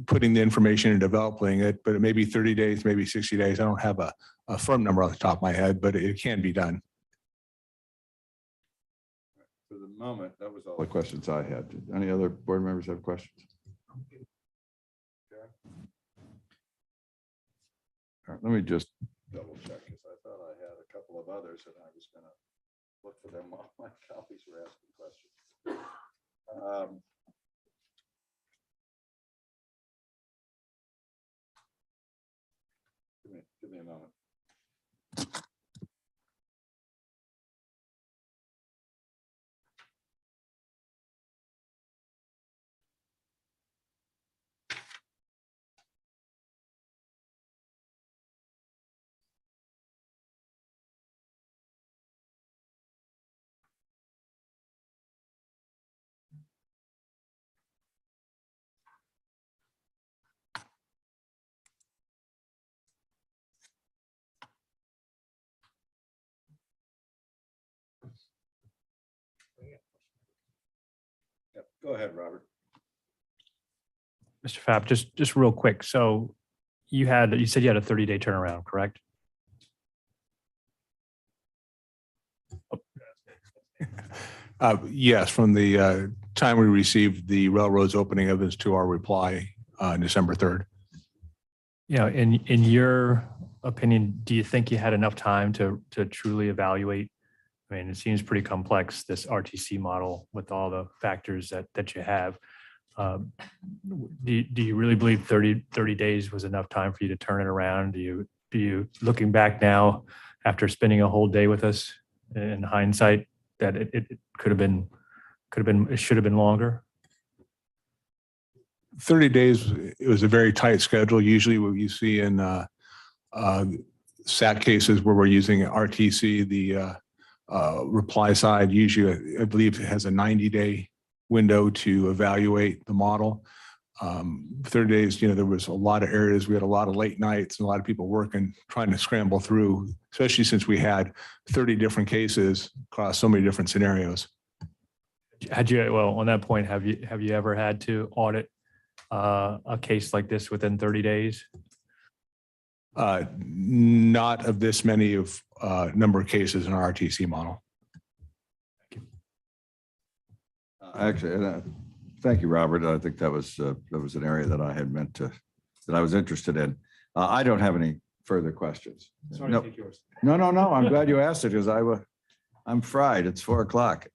putting the information and developing it, but it may be 30 days, maybe 60 days. I don't have a firm number off the top of my head, but it can be done. For the moment, that was all the questions I had. Did any other board members have questions? All right, let me just double check because I thought I had a couple of others and I was going to look for them while my colleagues were asking questions. Give me a moment. Go ahead, Robert. Mr. Fapp, just real quick. So you said you had a 30-day turnaround, correct? Yes, from the time we received the railroad's opening evidence to our reply, December 3rd. You know, in your opinion, do you think you had enough time to truly evaluate? I mean, it seems pretty complex, this RTC model with all the factors that you have. Do you really believe 30 days was enough time for you to turn it around? Do you looking back now after spending a whole day with us in hindsight that it it should have been longer? 30 days, it was a very tight schedule. Usually what you see in SAT cases where we're using RTC, the reply side, usually I believe it has a 90-day window to evaluate the model. 30 days, you know, there was a lot of areas. We had a lot of late nights and a lot of people working, trying to scramble through, especially since we had 30 different cases across so many different scenarios. Well, on that point, have you ever had to audit a case like this within 30 days? Not of this many of number of cases in our RTC model. Actually, thank you, Robert. I think that was an area that I had that I was interested in. I don't have any further questions. Sorry No. to take yours. No. I'm glad you asked it because I'm fried. It's 4 o'clock.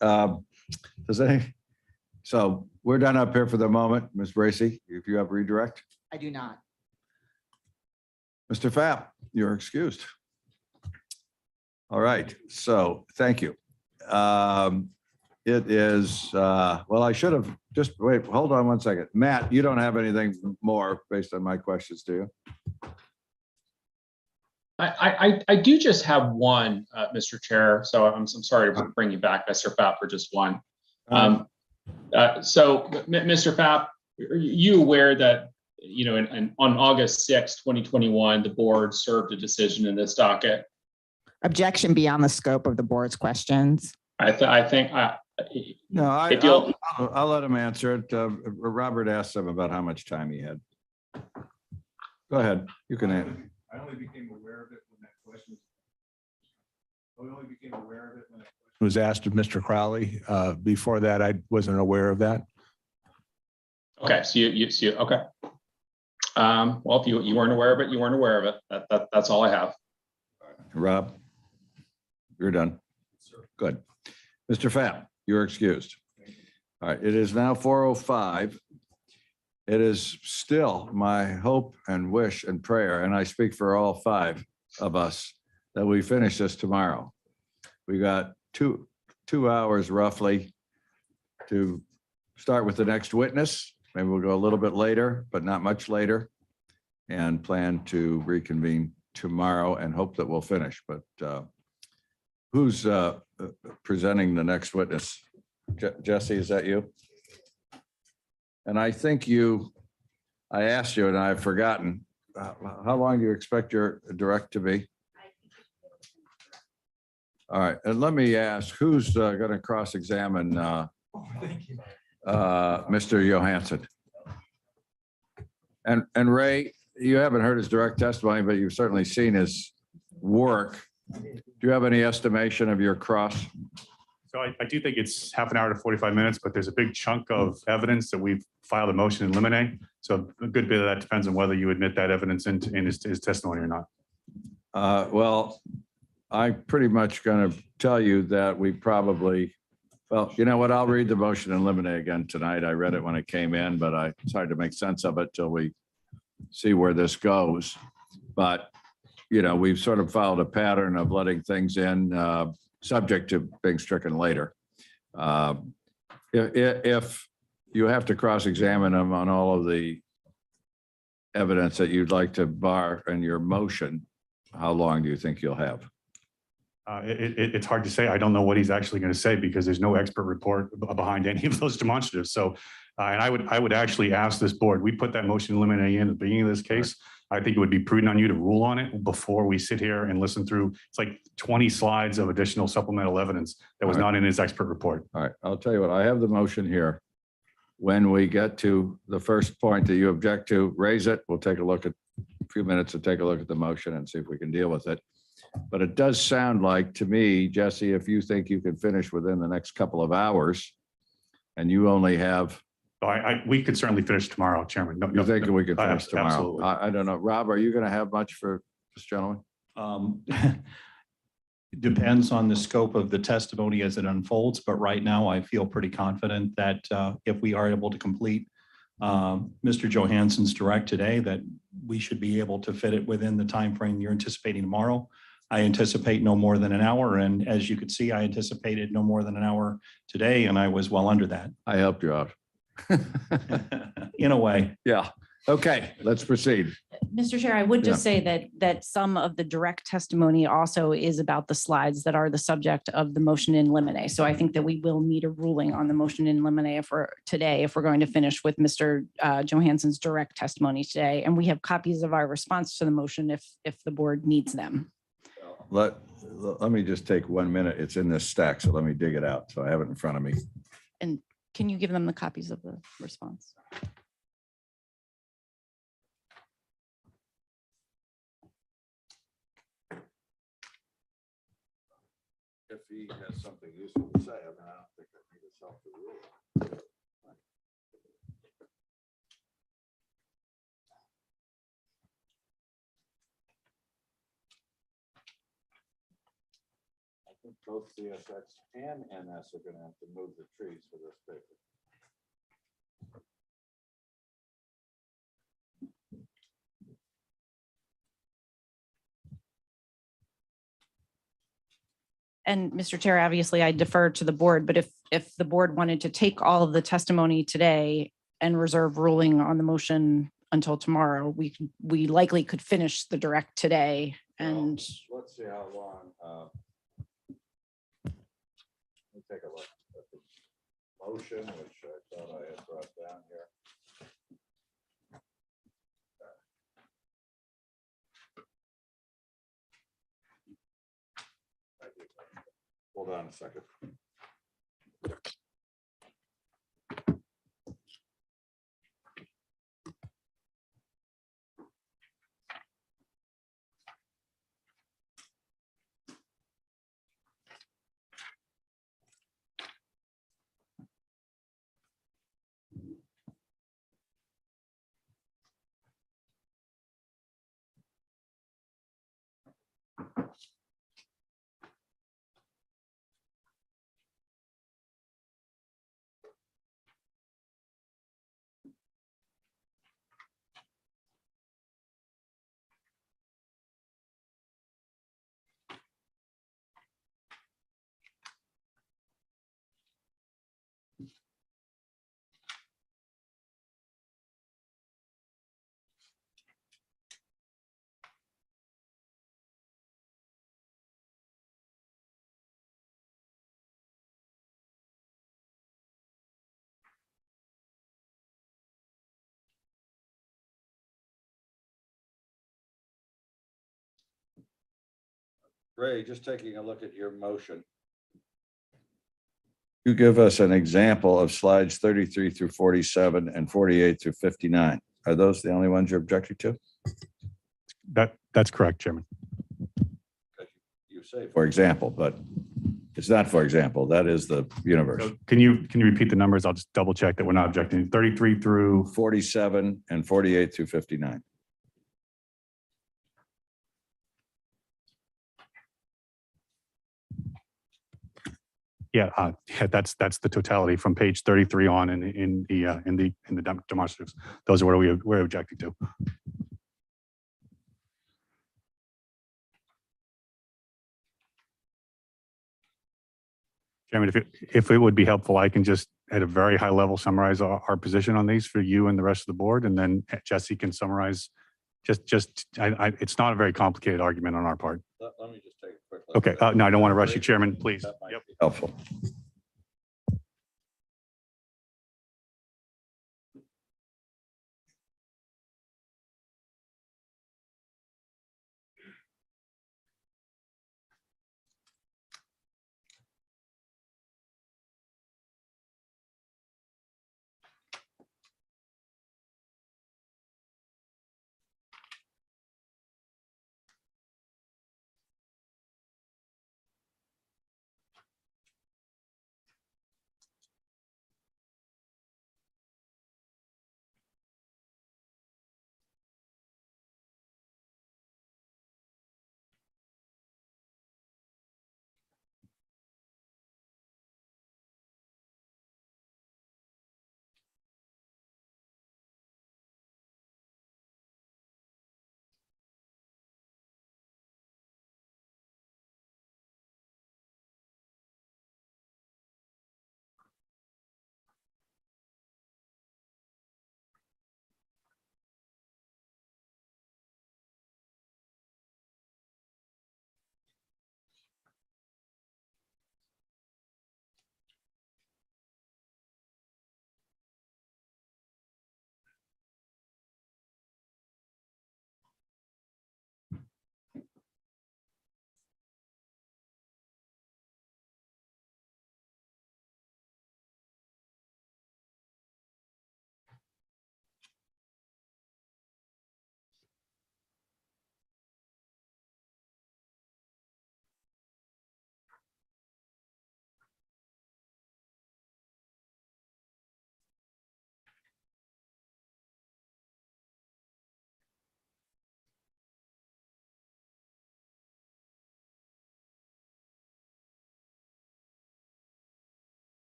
So we're done up here for the moment. Ms. Bracy, if you have redirect. I do not. Mr. Fapp, you're excused. All right. So thank you. It is, well, I should have just wait, hold on one second. Matt, you don't have anything more based on my questions, do you? I do just have one, Mr. Chair. So I'm sorry to bring you back, Mr. Fapp, for just one. So, Mr. Fapp, are you aware that, you know, on August 6, 2021, the board served a decision in this docket? Objection beyond the scope of the board's questions. I think. No, I'll let him answer it. Robert asked him about how much time he had. Go ahead. You can answer. I only became aware of it when that question was asked of Mr. Crowley. Before that, I wasn't aware of that. Okay, so you okay. Well, if you weren't aware of it, you weren't aware of it. That's all I have. Rob, you're done. Good. Mr. Fapp, you're excused. All right, it is now 4:05. It is still my hope and wish and prayer, and I speak for all 5 of us, that we finish this tomorrow. We got two hours roughly to start with the next witness. Maybe we'll go a little bit later, but not much later, and plan to reconvene tomorrow and hope that we'll finish. But who's presenting the next witness? Jesse, is that you? And I think I asked you and I've forgotten, how long do you expect your direct to be? All right, and let me ask, who's going to cross-examine Mr. Johansson? And Ray, you haven't heard his direct testimony, but you've certainly seen his work. Do you have any estimation of your cross? So I do think it's half an hour to 45 minutes, but there's a big chunk of evidence that we've filed a motion in limine. So a good bit of that depends on whether you admit that evidence in his testimony or not. Well, I'm pretty much going to tell you that we probably, well, you know what? I'll read the motion in limine again tonight. I read it when it came in, but it's hard to make sense of it till we see where this goes. But, you know, we've sort of followed a pattern of letting things in subject to being stricken later. If you have to cross-examine them on all of the evidence that you'd like to bar in your motion, how long do you think you'll have? It's hard to say. I don't know what he's actually going to say because there's no expert report behind any of those demonstratives. So, and I would actually ask this board, we put that motion in limine in at the beginning of this case. I think it would be prudent on you to rule on it before we sit here and listen through. It's like 20 slides of additional supplemental evidence that was not in his expert report. All right, I'll tell you what, I have the motion here. when we get to the first point that you object to, raise it. We'll take a look at a few minutes to take a look at the motion and see if we can deal with it. But it does sound like to me, Jesse, if you think you can finish within the next couple of hours and you only have, We could certainly finish tomorrow, Chairman. you think we can finish tomorrow? Absolutely. I don't know. Rob, are you going to have much for this gentleman? Depends on the scope of the testimony as it unfolds, but right now I feel pretty confident that if we are able to complete Mr. Johansson's direct today, that we should be able to fit it within the time frame you're anticipating tomorrow. I anticipate no more than an hour, and as you could see, I anticipated no more than an hour today, and I was well under that. I helped you out. In a way. Yeah. Okay, let's proceed. Mr. Chair, I would just say that some of the direct testimony also is about the slides that are the subject of the motion in limine. So I think that we will need a ruling on the motion in limine if we're going to finish with Mr. Johansson's direct testimony today. And we have copies of our response to the motion if the board needs them. Let me just take 1 minute. It's in this stack, so let me dig it out. So I have it in front of me. And can you give them the copies of the response? If he has something useful to say, I mean, I don't think I need his help to rule. I think both CSX and NS are going to have to move the trees for this paper. And Mr. Chair, obviously I defer to the board, but if the board wanted to take all of the testimony today and reserve ruling on the motion until tomorrow, we likely could finish the direct today. And let's see how long. Let me take a look at the motion, which I thought I had brought down here. Hold on a second. Ray, just taking a look at your motion. You give us an example of slides 33 through 47 and 48 through 59. Are those the only ones you're objecting to? That's correct, Chairman. You say, for example, but it's not for example. That is the universe. So can you repeat the numbers? I'll just double check that we're not objecting. 33 through 47 and 48 through 59. Yeah, that's the totality from page 33 on in the demonstratives. Those are what we're objecting to. Chairman, if it would be helpful, I can just at a very high level summarize our position on these for you and the rest of the board, and then Jesse can summarize. It's not a very complicated argument on our part. Let me just take a quick look. Okay. No, I don't want to rush you, Chairman. Please. That might be helpful.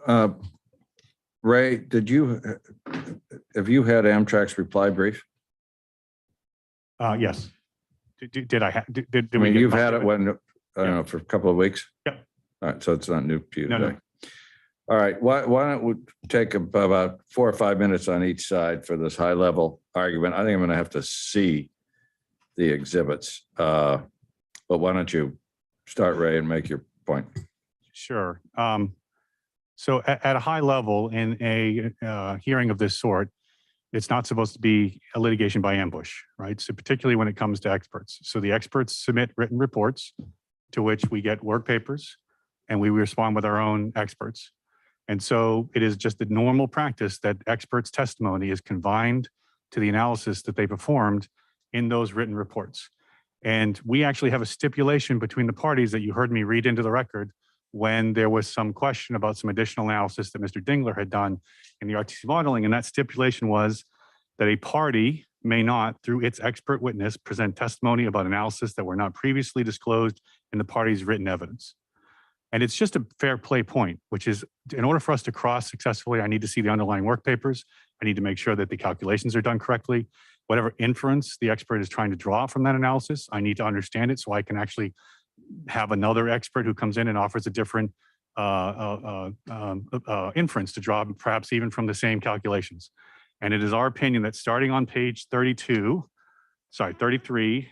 Ray, have you had Amtrak's reply brief? Yes. Did I, did I we mean, get you've copy had of it when, I don't know, for a couple of weeks? Yep. All right, so it's not new to you No, no. today. All right, why don't we take about 4 or 5 minutes on each side for this high level argument? I think I'm going to have to see the exhibits. But why don't you start, Ray, and make your point? Sure. So at a high level in a hearing of this sort, it's not supposed to be a litigation by ambush, right? So particularly when it comes to experts. So the experts submit written reports to which we get work papers and we respond with our own experts. And so it is just the normal practice that experts' testimony is confined to the analysis that they performed in those written reports. And we actually have a stipulation between the parties that you heard me read into the record when there was some question about some additional analysis that Mr. Dingler had done in the RTC modeling. And that stipulation was that a party may not, through its expert witness, present testimony about analysis that were not previously disclosed in the party's written evidence. And it's just a fair play point, which is in order for us to cross successfully, I need to see the underlying work papers. I need to make sure that the calculations are done correctly. Whatever inference the expert is trying to draw from that analysis, I need to understand it so I can actually have another expert who comes in and offers a different inference to draw, perhaps even from the same calculations. And it is our opinion that starting on page 33,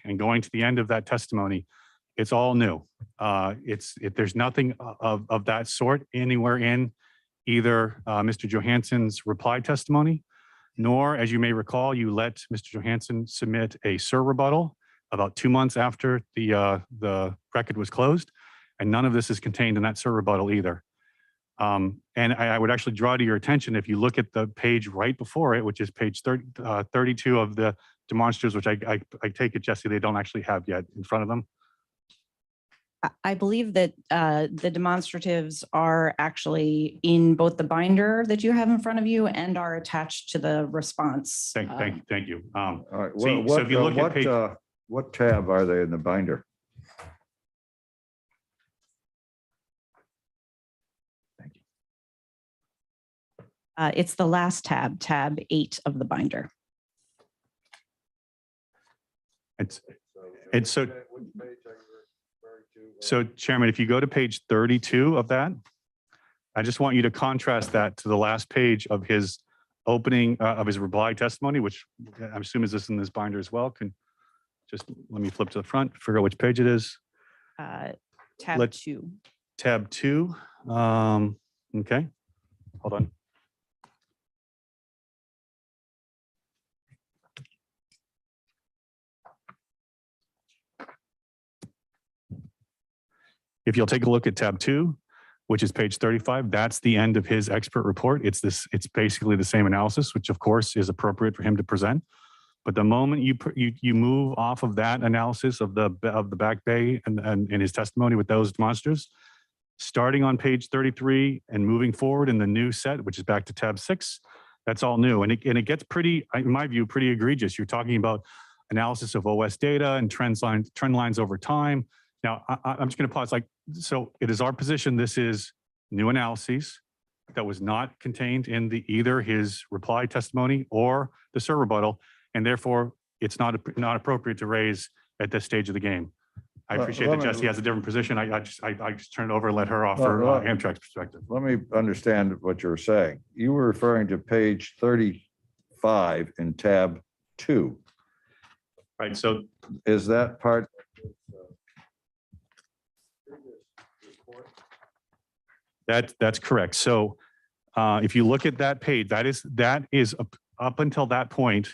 and going to the end of that testimony, it's all new. There's nothing of that sort anywhere in either Mr. Johansson's reply testimony, nor, as you may recall, you let Mr. Johansson submit a SIR rebuttal about 2 months after the record was closed, and none of this is contained in that SIR rebuttal either. And I would actually draw to your attention, if you look at the page right before it, which is page 32 of the demonstratives, which I take it, Jesse, they don't actually have yet in front of them. I believe that the demonstratives are actually in both the binder that you have in front of you and are attached to the response. Thank you. All right, So if you look at page, what tab are they in the binder? It's the last tab, tab 8 of the binder. it's so Chairman, if you go to page 32 of that, I just want you to contrast that to the last page of his opening of his reply testimony, which I'm assuming is this in this binder as well. Can just let me flip to the front, figure out which page it is. Tab 2. Tab 2. Okay, hold on. If you'll take a look at tab 2, which is page 35, that's the end of his expert report. It's basically the same analysis, which of course is appropriate for him to present. But the moment you move off of that analysis of the Back Bay and his testimony with those demonstrators, starting on page 33 and moving forward in the new set, which is back to tab 6, that's all new. And it gets pretty, in my view, pretty egregious. You're talking about analysis of OS data and trend lines over time. Now, I'm just going to pause. So it is our position this is new analyses that was not contained in either his reply testimony or the SIR rebuttal, and therefore it's not appropriate to raise at this stage of the game. I appreciate that Jesse has a different position. I just turn it over and let her offer Amtrak's perspective. Let me understand what you're saying. You were referring to page 35 in tab 2. Right. So is that part? That's correct. So if you look at that page, that is up until that point,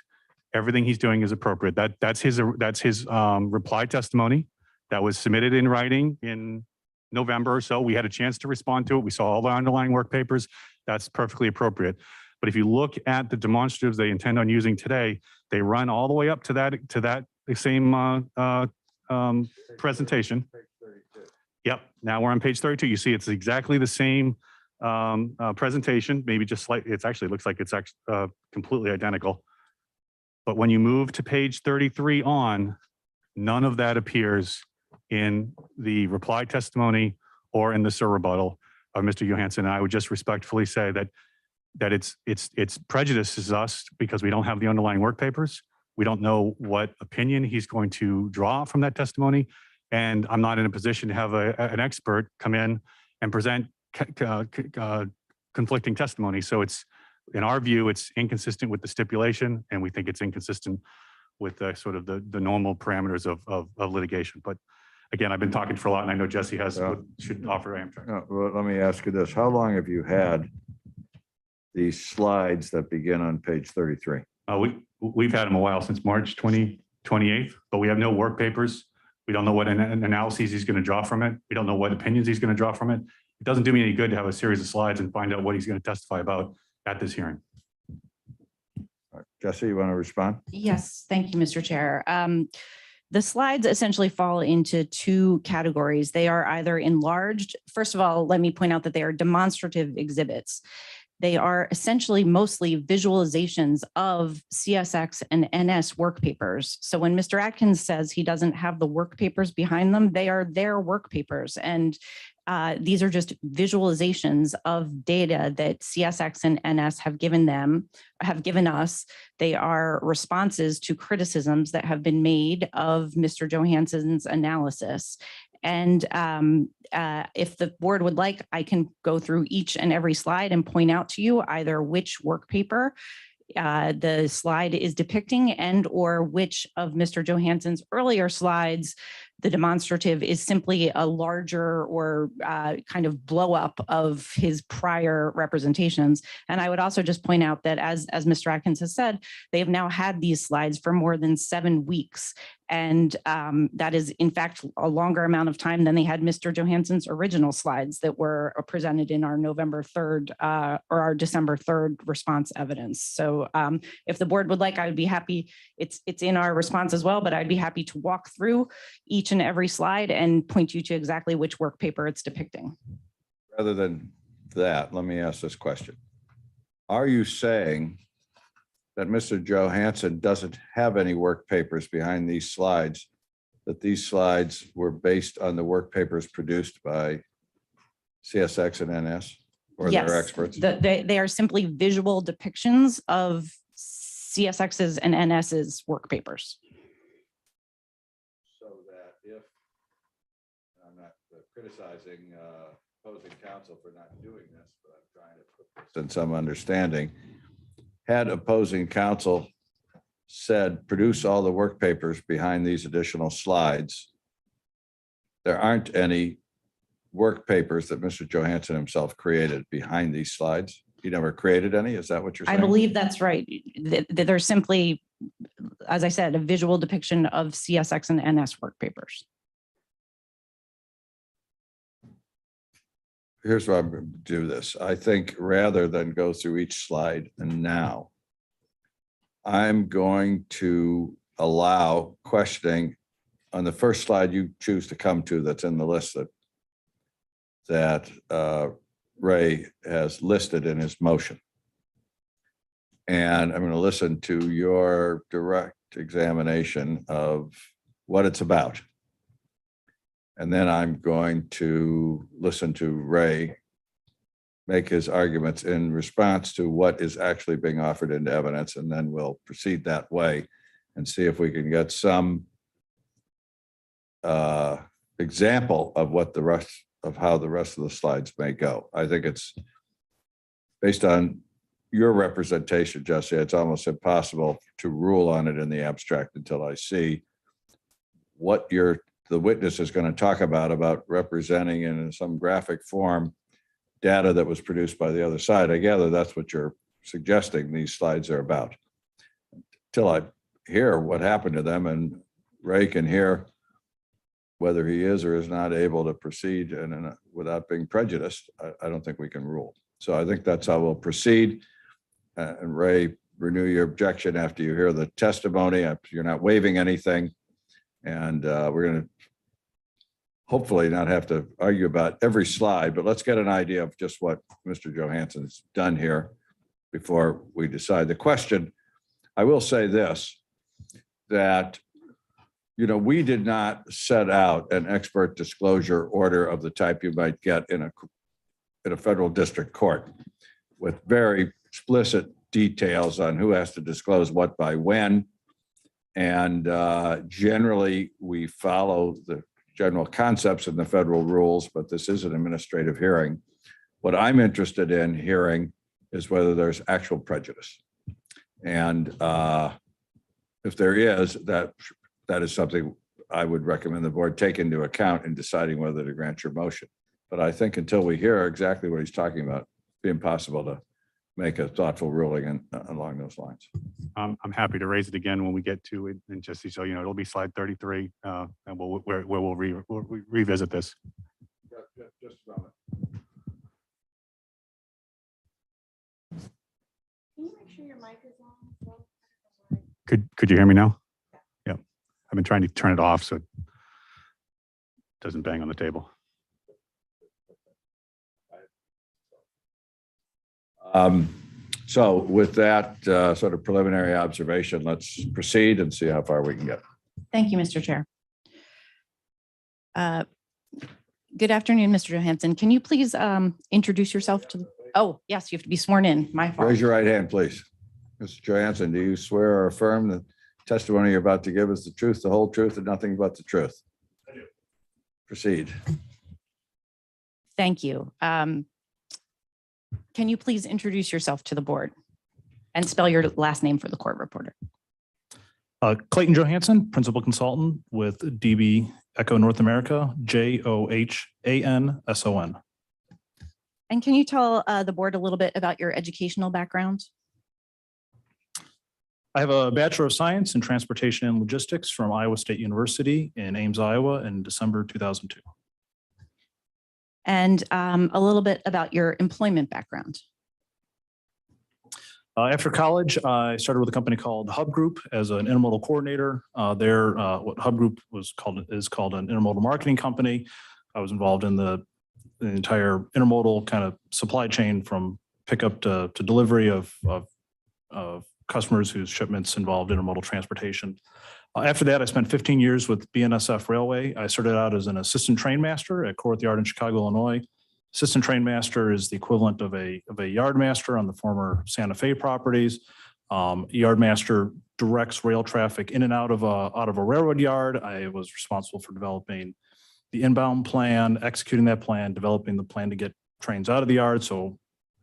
everything he's doing is appropriate. That's his reply testimony that was submitted in writing in November or so. We had a chance to respond to it. We saw all the underlying work papers. That's perfectly appropriate. But if you look at the demonstratives they intend on using today, they run all the way up to that same presentation. Yep. Now we're on page 32. You see, it's exactly the same presentation, maybe just slightly. It actually looks like it's completely identical. But when you move to page 33 on, none of that appears in the reply testimony or in the SIR rebuttal. of Mr. Johansson. And I would just respectfully say that it's prejudices us because we don't have the underlying work papers. We don't know what opinion he's going to draw from that testimony. And I'm not in a position to have an expert come in and present conflicting testimony. So it's, in our view, it's inconsistent with the stipulation, and we think it's inconsistent with the sort of the normal parameters of litigation. But again, I've been talking for a lot, and I know Jesse should offer Amtrak. Well, let me ask you this. How long have you had these slides that begin on page 33? We've had them a while, since March 28th, but we have no work papers. We don't know what analyses he's going to draw from it. We don't know what opinions he's going to draw from it. It doesn't do me any good to have a series of slides and find out what he's going to testify about at this hearing. Jesse, you want to respond? Yes, thank you, Mr. Chair. The slides essentially fall into two categories. They are either enlarged. First of all, let me point out that they are demonstrative exhibits. They are essentially mostly visualizations of CSX and NS work papers. So when Mr. Atkins says he doesn't have the work papers behind them, they are their work papers. And these are just visualizations of data that CSX and NS have given us. They are responses to criticisms that have been made of Mr. Johansson's analysis. And if the board would like, I can go through each and every slide and point out to you either which work paper the slide is depicting, and or which of Mr. Johansson's earlier slides, the demonstrative is simply a larger or kind of blow up of his prior representations. And I would also just point out that as Mr. Atkins has said, they have now had these slides for more than 7 weeks. And that is, in fact, a longer amount of time than they had Mr. Johansson's original slides that were presented in our November 3rd or our December 3rd response evidence. So if the board would like, I would be happy. It's in our response as well, but I'd be happy to walk through each and every slide and point you to exactly which work paper it's depicting. Rather than that, let me ask this question. Are you saying that Mr. Johansson doesn't have any work papers behind these slides, that these slides were based on the work papers produced by CSX and NS or their experts? They are simply visual depictions of CSX's and NS's work papers. So that if, I'm not criticizing opposing counsel for not doing this, but I'm trying to put this in some understanding. Had opposing counsel said, produce all the work papers behind these additional slides, there aren't any work papers that Mr. Johansson himself created behind these slides. He never created any. Is that what you're saying? I believe that's right. They're simply, as I said, a visual depiction of CSX and NS work papers. Here's why I'm going to do this. I think rather than go through each slide and now, I'm going to allow questioning on the first slide you choose to come to that's in the list that Ray has listed in his motion. And I'm going to listen to your direct examination of what it's about. And then I'm going to listen to Ray make his arguments in response to what is actually being offered into evidence. And then we'll proceed that way and see if we can get some example of what the rest of how the rest of the slides may go. I think it's based on your representation, Jesse, it's almost impossible to rule on it in the abstract until I see what the witness is going to talk about representing in some graphic form data that was produced by the other side. I gather that's what you're suggesting these slides are about. Till I hear what happened to them and Ray can hear whether he is or is not able to proceed and without being prejudiced, I don't think we can rule. So I think that's how we'll proceed. And Ray, renew your objection after you hear the testimony. You're not waiving anything. And we're going to hopefully not have to argue about every slide, but let's get an idea of just what Mr. Johansson's done here before we decide the question. I will say this, that, you know, we did not set out an expert disclosure order of the type you might get in a in a federal district court with very explicit details on who has to disclose what by when. And generally, we follow the general concepts in the federal rules, but this is an administrative hearing. What I'm interested in hearing is whether there's actual prejudice. And if there is, that is something I would recommend the board take into account in deciding whether to grant your motion. But I think until we hear exactly what he's talking about, it'd be impossible to make a thoughtful ruling along those lines. I'm happy to raise it again when we get to it, and just so you know, it'll be slide 33, and we'll revisit this. Just a moment. Can you make sure your mic is on as well? Could you hear me now? Yeah, I've been trying to turn it off so it doesn't bang on the table. So with that sort of preliminary observation, let's proceed and see how far we can get. Thank you, Mr. Chair. Good afternoon, Mr. Johansson. Can you please introduce yourself to, oh, yes, you have to be sworn in. My fault. Raise your right hand, please. Mr. Johansson, do you swear or affirm the testimony you're about to give is the truth, the whole truth, and nothing but the truth? I do. Proceed. Thank you. Can you please introduce yourself to the board and spell your last name for the court reporter? Clayton Johansson, principal consultant with DB Echo North America, JOHANSON. And can you tell the board a little bit about your educational background? I have a Bachelor of Science in Transportation and Logistics from Iowa State University in Ames, Iowa in December 2002. And a little bit about your employment background. After college, I started with a company called Hub Group as an intermodal coordinator. What Hub Group is called an intermodal marketing company. I was involved in the entire intermodal kind of supply chain from pickup to delivery of customers whose shipments involved intermodal transportation. After that, I spent 15 years with BNSF Railway. I started out as an assistant train master at Corwith Yard in Chicago, Illinois. Assistant train master is the equivalent of a yard master on the former Santa Fe properties. Yard master directs rail traffic in and out of a railroad yard. I was responsible for developing the inbound plan, executing that plan, developing the plan to get trains out of the yard. So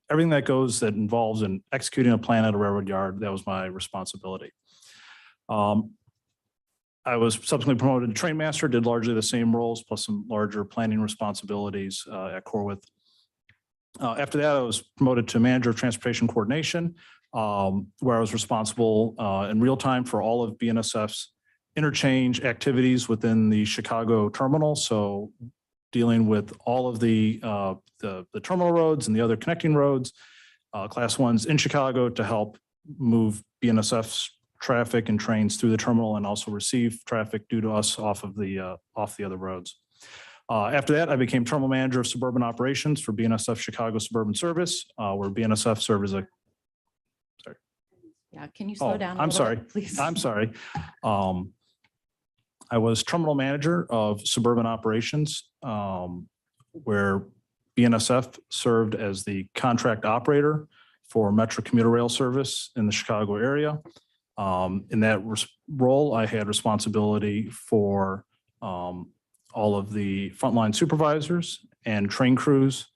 everything that involves in executing a plan at a railroad yard, that was my responsibility. I was subsequently promoted to train master, did largely the same roles, plus some larger planning responsibilities at Corwith. After that, I was promoted to manager of transportation coordination, where I was responsible in real time for all of BNSF's interchange activities within the Chicago terminal. So dealing with all of the terminal roads and the other connecting roads, class ones in Chicago to help move BNSF's traffic and trains through the terminal and also receive traffic due to us off the other roads. After that, I became terminal manager of suburban operations for BNSF Chicago Suburban Service, where BNSF served as a. Sorry. Yeah, can you slow down? I'm sorry, please. I'm sorry. I was terminal manager of suburban operations, where BNSF served as the contract operator for Metro commuter rail service in the Chicago area. In that role, I had responsibility for all of the frontline supervisors and train crews,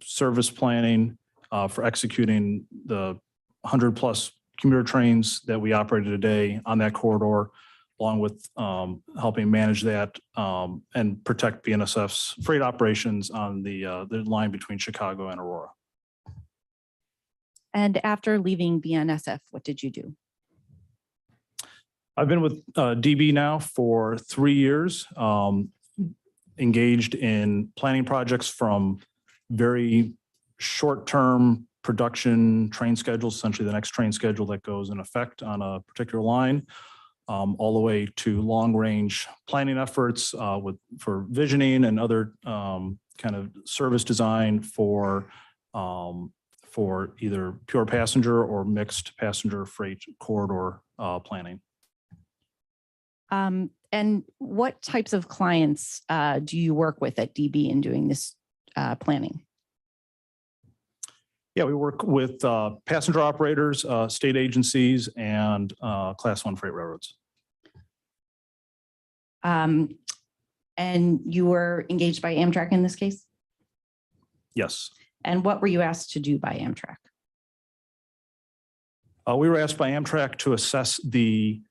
service planning for executing the 100+ commuter trains that we operated today on that corridor, along with helping manage that and protect BNSF's freight operations on the line between Chicago and Aurora. And after leaving BNSF, what did you do? I've been with DB now for 3 years, engaged in planning projects from very short-term production train schedules, essentially the next train schedule that goes in effect on a particular line, all the way to long-range planning efforts for visioning and other kind of service design for either pure passenger or mixed passenger freight corridor planning. And what types of clients do you work with at DB in doing this planning? Yeah, we work with passenger operators, state agencies, and Class 1 freight railroads. And you were engaged by Amtrak in this case? Yes. And what were you asked to do by Amtrak? We were asked by Amtrak to assess the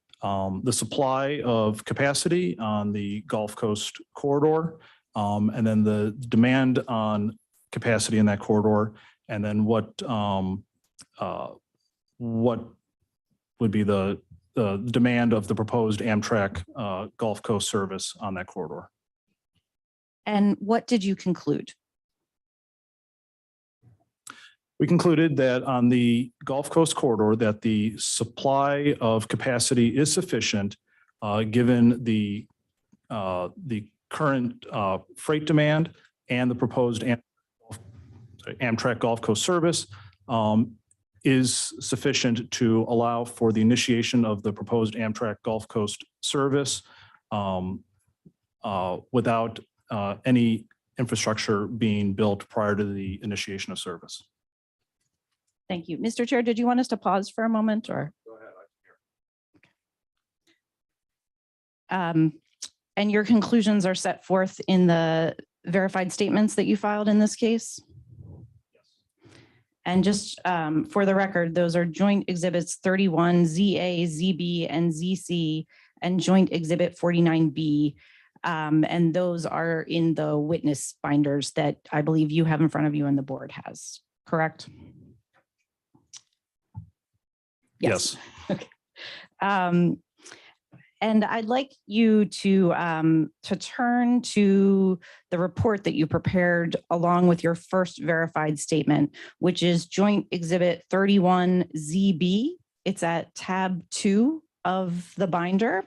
supply of capacity on the Gulf Coast corridor, and then the demand on capacity in that corridor, and then what would be the demand of the proposed Amtrak Gulf Coast service on that corridor. And what did you conclude? We concluded that on the Gulf Coast corridor, that the supply of capacity is sufficient, given the current freight demand and the proposed Amtrak Gulf Coast service is sufficient to allow for the initiation of the proposed Amtrak Gulf Coast service without any infrastructure being built prior to the initiation of service. Thank you. Mr. Chair, did you want us to pause for a moment or? Go ahead. And your conclusions are set forth in the verified statements that you filed in this case? And just for the record, those are joint exhibits 31, ZA, ZB, and ZC, and joint exhibit 49B. And those are in the witness binders that I believe you have in front of you and the board has, correct? Yes. Okay. And I'd like you to turn to the report that you prepared along with your first verified statement, which is Joint Exhibit 31 ZB. It's at tab 2 of the binder.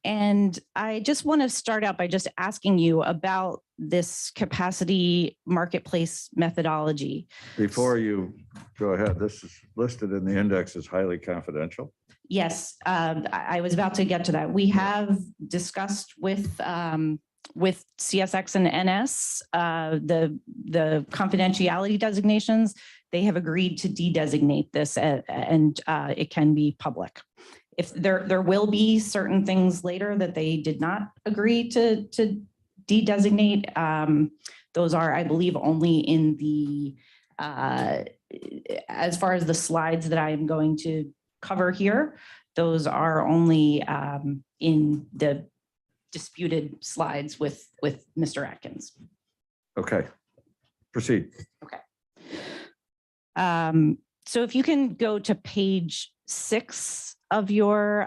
And I just want to start out by just asking you about this capacity marketplace methodology. Before you go ahead, this is listed in the index as highly confidential. Yes, I was about to get to that. We have discussed with CSX and NS the confidentiality designations. They have agreed to de-designate this and it can be public. If there will be certain things later that they did not agree to de-designate, those are, I believe, only in the as far as the slides that I am going to cover here, those are only in the disputed slides with Mr. Atkins. Okay, proceed. Okay. So if you can go to page 6 of your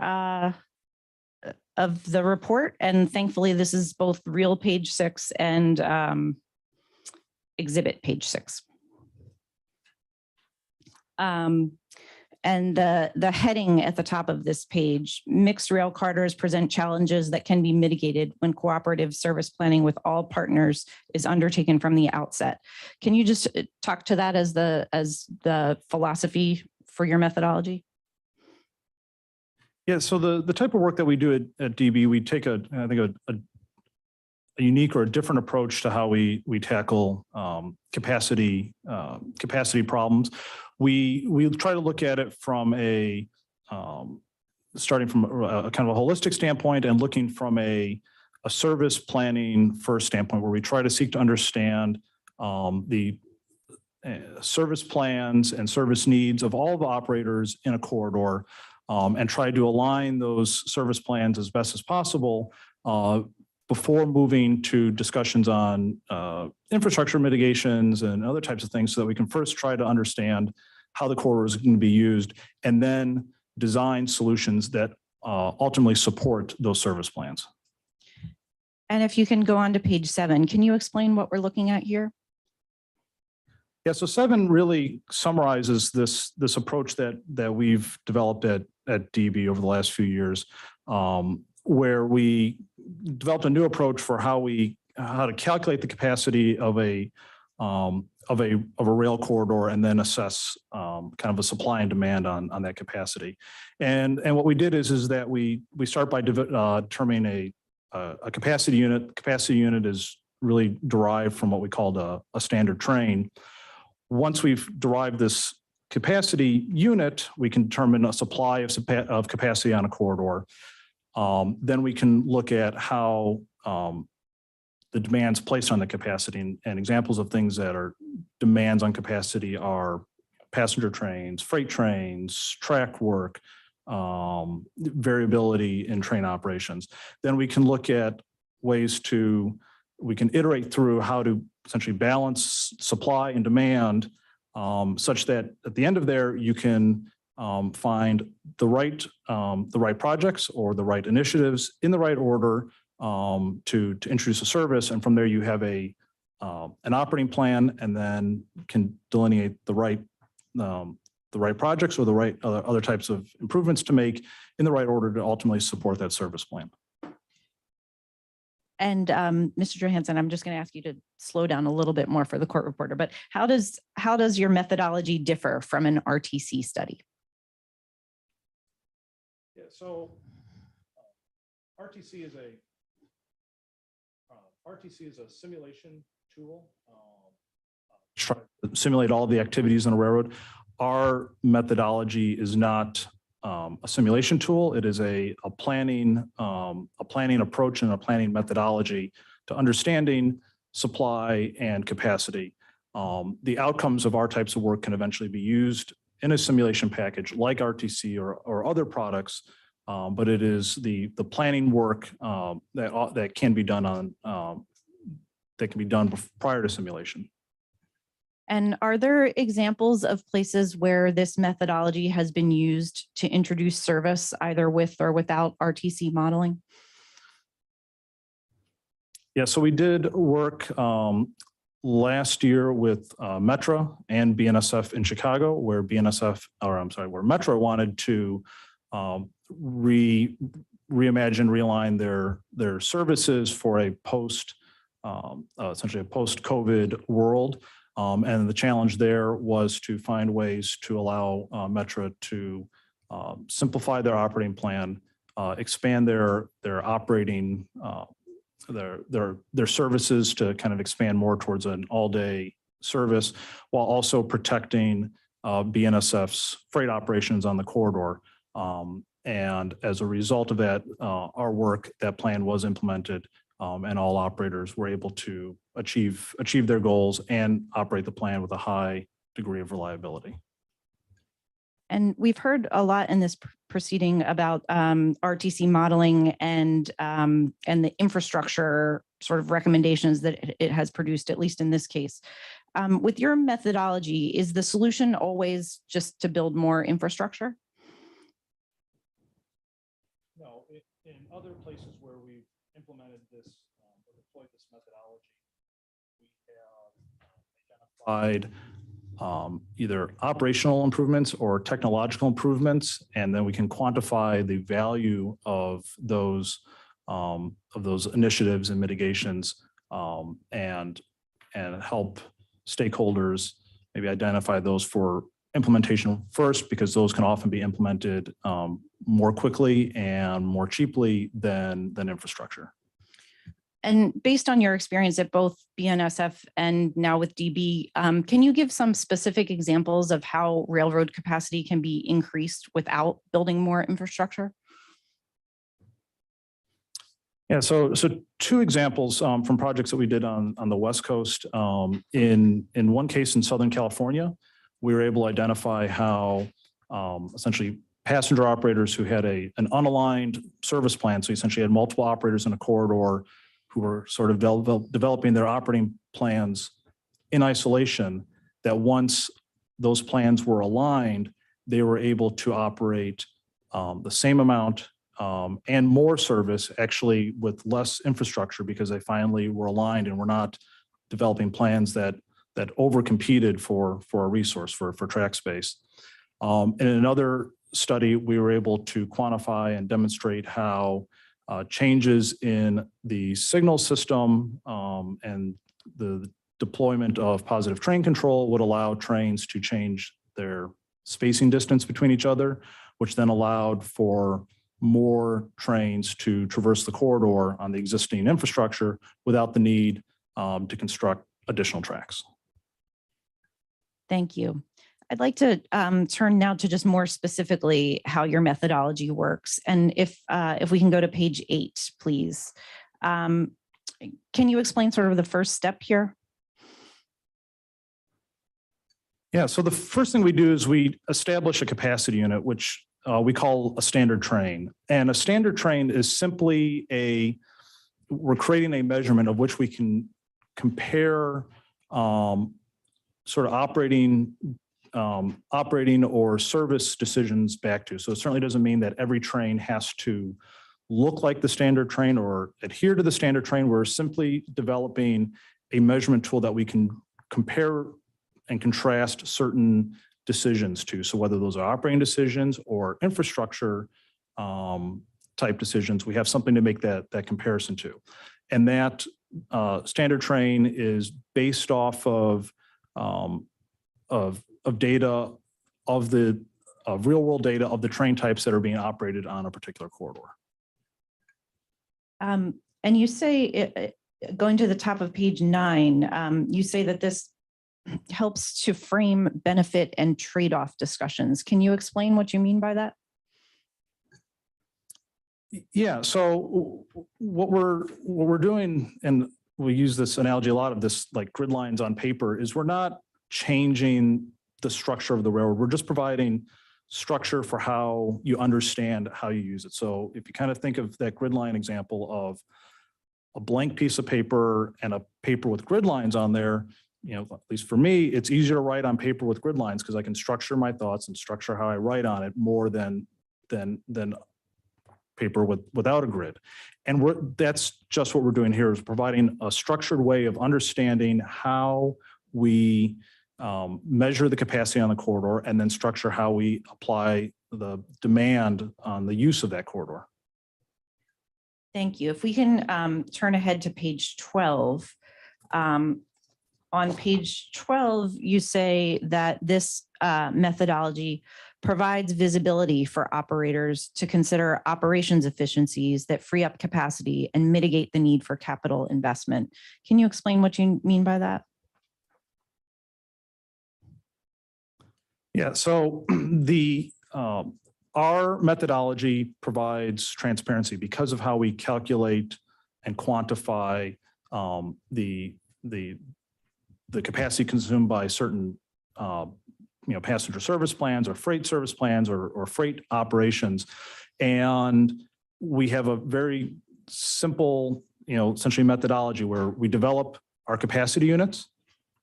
of the report, and thankfully this is both real page 6 and exhibit page 6. And the heading at the top of this page, mixed rail corridors present challenges that can be mitigated when cooperative service planning with all partners is undertaken from the outset. Can you just talk to that as the philosophy for your methodology? Yeah, so the type of work that we do at DB, we take I think a unique or a different approach to how we tackle capacity problems. We try to look at it from starting from a kind of a holistic standpoint and looking from a service planning first standpoint, where we try to seek to understand the service plans and service needs of all the operators in a corridor, and try to align those service plans as best as possible before moving to discussions on infrastructure mitigations and other types of things, so that we can first try to understand how the corridor is going to be used, and then design solutions that ultimately support those service plans. And if you can go on to page 7, can you explain what we're looking at here? Yeah, so 7 really summarizes this approach that we've developed at DB over the last few years, where we developed a new approach for how to calculate the capacity of a rail corridor, and then assess kind of a supply and demand on that capacity. And what we did is that we start by determining a capacity unit. The capacity unit is really derived from what we called a standard train. Once we've derived this capacity unit, we can determine a supply of capacity on a corridor. Then we can look at how the demands placed on the capacity, and examples of things that are demands on capacity are passenger trains, freight trains, track work, variability in train operations. Then we can look at ways we can iterate through how to essentially balance supply and demand, such that at the end of there, you can find the right projects or the right initiatives in the right order to introduce a service. And from there, you have an operating plan, and then can delineate the right projects or the right other types of improvements to make in the right order to ultimately support that service plan. And Mr. Johansson, I'm just going to ask you to slow down a little bit more for the court reporter, but how does your methodology differ from an RTC study? Yeah, so RTC is a simulation tool. Try to simulate all the activities on a railroad. Our methodology is not a simulation tool. It is a planning approach and a planning methodology to understanding supply and capacity. The outcomes of our types of work can eventually be used in a simulation package like RTC or other products, but it is the planning work that can be done prior to simulation. And are there examples of places where this methodology has been used to introduce service either with or without RTC modeling? Yeah, so we did work last year with Metra and BNSF in Chicago, where where Metra wanted to reimagine, realign their services for a essentially a post-COVID world. And the challenge there was to find ways to allow Metra to simplify their operating plan, expand their operating their services to kind of expand more towards an all-day service, while also protecting BNSF's freight operations on the corridor. And as a result of that, our work, that plan was implemented, and all operators were able to achieve their goals and operate the plan with a high degree of reliability. And we've heard a lot in this proceeding about RTC modeling and the infrastructure sort of recommendations that it has produced, at least in this case. With your methodology, is the solution always just to build more infrastructure? No, in other places where we've implemented this or deployed this methodology, we have identified either operational improvements or technological improvements, and then we can quantify the value of those initiatives and mitigations, and help stakeholders maybe identify those for implementation first, because those can often be implemented more quickly and more cheaply than infrastructure. And based on your experience at both BNSF and now with DB, can you give some specific examples of how railroad capacity can be increased without building more infrastructure? Yeah, so two examples from projects that we did on the West Coast. In one case in Southern California, we were able to identify how essentially passenger operators who had an unaligned service plan, so essentially had multiple operators in a corridor who were sort of developing their operating plans in isolation, that once those plans were aligned, they were able to operate the same amount and more service, actually with less infrastructure, because they finally were aligned and were not developing plans that overcompeted for a resource, for track space. In another study, we were able to quantify and demonstrate how changes in the signal system and the deployment of positive train control would allow trains to change their spacing distance between each other, which then allowed for more trains to traverse the corridor on the existing infrastructure without the need to construct additional tracks. Thank you. I'd like to turn now to just more specifically how your methodology works. And if we can go to page 8, please. Can you explain sort of the first step here? Yeah, so the first thing we do is we establish a capacity unit, which we call a standard train. And a standard train is simply we're creating a measurement of which we can compare sort of operating or service decisions back to. So it certainly doesn't mean that every train has to look like the standard train or adhere to the standard train. We're simply developing a measurement tool that we can compare and contrast certain decisions to. So whether those are operating decisions or infrastructure type decisions, we have something to make that comparison to. And that standard train is based off of data of real world data of the train types that are being operated on a particular corridor. And you say, going to the top of page 9, you say that this helps to frame benefit and trade-off discussions. Can you explain what you mean by that? Yeah, so what we're doing, and we use this analogy a lot of this, like grid lines on paper, is we're not changing the structure of the railroad. We're just providing structure for how you understand how you use it. So if you kind of think of that grid line example of a blank piece of paper and a paper with grid lines on there, you know, at least for me, it's easier to write on paper with grid lines because I can structure my thoughts and structure how I write on it more than paper without a grid. And that's just what we're doing here, is providing a structured way of understanding how we measure the capacity on the corridor and then structure how we apply the demand on the use of that corridor. Thank you. If we can turn ahead to page 12. On page 12, you say that this methodology provides visibility for operators to consider operations efficiencies that free up capacity and mitigate the need for capital investment. Can you explain what you mean by that? Yeah, so our methodology provides transparency because of how we calculate and quantify the capacity consumed by certain passenger service plans or freight service plans or freight operations. And we have a very simple, essentially methodology where we develop our capacity units,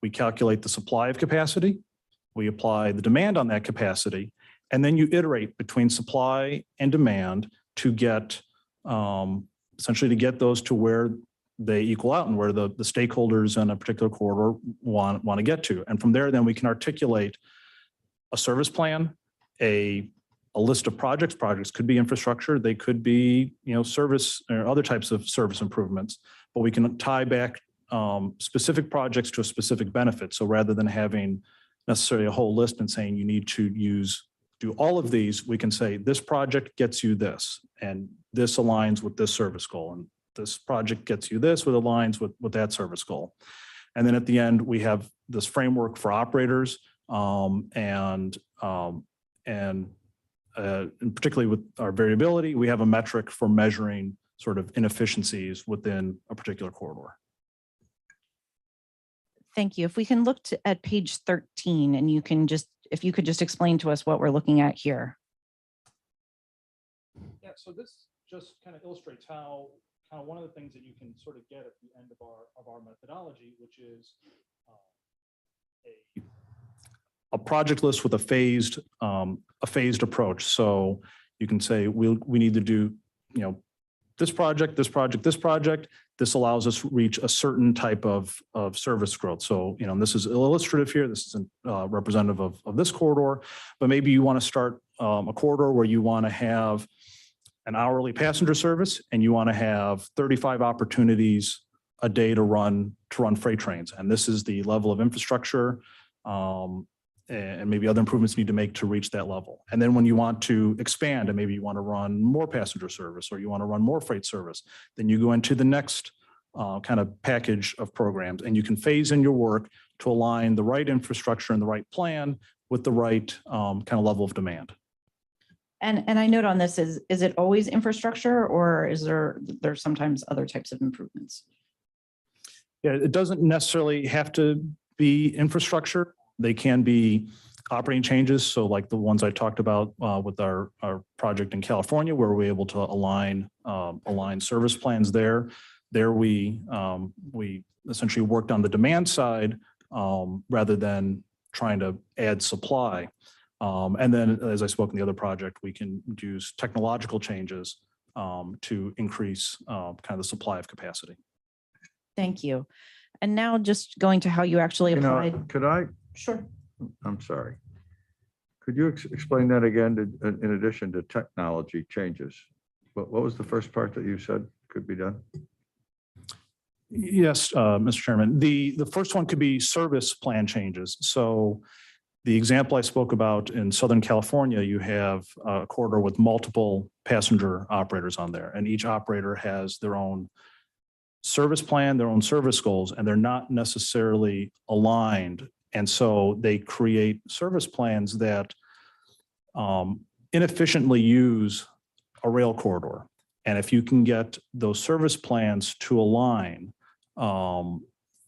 we calculate the supply of capacity, we apply the demand on that capacity, and then you iterate between supply and demand to get essentially to get those to where they equal out and where the stakeholders in a particular corridor want to get to. And from there, then we can articulate a service plan, a list of projects. Projects could be infrastructure, they could be service or other types of service improvements, but we can tie back specific projects to a specific benefit. So rather than having necessarily a whole list and saying you need to do all of these, we can say this project gets you this, and this aligns with this service goal, and this project gets you this, with aligns with that service goal. And then at the end, we have this framework for operators, and particularly with our variability, we have a metric for measuring sort of inefficiencies within a particular corridor. Thank you. If we can look at page 13, and if you could just explain to us what we're looking at here. Yeah, so this just kind of illustrates how one of the things that you can sort of get at the end of our methodology, which is a project list with a phased approach. So you can say we need to do this project, this project, this project. This allows us to reach a certain type of service growth. So and this is illustrative here. This isn't representative of this corridor, but maybe you want to start a corridor where you want to have an hourly passenger service, and you want to have 35 opportunities a day to run freight trains. And this is the level of infrastructure and maybe other improvements need to make to reach that level. And then when you want to expand and maybe you want to run more passenger service or you want to run more freight service, then you go into the next kind of package of programs, and you can phase in your work to align the right infrastructure and the right plan with the right kind of level of demand. And I note on this is it always infrastructure, or is there's sometimes other types of improvements? Yeah, it doesn't necessarily have to be infrastructure. They can be operating changes. So like the ones I talked about with our project in California, where we're able to align service plans there. There we essentially worked on the demand side rather than trying to add supply. And then, as I spoke in the other project, we can use technological changes to increase kind of the supply of capacity. Thank you. And now just going to how you actually applied. Could I? Sure. I'm sorry. Could you explain that again, in addition to technology changes? What was the first part that you said could be done? Yes, Mr. Chairman. The first one could be service plan changes. So the example I spoke about in Southern California, you have a corridor with multiple passenger operators on there, and each operator has their own service plan, their own service goals, and they're not necessarily aligned. And so they create service plans that inefficiently use a rail corridor. And if you can get those service plans to align,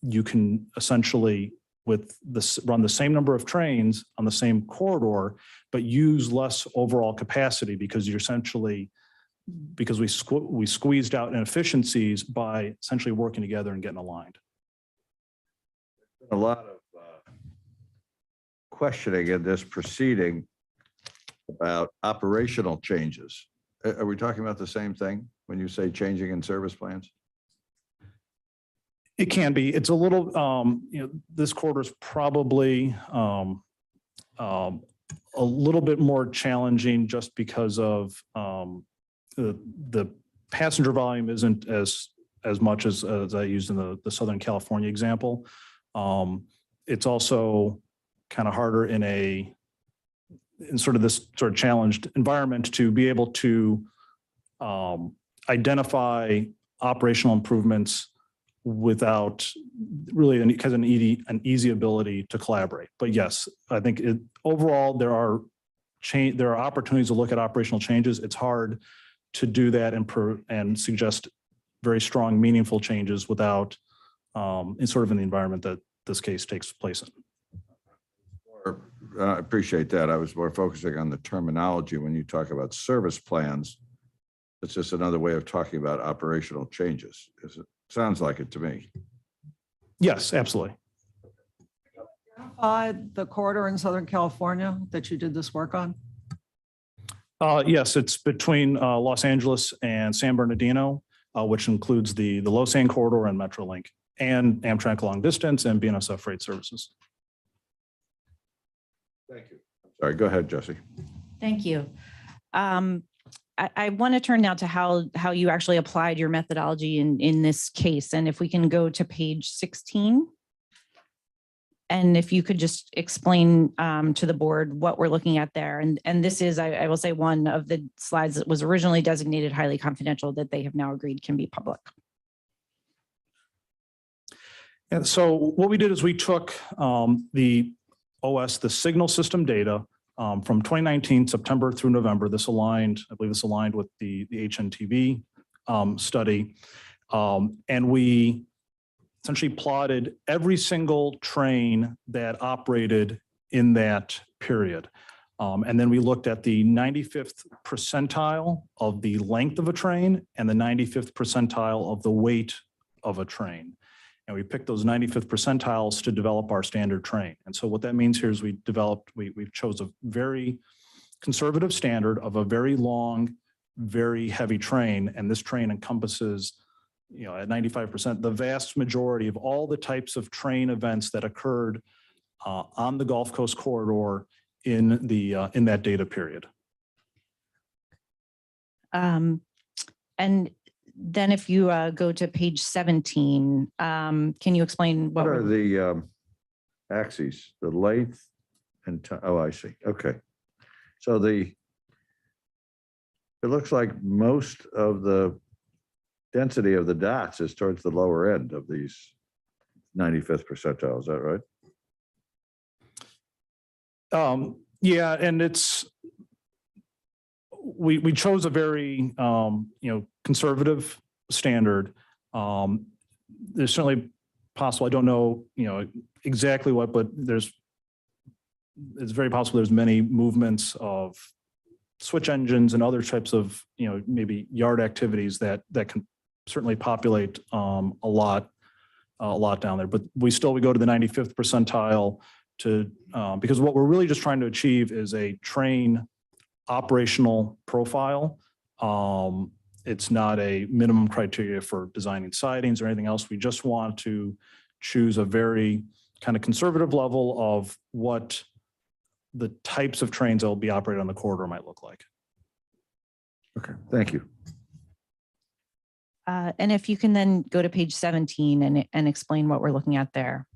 you can essentially run the same number of trains on the same corridor, but use less overall capacity because we squeezed out inefficiencies by essentially working together and getting aligned. A lot of questioning in this proceeding about operational changes. Are we talking about the same thing when you say changing in service plans? It can be. It's a little, this quarter is probably a little bit more challenging just because of the passenger volume isn't as much as I used in the Southern California example. It's also kind of harder in sort of this sort of challenged environment to be able to identify operational improvements without really an easy ability to collaborate. But yes, I think overall there are opportunities to look at operational changes. It's hard to do that and suggest very strong, meaningful changes without in the environment that this case takes place in. I appreciate that. I was more focusing on the terminology when you talk about service plans. It's just another way of talking about operational changes. It sounds like it to me. Yes, absolutely. The corridor in Southern California that you did this work on? Yes, it's between Los Angeles and San Bernardino, which includes the Losan corridor and Metrolink, and Amtrak long distance and BNSF freight services. Thank you. Sorry, go ahead, Jesse. Thank you. I want to turn now to how you actually applied your methodology in this case. And if we can go to page 16. And if you could just explain to the board what we're looking at there. And this is, I will say, one of the slides that was originally designated highly confidential that they have now agreed can be public. And so what we did is we took the signal system data from 2019, September through November. I believe this aligned with the HNTV study. And we essentially plotted every single train that operated in that period. And then we looked at the 95th percentile of the length of a train and the 95th percentile of the weight of a train. And we picked those 95th percentiles to develop our standard train. And so what that means here is we chose a very conservative standard of a very long, very heavy train. And this train encompasses, at 95%, the vast majority of all the types of train events that occurred on the Gulf Coast corridor in that data period. And then if you go to page 17, can you explain what are the axes, the length and time? Oh, I see. Okay. So it looks like most of the density of the dots is towards the lower end of these 95th percentile. Is that right? Yeah, and we chose a very conservative standard. There's certainly possible. I don't know exactly what, but it's very possible there's many movements of switch engines and other types of maybe yard activities that can certainly populate a lot down there. But we go to the 95th percentile because what we're really just trying to achieve is a train operational profile. It's not a minimum criteria for designing sidings or anything else. We just want to choose a very kind of conservative level of what the types of trains that will be operated on the corridor might look like. Okay, thank you. And if you can then go to page 17 and explain what we're looking at there.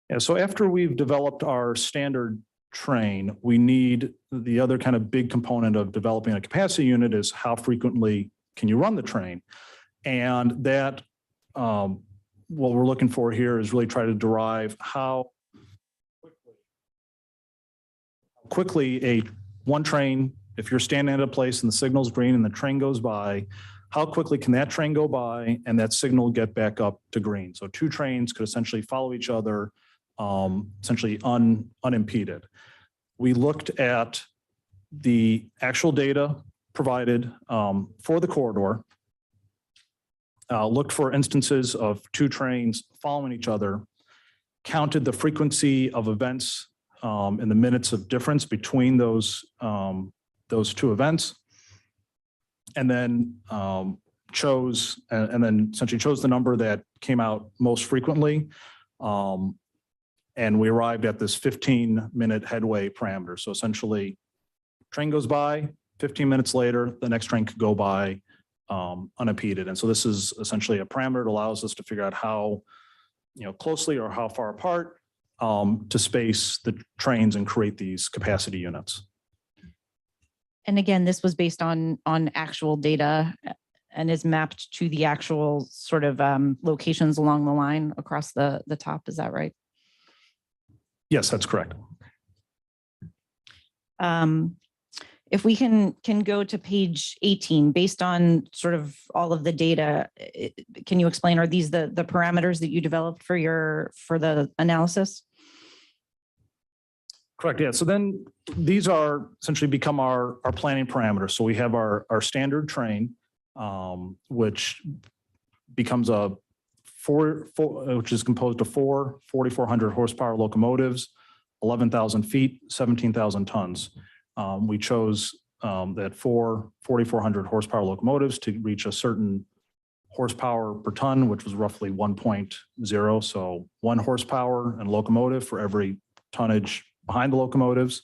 Yeah, so after we've developed our standard train, we need the other kind of big component of developing a capacity unit is how frequently can you run the train? And that what we're looking for here is really try to derive how quickly one train, if you're standing at a place and the signal's green and the train goes by, how quickly can that train go by and that signal get back up to green? So two trains could essentially follow each other essentially unimpeded. We looked at the actual data provided for the corridor, looked for instances of two trains following each other, counted the frequency of events in the minutes of difference between those two events, and then essentially chose the number that came out most frequently. And we arrived at this 15-minute headway parameter. So essentially, train goes by, 15 minutes later, the next train could go by unimpeded. And so this is essentially a parameter that allows us to figure out how closely or how far apart to space the trains and create these capacity units. And again, this was based on actual data and is mapped to the actual sort of locations along the line across the top. Is that right? Yes, that's correct. If we can go to page 18, based on sort of all of the data, can you explain, are these the parameters that you developed for the analysis? Correct, yeah. So then these are essentially become our planning parameters. So we have our standard train, which becomes which is composed of four 4,400 horsepower locomotives, 11,000 feet, 17,000 tons. We chose that 4,400 horsepower locomotives to reach a certain horsepower per ton, which was roughly 1.0. So 1 horsepower and locomotive for every tonnage behind the locomotives.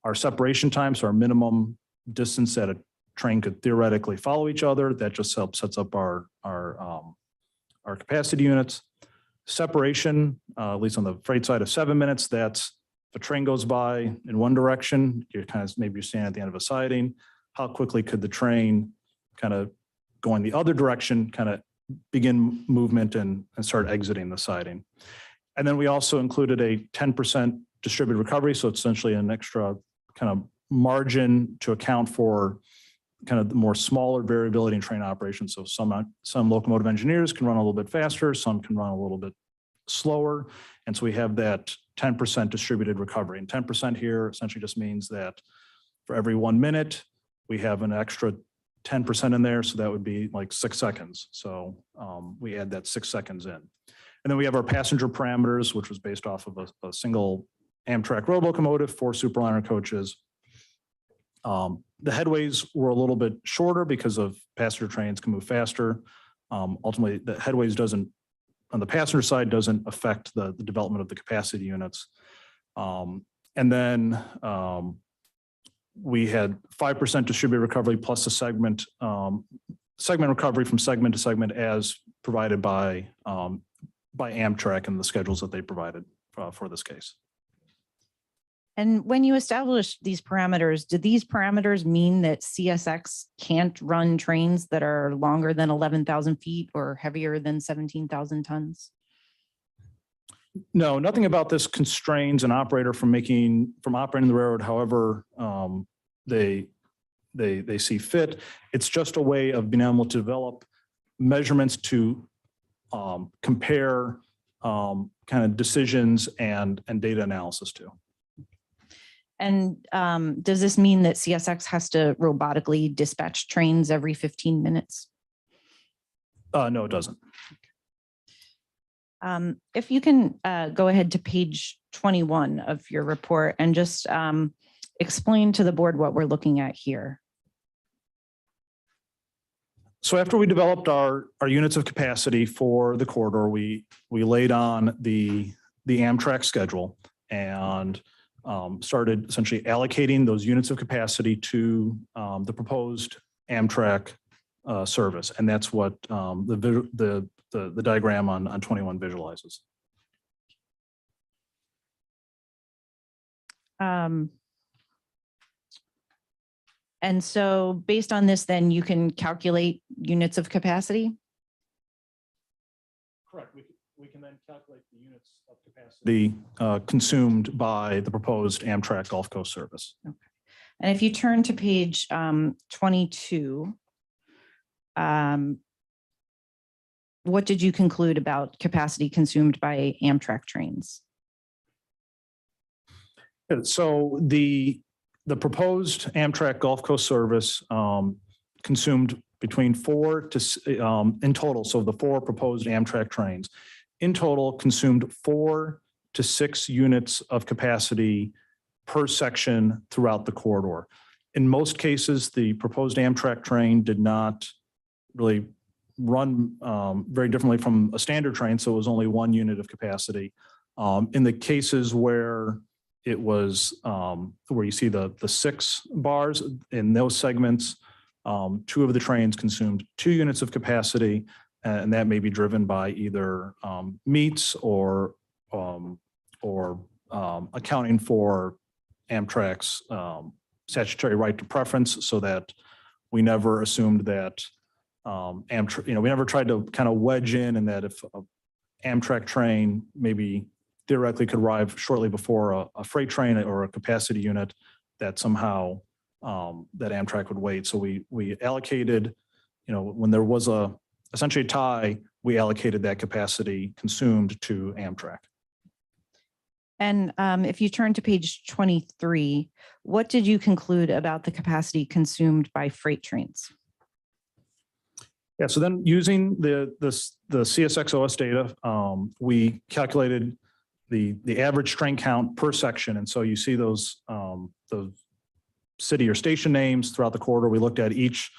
Our separation time, so our minimum distance that a train could theoretically follow each other, that just sets up our capacity units. Separation, at least on the freight side, of 7 minutes. That's if a train goes by in one direction, maybe you're standing at the end of a siding. How quickly could the train kind of going the other direction, kind of begin movement and start exiting the siding? And then we also included a 10% distributed recovery. So it's essentially an extra kind of margin to account for kind of the more smaller variability in train operations. So some locomotive engineers can run a little bit faster, some can run a little bit slower. And so we have that 10% distributed recovery. And 10% here essentially just means that for every 1 minute, we have an extra 10% in there. So that would be like 6 seconds. So we add that 6 seconds in. And then we have our passenger parameters, which was based off of a single Amtrak road locomotive, 4 Superliner coaches. The headways were a little bit shorter because of passenger trains can move faster. Ultimately, the headways on the passenger side doesn't affect the development of the capacity units. And then we had 5% distributed recovery plus a segment recovery from segment to segment as provided by Amtrak and the schedules that they provided for this case. And when you established these parameters, did these parameters mean that CSX can't run trains that are longer than 11,000 feet or heavier than 17,000 tons? No, nothing about this constrains an operator from operating the railroad however they see fit. It's just a way of being able to develop measurements to compare kind of decisions and data analysis to. And does this mean that CSX has to robotically dispatch trains every 15 minutes? No, it doesn't. If you can go ahead to page 21 of your report and just explain to the board what we're looking at here. So after we developed our units of capacity for the corridor, we laid on the Amtrak schedule and started essentially allocating those units of capacity to the proposed Amtrak service. And that's what the diagram on 21 visualizes. And so based on this, then you can calculate units of capacity? Correct. We can then calculate the units of capacity consumed by the proposed Amtrak Gulf Coast service. Okay. And if you turn to page 22, what did you conclude about capacity consumed by Amtrak trains? So the proposed Amtrak Gulf Coast service consumed between 4 to in total. So the 4 proposed Amtrak trains in total consumed 4 to 6 units of capacity per section throughout the corridor. In most cases, the proposed Amtrak train did not really run very differently from a standard train. So it was only 1 unit of capacity. In the cases where it was where you see the 6 bars in those segments, 2 of the trains consumed 2 units of capacity, and that may be driven by either meets or accounting for Amtrak's statutory right to preference, so that we never assumed that Amtrak, we never tried to kind of wedge in, and that if a Amtrak train maybe theoretically could arrive shortly before a freight train or a capacity unit, that somehow that Amtrak would wait. So we allocated, when there was essentially a tie, we allocated that capacity consumed to Amtrak. And if you turn to page 23, what did you conclude about the capacity consumed by freight trains? Yeah, so then using the CSX OS data, we calculated the average train count per section. And so you see those city or station names throughout the corridor. We looked at each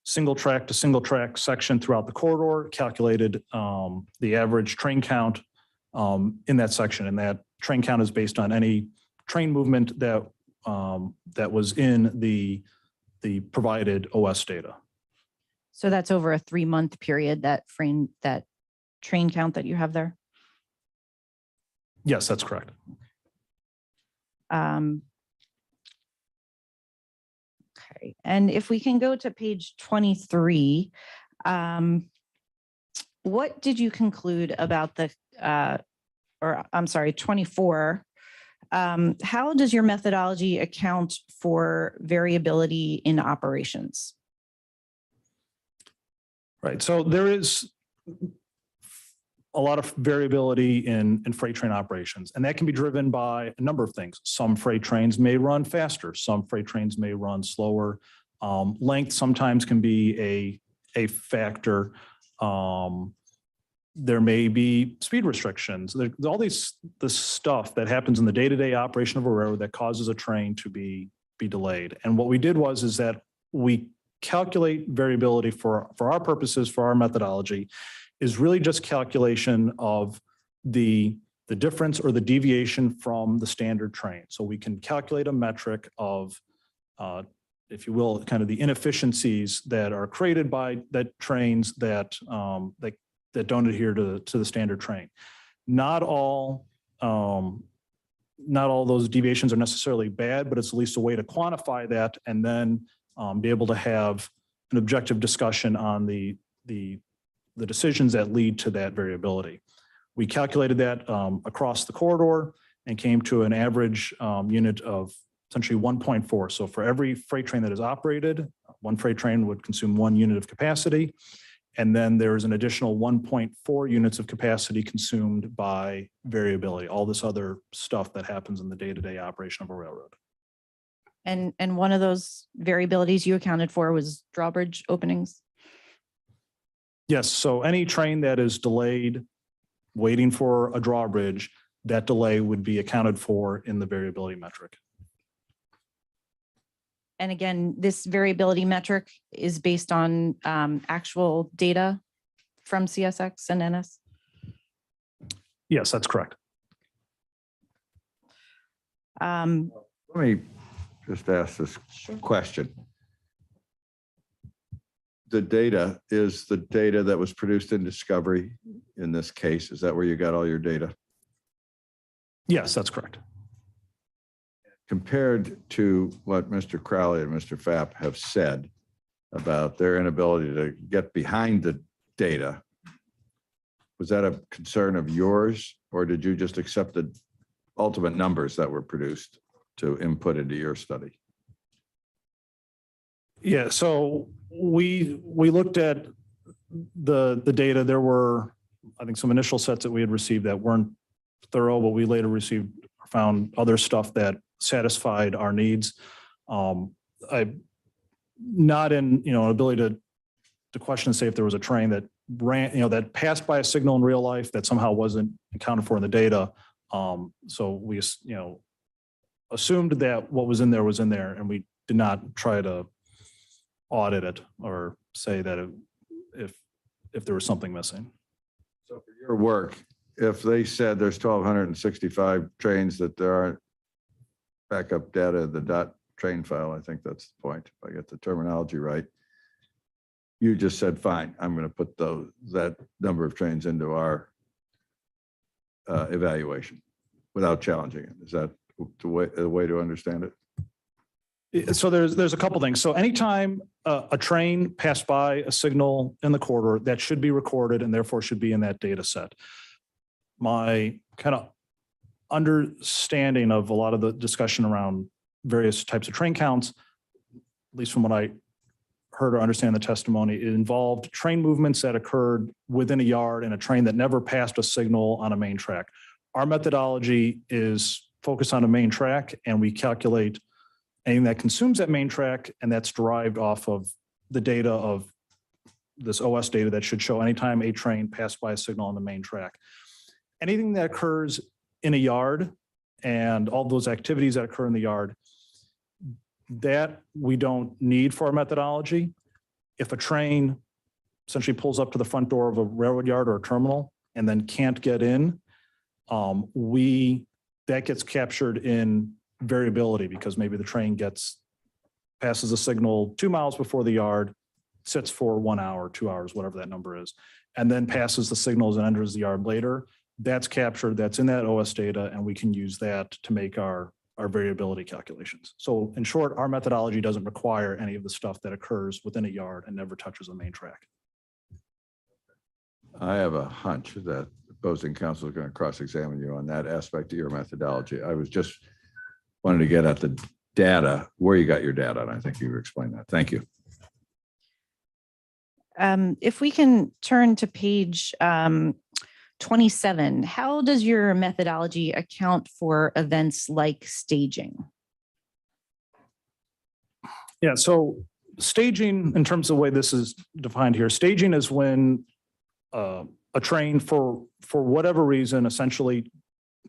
single track to single track section throughout the corridor, calculated the average train count in that section. And that train count is based on any train movement that was in the provided OS data. So that's over a 3-month period, that train count that you have there? Yes, that's correct. Okay, and if we can go to page 23, what did you conclude about the, or I'm sorry, 24? How does your methodology account for variability in operations? Right, so there is a lot of variability in freight train operations, and that can be driven by a number of things. Some freight trains may run faster, some freight trains may run slower. Length sometimes can be a factor. There may be speed restrictions. There's all this stuff that happens in the day-to-day operation of a railroad that causes a train to be delayed. And what we did is that we calculate variability for our purposes, for our methodology, is really just calculation of the difference or the deviation from the standard train. So we can calculate a metric of, if you will, kind of the inefficiencies that are created by that trains that don't adhere to the standard train. Not all not all those deviations are necessarily bad, but it's at least a way to quantify that and then be able to have an objective discussion on the decisions that lead to that variability. We calculated that across the corridor and came to an average unit of essentially 1.4. So for every freight train that is operated, one freight train would consume 1 unit of capacity. And then there's an additional 1.4 units of capacity consumed by variability, all this other stuff that happens in the day-to-day operation of a railroad. And one of those variabilities you accounted for was drawbridge openings? Yes, so any train that is delayed, waiting for a drawbridge, that delay would be accounted for in the variability metric. And again, this variability metric is based on actual data from CSX and NS? Yes, that's correct. Let me just ask this question. The data is the data that was produced in Discovery in this case. Is that where you got all your data? Yes, that's correct. Compared to what Mr. Crowley and Mr. Fapp have said about their inability to get behind the data, was that a concern of yours, or did you just accept the ultimate numbers that were produced to input into your study? Yeah, so we looked at the data. There were, I think, some initial sets that we had received that weren't thorough, but we later found other stuff that satisfied our needs. I not in ability to question and say if there was a train that ran, that passed by a signal in real life that somehow wasn't accounted for in the data. So we assumed that what was in there was in there, and we did not try to audit it or say that if there was something missing. So for your work, if they said there's 1,265 trains that there aren't backup data, the dot train file, I think that's the point, if I get the terminology right, you just said, fine, I'm going to put that number of trains into our evaluation without challenging it. Is that the way to understand it? So there's a couple things. So anytime a train passed by a signal in the corridor, that should be recorded and therefore should be in that data set. My kind of understanding of a lot of the discussion around various types of train counts, at least from what I heard or understand the testimony, it involved train movements that occurred within a yard and a train that never passed a signal on a main track. Our methodology is focused on a main track, and we calculate anything that consumes that main track, and that's derived off of the data of this OS data that should show anytime a train passed by a signal on the main track. Anything that occurs in a yard and all those activities that occur in the yard, that we don't need for our methodology. If a train essentially pulls up to the front door of a railroad yard or a terminal and then can't get in, that gets captured in variability because maybe the train passes a signal 2 miles before the yard, sits for 1 hour, 2 hours, whatever that number is, and then passes the signals and enters the yard later. That's captured, that's in that OS data, and we can use that to make our variability calculations. So in short, our methodology doesn't require any of the stuff that occurs within a yard and never touches a main track. I have a hunch that opposing counsel is going to cross-examine you on that aspect of your methodology. I was just wanted to get at the data, where you got your data, and I think you explained that. Thank you. If we can turn to page 27, how does your methodology account for events like staging? Yeah, so staging, in terms of the way this is defined here, staging is when a train for whatever reason essentially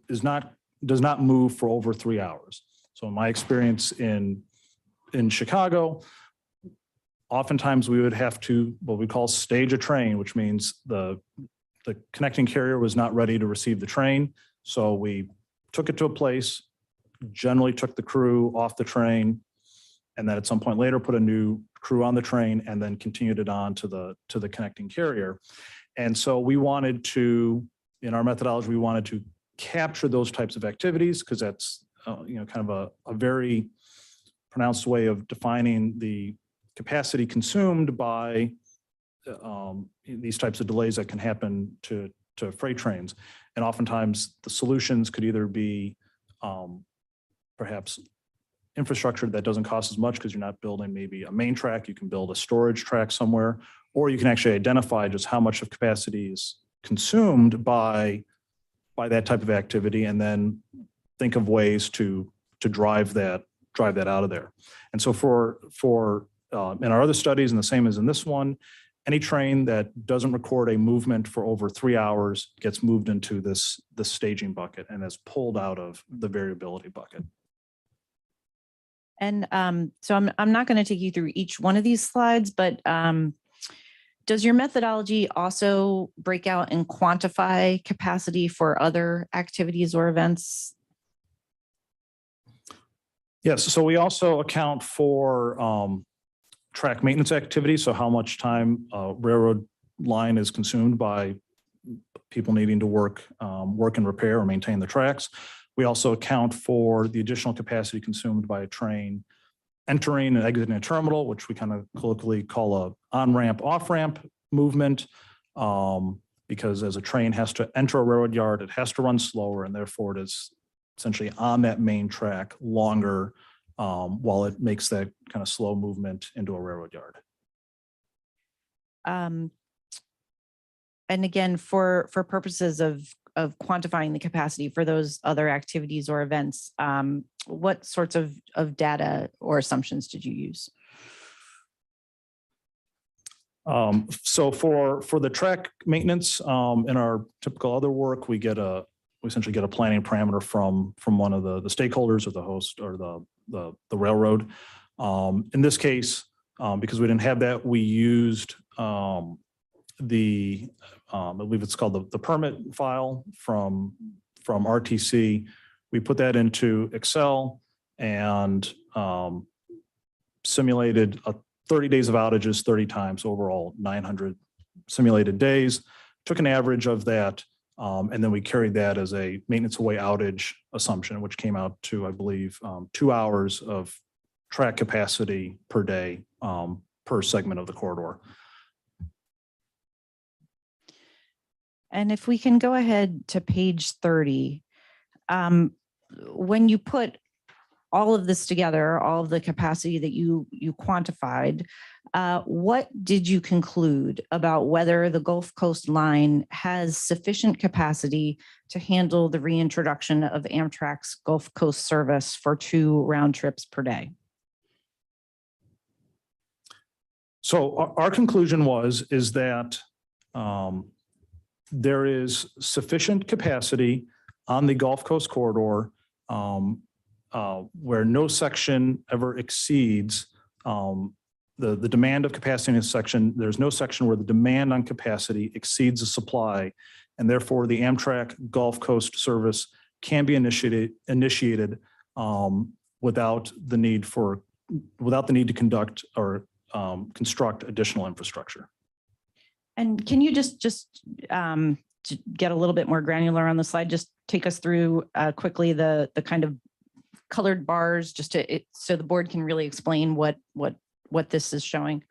does not move for over 3 hours. So in my experience in Chicago, oftentimes we would have to what we call stage a train, which means the connecting carrier was not ready to receive the train. So we took it to a place, generally took the crew off the train, and then at some point later put a new crew on the train and then continued it on to the connecting carrier. And so we wanted to, in our methodology, we wanted to capture those types of activities because that's, kind of a very pronounced way of defining the capacity consumed by these types of delays that can happen to freight trains. And oftentimes the solutions could either be perhaps infrastructure that doesn't cost as much because you're not building maybe a main track, you can build a storage track somewhere, or you can actually identify just how much of capacity is consumed by that type of activity and then think of ways to drive that out of there. And so for in our other studies, and the same as in this one, any train that doesn't record a movement for over 3 hours gets moved into the staging bucket and is pulled out of the variability bucket. And so I'm not going to take you through each one of these slides, but does your methodology also break out and quantify capacity for other activities or events? Yes, so we also account for track maintenance activities. So how much time a railroad line is consumed by people needing to work and repair or maintain the tracks. We also account for the additional capacity consumed by a train entering and exiting a terminal, which we kind of colloquially call a on-ramp, off-ramp movement, because as a train has to enter a railroad yard, it has to run slower, and therefore it is essentially on that main track longer while it makes that kind of slow movement into a railroad yard. And again, for purposes of quantifying the capacity for those other activities or events, what sorts of data or assumptions did you use? So for the track maintenance, in our typical other work, we essentially get a planning parameter from one of the stakeholders or the host or the railroad. In this case, because we didn't have that, we used I believe it's called the permit file from RTC. We put that into Excel and simulated 30 days of outages 30 times, overall 900 simulated days, took an average of that, and then we carried that as a maintenance away outage assumption, which came out to, I believe, 2 hours of track capacity per day per segment of the corridor. And if we can go ahead to page 30, when you put all of this together, all of the capacity that you quantified, what did you conclude about whether the Gulf Coast line has sufficient capacity to handle the reintroduction of Amtrak's Gulf Coast service for 2 round trips per day? So our conclusion is that there is sufficient capacity on the Gulf Coast corridor where no section ever exceeds the demand of capacity in a section. There's no section where the demand on capacity exceeds the supply, and therefore the Amtrak Gulf Coast service can be initiated without the need to conduct or construct additional infrastructure. And can you just to get a little bit more granular on the slide, just take us through quickly the kind of colored bars, just so the board can really explain what this is showing?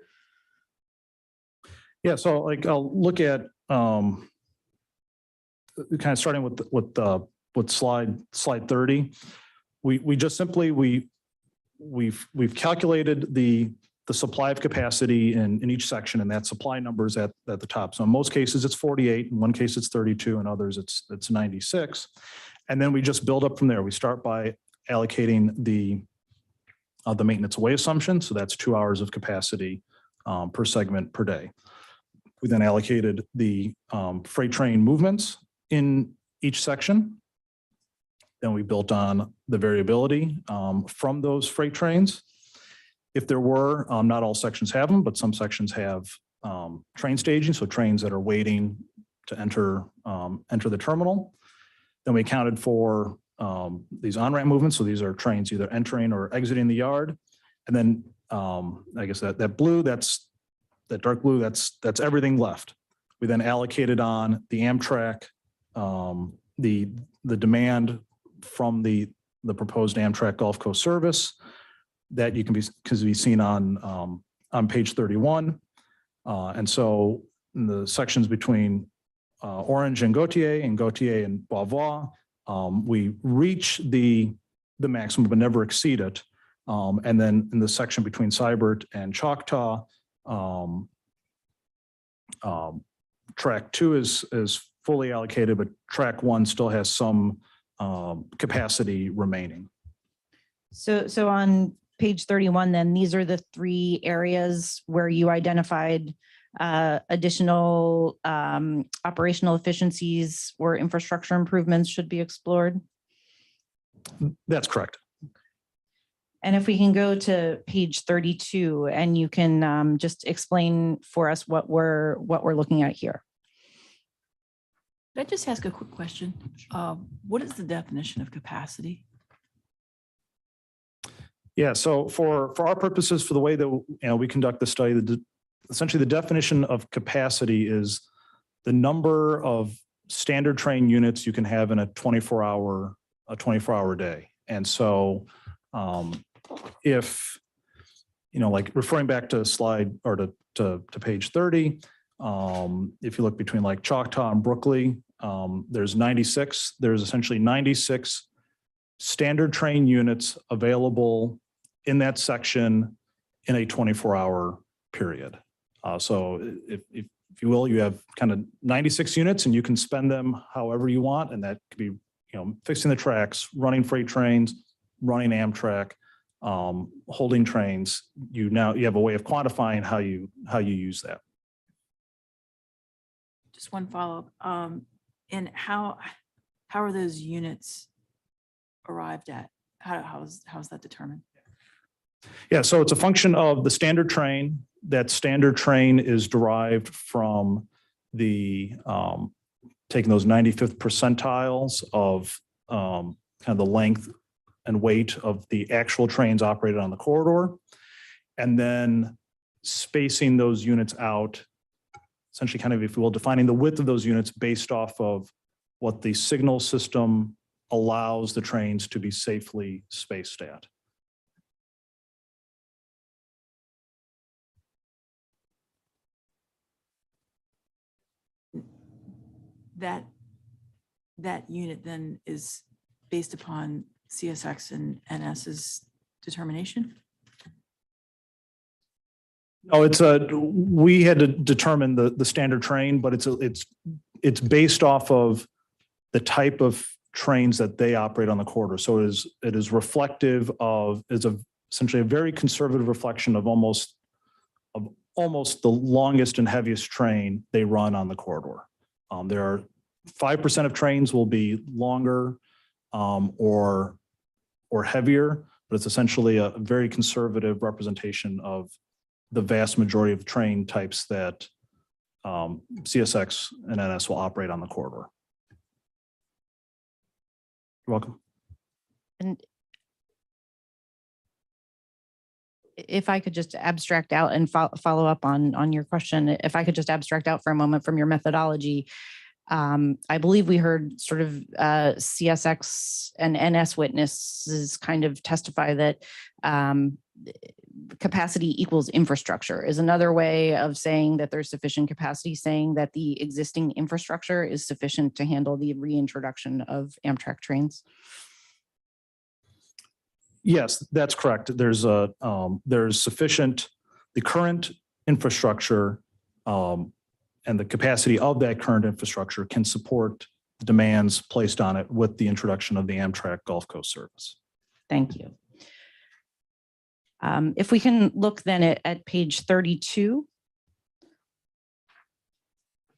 Yeah, so like I'll look at kind of starting with slide 30. We just simply we've calculated the supply of capacity in each section, and that supply number is at the top. So in most cases it's 48, in one case it's 32, in others it's 96. And then we just build up from there. We start by allocating the maintenance away assumption. So that's 2 hours of capacity per segment per day. We then allocated the freight train movements in each section. Then we built on the variability from those freight trains. If there were, not all sections have them, but some sections have train staging, so trains that are waiting to enter the terminal. Then we accounted for these on-ramp movements, so these are trains either entering or exiting the yard. And then I guess that dark blue, that's everything left. We then allocated on the Amtrak the demand from the proposed Amtrak Gulf Coast service that can be seen on page 31. And so in the sections between Orange and Gautier and Beauvoir, we reach the maximum but never exceed it. And then in the section between Seibert and Choctaw, track 2 is fully allocated, but track 1 still has some capacity remaining. So on page 31, then these are the 3 areas where you identified additional operational efficiencies or infrastructure improvements should be explored. That's correct. And if we can go to page 32 and you can just explain for us what we're looking at here. Could I just ask a quick question? What is the definition of capacity? Yeah, so for our purposes, for the way that we conduct the study, essentially the definition of capacity is the number of standard train units you can have in a 24-hour day. And so if, like referring back to slide or to page 30, if you look between like Choctaw and Brookley, there's essentially 96 standard train units available in that section in a 24-hour period. So if you will, you have kind of 96 units and you can spend them however you want. And that could be, fixing the tracks, running freight trains, running Amtrak, holding trains. You have a way of quantifying how you use that. Just one follow-up. And how are those units arrived at? How's that determined? Yeah, so it's a function of the standard train. That standard train is derived from the taking those 95th percentiles of kind of the length and weight of the actual trains operated on the corridor, and then spacing those units out, essentially kind of, if you will, defining the width of those units based off of what the signal system allows the trains to be safely spaced at. That unit then is based upon CSX and NS's determination? No, we had to determine the standard train, but it's based off of the type of trains that they operate on the corridor. So it is reflective of, essentially a very conservative reflection of almost the longest and heaviest train they run on the corridor. There are 5% of trains will be longer or heavier, but it's essentially a very conservative representation of the vast majority of train types that CSX and NS will operate on the corridor. You're welcome. And if I could just abstract out and follow up on your question, if I could just abstract out for a moment from your methodology, I believe we heard sort of CSX and NS witnesses kind of testify that capacity equals infrastructure is another way of saying that there's sufficient capacity, saying that the existing infrastructure is sufficient to handle the reintroduction of Amtrak trains. Yes, that's correct. There's sufficient, the current infrastructure and the capacity of that current infrastructure can support the demands placed on it with the introduction of the Amtrak Gulf Coast service. Thank you. If we can look then at page 32.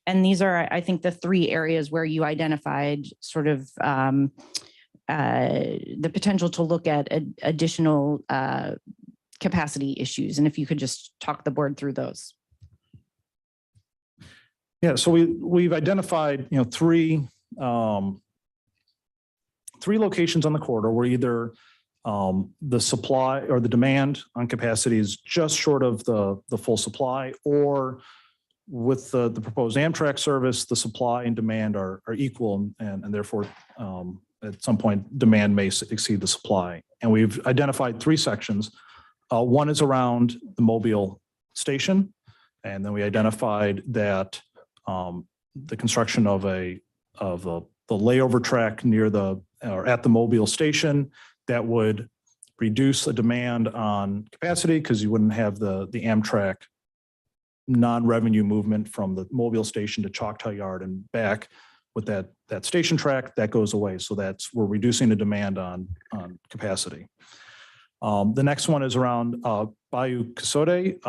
And these are, I think, the 3 areas where you identified sort of the potential to look at additional capacity issues. And if you could just talk the board through those. Yeah, so we've identified, 3 locations on the corridor where either the supply or the demand on capacity is just short of the full supply, or with the proposed Amtrak service, the supply and demand are equal, and therefore at some point demand may exceed the supply. And we've identified three sections. One is around the Mobile station, and then we identified that the construction of the layover track near or at the Mobile station that would reduce the demand on capacity because you wouldn't have the Amtrak non-revenue movement from the Mobile station to Choctaw Yard and back. With that station track, that goes away. So we're reducing the demand on capacity. The next one is around Bayou Casode,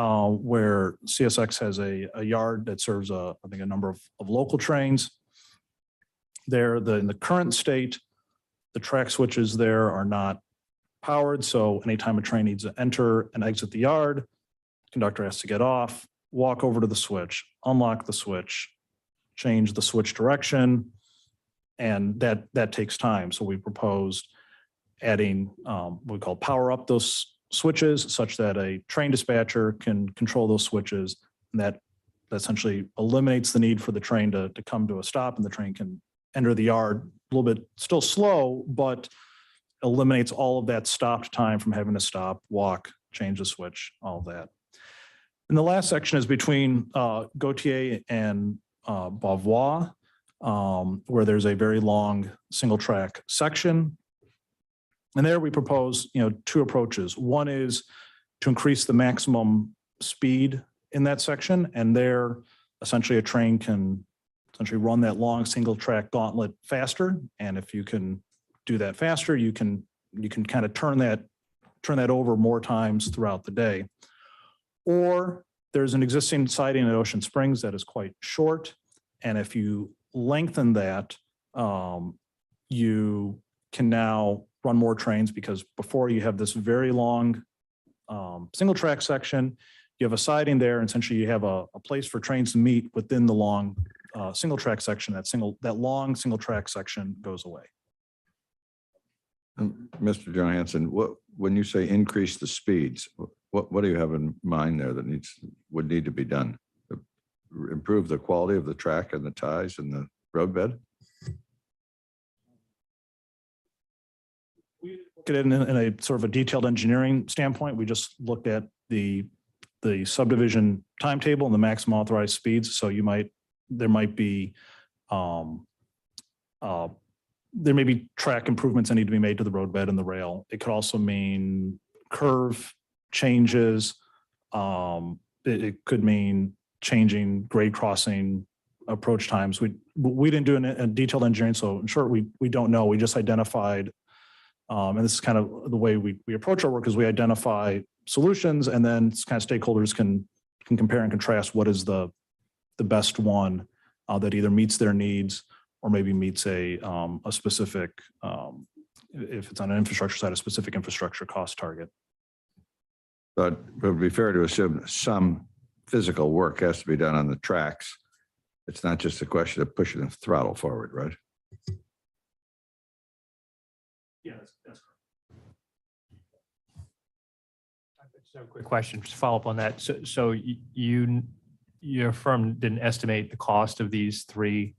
where CSX has a yard that serves I think a number of local trains. There, in the current state, the track switches there are not powered. So anytime a train needs to enter and exit the yard, conductor has to get off, walk over to the switch, unlock the switch, change the switch direction, and that takes time. So we proposed adding what we call power up those switches such that a train dispatcher can control those switches, and that essentially eliminates the need for the train to come to a stop, and the train can enter the yard a little bit still slow, but eliminates all of that stopped time from having to stop, walk, change the switch, all of that. And the last section is between Gautier and Beauvoir, where there's a very long single track section. And there we propose, two approaches. One is to increase the maximum speed in that section. And there, essentially a train can essentially run that long single track gauntlet faster. And if you can do that faster, you can kind of turn that over more times throughout the day. Or there's an existing siding at Ocean Springs that is quite short. And if you lengthen that, you can now run more trains, because before you have this very long single track section, you have a siding there, and essentially you have a place for trains to meet within the long single track section. That long single track section goes away. Mr. Johansson, when you say increase the speeds, what do you have in mind there that would need to be done? Improve the quality of the track and the ties and the roadbed? We look at it in a sort of a detailed engineering standpoint. We just looked at the subdivision timetable and the maximum authorized speeds. So there may be track improvements that need to be made to the roadbed and the rail. It could also mean curve changes. It could mean changing grade crossing approach times. We didn't do a detailed engineering, so in short, we don't know. We just identified, and this is kind of the way we approach our work, is we identify solutions, and then kind of stakeholders can compare and contrast what is the best one that either meets their needs or maybe meets a specific, if it's on an infrastructure side, a specific infrastructure cost target. But it would be fair to assume some physical work has to be done on the tracks. It's not just a question of pushing the throttle forward, right? Yeah, that's correct. Just a quick question, just follow up on that. So your firm didn't estimate the cost of these three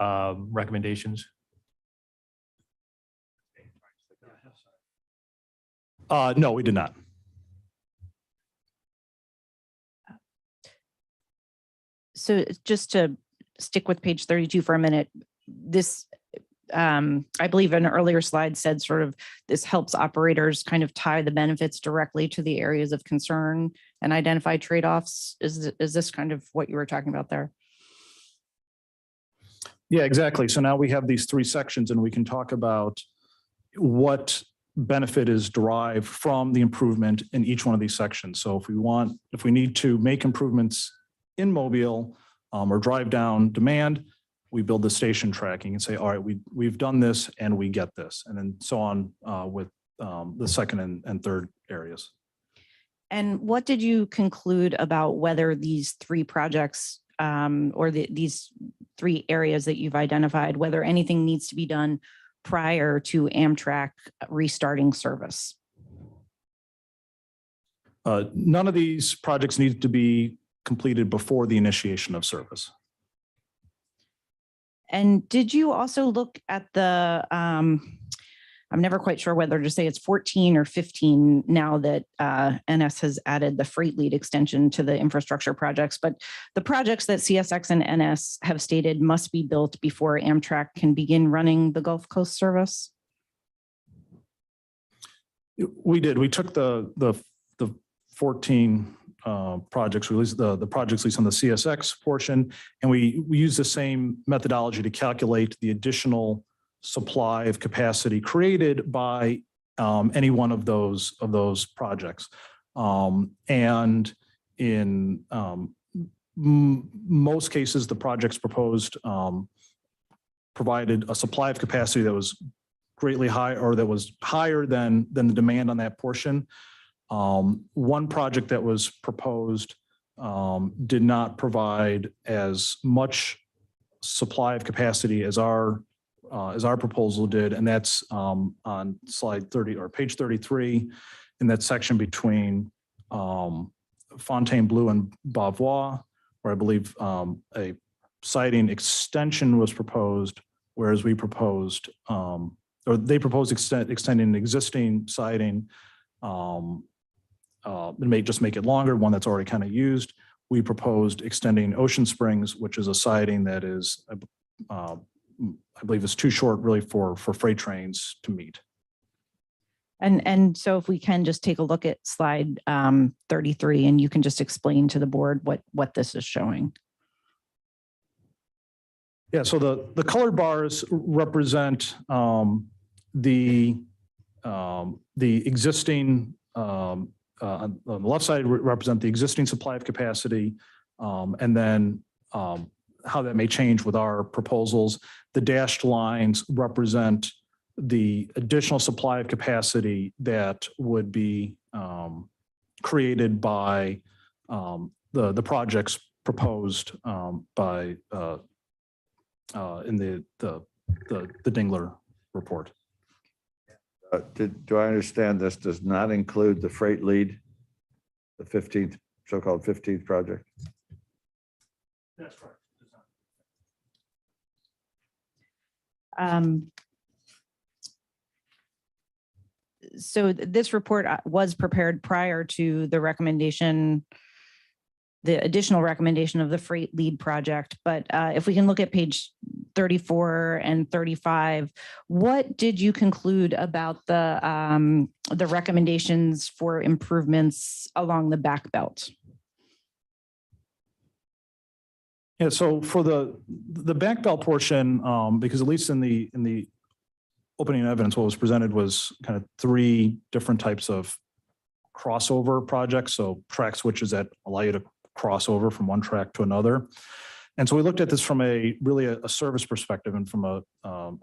recommendations? No, we did not. So just to stick with page 32 for a minute, this, I believe an earlier slide said sort of this helps operators kind of tie the benefits directly to the areas of concern and identify trade-offs. Is this kind of what you were talking about there? Yeah, exactly. So now we have these three sections, and we can talk about what benefit is derived from the improvement in each one of these sections. So if we need to make improvements in Mobile or drive down demand, we build the station tracking and say, all right, we've done this and we get this, and then so on with the second and third areas. And what did you conclude about whether these three projects or these three areas that you've identified, whether anything needs to be done prior to Amtrak restarting service? None of these projects need to be completed before the initiation of service. And did you also look at the, I'm never quite sure whether to say it's 14 or 15 now that NS has added the freight lead extension to the infrastructure projects, but the projects that CSX and NS have stated must be built before Amtrak can begin running the Gulf Coast service? We did. We took the 14 projects, released the projects leased on the CSX portion, and we used the same methodology to calculate the additional supply of capacity created by any one of those projects. And in most cases, the projects proposed provided a supply of capacity that was greatly high, or that was higher than the demand on that portion. One project that was proposed did not provide as much supply of capacity as our proposal did, and that's on slide 30 or page 33 in that section between Fontainebleau and Beauvoir, where I believe a siding extension was proposed, whereas we proposed, or they proposed extending an existing siding and just make it longer, one that's already kind of used. We proposed extending Ocean Springs, which is a siding that is, I believe, is too short really for freight trains to meet. And so if we can just take a look at slide 33, and you can just explain to the board what this is showing. Yeah, so the colored bars represent the existing, on the left side represent the existing supply of capacity, and then how that may change with our proposals. The dashed lines represent the additional supply of capacity that would be created by the projects proposed by in the Dingler report. Do I understand this does not include the freight lead, the 15th, so-called 15th project? That's correct. So this report was prepared prior to the recommendation, the additional recommendation of the freight lead project. But if we can look at page 34 and 35, what did you conclude about the recommendations for improvements along the back belt? Yeah, so for the back belt portion, because at least in the opening evidence, what was presented was kind of three different types of crossover projects. So track switches that allow you to cross over from one track to another. And so we looked at this from a service perspective, and from a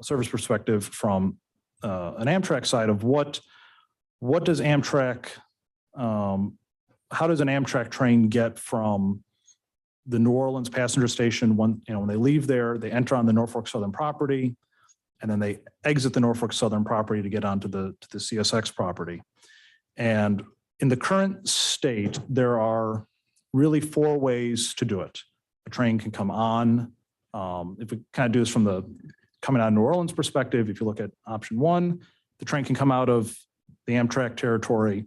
service perspective from an Amtrak side of what does Amtrak, how does an Amtrak train get from the New Orleans passenger station when they leave there, they enter on the Norfolk Southern property, and then they exit the Norfolk Southern property to get onto the CSX property. And in the current state, there are really four ways to do it. A train can come on. If we kind of do this from the coming out of New Orleans perspective, if you look at option one, the train can come out of the Amtrak territory,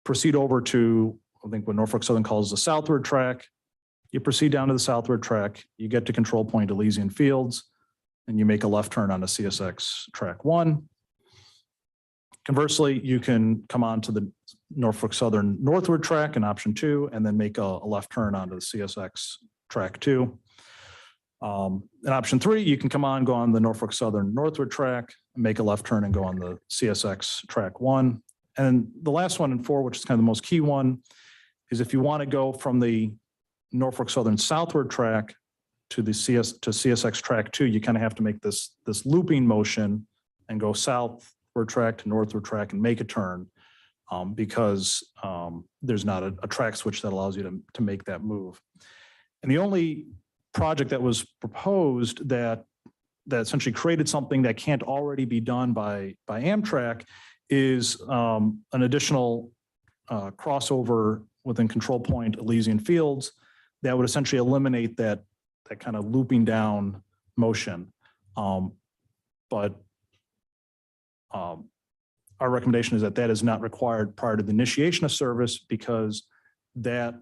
proceed over to, I think what Norfolk Southern calls the southward track. You proceed down to the southward track, you get to control point Elysian Fields, and you make a left turn onto CSX track 1. Conversely, you can come on to the Norfolk Southern northward track in option 2, and then make a left turn onto the CSX track 2. In option 3, you can come on, go on the Norfolk Southern northward track, make a left turn and go on the CSX track 1. And the last one in 4, which is kind of the most key one, is if you want to go from the Norfolk Southern southward track to the CSX track 2, you kind of have to make this looping motion and go southward track to northward track and make a turn, because there's not a track switch that allows you to make that move. And the only project that was proposed that essentially created something that can't already be done by Amtrak is an additional crossover within Control Point, Elysian Fields, that would essentially eliminate that kind of looping down motion. But our recommendation is that is not required prior to the initiation of service, because that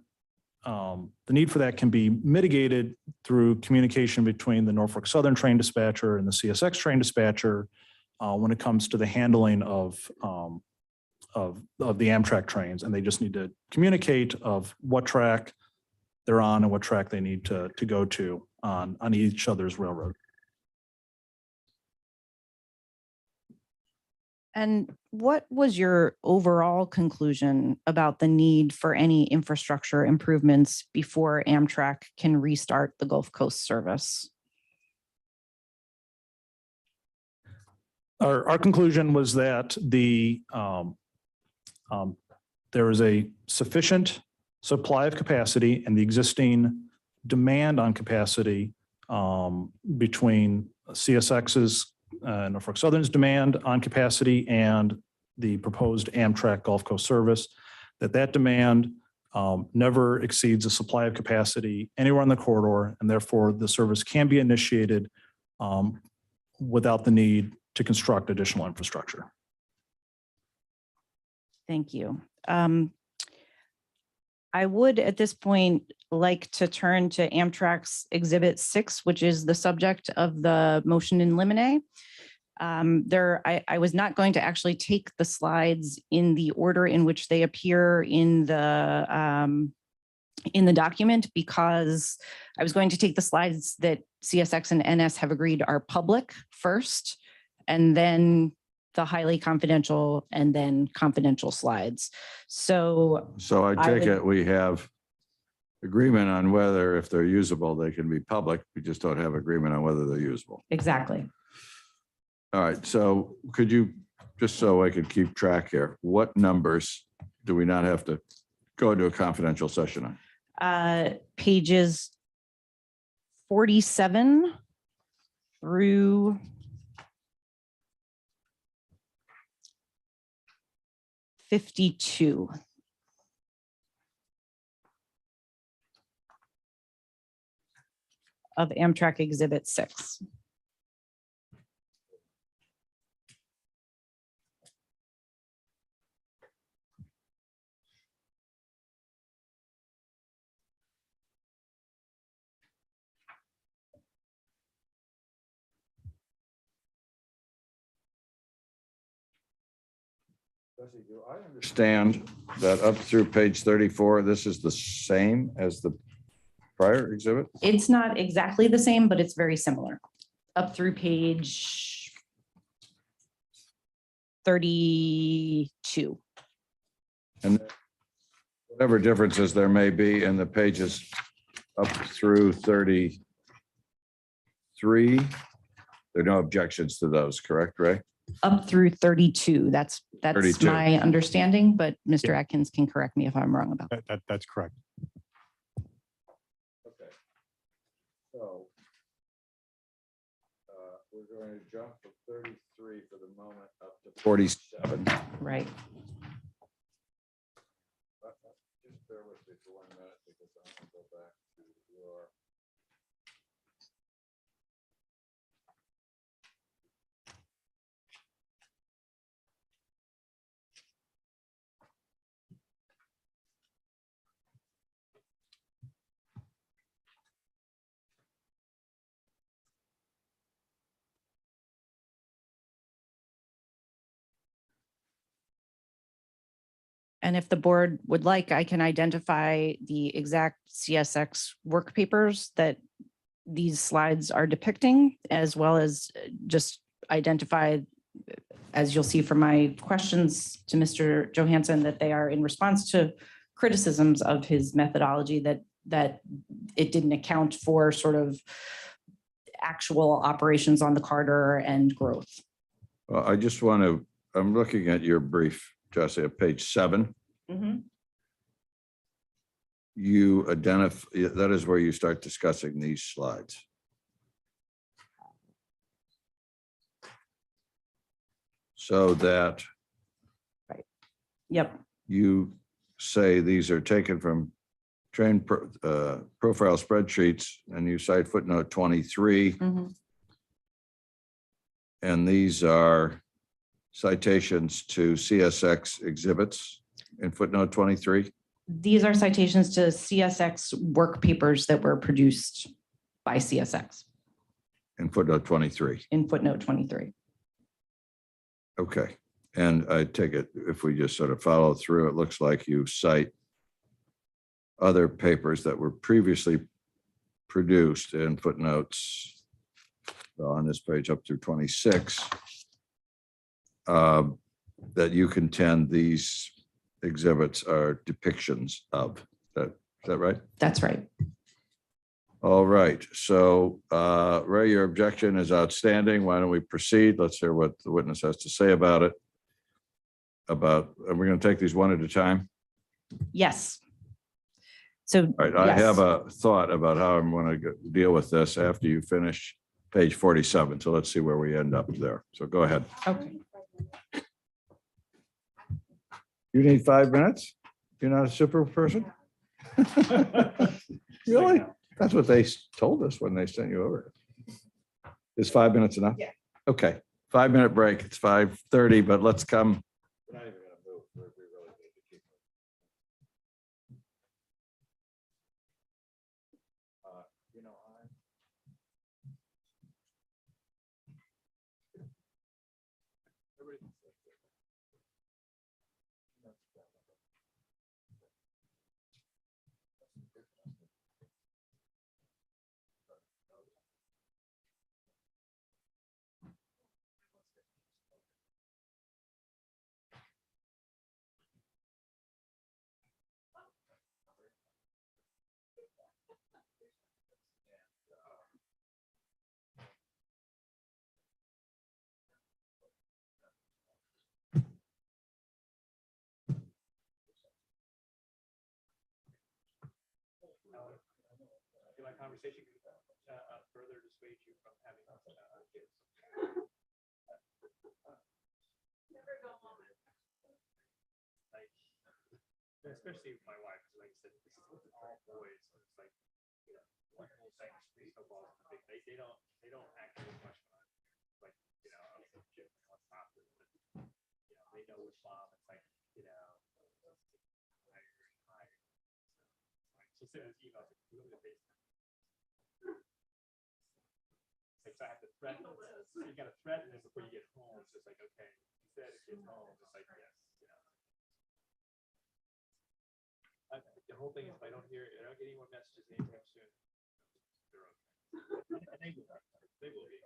the need for that can be mitigated through communication between the Norfolk Southern train dispatcher and the CSX train dispatcher when it comes to the handling of the Amtrak trains. And they just need to communicate of what track they're on and what track they need to go to on each other's railroad. And what was your overall conclusion about the need for any infrastructure improvements before Amtrak can restart the Gulf Coast service? Our conclusion was that there is a sufficient supply of capacity and the existing demand on capacity between CSX's Norfolk Southern's demand on capacity and the proposed Amtrak Gulf Coast service, that demand never exceeds the supply of capacity anywhere on the corridor, and therefore the service can be initiated without the need to construct additional infrastructure. Thank you. I would at this point like to turn to Amtrak's Exhibit 6, which is the subject of the motion in limine. I was not going to actually take the slides in the order in which they appear in the document, because I was going to take the slides that CSX and NS have agreed are public first, and then the highly confidential, and then confidential slides. So I take would- it we have agreement on whether, if they're usable, they can be public. We just don't have agreement on whether they're usable. Exactly. All right, so could you, just so I could keep track here, what numbers do we not have to go into a confidential session on? Pages 47 through 52. Of Amtrak Exhibit 6. Do I understand that up through page 34, this is the same as the prior exhibit? It's not exactly the same, but it's very similar. Up through page 32. And whatever differences there may be in the pages up through 33, there are no objections to those, correct, Ray? Up through 32. That's 32. my understanding, but Mr. Atkins can correct me if I'm wrong about that. That's correct. Okay. So we're going to jump from 33 for the moment up to 47. Right. Just bear with me for 1 minute because I'm going to go back to your. And if the board would like, I can identify the exact CSX work papers that these slides are depicting, as well as just identify, as you'll see from my questions to Mr. Johansson, that they are in response to criticisms of his methodology, that it didn't account for sort of actual operations on the corridor and growth. Well, I just want to, I'm looking at your brief, Jesse, at page 7. You identify, that is where you start discussing these slides. So that Yep. you say these are taken from profile spreadsheets, and you cite footnote 23. Mhm. And these are citations to CSX exhibits in footnote 23. These are citations to CSX work papers that were produced by CSX In footnote 23. in footnote 23. Okay. And I take it, if we just sort of follow through, it looks like you cite other papers that were previously produced in footnotes on this page up through 26, that you contend these exhibits are depictions of. Is that right? That's right. All right. So, Ray, your objection is outstanding. Why don't we proceed? Let's hear what the witness has to say about it. And we're going to take these one at a time. Yes. So All right. I yes. have a thought about how I'm going to deal with this after you finish page 47. So let's see where we end up there. So go ahead. Okay. You need 5 minutes? You're not a super person? Really? That's what they told us when they sent you over. Is 5 minutes enough? Yeah. Okay, 5-minute break. It's 5:30, but let's come. We're not even gonna move. We really need to keep My conversation further dissuade you from having kids. Especially my wife, like I said, this is all boys. So it's like, you know, one whole thing, snowballs, they don't actually much fun. Like, you know, I was a kid on top of it, but, you know, they know which mom. It's like, you know, higher. So send this email to look at the face. Like, so I have to threaten. So you got to threaten it before you get home. It's just like, okay, you said it gets home. It's like, yes, you know. The whole thing is, if I don't get any more messages anytime soon, they're okay. And they will be. They will be.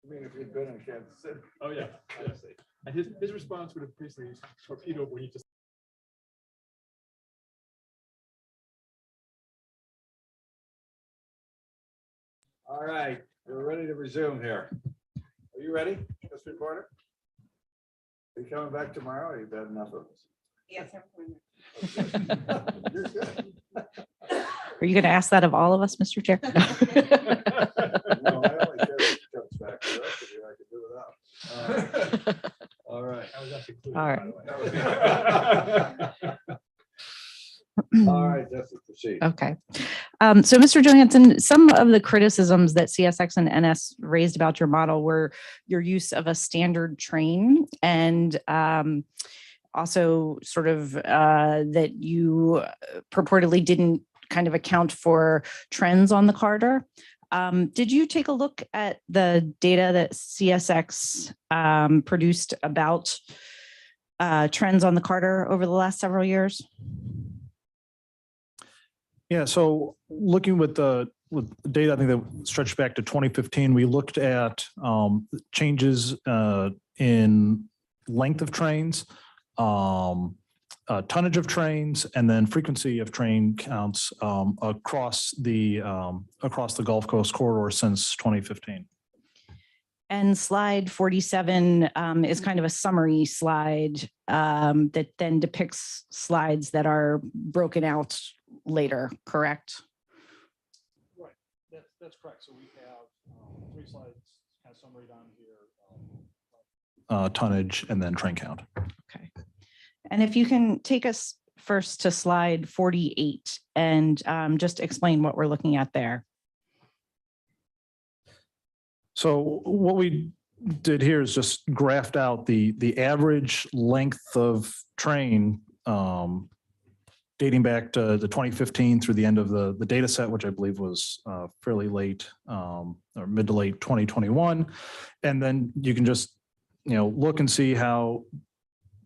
mean, if you'd been in Kansas City. Oh, yeah. And his response would have basically torpedoed what he just. All right, we're ready to resume here. Are you ready, Mr. Reporter? Are you coming back tomorrow, or you've had enough of us? Yes, I'm You're good. Are you going to ask that of all of us, Mr. Chair? No, I only care if it comes back. The rest of you I can do without. All right. I was actually included, All by right. the way. All right, Jesse, proceed. Okay. So Mr. Johansson, some of the criticisms that CSX and NS raised about your model were your use of a standard train and also sort of that you purportedly didn't kind of account for trends on the corridor. Did you take a look at the data that CSX produced about trends on the corridor over the last several years? Yeah, so looking with the data, I think that stretched back to 2015, we looked at changes in length of trains, tonnage of trains, and then frequency of train counts across the Gulf Coast corridor since 2015. And slide 47 is kind of a summary slide that then depicts slides that are broken out later, correct? Right, that's correct. So we have 3 slides, kind of summary down here, tonnage and then train count. Okay. And if you can take us first to slide 48 and just explain what we're looking at there. So what we did here is just graphed out the average length of train dating back to the 2015 through the end of the data set, which I believe was fairly late or mid to late 2021. And then you can just, look and see how,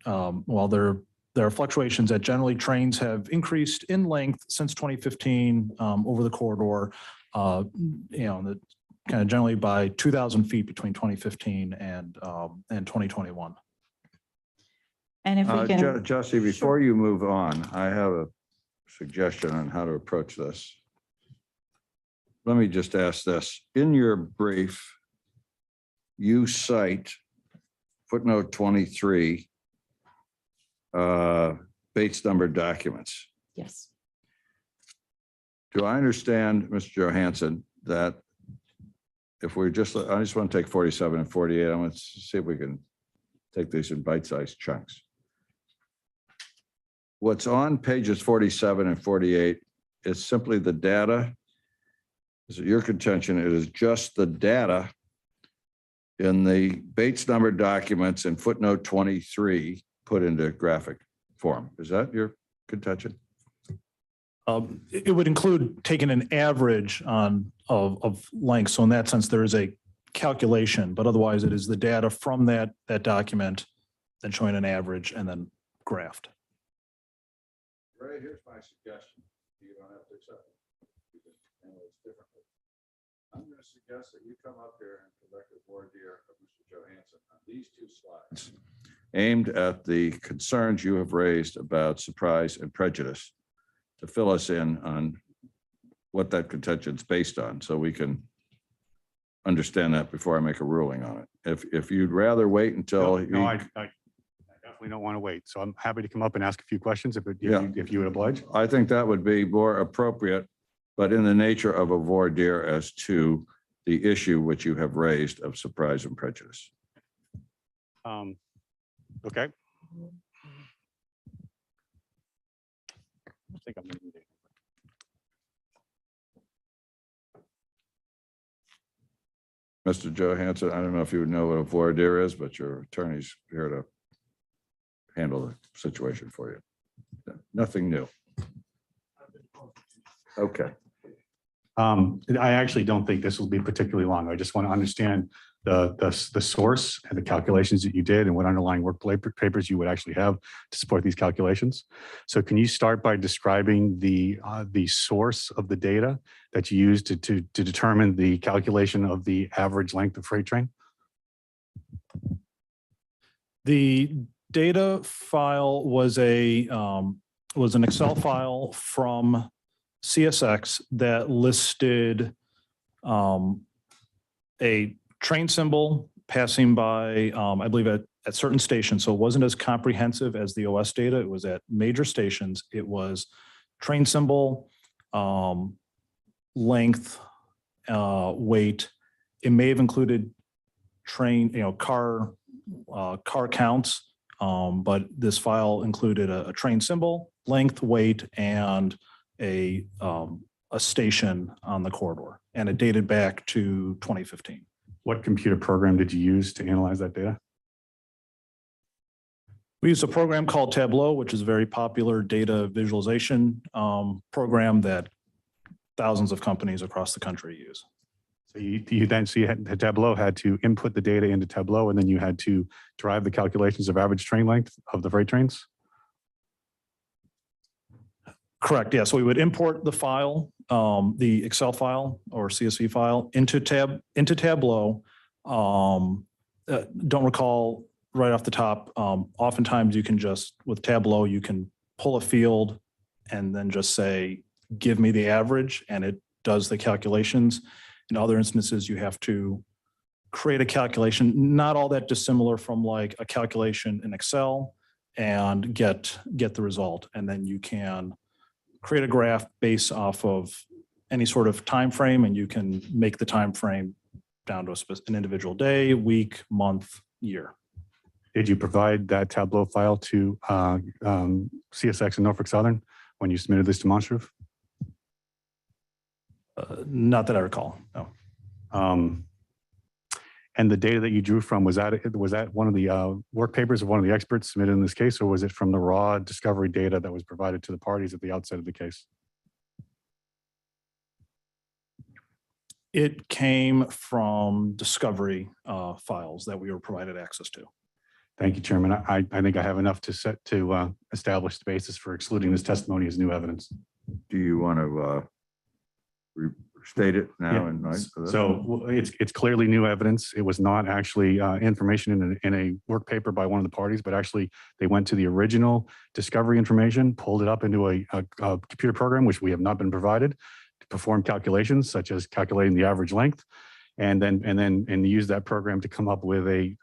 while there are fluctuations that generally trains have increased in length since 2015 over the corridor, the kind of generally by 2,000 feet between 2015 and 2021. And if we can. Jesse, before you move on, I have a suggestion on how to approach this. Let me just ask this. In your brief, you cite footnote 23, Bates number documents. Yes. Do I understand, Mr. Johansson, that if I just want to take 47 and 48, I want to see if we can take these in bite-sized chunks. What's on pages 47 and 48 is simply the data. Is it your contention? It is just the data in the Bates number documents and footnote 23 put into graphic form. Is that your contention? It would include taking an average of length. So in that sense, there is a calculation, but otherwise it is the data from that document, then showing an average and then graphed. Right, here's my suggestion. You don't have to accept it. You can handle it differently. I'm going to suggest that you come up here and conduct a voir dire of Mr. Johansson on these 2 slides aimed at the concerns you have raised about surprise and prejudice, to fill us in on what that contention is based on, so we can understand that before I make a ruling on it. If you'd rather wait until No, I definitely don't want to wait. So I'm happy to come up and ask a few questions if you would oblige. I think that would be more appropriate, but in the nature of a voir dire as to the issue which you have raised of surprise and prejudice. Okay. I think I'm gonna need it. Mr. Johansson, I don't know if you know what a voir dire is, but your attorney's here to handle the situation for you. Nothing new. Okay. I actually don't think this will be particularly long. I just want to understand the source and the calculations that you did and what underlying work papers you would actually have to support these calculations. So can you start by describing the source of the data that you used to determine the calculation of the average length of freight train? The data file was an Excel file from CSX that listed a train symbol passing by, I believe at certain stations. So it wasn't as comprehensive as the OS data. It was at major stations. It was train symbol, length, weight. It may have included train, car counts, but this file included a train symbol, length, weight, and a station on the corridor, and it dated back to 2015. What computer program did you use to analyze that data? We use a program called Tableau, which is a very popular data visualization program that thousands of companies across the country use. So you had Tableau had to input the data into Tableau, and then you had to drive the calculations of average train length of the freight trains? Correct. Yeah. So we would import the file, the Excel file or CSV file into Tableau. Don't recall right off the top. Oftentimes you can just, with Tableau, you can pull a field and then just say, give me the average, and it does the calculations. In other instances, you have to create a calculation, not all that dissimilar from like a calculation in Excel, and get the result. And then you can create a graph based off of any sort of time frame, and you can make the time frame down to an individual day, week, month, year. Did you provide that Tableau file to CSX and Norfolk Southern when you submitted this demonstrative? Not that I recall, no. And the data that you drew from, was that one of the work papers of one of the experts submitted in this case, or was it from the raw discovery data that was provided to the parties at the outset of the case? It came from discovery files that we were provided access to. Thank you, Chairman. I think I have enough to establish the basis for excluding this testimony as new evidence. Do you want to restate it now? Yeah. So it's clearly new evidence. It was not actually information in a work paper by one of the parties, but actually they went to the original discovery information, pulled it up into a computer program, which we have not been provided, to perform calculations such as calculating the average length, and use that program to come up with a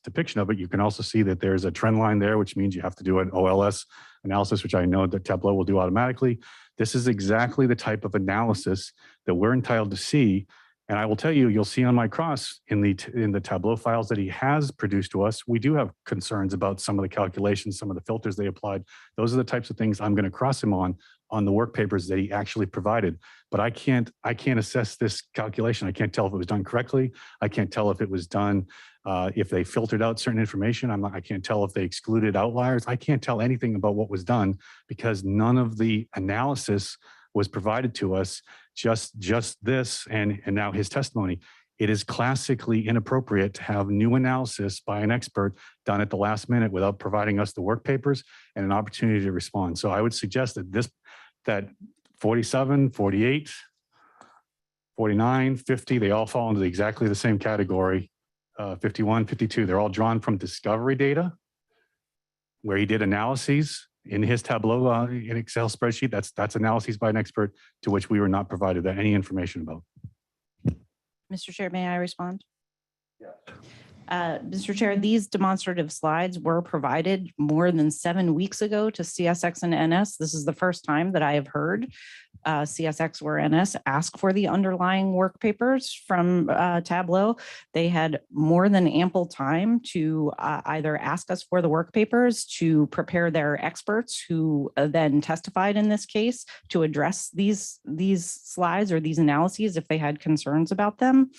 depiction of it. You can also see that there's a trend line there, which means you have to do an OLS analysis, which I know that Tableau will do automatically. This is exactly the type of analysis that we're entitled to see. And I will tell you, you'll see on my cross in the Tableau files that he has produced to us, we do have concerns about some of the calculations, some of the filters they applied. Those are the types of things I'm going to cross him on the work papers that he actually provided. But I can't assess this calculation. I can't tell if it was done correctly. I can't tell if it was done, if they filtered out certain information. I can't tell if they excluded outliers. I can't tell anything about what was done because none of the analysis was provided to us, just this and now his testimony. It is classically inappropriate to have new analysis by an expert done at the last minute without providing us the work papers and an opportunity to respond. So I would suggest that 47, 48, 49, 50, they all fall into exactly the same category. 51, 52, they're all drawn from discovery data where he did analyses in his Tableau in Excel spreadsheet. That's analyses by an expert to which we were not provided any information about. Mr. Chair, may I respond? Yes. Mr. Chair, these demonstrative slides were provided more than 7 weeks ago to CSX and NS. This is the first time that I have heard CSX or NS ask for the underlying work papers from Tableau. They had more than ample time to either ask us for the work papers, to prepare their experts who then testified in this case to address these slides or these analyses if they had concerns about them.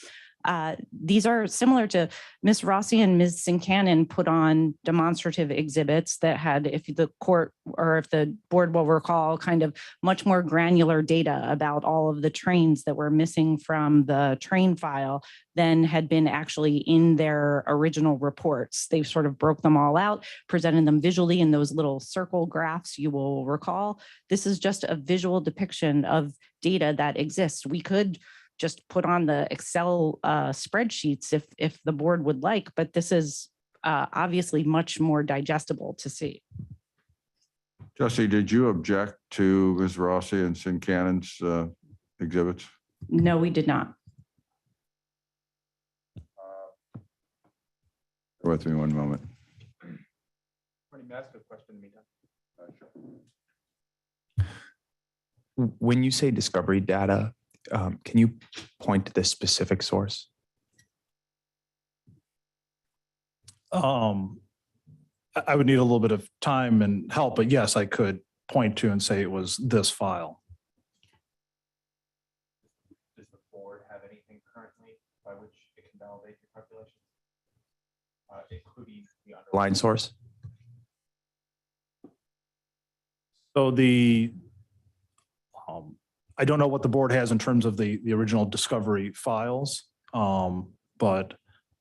These are similar to Ms. Rossi and Ms. Sincannon put on demonstrative exhibits that had, if the court or if the board will recall, kind of much more granular data about all of the trains that were missing from the train file than had been actually in their original reports. They've sort of broke them all out, presented them visually in those little circle graphs you will recall. This is just a visual depiction of data that exists. We could just put on the Excel spreadsheets if the board would like, but this is obviously much more digestible to see. Jesse, did you object to Ms. Rossi and Sincannon's exhibits? No, we did not. Bear with me one moment. When you say discovery data, can you point to the specific source? I would need a little bit of time and help, but yes, I could point to and say it was this file. Does the board have anything currently by which it can validate your calculations, including the underlying source? So I don't know what the board has in terms of the original discovery files, but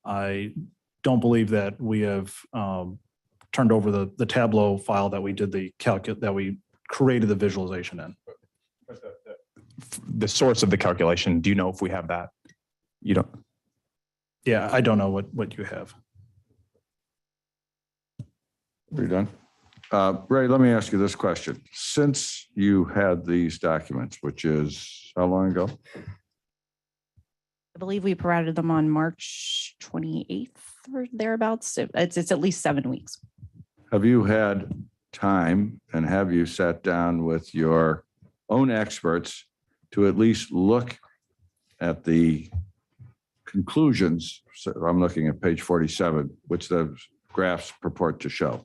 I don't believe that we have turned over the Tableau file that we did that we created the visualization in. The source of the calculation, do you know if we have that? You don't? Yeah, I don't know what you have. Are you done? Ray, let me ask you this question. Since you had these documents, which is how long ago? I believe we provided them on March 28th or thereabouts. It's at least 7 weeks. Have you had time and have you sat down with your own experts to at least look at the conclusions? So I'm looking at page 47, which the graphs purport to show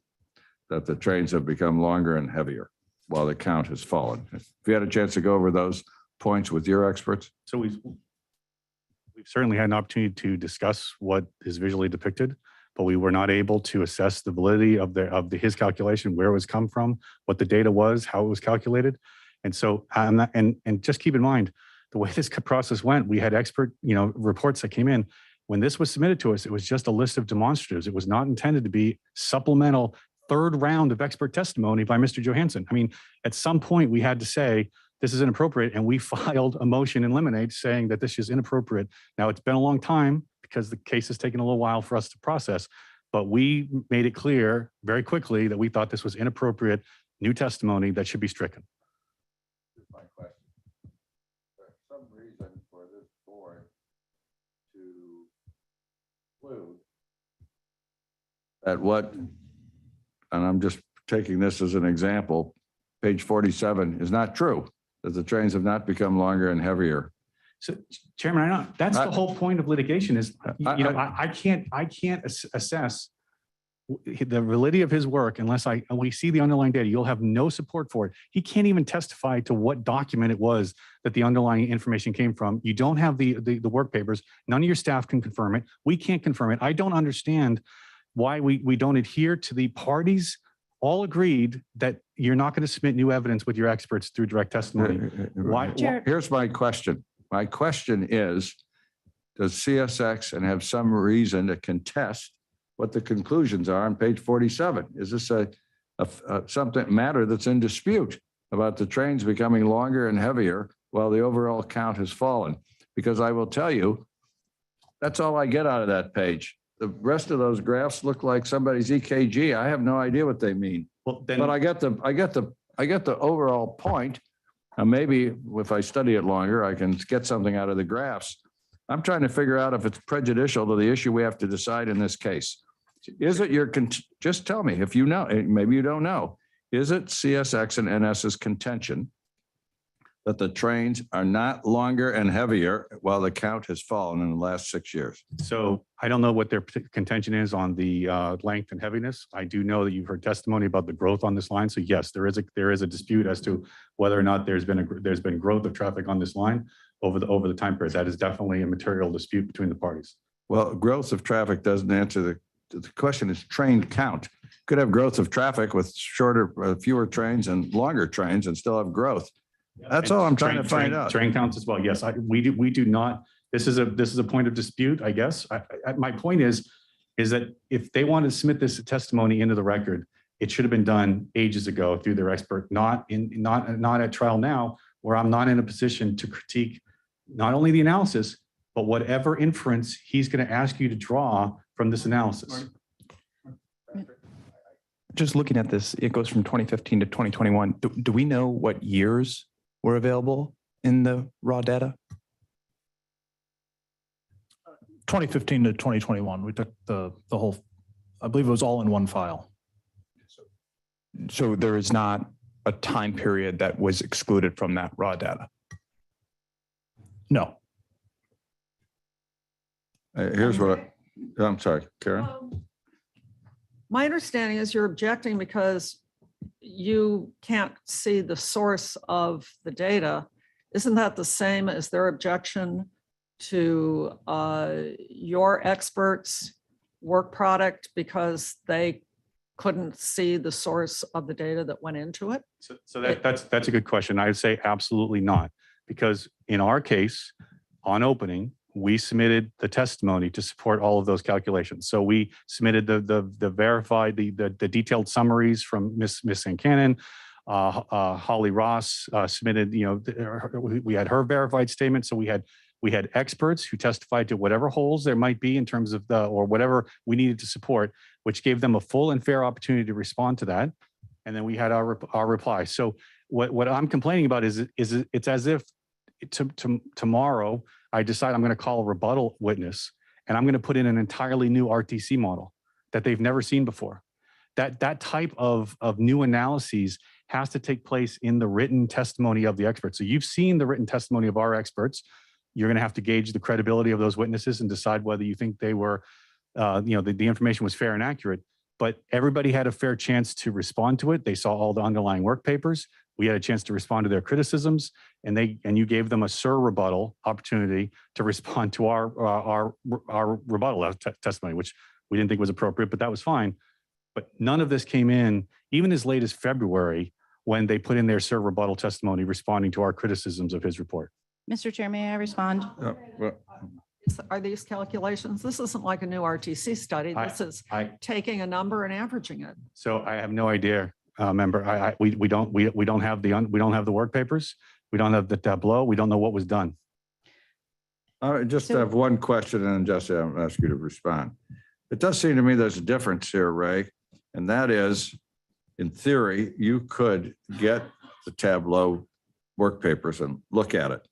that the trains have become longer and heavier while the count has fallen. Have you had a chance to go over those points with your experts? So we've certainly had an opportunity to discuss what is visually depicted, but we were not able to assess the validity of his calculation, where it was come from, what the data was, how it was calculated. And so and just keep in mind, the way this process went, we had expert reports that came in. When this was submitted to us, it was just a list of demonstratives. It was not intended to be supplemental third round of expert testimony by Mr. Johansson. I mean, at some point we had to say, this is inappropriate. And we filed a motion in limine saying that this is inappropriate. Now it's been a long time because the case has taken a little while for us to process, but we made it clear very quickly that we thought this was inappropriate new testimony that should be stricken. Here's my question. There's some reason for this board to conclude that and I'm just taking this as an example, page 47 is not true, that the trains have not become longer and heavier. So, Chairman, I know that's the whole point of litigation is, I can't assess the validity of his work unless we see the underlying data. You'll have no support for it. He can't even testify to what document it was that the underlying information came from. You don't have the work papers. None of your staff can confirm it. We can't confirm it. I don't understand why we don't adhere to the parties all agreed that you're not going to submit new evidence with your experts through direct testimony. Why? Here's my question. My question is, does CSX and have some reason to contest what the conclusions are on page 47? Is this a matter that's in dispute about the trains becoming longer and heavier while the overall count has fallen? Because I will tell you, that's all I get out of that page. The rest of those graphs look like somebody's EKG. I have no idea what they mean. Well, then, but I get the overall point. And maybe if I study it longer, I can get something out of the graphs. I'm trying to figure out if it's prejudicial to the issue we have to decide in this case. Is it just tell me if you know, maybe you don't know. Is it CSX and NS's contention that the trains are not longer and heavier while the count has fallen in the last 6 years? So I don't know what their contention is on the length and heaviness. I do know that you've heard testimony about the growth on this line. So yes, there is a dispute as to whether or not there's been growth of traffic on this line. over the time period. That is definitely a material dispute between the parties. Well, growth of traffic doesn't answer the question is train count. Could have growth of traffic with fewer trains and longer trains and still have growth. That's all I'm trying to find out. Train counts as well. Yes, we do not. This is a point of dispute, I guess. My point is that if they want to submit this testimony into the record, it should have been done ages ago through their expert, not at trial now, where I'm not in a position to critique not only the analysis, but whatever inference he's going to ask you to draw from this analysis. Just looking at this, it goes from 2015 to 2021. Do we know what years were available in the raw data? 2015 to 2021, we took the whole, I believe it was all in one file. So there is not a time period that was excluded from that raw data? No. Here's what, I'm sorry, Karen. My understanding is you're objecting because you can't see the source of the data. Isn't that the same as their objection to your experts' work product because they couldn't see the source of the data that went into it? So that's a good question. I would say absolutely not, because in our case, on opening, we submitted the testimony to support all of those calculations. So we submitted the verified, the detailed summaries from Miss Sankanen. Holly Ross submitted, we had her verified statement. So we had experts who testified to whatever holes there might be in terms of or whatever we needed to support, which gave them a full and fair opportunity to respond to that. And then we had our reply. So what I'm complaining about is it's as if tomorrow I decide I'm going to call a rebuttal witness and I'm going to put in an entirely new RTC model that they've never seen before. That type of new analyses has to take place in the written testimony of the experts. So you've seen the written testimony of our experts. You're going to have to gauge the credibility of those witnesses and decide whether you think they were, the information was fair and accurate. But everybody had a fair chance to respond to it. They saw all the underlying work papers. We had a chance to respond to their criticisms, and you gave them a rebuttal opportunity to respond to our rebuttal testimony, which we didn't think was appropriate, but that was fine. But none of this came in even as late as February when they put in their rebuttal testimony responding to our criticisms of his report. Mr. Chair, may I respond? Are these calculations? This isn't like a new RTC study. This is taking a number and averaging it. So I have no idea, member. We don't have the work papers. We don't have the tableau. We don't know what was done. I just have one question, and then Jesse, I'll ask you to respond. It does seem to me there's a difference here, Ray, and that is, in theory, you could get the tableau work papers and look at it,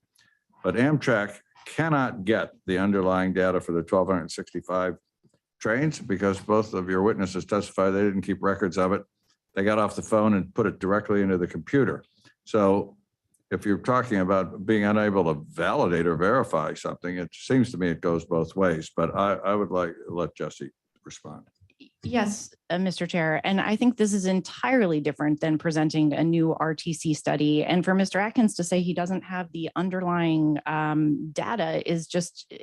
but Amtrak cannot get the underlying data for the 1,265 trains because both of your witnesses testified they didn't keep records of it. They got off the phone and put it directly into the computer. So if you're talking about being unable to validate or verify something, it seems to me it goes both ways, but I would like to let Jesse respond. Yes, Mr. Chair. And I think this is entirely different than presenting a new RTC study. And for Mr. Atkins to say he doesn't have the underlying data is just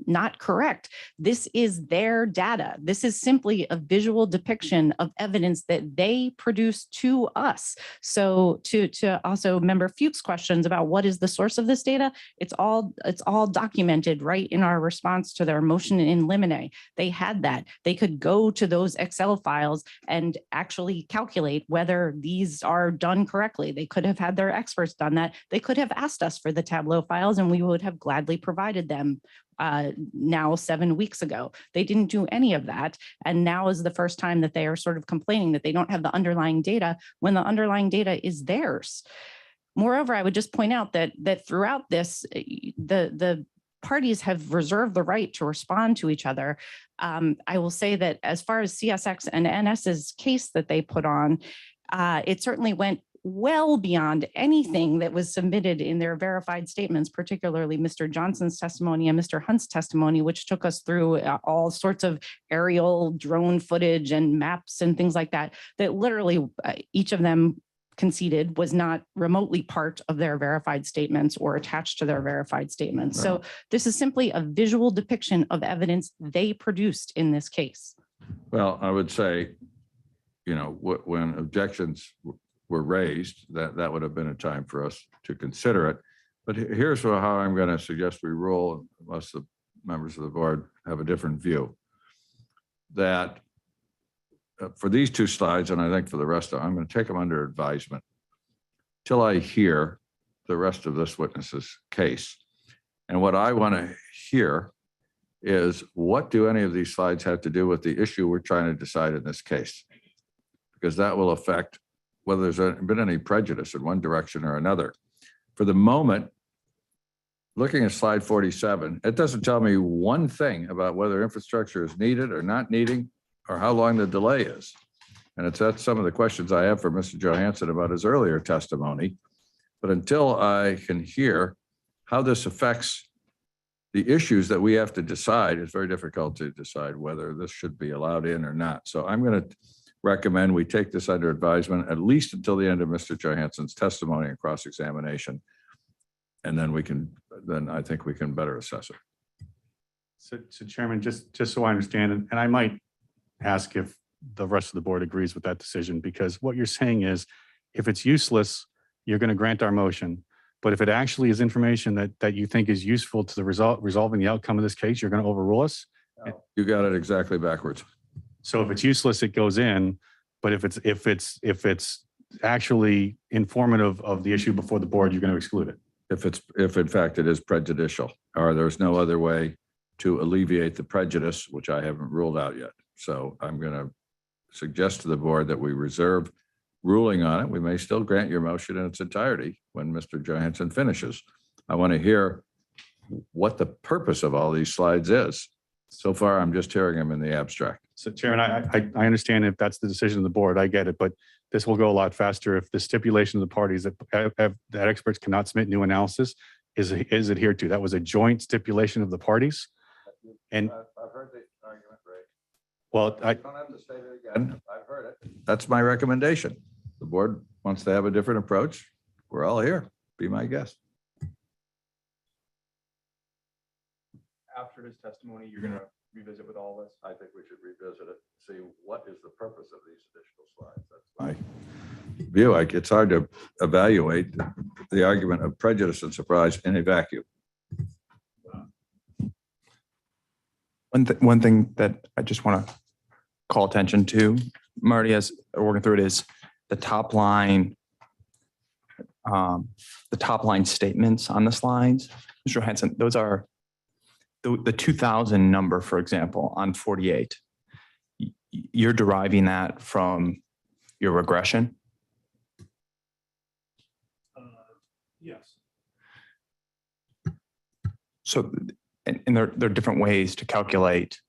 not correct. This is their data. This is simply a visual depiction of evidence that they produce to us. So to also member Fuchs' questions about what is the source of this data, it's all documented right in our response to their motion in limine. They had that. They could go to those Excel files and actually calculate whether these are done correctly. They could have had their experts done that. They could have asked us for the Tableau files and we would have gladly provided them now 7 weeks ago. They didn't do any of that. And now is the first time that they are sort of complaining that they don't have the underlying data when the underlying data is theirs. Moreover, I would just point out that throughout this, the parties have reserved the right to respond to each other. I will say that as far as CSX and NS's case that they put on, it certainly went well beyond anything that was submitted in their verified statements, particularly Mr. Johnson's testimony and Mr. Hunt's testimony, which took us through all sorts of aerial drone footage and maps and things like that, that literally each of them conceded was not remotely part of their verified statements or attached to their verified statements. So this is simply a visual depiction of evidence they produced in this case. Well, I would say, you know, when objections were raised, that would have been a time for us to consider it. But here's how I'm going to suggest we rule, unless the members of the board have a different view. That for these two slides, and I think for the rest of them, I'm going to take them under advisement till I hear the rest of this witness's case. And what I want to hear is, what do any of these slides have to do with the issue we're trying to decide in this case? Because that will affect whether there's been any prejudice in one direction or another. For the moment, looking at slide 47, it doesn't tell me one thing about whether infrastructure is needed or not needing, or how long the delay is. And that's some of the questions I have for Mr. Johansson about his earlier testimony. But until I can hear how this affects the issues that we have to decide, it's very difficult to decide whether this should be allowed in or not. So I'm going to recommend we take this under advisement at least until the end of Mr. Johansson's testimony and cross-examination. And then I think we can better assess it. So Chairman, just so I understand, and I might ask if the rest of the board agrees with that decision, because what you're saying is, if it's useless, you're going to grant our motion. But if it actually is information that you think is useful to the resolving the outcome of this case, you're going to overrule us? You got it exactly backwards. So if it's useless, it goes in. But if it's actually informative of the issue before the board, you're going to exclude it. If in fact it is prejudicial, or there's no other way to alleviate the prejudice, which I haven't ruled out yet. So I'm going to suggest to the board that we reserve ruling on it. We may still grant your motion in its entirety when Mr. Johansson finishes. I want to hear what the purpose of all these slides is. So far, I'm just hearing them in the abstract. So Chairman, I understand if that's the decision of the board, I get it, but this will go a lot faster if the stipulation of the parties that experts cannot submit new analysis is adhered to. That was a joint stipulation of the parties. And I've heard the argument, Ray. Well, I don't have to state it again. I've heard it. That's my recommendation. The board wants to have a different approach. We're all here. Be my guest. After his testimony, you're going to revisit with all this? I think we should revisit it, see what is the purpose of these additional slides. That's my view. It's hard to evaluate the argument of prejudice and surprise in a vacuum. One thing that I just want to call attention to, Marty, as we're working through it, is the top line statements on the slides. Mr. Johansson, those are the 2000 number, for example, on 48. You're deriving that from your regression? Yes. So, and there are different ways to calculate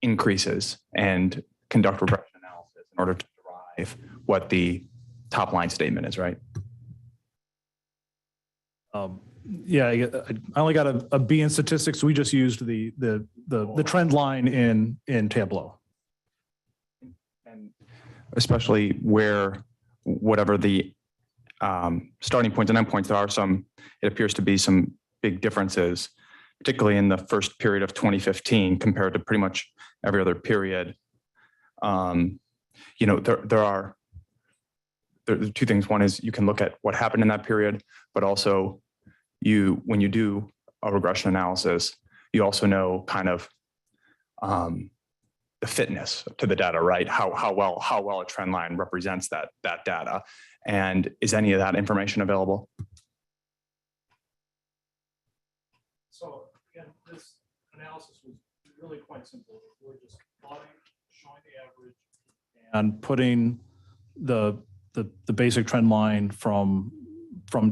increases and conduct regression analysis in order to derive what the top line statement is, right? Yeah, I only got a B in statistics. So we just used the trend line in Tableau. And especially where whatever the starting points and end points, there are some, it appears to be some big differences, particularly in the first period of 2015 compared to pretty much every other period. You know, there are two things. One is you can look at what happened in that period, but also when you do a regression analysis, you also know kind of the fitness to the data, right? How well a trend line represents that data. And is any of that information available? So again, this analysis was really quite simple. We're just plotting, showing the average, and putting the basic trend line from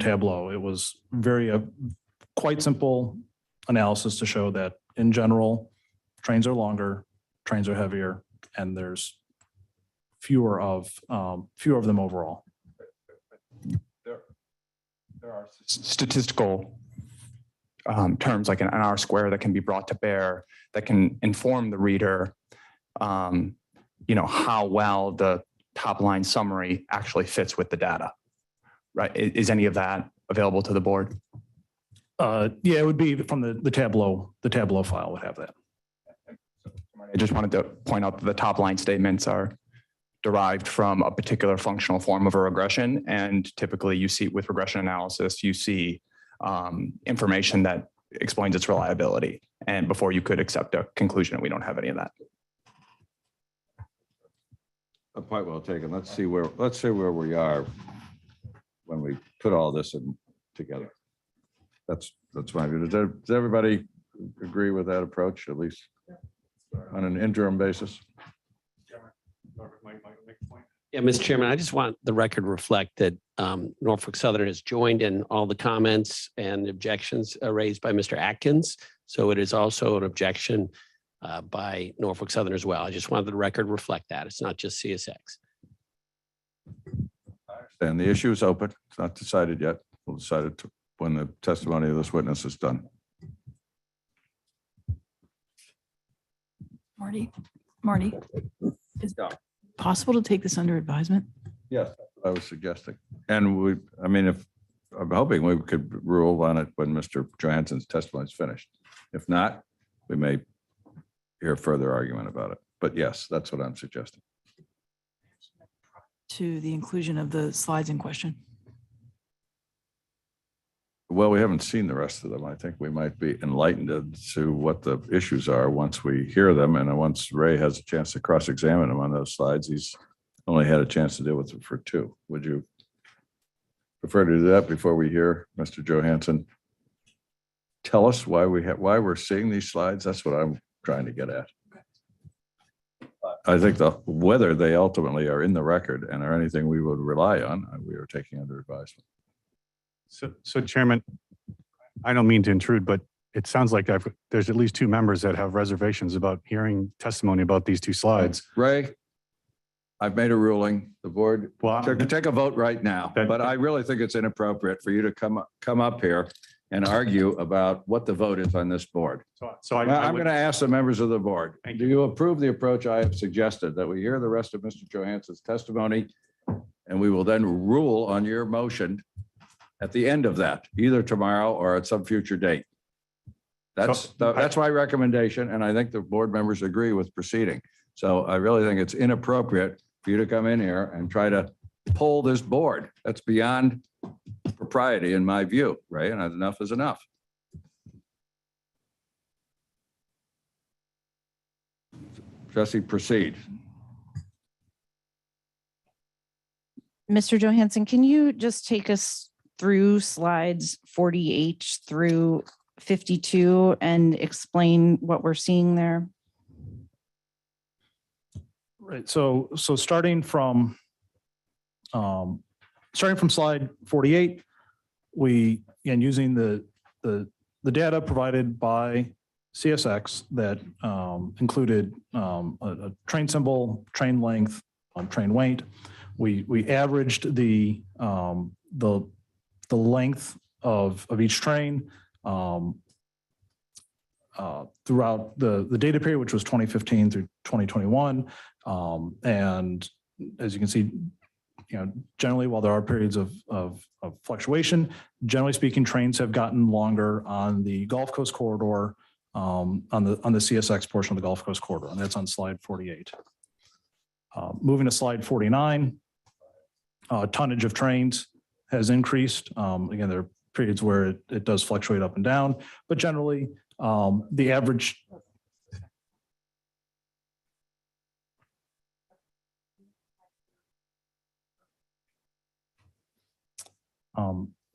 Tableau. It was quite simple analysis to show that in general, trains are longer, trains are heavier, and there's fewer of them overall. There are statistical terms like an R square that can be brought to bear that can inform the reader, you know, how well the top line summary actually fits with the data, right? Is any of that available to the board? Yeah, it would be from the Tableau. The Tableau file would have that. I just wanted to point out that the top line statements are derived from a particular functional form of a regression. And typically you see with regression analysis, you see information that explains its reliability. And before you could accept a conclusion, we don't have any of that. A point well taken. Let's see where we are when we put all this in together. That's my view. Does everybody agree with that approach, at least on an interim basis? Yeah, Mr. Chairman, I just want the record to reflect that Norfolk Southern has joined in all the comments and objections raised by Mr. Atkins. So it is also an objection by Norfolk Southern as well. I just wanted the record to reflect that. It's not just CSX. And the issue is open. It's not decided yet. We'll decide it when the testimony of this witness is done. Marty, is it possible to take this under advisement? Yes, that's what I was suggesting. And I'm hoping we could rule on it when Mr. Johansson's testimony is finished. If not, we may hear further argument about it. But yes, that's what I'm suggesting. To the inclusion of the slides in question. Well, we haven't seen the rest of them. I think we might be enlightened as to what the issues are once we hear them. And once Ray has a chance to cross-examine him on those slides, he's only had a chance to deal with it for 2. Would you prefer to do that before we hear Mr. Johansson tell us why we're seeing these slides? That's what I'm trying to get at. I think whether they ultimately are in the record and are anything we would rely on, we are taking under advisement. So Chairman, I don't mean to intrude, but it sounds like there's at least 2 members that have reservations about hearing testimony about these 2 slides. Ray, I've made a ruling. The board can take a vote right now, but I really think it's inappropriate for you to come up here and argue about what the vote is on this board. So I'm going to ask the members of the board, do you approve the approach I have suggested, that we hear the rest of Mr. Johansson's testimony and we will then rule on your motion at the end of that, either tomorrow or at some future date? That's my recommendation, and I think the board members agree with proceeding. So I really think it's inappropriate for you to come in here and try to pull this board. That's beyond propriety in my view, Ray, and enough is enough. Jesse, proceed. Mr. Johansson, can you just take us through slides 48 through 52 and explain what we're seeing there? Right. So starting from slide 48, we, again, using the data provided by CSX that included a train symbol, train length, train weight. We averaged the length of each train throughout the data period, which was 2015 through 2021. And as you can see, generally, while there are periods of fluctuation, generally speaking, trains have gotten longer on the Gulf Coast corridor, on the CSX portion of the Gulf Coast corridor, and that's on slide 48. Moving to slide 49, tonnage of trains has increased. Again, there are periods where it does fluctuate up and down, but generally, the average.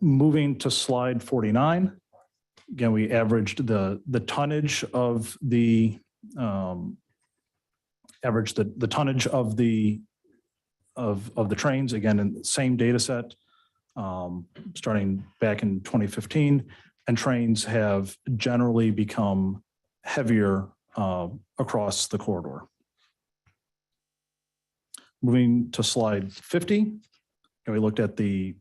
Moving to slide 49, again, we averaged the tonnage of the tonnage of the trains, again, in the same data set, starting back in 2015, and trains have generally become heavier across the corridor. Moving to slide 50, and we looked at the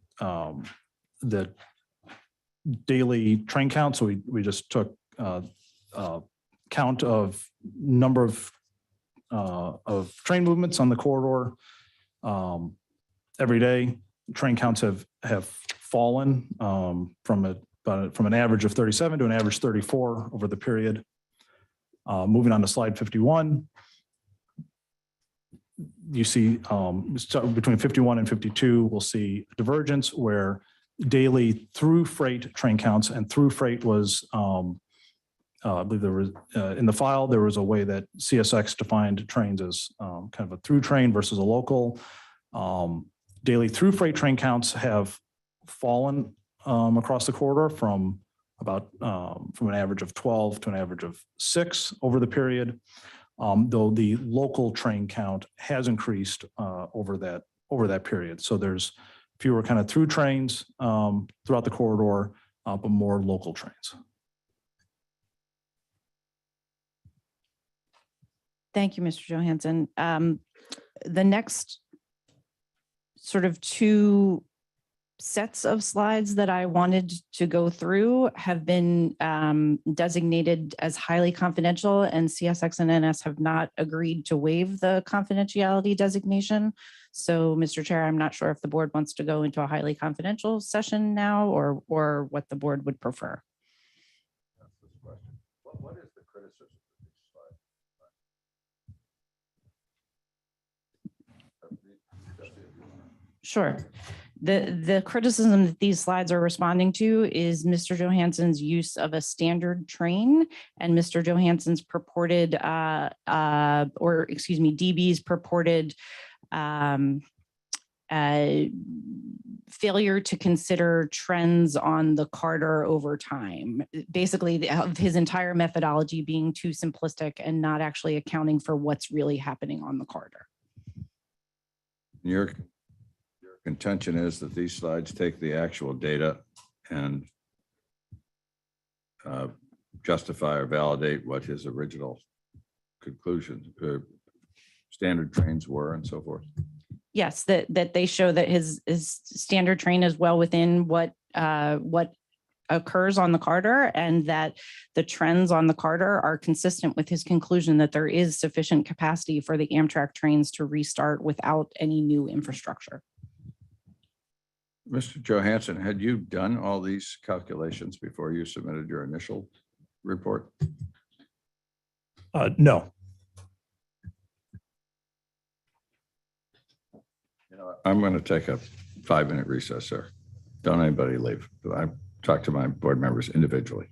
daily train count. So we just took count of number of train movements on the corridor Every day, train counts have fallen from an average of 37 to an average 34 over the period. Moving on to slide 51, you see between 51 and 52, we'll see a divergence where daily through freight train counts and through freight was, I believe there was, in the file, there was a way that CSX defined trains as kind of a through train versus a local. Daily through freight train counts have fallen across the corridor from an average of 12 to an average of 6 over the period. Though the local train count has increased over that period. So there's fewer kind of through trains throughout the corridor, but more local trains. Thank you, Mr. Johansson. The next sort of two sets of slides that I wanted to go through have been designated as highly confidential, and CSX and NS have not agreed to waive the confidentiality designation. So, Mr. Chair, I'm not sure if the board wants to go into a highly confidential session now or what the board would prefer. What is the criticism of these slides? Sure. The criticism that these slides are responding to is Mr. Johansson's use of a standard train and Mr. Johansson's purported, DB's purported failure to consider trends on the Carter over time. Basically, of his entire methodology being too simplistic and not actually accounting for what's really happening on the Carter. Your contention is that these slides take the actual data and justify or validate what his original conclusions, standard trains were and so forth. Yes, that they show that his standard train is well within what occurs on the Carter, and that the trends on the Carter are consistent with his conclusion that there is sufficient capacity for the Amtrak trains to restart without any new infrastructure. Mr. Johansson, had you done all these calculations before you submitted your initial report? No. You know, I'm going to take a 5-minute recess, sir. Don't anybody leave. I talk to my board members individually.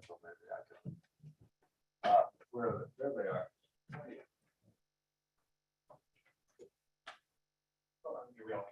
so maybe I can. There they are. Here we go.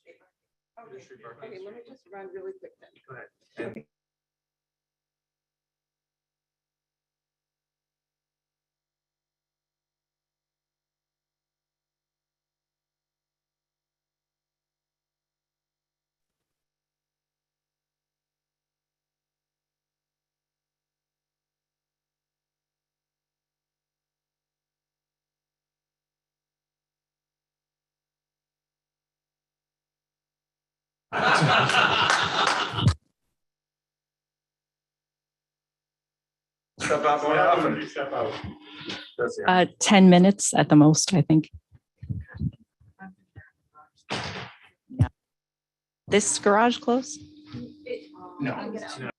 Okay, let me just run really quick then. Go ahead. Step out more often. You step out. 10 minutes at the most, I think. Yeah. This garage close? No.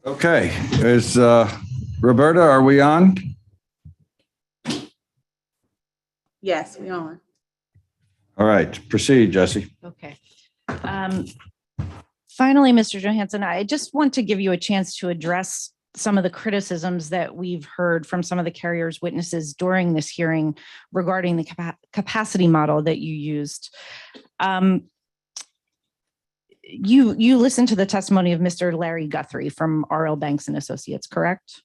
Okay, is Roberta, are we on? Yes, we on. All right, proceed, Jesse. Okay. Finally, Mr. Johansson, I just want to give you a chance to address some of the criticisms that we've heard from some of the carrier's witnesses during this hearing regarding the capacity model that you used. You listened to the testimony of Mr. Larry Guthrie from R.L. Banks and Associates, correct?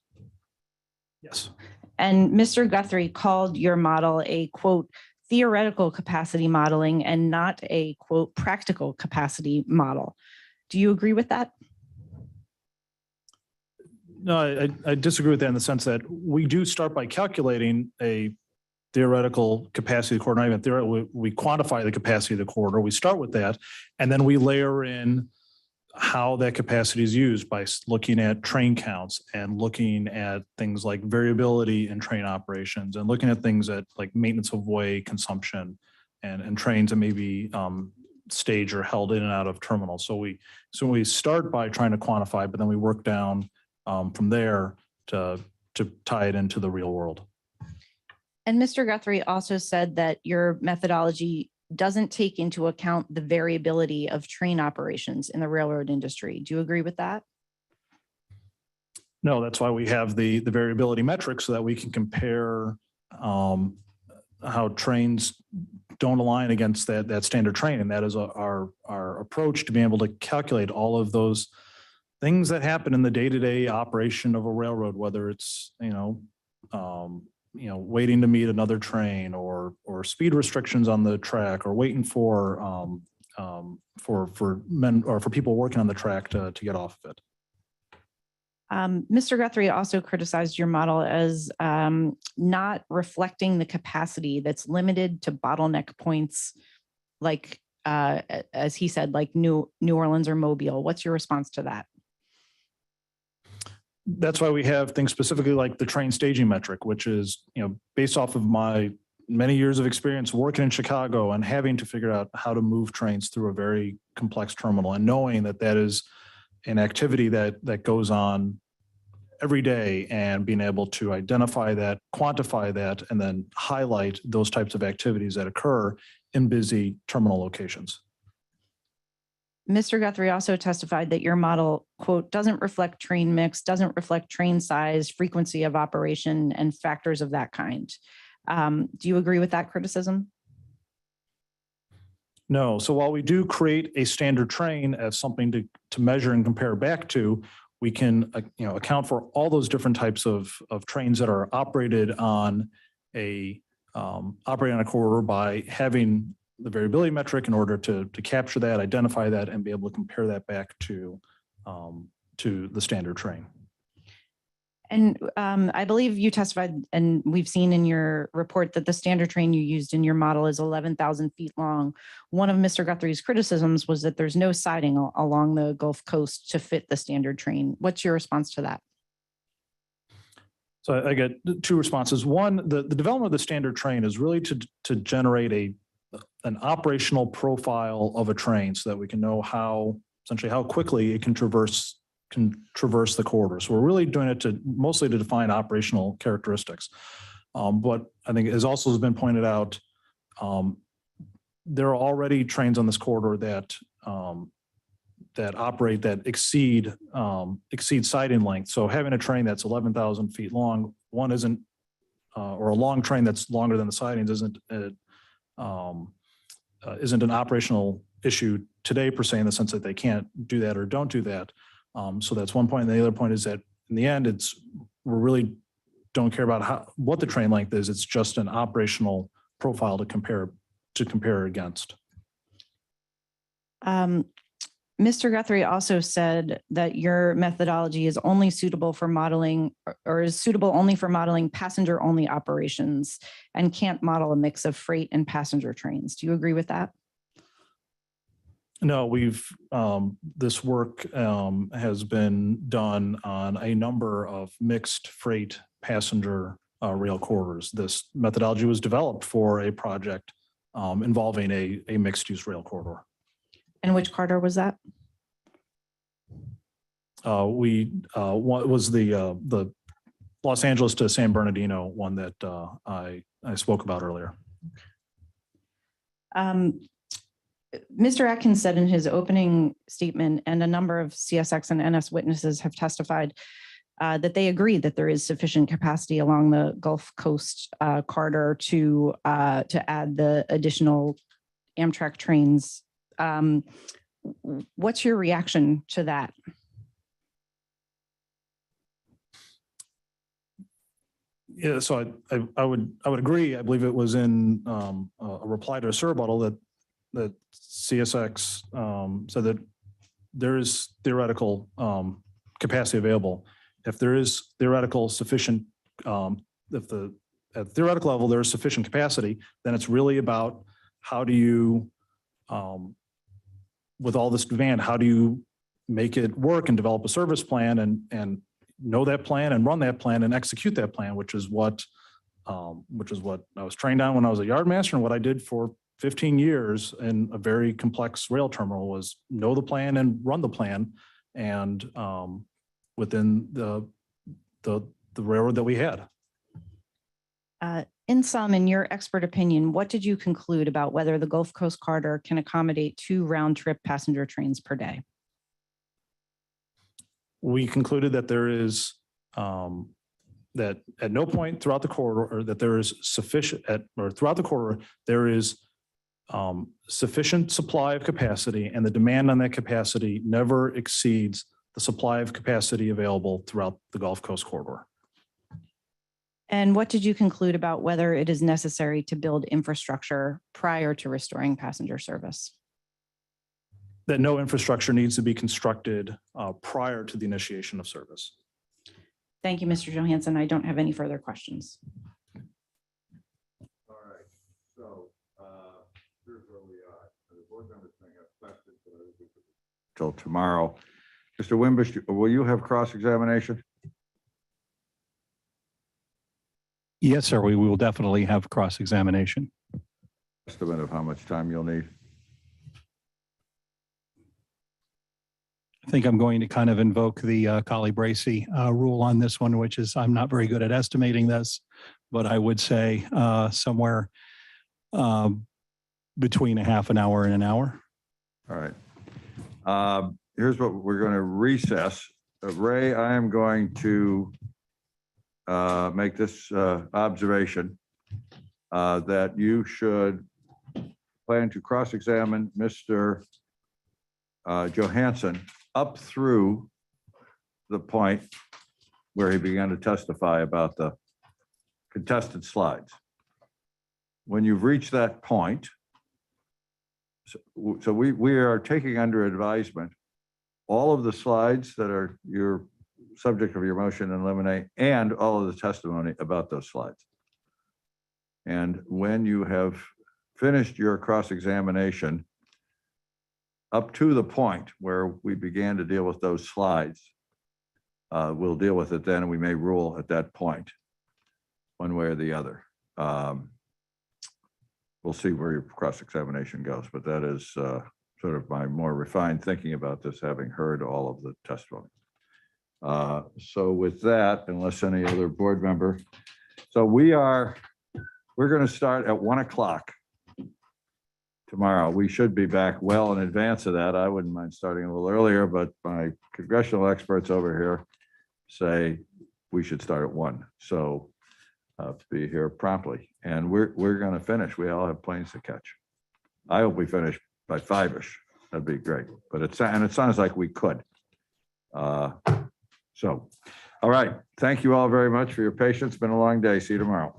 Yes. And Mr. Guthrie called your model a, quote, theoretical capacity modeling and not a, quote, practical capacity model. Do you agree with that? No, I disagree with that in the sense that we do start by calculating a theoretical capacity of the corridor. Not even theoretical, we quantify the capacity of the corridor. We start with that, and then we layer in how that capacity is used by looking at train counts and looking at things like variability in train operations and looking at things at like maintenance of way consumption and trains that may be staged or held in and out of terminals. So we start by trying to quantify, but then we work down from there to tie it into the real world. And Mr. Guthrie also said that your methodology doesn't take into account the variability of train operations in the railroad industry. Do you agree with that? No, that's why we have the variability metrics so that we can compare how trains don't align against that standard train. And that is our approach to being able to calculate all of those things that happen in the day-to-day operation of a railroad, whether it's, waiting to meet another train or speed restrictions on the track or waiting for men or for people working on the track to get off of it. Mr. Guthrie also criticized your model as not reflecting the capacity that's limited to bottleneck points, like as he said, like New Orleans or Mobile. What's your response to that? That's why we have things specifically like the train staging metric, which is, based off of my many years of experience working in Chicago and having to figure out how to move trains through a very complex terminal and knowing that that is an activity that goes on every day and being able to identify that, quantify that, and then highlight those types of activities that occur in busy terminal locations. Mr. Guthrie also testified that your model, quote, doesn't reflect train mix, doesn't reflect train size, frequency of operation, and factors of that kind. Do you agree with that criticism? No. So while we do create a standard train as something to measure and compare back to, we can account for all those different types of trains that are operated on a corridor by having the variability metric in order to capture that, identify that, and be able to compare that back to the standard train. And I believe you testified, and we've seen in your report that the standard train you used in your model is 11,000 feet long. One of Mr. Guthrie's criticisms was that there's no siding along the Gulf Coast to fit the standard train. What's your response to that? So I get two responses. One, the development of the standard train is really to generate an operational profile of a train so that we can know essentially how quickly it can traverse the corridor. So we're really doing it mostly to define operational characteristics. But I think as also has been pointed out, there are already trains on this corridor that operate that exceed siding length. So having a train that's 11,000 feet long, or a long train that's longer than the sidings isn't an operational issue today per se, in the sense that they can't do that or don't do that. So that's one point. And the other point is that in the end, we really don't care about what the train length is. It's just an operational profile to compare against. Mr. Guthrie also said that your methodology is only suitable for modeling or is suitable only for modeling passenger only operations and can't model a mix of freight and passenger trains. Do you agree with that? No, this work has been done on a number of mixed freight passenger rail corridors. This methodology was developed for a project involving a mixed use rail corridor. And which corridor was that? What was the Los Angeles to San Bernardino one that I spoke about earlier. Mr. Atkins said in his opening statement, and a number of CSX and NS witnesses have testified that they agree that there is sufficient capacity along the Gulf Coast corridor to add the additional Amtrak trains. What's your reaction to that? Yeah, so I would agree. I believe it was in a reply to a rebuttal that CSX said that there is theoretical capacity available. If there is theoretical sufficient, at theoretical level there is sufficient capacity, then it's really about how do you, with all this demand, how do you make it work and develop a service plan and know that plan and run that plan and execute that plan, which is what I was trained on when I was a yard master, and what I did for 15 years in a very complex rail terminal was know the plan and run the plan, and within the railroad that we had. In sum, in your expert opinion, what did you conclude about whether the Gulf Coast corridor can accommodate 2 round-trip passenger trains per day? We concluded that there is that at no point throughout the corridor, or that there is sufficient throughout the corridor, there is sufficient supply of capacity, and the demand on that capacity never exceeds the supply of capacity available throughout the Gulf Coast corridor. And what did you conclude about whether it is necessary to build infrastructure prior to restoring passenger service? That no infrastructure needs to be constructed prior to the initiation of service. Thank you, Mr. Johansson. I don't have any further questions. All right. So here's where we are. The board members may have questions till tomorrow. Mr. Wimbush, will you have cross-examination? Yes, sir. We will definitely have cross-examination. Estimate of how much time you'll need? I think I'm going to kind of invoke the Collie Bracey rule on this one, which is I'm not very good at estimating this, but I would say somewhere between a half an hour and an hour. All right. Here's what we're going to recess. Ray, I am going to make this observation that you should plan to cross-examine Mr. Johansson up through the point where he began to testify about the contested slides. When you've reached that point, so we are taking under advisement all of the slides that are your subject of your motion and eliminate, and all of the testimony about those slides. And when you have finished your cross-examination up to the point where we began to deal with those slides, we'll deal with it then, and we may rule at that point, one way or the other. We'll see where your cross-examination goes, but that is sort of my more refined thinking about this, having heard all of the testimony. So with that, unless any other board member, so we're going to start at 1 o'clock tomorrow. We should be back well in advance of that. I wouldn't mind starting a little earlier, but my congressional experts over here say we should start at 1. So to be here promptly, and we're going to finish. We all have planes to catch. I hope we finish by 5-ish. That'd be great. But it sounds like we could. So, all right. Thank you all very much for your patience. It's been a long day. See you tomorrow.